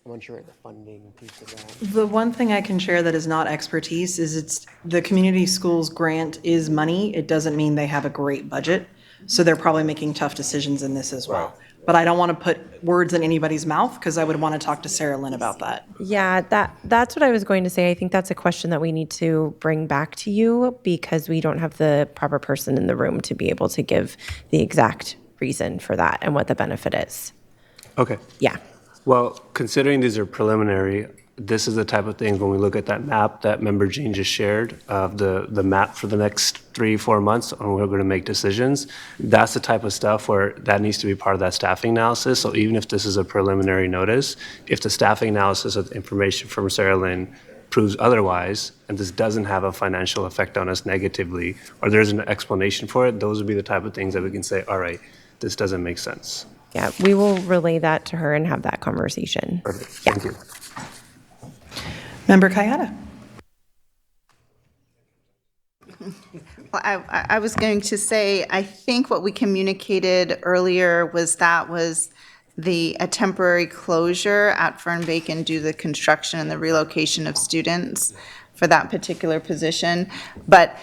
I'm unsure of the funding piece of that. The one thing I can share that is not expertise is it's the community schools grant is money. It doesn't mean they have a great budget. So they're probably making tough decisions in this as well. But I don't want to put words in anybody's mouth, because I would want to talk to Sarah Lynn about that. Yeah, that's what I was going to say. I think that's a question that we need to bring back to you, because we don't have the proper person in the room to be able to give the exact reason for that and what the benefit is. Okay. Yeah. Well, considering these are preliminary, this is the type of thing when we look at that map that member Jean just shared of the map for the next 3-4 months on we're going to make decisions. That's the type of stuff where that needs to be part of that staffing analysis. So even if this is a preliminary notice, if the staffing analysis of information from Sarah Lynn proves otherwise, and this doesn't have a financial effect on us negatively, or there's an explanation for it, those would be the type of things that we can say, all right, this doesn't make sense. Yeah, we will relay that to her and have that conversation. Perfect. Thank you. Member Kayada. Well, I was going to say, I think what we communicated earlier was a temporary closure at Fern Bacon due to the construction and the relocation of students for that particular position. But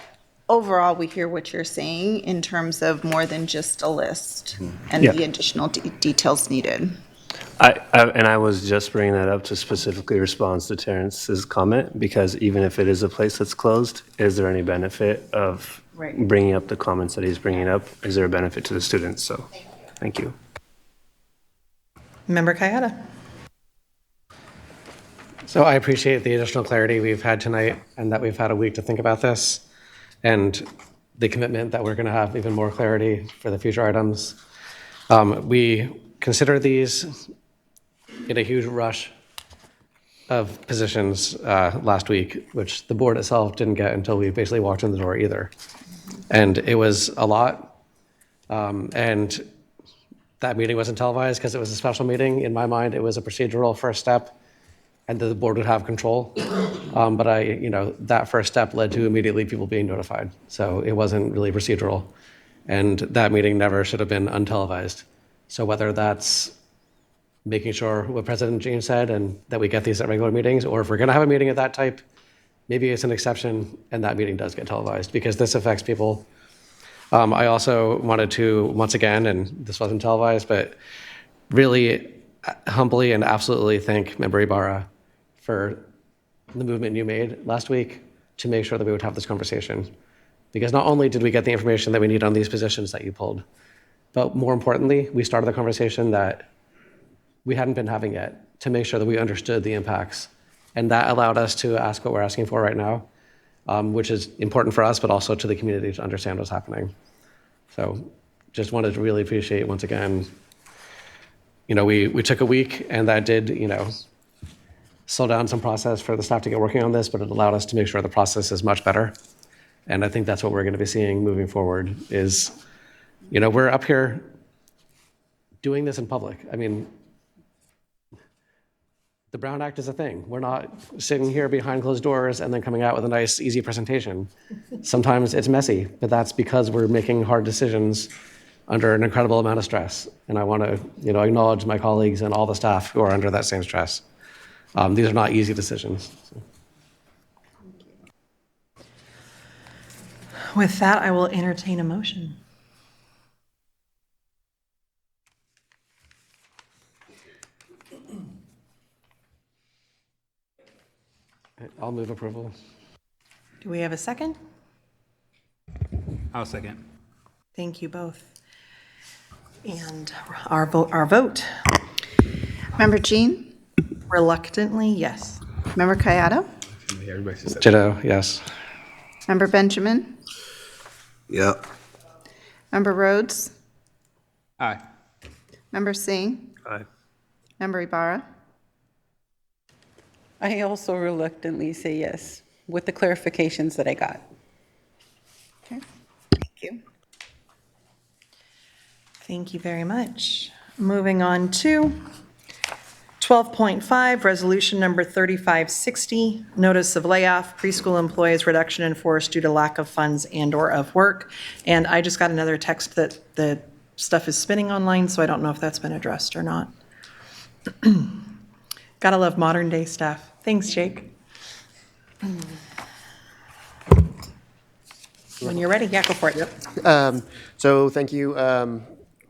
overall, we hear what you're saying in terms of more than just a list and Yeah. the additional details needed. I was just bringing that up to specifically respond to Terrence's comment, because even if it is a place that's closed, is there any benefit of Right. bringing up the comments that he's bringing up? Is there a benefit to the students? So, thank you. Member Kayada. So I appreciate the additional clarity we've had tonight and that we've had a week to think about this, and the commitment that we're going to have even more clarity for the future items. We consider these in a huge rush of positions last week, which the board itself didn't get until we basically walked in the door either. And it was a lot. And that meeting wasn't televised because it was a special meeting. In my mind, it was a procedural first step, and the board would have control. But that first step led to immediately people being notified. So it wasn't really procedural. And that meeting never should have been untelevised. So whether that's making sure what President Jean said and that we get these at regular meetings, or if we're going to have a meeting of that type, maybe it's an exception and that meeting does get televised, because this affects people. I also wanted to, once again, and this wasn't televised, but really humbly and absolutely thank Member Ibarra for the movement you made last week to make sure that we would have this conversation. Because not only did we get the information that we need on these positions that you pulled, but more importantly, we started the conversation that we hadn't been having yet to make sure that we understood the impacts. And that allowed us to ask what we're asking for right now, which is important for us, but also to the community to understand what's happening. So just wanted to really appreciate, once again, we took a week, and that did, slow down some process for the staff to get working on this, but it allowed us to make sure the process is much better. And I think that's what we're going to be seeing moving forward is, we're up here doing this in public. I mean, the Brown Act is a thing. We're not sitting here behind closed doors and then coming out with a nice, easy presentation. Sometimes it's messy, but that's because we're making hard decisions under an incredible amount of stress. And I want to, acknowledge my colleagues and all the staff who are under that same stress. These are not easy decisions. With that, I will entertain a motion. I'll move approval. Do we have a second? I'll second. Thank you both. And our vote. Member Jean? Reluctantly, yes. Member Kayada? Ditto, yes. Member Benjamin? Yep. Member Rhodes? Aye. Member Singh? Aye. Member Ibarra? I also reluctantly say yes, with the clarifications that I got. Okay, thank you. Thank you very much. Moving on to 12.5, resolution number 3560, notice of layoff, preschool employees reduction in force due to lack of funds and/or of work. And I just got another text that the stuff is spinning online, so I don't know if that's been addressed or not. Gotta love modern day stuff. Thanks, Jake. When you're ready, yeah, go for it. Yep. So thank you.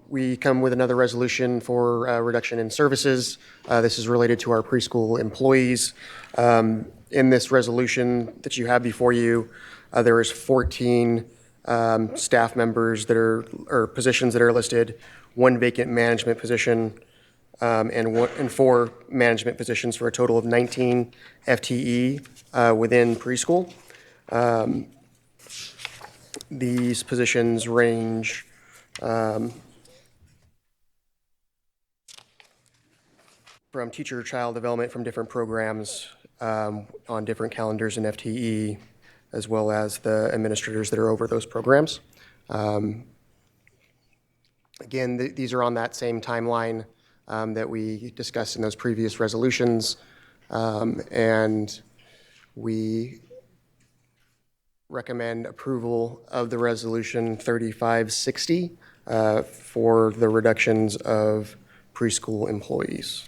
We come with another resolution for reduction in services. This is related to our preschool employees. In this resolution that you have before you, there is 14 staff members that are, or positions that are listed, one vacant management position, and 4 management positions for a total of 19 FTE within preschool. These positions range from teacher-child development from different programs on different calendars in FTE, as well as the administrators that are over those programs. Again, these are on that same timeline that we discussed in those previous resolutions, and we recommend approval of the resolution 3560 for the reductions of preschool employees.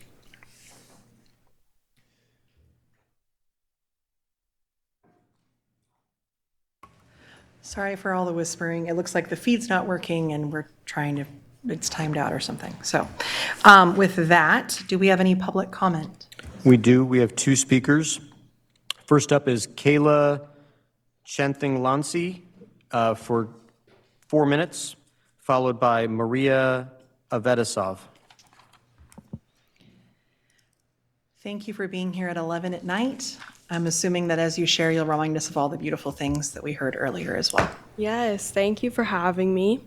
Sorry for all the whispering. It looks like the feed's not working and we're trying to, it's timed out or something. So with that, do we have any public comment? We do. We have 2 speakers. First up is Kayla Chanthing-Lancy for 4 minutes, followed by Maria Avetisov. Thank you for being here at 11 at night. I'm assuming that as you share, you'll remind us of all the beautiful things that we heard earlier as well. Yes, thank you for having me.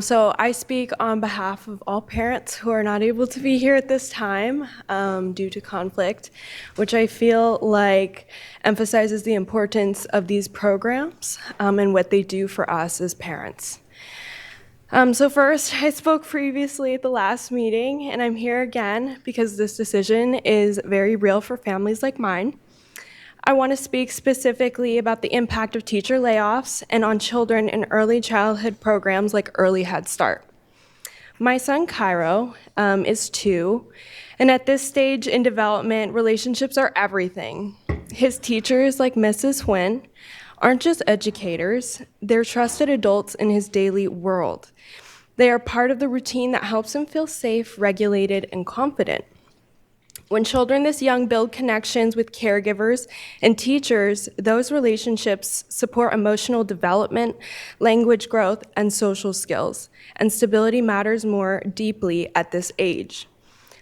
So I speak on behalf of all parents who are not able to be here at this time due to conflict, which I feel like emphasizes the importance of these programs and what they do for us as parents. So first, I spoke previously at the last meeting, and I'm here again because this decision is very real for families like mine. I want to speak specifically about the impact of teacher layoffs and on children in early childhood programs like Early Head Start. My son, Cairo, is 2, and at this stage in development, relationships are everything. His teachers, like Mrs. Huynh, aren't just educators, they're trusted adults in his daily world. They are part of the routine that helps him feel safe, regulated, and confident. When children this young build connections with caregivers and teachers, those relationships support emotional development, language growth, and social skills. And stability matters more deeply at this age.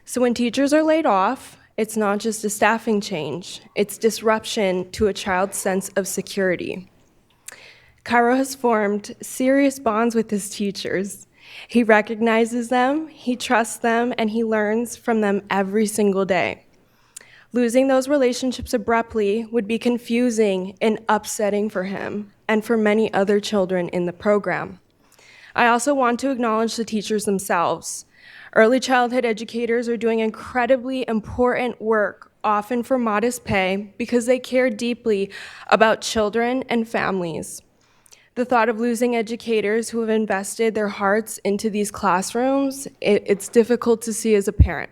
So when teachers are laid off, it's not just a staffing change, it's disruption to a child's sense of security. Cairo has formed serious bonds with his teachers. He recognizes them, he trusts them, and he learns from them every single day. Losing those relationships abruptly would be confusing and upsetting for him and for many other children in the program. I also want to acknowledge the teachers themselves. Early childhood educators are doing incredibly important work, often for modest pay, because they care deeply about children and families. The thought of losing educators who have invested their hearts into these classrooms, it's difficult to see as a parent.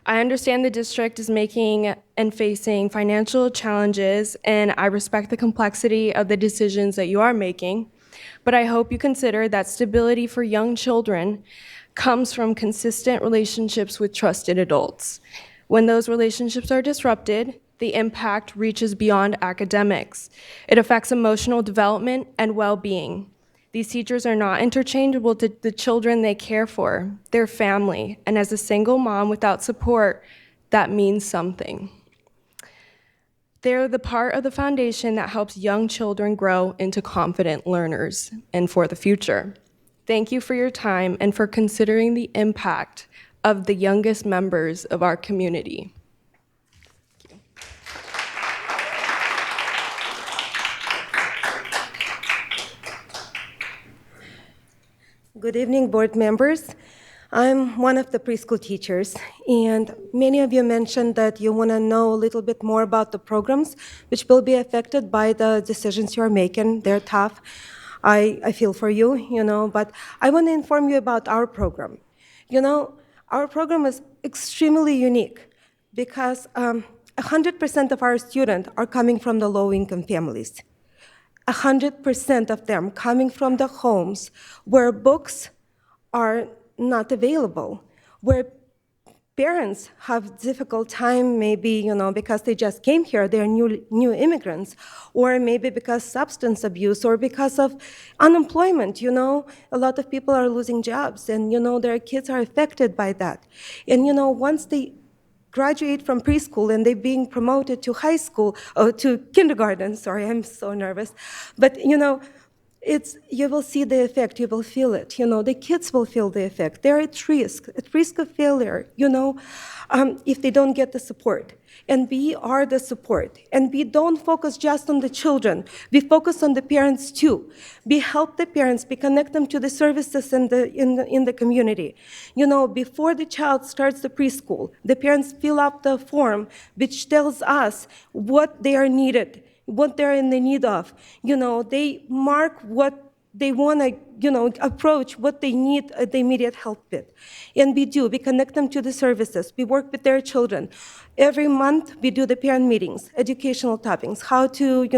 I understand the district is making and facing financial challenges, and I respect the complexity of the decisions that you are making, but I hope you consider that stability for young children comes from consistent relationships with trusted adults. When those relationships are disrupted, the impact reaches beyond academics. It affects emotional development and well-being. These teachers are not interchangeable to the children they care for, their family, and as a single mom without support, that means something. They're the part of the foundation that helps young children grow into confident learners and for the future. Thank you for your time and for considering the impact of the youngest members of our community. Good evening, board members. I'm one of the preschool teachers, and many of you mentioned that you want to know a little bit more about the programs which will be affected by the decisions you're making. They're tough. I feel for you, but I want to inform you about our program. Our program is extremely unique because 100% of our students are coming from the low-income families. 100% of them coming from the homes where books are not available, where parents have difficult time, maybe, because they just came here, they're new immigrants, or maybe because substance abuse, or because of unemployment, a lot of people are losing jobs, and, their kids are affected by that. And, once they graduate from preschool and they're being promoted to high school, or to kindergarten, sorry, I'm so nervous, but, you will see the effect, you will feel it, the kids will feel the effect. They're at risk of failure, if they don't get the support. And we are the support. And we don't focus just on the children. We focus on the parents too. We help the parents, we connect them to the services in the community. Before the child starts the preschool, the parents fill out the form which tells us what they are needed, what they're in the need of. They mark what they want to, approach what they need the immediate help with. And we connect them to the services. We work with their children. Every month, we do the parent meetings, educational topics, how to,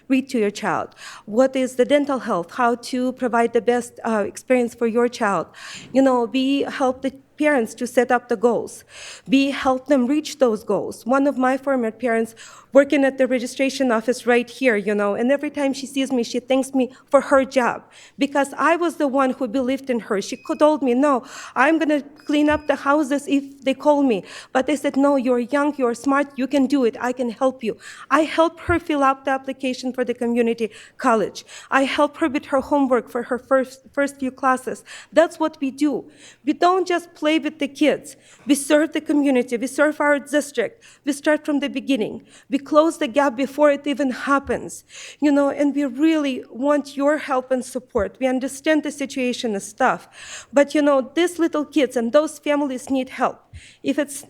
read to your child, what is the dental health, how to provide the best experience for your child. We help the parents to set up the goals. We help them reach those goals. One of my former parents working at the registration office right here, and every time she sees me, she thanks me for her job because I was the one who believed in her. She told me, no, I'm going to clean up the houses if they call me. But they said, no, you're young, you're smart, you can do it, I can help you. I helped her fill out the application for the community college. I helped her with her homework for her first few classes. That's what we do. We don't just play with the kids. We serve the community, we serve our district. We start from the beginning. We close the gap before it even happens, and we really want your help and support. We understand the situation is tough, but these little kids and those families need help. If it's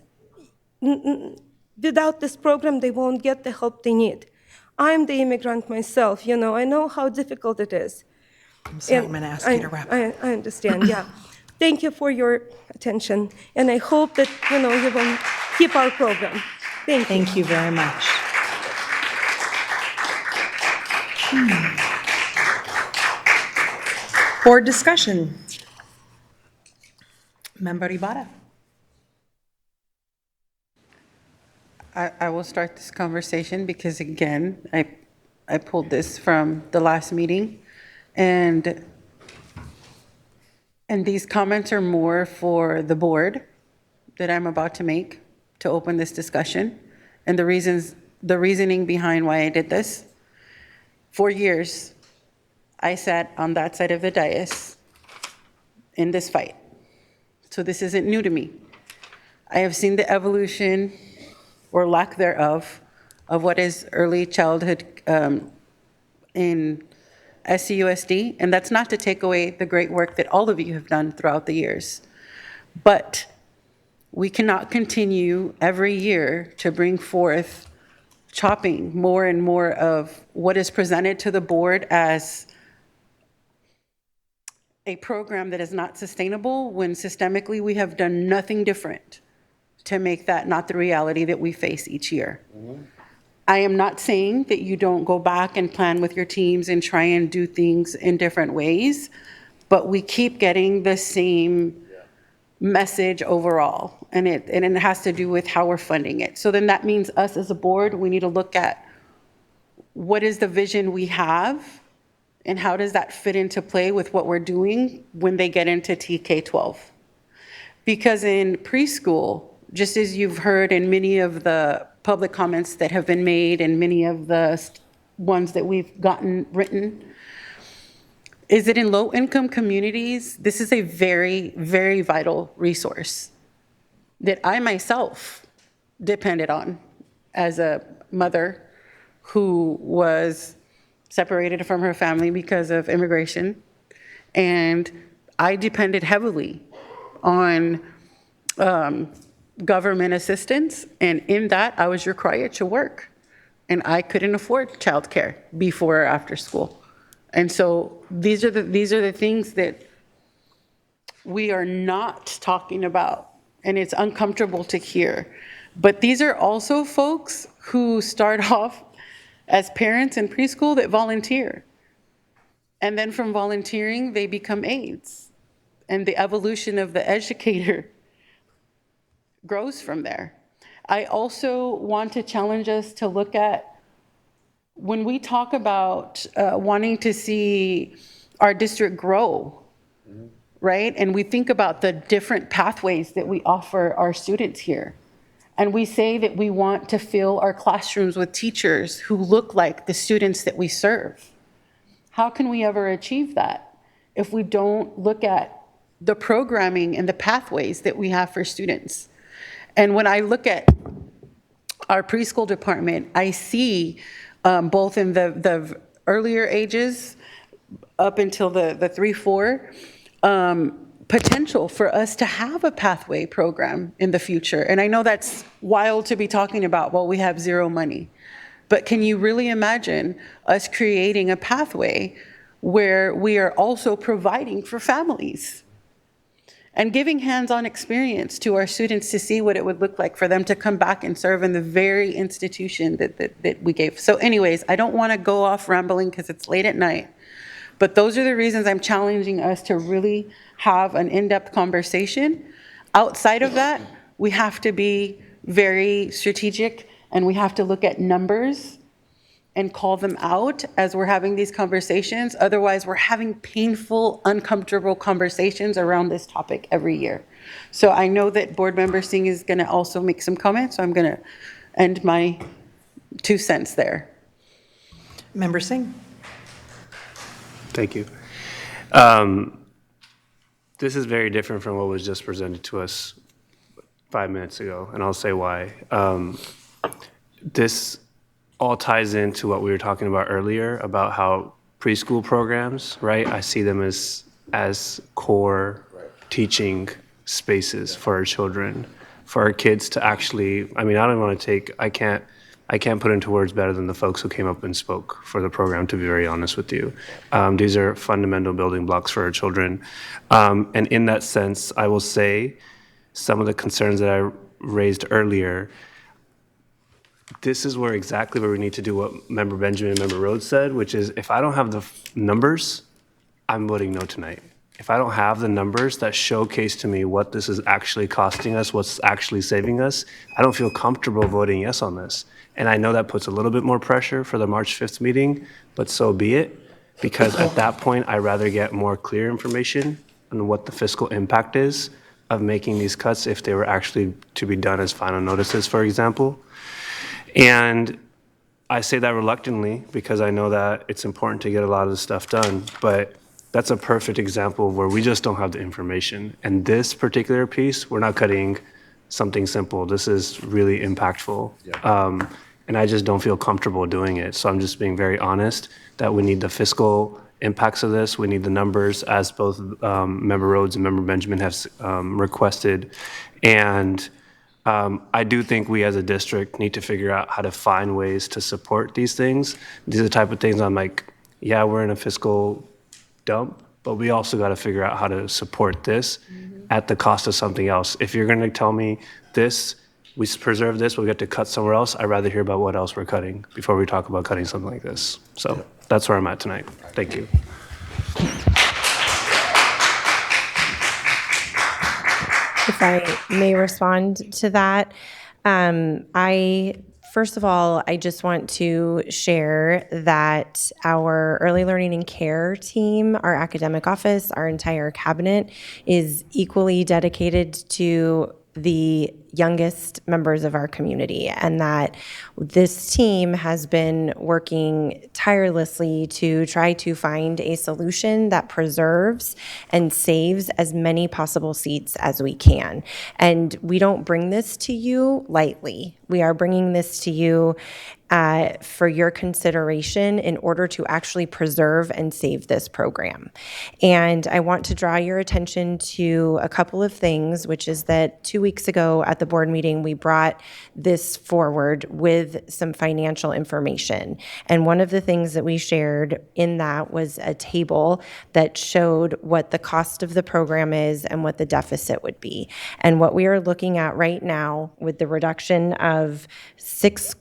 without this program, they won't get the help they need. I'm the immigrant myself, I know how difficult it is. I'm sorry, I'm going to ask you to wrap up. I understand, yeah. Thank you for your attention, and I hope that, you will keep our program. Thank you. Thank you very much. Board discussion. Member Ibarra. I will start this conversation because, again, I pulled this from the last meeting, and these comments are more for the board that I'm about to make to open this discussion, and the reasoning behind why I did this. For years, I sat on that side of the dais in this fight, so this isn't new to me. I have seen the evolution or lack thereof of what is early childhood in SCUSD, and that's not to take away the great work that all of you have done throughout the years. But we cannot continue every year to bring forth chopping more and more of what is presented to the board as a program that is not sustainable when systemically we have done nothing different to make that not the reality that we face each year. I am not saying that you don't go back and plan with your teams and try and do things in different ways, but we keep getting the same message overall, and it has to do with how we're funding it. So then that means us as a board, we need to look at what is the vision we have and how does that fit into play with what we're doing when they get into TK-12. Because in preschool, just as you've heard in many of the public comments that have been made and many of the ones that we've gotten written, is that in low-income communities, this is a very, very vital resource that I myself depended on as a mother who was separated from her family because of immigration. And I depended heavily on government assistance, and in that, I was required to work, and I couldn't afford childcare before or after school. And so these are the things that we are not talking about, and it's uncomfortable to hear. But these are also folks who start off as parents in preschool that volunteer, and then from volunteering, they become aides, and the evolution of the educator grows from there. I also want to challenge us to look at, when we talk about wanting to see our district grow, right? And we think about the different pathways that we offer our students here. And we say that we want to fill our classrooms with teachers who look like the students that we serve. How can we ever achieve that if we don't look at the programming and the pathways that we have for students? And when I look at our preschool department, I see both in the earlier ages up until the 3-4, potential for us to have a pathway program in the future. And I know that's wild to be talking about, well, we have zero money. But can you really imagine us creating a pathway where we are also providing for families and giving hands-on experience to our students to see what it would look like for them to come back and serve in the very institution that we gave. So anyways, I don't want to go off rambling because it's late at night. But those are the reasons I'm challenging us to really have an in-depth conversation. Outside of that, we have to be very strategic and we have to look at numbers and call them out as we're having these conversations. Otherwise, we're having painful, uncomfortable conversations around this topic every year. So I know that Board Member Singh is going to also make some comments, so I'm going to end my 2 cents there. Member Singh. Thank you. This is very different from what was just presented to us 5 minutes ago, and I'll say why. This all ties into what we were talking about earlier about how preschool programs, right? I see them as core teaching spaces for our children, for our kids to actually, I mean, I don't want to take, I can't put into words better than the folks who came up and spoke for the program, to be very honest with you. These are fundamental building blocks for our children. And in that sense, I will say some of the concerns that I raised earlier, this is exactly where we need to do what Member Benjamin and Member Rhodes said, which is if I don't have the numbers, I'm voting no tonight. If I don't have the numbers that showcase to me what this is actually costing us, what's actually saving us, I don't feel comfortable voting yes on this. And I know that puts a little bit more pressure for the March 5th meeting, but so be it, because at that point, I'd rather get more clear information on what the fiscal impact is of making these cuts if they were actually to be done as final notices, for example. And I say that reluctantly because I know that it's important to get a lot of this stuff done, but that's a perfect example of where we just don't have the information. And this particular piece, we're not cutting something simple. This is really impactful. Yeah. And I just don't feel comfortable doing it. So I'm just being very honest that we need the fiscal impacts of this. We need the numbers, as both Member Rhodes and Member Benjamin have requested. And I do think we as a district need to figure out how to find ways to support these things. These are the type of things I'm like, yeah, we're in a fiscal dump, but we also got to figure out how to support this at the cost of something else. If you're going to tell me this, we preserve this, we'll get to cut somewhere else, I'd rather hear about what else we're cutting before we talk about cutting something like this. So that's where I'm at tonight. Thank you. If I may respond to that, first of all, I just want to share that our early learning and care team, our academic office, our entire cabinet is equally dedicated to the youngest members of our community, and that this team has been working tirelessly to try to find a solution that preserves and saves as many possible seats as we can. And we don't bring this to you lightly. We are bringing this to you for your consideration in order to actually preserve and save this program. And I want to draw your attention to a couple of things, which is that 2 weeks ago at the board meeting, we brought this forward with some financial information. And one of the things that we shared in that was a table that showed what the cost of the program is and what the deficit would be. And what we are looking at right now with the reduction of six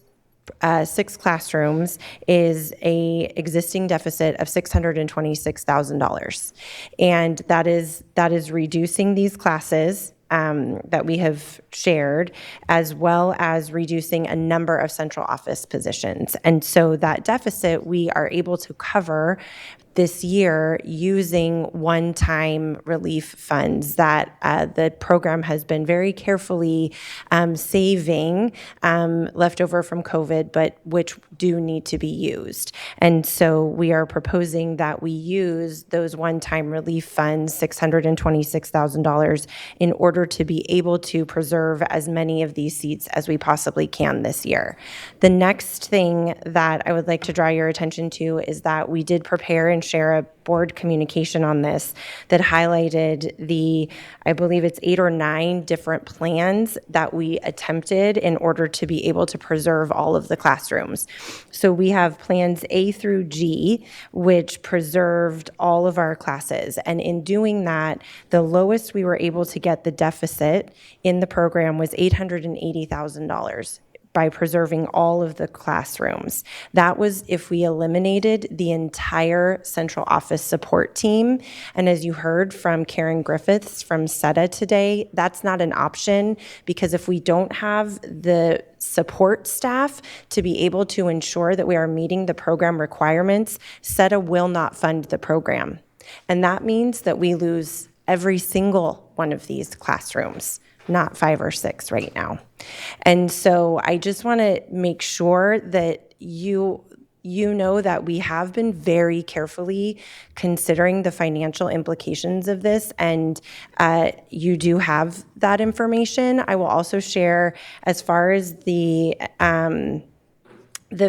classrooms is a existing deficit of $626,000. And that is reducing these classes that we have shared, as well as reducing a number of central office positions. And so that deficit we are able to cover this year using one-time relief funds that the program has been very carefully saving left over from COVID, but which do need to be used. And so we are proposing that we use those one-time relief funds, $626,000, in order to be able to preserve as many of these seats as we possibly can this year. The next thing that I would like to draw your attention to is that we did prepare and share a board communication on this that highlighted the, I believe it's 8 or 9 different plans that we attempted in order to be able to preserve all of the classrooms. So we have plans A through G, which preserved all of our classes. And in doing that, the lowest we were able to get the deficit in the program was $880,000. By preserving all of the classrooms. That was if we eliminated the entire central office support team. And as you heard from Karen Griffiths from SETA today, that's not an option, because if we don't have the support staff to be able to ensure that we are meeting the program requirements, SETA will not fund the program. And that means that we lose every single one of these classrooms, not 5 or 6 right now. And so I just want to make sure that you know that we have been very carefully considering the financial implications of this, and you do have that information. I will also share, as far as the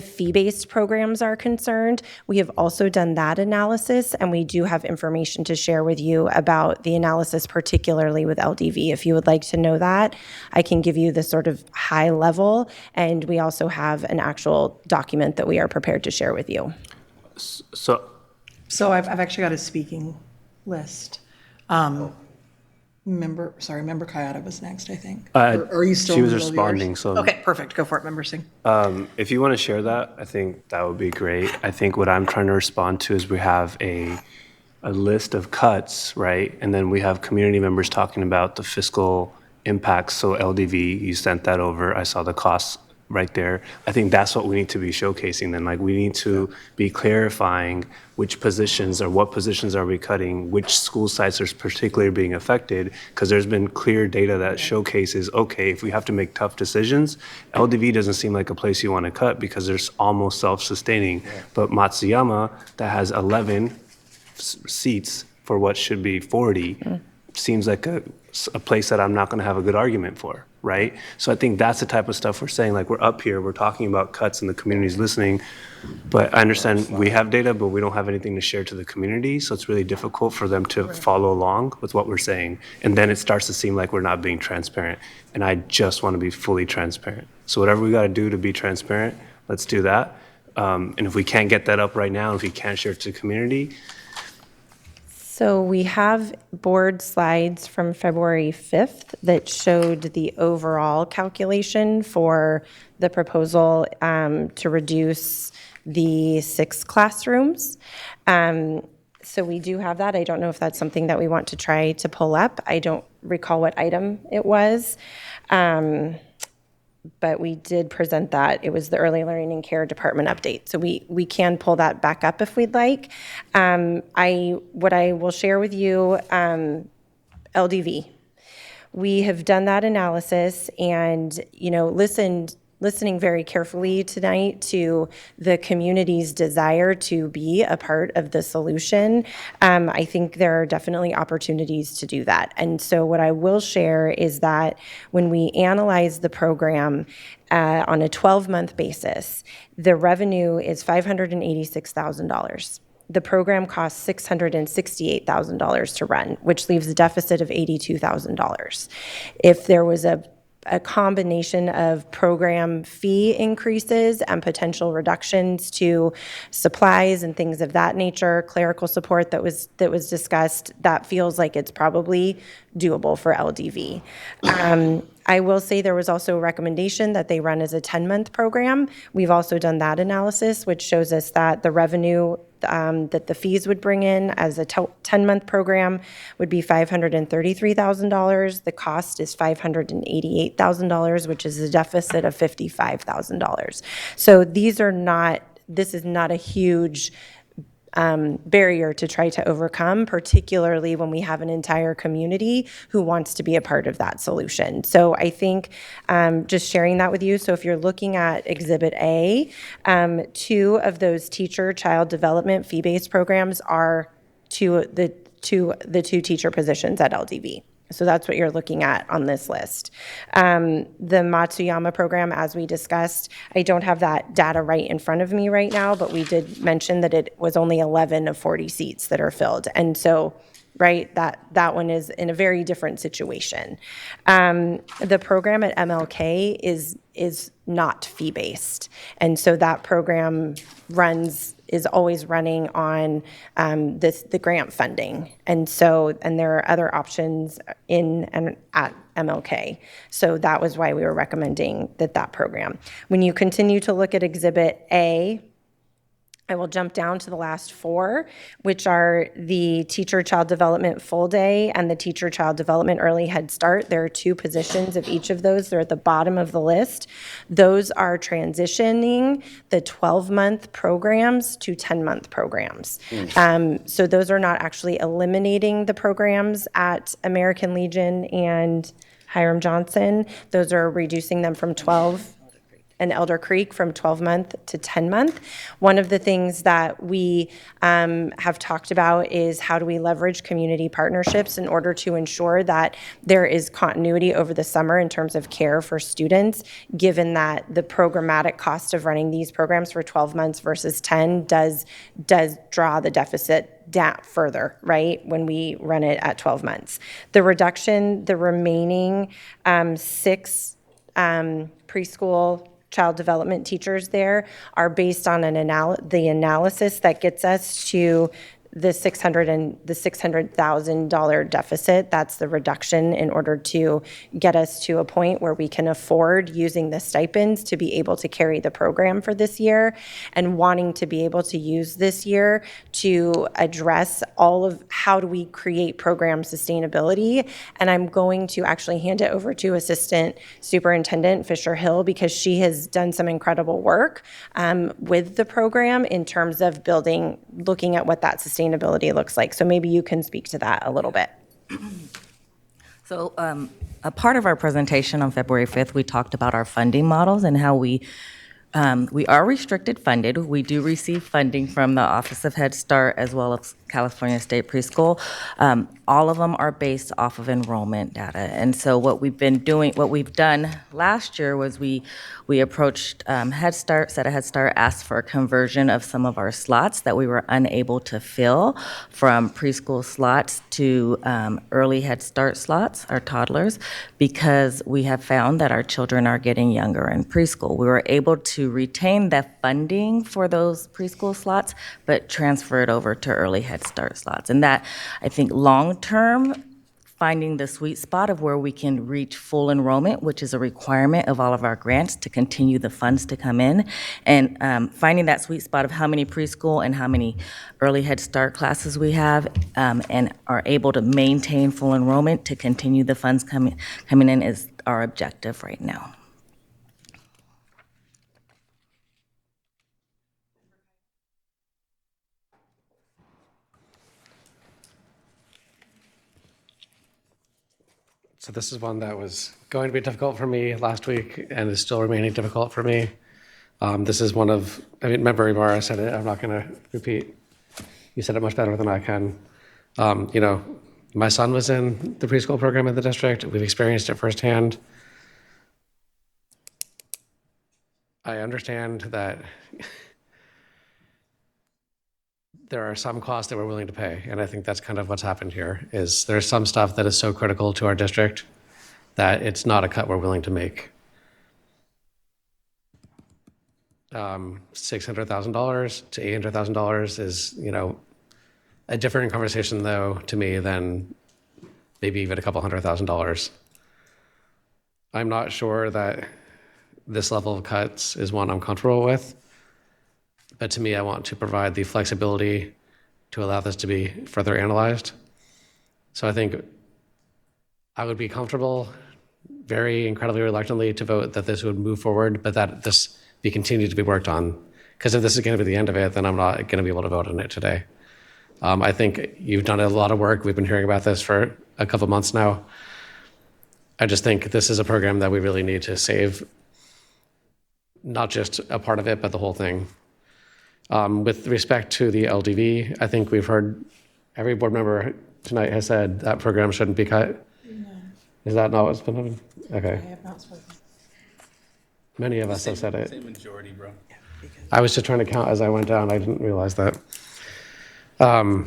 fee-based programs are concerned, we have also done that analysis, and we do have information to share with you about the analysis, particularly with LDV. If you would like to know that, I can give you the sort of high level, and we also have an actual document that we are prepared to share with you. So I've actually got a speaking list. Member Kayada was next, I think. Or are you still she was in the middle of yours? responding, so. Okay, perfect. Go for it, Member Singh. If you want to share that, I think that would be great. I think what I'm trying to respond to is we have a list of cuts, right? And then we have community members talking about the fiscal impacts. So LDV, you sent that over. I saw the costs right there. I think that's what we need to be showcasing then. Like, we need to be clarifying which positions or what positions are we cutting, which school sites are particularly being affected, because there's been clear data that showcases, okay, if we have to make tough decisions, LDV doesn't seem like a place you want to cut because there's almost self-sustaining. But Matsuyama, that has 11 seats for what should be 40, seems like a place that I'm not going to have a good argument for, right? So I think that's the type of stuff we're saying. Like, we're up here, we're talking about cuts and the community's listening, but I understand we have data, but we don't have anything to share to the community, so it's really difficult for them to follow along with what we're saying. And then it starts to seem like we're not being transparent, and I just want to be fully transparent. So whatever we got to do to be transparent, let's do that. And if we can't get that up right now, if we can't share it to the community. So we have board slides from February 5th that showed the overall calculation for the proposal to reduce the 6 classrooms. So we do have that. I don't know if that's something that we want to try to pull up. I don't recall what item it was. But we did present that. It was the Early Learning and Care Department update. So we can pull that back up if we'd like. What I will share with you, LDV. We have done that analysis and, listening very carefully tonight to the community's desire to be a part of the solution. I think there are definitely opportunities to do that. And so what I will share is that when we analyze the program on a 12-month basis, the revenue is $586,000. The program costs $668,000 to run, which leaves a deficit of $82,000. If there was a combination of program fee increases and potential reductions to supplies and things of that nature, clerical support that was discussed, that feels like it's probably doable for LDV. I will say there was also a recommendation that they run as a 10-month program. We've also done that analysis, which shows us that the revenue that the fees would bring in as a 10-month program would be $533,000. The cost is $588,000, which is a deficit of $55,000. So this is not a huge barrier to try to overcome, particularly when we have an entire community who wants to be a part of that solution. So I think just sharing that with you. So if you're looking at Exhibit A, 2 of those teacher-child development fee-based programs are the two teacher positions at LDV. So that's what you're looking at on this list. The Matsuyama program, as we discussed, I don't have that data right in front of me right now, but we did mention that it was only 11 of 40 seats that are filled. And so, right, that one is in a very different situation. The program at MLK is not fee-based. And so that program is always running on the grant funding. And there are other options in and at MLK. So that was why we were recommending that program. When you continue to look at Exhibit A, I will jump down to the last 4, which are the teacher-child development full day and the teacher-child development early Head Start. There are 2 positions of each of those. They're at the bottom of the list. Those are transitioning the 12-month programs to 10-month programs. So those are not actually eliminating the programs at American Legion and Hiram Johnson. Those are reducing them from 12 and Elder Creek from 12-month to 10-month. One of the things that we have talked about is how do we leverage community partnerships in order to ensure that there is continuity over the summer in terms of care for students, given that the programmatic cost of running these programs for 12 months versus 10 does draw the deficit down further, right, when we run it at 12 months. The remaining 6 preschool child development teachers there are based on the analysis that gets us to the $600,000 deficit. That's the reduction in order to get us to a point where we can afford using the stipends to be able to carry the program for this year, and wanting to be able to use this year to address all of how do we create program sustainability. And I'm going to actually hand it over to Assistant Superintendent Fisher Hill, because she has done some incredible work with the program in terms of looking at what that sustainability looks like. So maybe you can speak to that a little bit. So a part of our presentation on February 5th, we talked about our funding models and how we are restricted funded. We do receive funding from the Office of Head Start as well as California State Preschool. All of them are based off of enrollment data. And so what we've done last year was we approached Head Start, Set a Head Start, asked for a conversion of some of our slots that we were unable to fill from preschool slots to early Head Start slots, our toddlers, because we have found that our children are getting younger in preschool. We were able to retain the funding for those preschool slots, but transfer it over to early Head Start slots. And that, I think, long-term, finding the sweet spot of where we can reach full enrollment, which is a requirement of all of our grants to continue the funds to come in, and finding that sweet spot of how many preschool and how many early Head Start classes we have, and are able to maintain full enrollment to continue the funds coming in is our objective right now. So this is one that was going to be difficult for me last week and is still remaining difficult for me. This is one of, Member Ibarra said it, I'm not going to repeat. You said it much better than I can. My son was in the preschool program in the district. We've experienced it firsthand. I understand that there are some costs that we're willing to pay, and I think that's kind of what's happened here, is there's some stuff that is so critical to our district that it's not a cut we're willing to make. $600,000 to $800,000 is, a different conversation, though, to me than maybe even a couple $100,000. I'm not sure that this level of cuts is one I'm comfortable with, But to me, I want to provide the flexibility to allow this to be further analyzed. So I think I would be comfortable, very incredibly reluctantly, to vote that this would move forward, but that this be continued to be worked on. Because if this is going to be the end of it, then I'm not going to be able to vote on it today. I think you've done a lot of work. We've been hearing about this for a couple months now. I just think this is a program that we really need to save, not just a part of it, but the whole thing. With respect to the LDV, I think we've heard every board member tonight has said that program shouldn't be cut. No. Is that not what's been happening? Okay. I have not spoken. Many of us have said it. Same majority, bro. I was just trying to count as I went down. I didn't realize that. I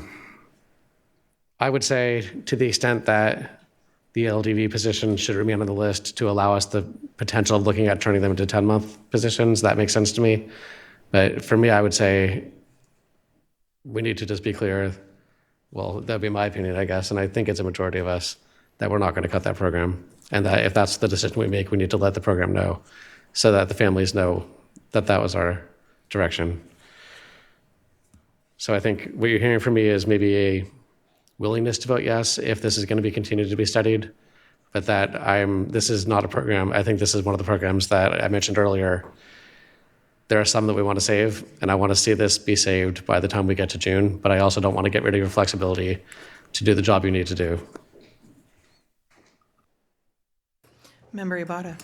would say, to the extent that the LDV position should remain on the list to allow us the potential of looking at turning them into 10-month positions, that makes sense to me. But for me, I would say we need to just be clear. Well, that'd be my opinion, I guess, and I think it's a majority of us, that we're not going to cut that program. And that if that's the decision we make, we need to let the program know so that the families know that that was our direction. So I think what you're hearing from me is maybe a willingness to vote yes if this is going to be continued to be studied, but that this is not a program. I think this is one of the programs that I mentioned earlier. There are some that we want to save, and I want to see this be saved by the time we get to June, but I also don't want to get rid of your flexibility to do the job you need to do. Member Ibarra.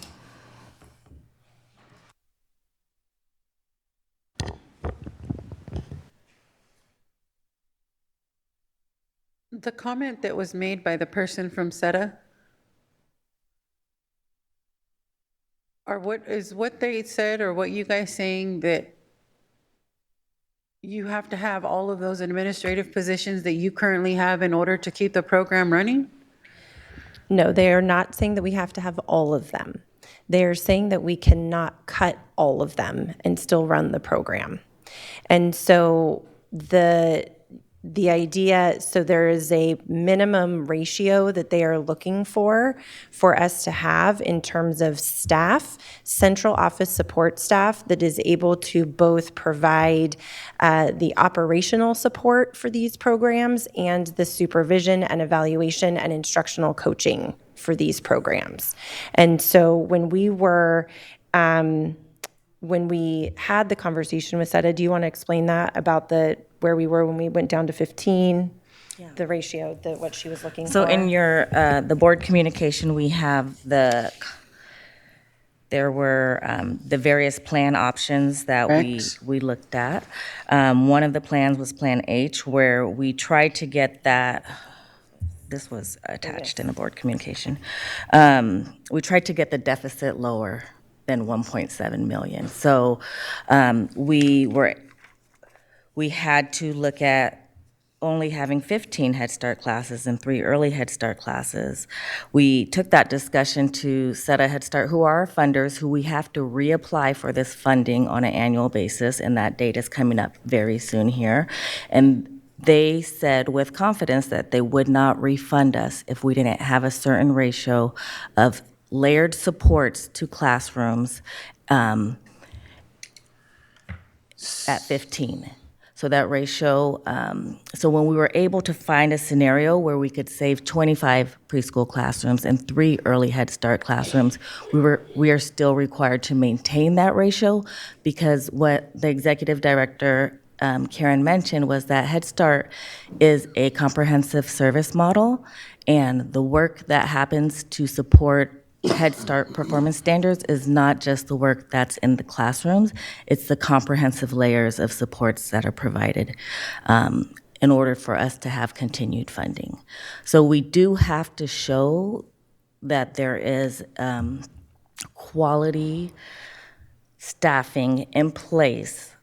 The comment that was made by the person from SETA, or what they said, or what you guys saying, that you have to have all of those administrative positions that you currently have in order to keep the program running? No, they are not saying that we have to have all of them. They are saying that we cannot cut all of them and still run the program. And so the idea, so there is a minimum ratio that they are looking for us to have in terms of staff, central office support staff that is able to both provide the operational support for these programs and the supervision and evaluation and instructional coaching for these programs. And so when we had the conversation with SETA, do you want to explain that about where we were when we went down to 15, the ratio, what she was looking for? So in your, the board communication, we have there were the various plan options that we looked at. One of the plans was Plan H, where we tried to get that, this was attached in the board communication. We tried to get the deficit lower than 1.7 million. So we had to look at only having 15 Head Start classes and 3 early Head Start classes. We took that discussion to SETA Head Start, who are our funders, who we have to reapply for this funding on an annual basis, and that date is coming up very soon here. And they said with confidence that they would not refund us if we didn't have a certain ratio of layered supports to classrooms at 15. So that ratio, so when we were able to find a scenario where we could save 25 preschool classrooms and 3 early Head Start classrooms, we are still required to maintain that ratio, because what the executive director, Karen, mentioned was that Head Start is a comprehensive service model, and the work that happens to support Head Start performance standards is not just the work that's in the classrooms, it's the comprehensive layers of supports that are provided in order for us to have continued funding. So we do have to show that there is quality staffing in place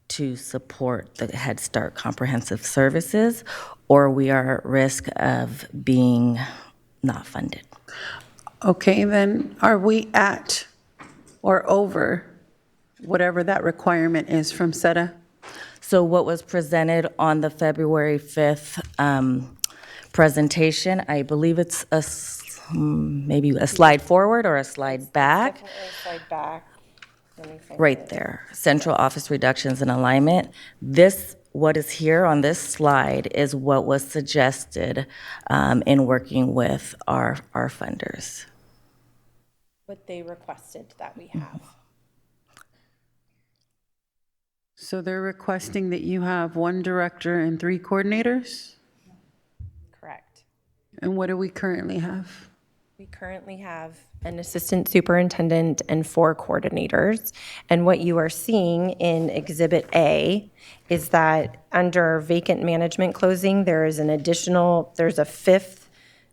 to support the Head Start comprehensive services, or we are at risk of being not funded. Okay, then are we at or over whatever that requirement is from SETA? So what was presented on the February 5th presentation, I believe it's maybe a slide forward or a slide back. Definitely a slide back. right there, central office reductions and alignment. This, what is here on this slide is what was suggested in working with our funders. What they requested that we have. So they're requesting that you have 1 director and 3 coordinators? Correct. And what do we currently have? We currently have an assistant superintendent and 4 coordinators. And what you are seeing in Exhibit A is that under vacant management closing, there's a 5th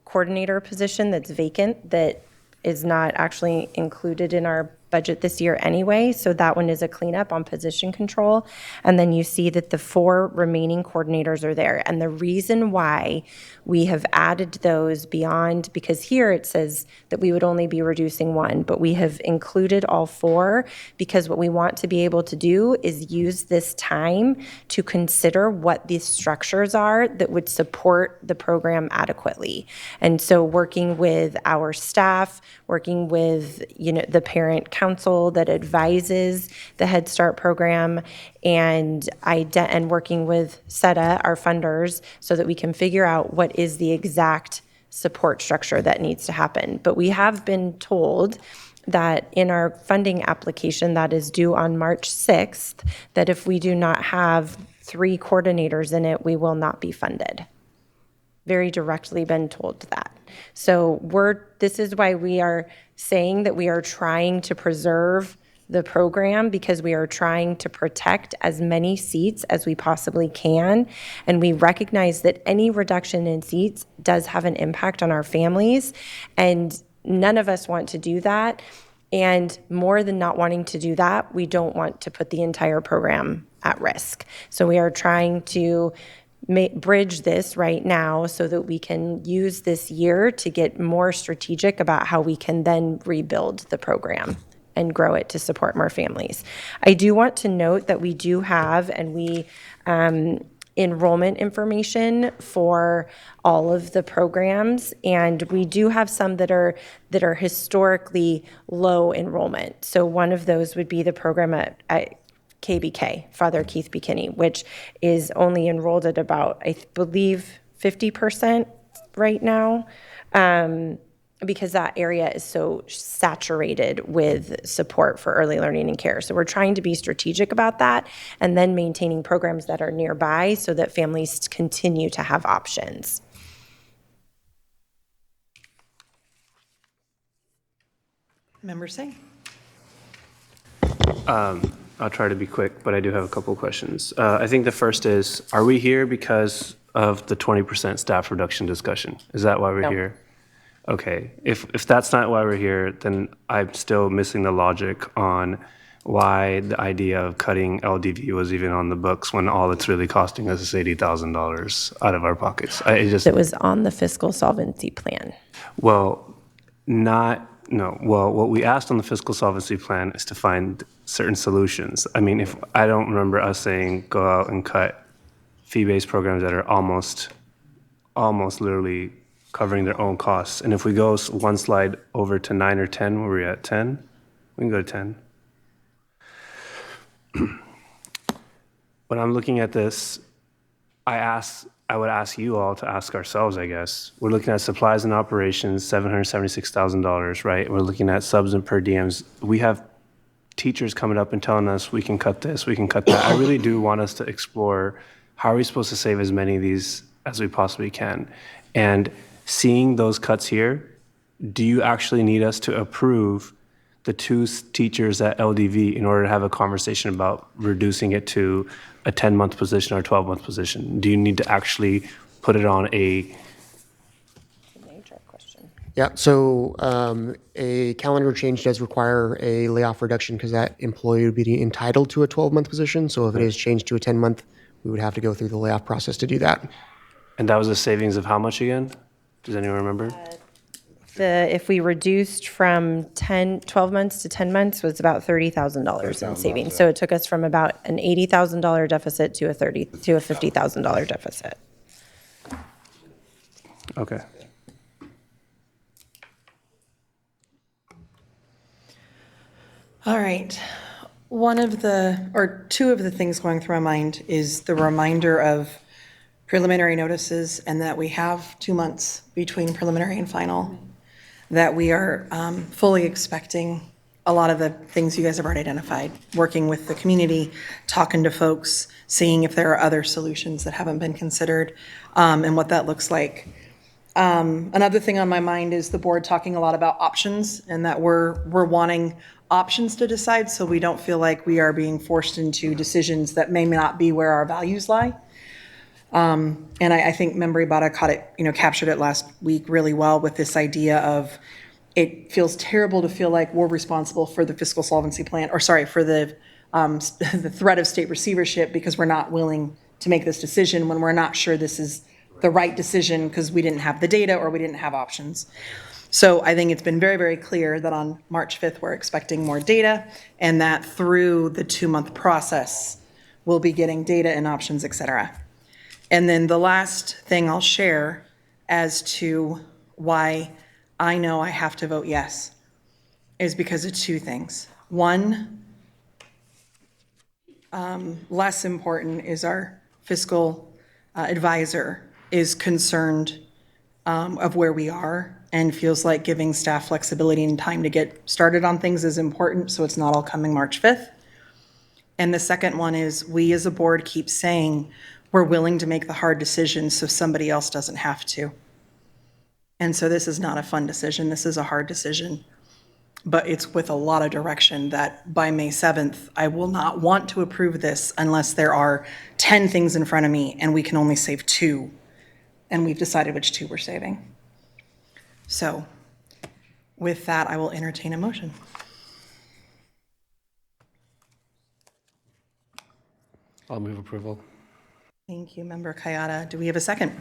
coordinator position that's vacant that is not actually included in our budget this year anyway, so that one is a cleanup on position control. And then you see that the 4 remaining coordinators are there. And the reason why we have added those beyond, because here it says that we would only be reducing 1, but we have included all 4 because what we want to be able to do is use this time to consider what these structures are that would support the program adequately. And so working with our staff, working with the parent council that advises the Head Start program, and working with SETA, our funders, so that we can figure out what is the exact support structure that needs to happen. But we have been told that in our funding application that is due on March 6th, that if we do not have 3 coordinators in it, we will not be funded. Very directly been told that. So this is why we are saying that we are trying to preserve the program, because we are trying to protect as many seats as we possibly can. And we recognize that any reduction in seats does have an impact on our families, and none of us want to do that. And more than not wanting to do that, we don't want to put the entire program at risk. So we are trying to bridge this right now so that we can use this year to get more strategic about how we can then rebuild the program and grow it to support more families. I do want to note that we do have, enrollment information for all of the programs, and we do have some that are historically low enrollment. So one of those would be the program at KBK, Father Keith Bikini, which is only enrolled at about, I believe, 50% right now, because that area is so saturated with support for early learning and care. So we're trying to be strategic about that, and then maintaining programs that are nearby so that families continue to have options. Member Singh. I'll try to be quick, but I do have a couple of questions. I think the first is, are we here because of the 20% staff reduction discussion? Is that why we're here? Okay, if that's not why we're here, then I'm still missing the logic on why the idea of cutting LDV was even on the books when all it's really costing us is $80,000 out of our pockets. It was on the fiscal solvency plan. Well, what we asked on the fiscal solvency plan is to find certain solutions. I mean, if I don't remember us saying go out and cut fee-based programs that are almost literally covering their own costs. And if we go one slide over to 9 or 10, where we're at 10, we can go to 10. When I'm looking at this, I would ask you all to ask ourselves, I guess. We're looking at supplies and operations, $776,000, right? We're looking at subs and per diems. We have teachers coming up and telling us we can cut this, we can cut that. I really do want us to explore how are we supposed to save as many of these as we possibly can. And seeing those cuts here, do you actually need us to approve the 2 teachers at LDV in order to have a conversation about reducing it to a 10-month position or a 12-month position? Do you need to actually put it on a... Major question. Yeah, so a calendar change does require a layoff reduction because that employee would be entitled to a 12-month position. So if it is changed to a 10-month, we would have to go through the layoff process to do that. And that was a savings of how much again? Does anyone remember? If we reduced from 12 months to 10 months, was about $30,000 in savings. So it took us from about an $80,000 deficit to a $50,000 deficit. Okay. All right. One of the, or two of the things going through my mind is the reminder of preliminary notices and that we have 2 months between preliminary and final, that we are fully expecting a lot of the things you guys have already identified, working with the community, talking to folks, seeing if there are other solutions that haven't been considered, and what that looks like. Another thing on my mind is the board talking a lot about options and that we're wanting options to decide so we don't feel like we are being forced into decisions that may not be where our values lie. And I think Member Ibarra caught it, captured it last week really well with this idea of it feels terrible to feel like we're responsible for the fiscal solvency plan, or sorry, for the threat of state receivership because we're not willing to make this decision when we're not sure this is the right decision because we didn't have the data or we didn't have options. So I think it's been very, very clear that on March 5th, we're expecting more data and that through the 2-month process, we'll be getting data and options, et cetera. And then the last thing I'll share as to why I know I have to vote yes is because of two things. One, less important is our fiscal advisor is concerned of where we are and feels like giving staff flexibility and time to get started on things is important, so it's not all coming March 5th. And the second one is we as a board keep saying we're willing to make the hard decisions so somebody else doesn't have to. And so this is not a fun decision, this is a hard decision, but it's with a lot of direction that by May 7th, I will not want to approve this unless there are 10 things in front of me and we can only save 2. And we've decided which 2 we're saving. So with that, I will entertain a motion. I'll move approval. Thank you, Member Kayada. Do we have a second?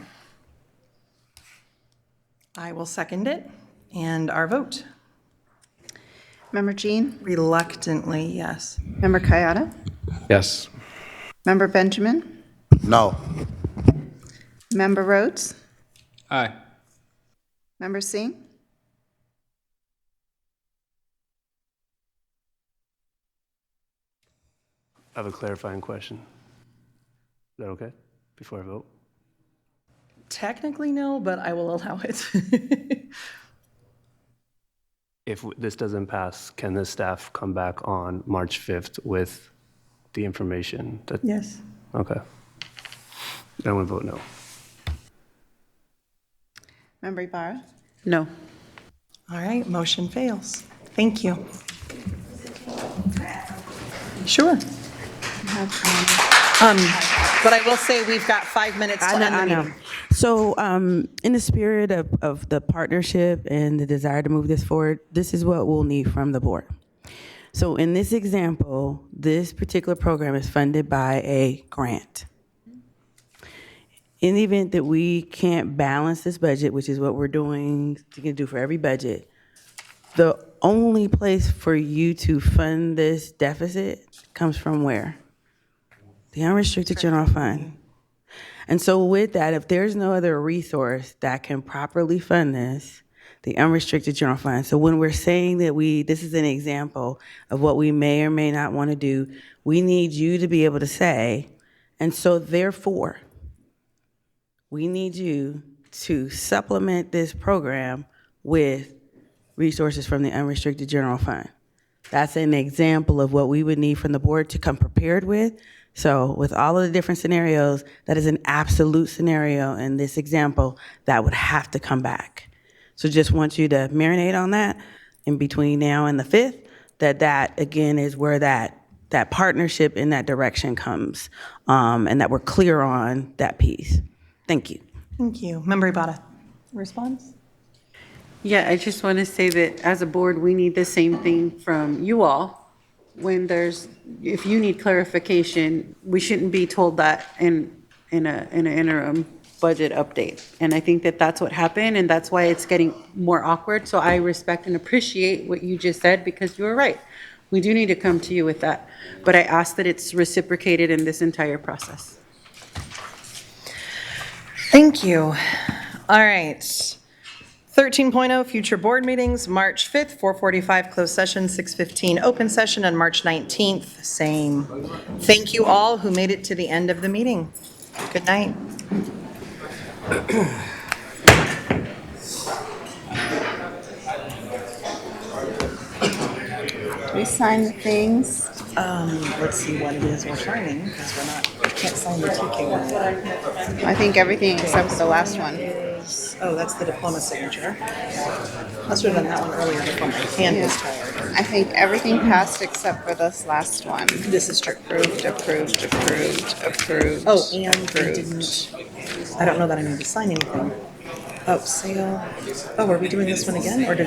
I will second it. And our vote? Member Jean? Reluctantly, yes. Member Kayada? Yes. Member Benjamin? No. Member Rhodes? Aye. Member Singh? I have a clarifying question. Is that okay before I vote? Technically no, but I will allow it. If this doesn't pass, can the staff come back on March 5th with the information? Yes. Okay. I want to vote no. Member Ibarra? No. All right, motion fails. Thank you. Sure. But I will say we've got 5 minutes to end the meeting. So in the spirit of the partnership and the desire to move this forward, this is what we'll need from the board. So in this example, this particular program is funded by a grant. In the event that we can't balance this budget, which is what we're doing to do for every budget, the only place for you to fund this deficit comes from where? The unrestricted general fund. And so with that, if there's no other resource that can properly fund this, the unrestricted general fund. So when we're saying that this is an example of what we may or may not want to do, we need you to be able to say, and so therefore, we need you to supplement this program with resources from the unrestricted general fund. That's an example of what we would need from the board to come prepared with. So with all of the different scenarios, that is an absolute scenario in this example that would have to come back. So just want you to marinate on that in between now and the 5th, that again is where that partnership in that direction comes, and that we're clear on that piece. Thank you. Thank you. Member Ibarra, response? Yeah, I just want to say that as a board, we need the same thing from you all. If you need clarification, we shouldn't be told that in an interim budget update. And I think that that's what happened, and that's why it's getting more awkward. So I respect and appreciate what you just said, because you were right. We do need to come to you with that. But I ask that it's reciprocated in this entire process. Thank you. All right. 13.0, future board meetings, March 5th, 4:45 closed session, 6:15 open session, and March 19th, same. Thank you all who made it to the end of the meeting. Good night. We sign the things. Let's see what it is we're signing, because we can't sign the TK one. I think everything except the last one. Oh, that's the diploma signature. Must have done that one earlier before my hand was tired. I think everything passed except for this last one. This is true. Approved, approved, approved, approved. Oh, and I approved. didn't, I don't know that I need to sign anything. Oh, sale. Oh, are we doing this one again, or did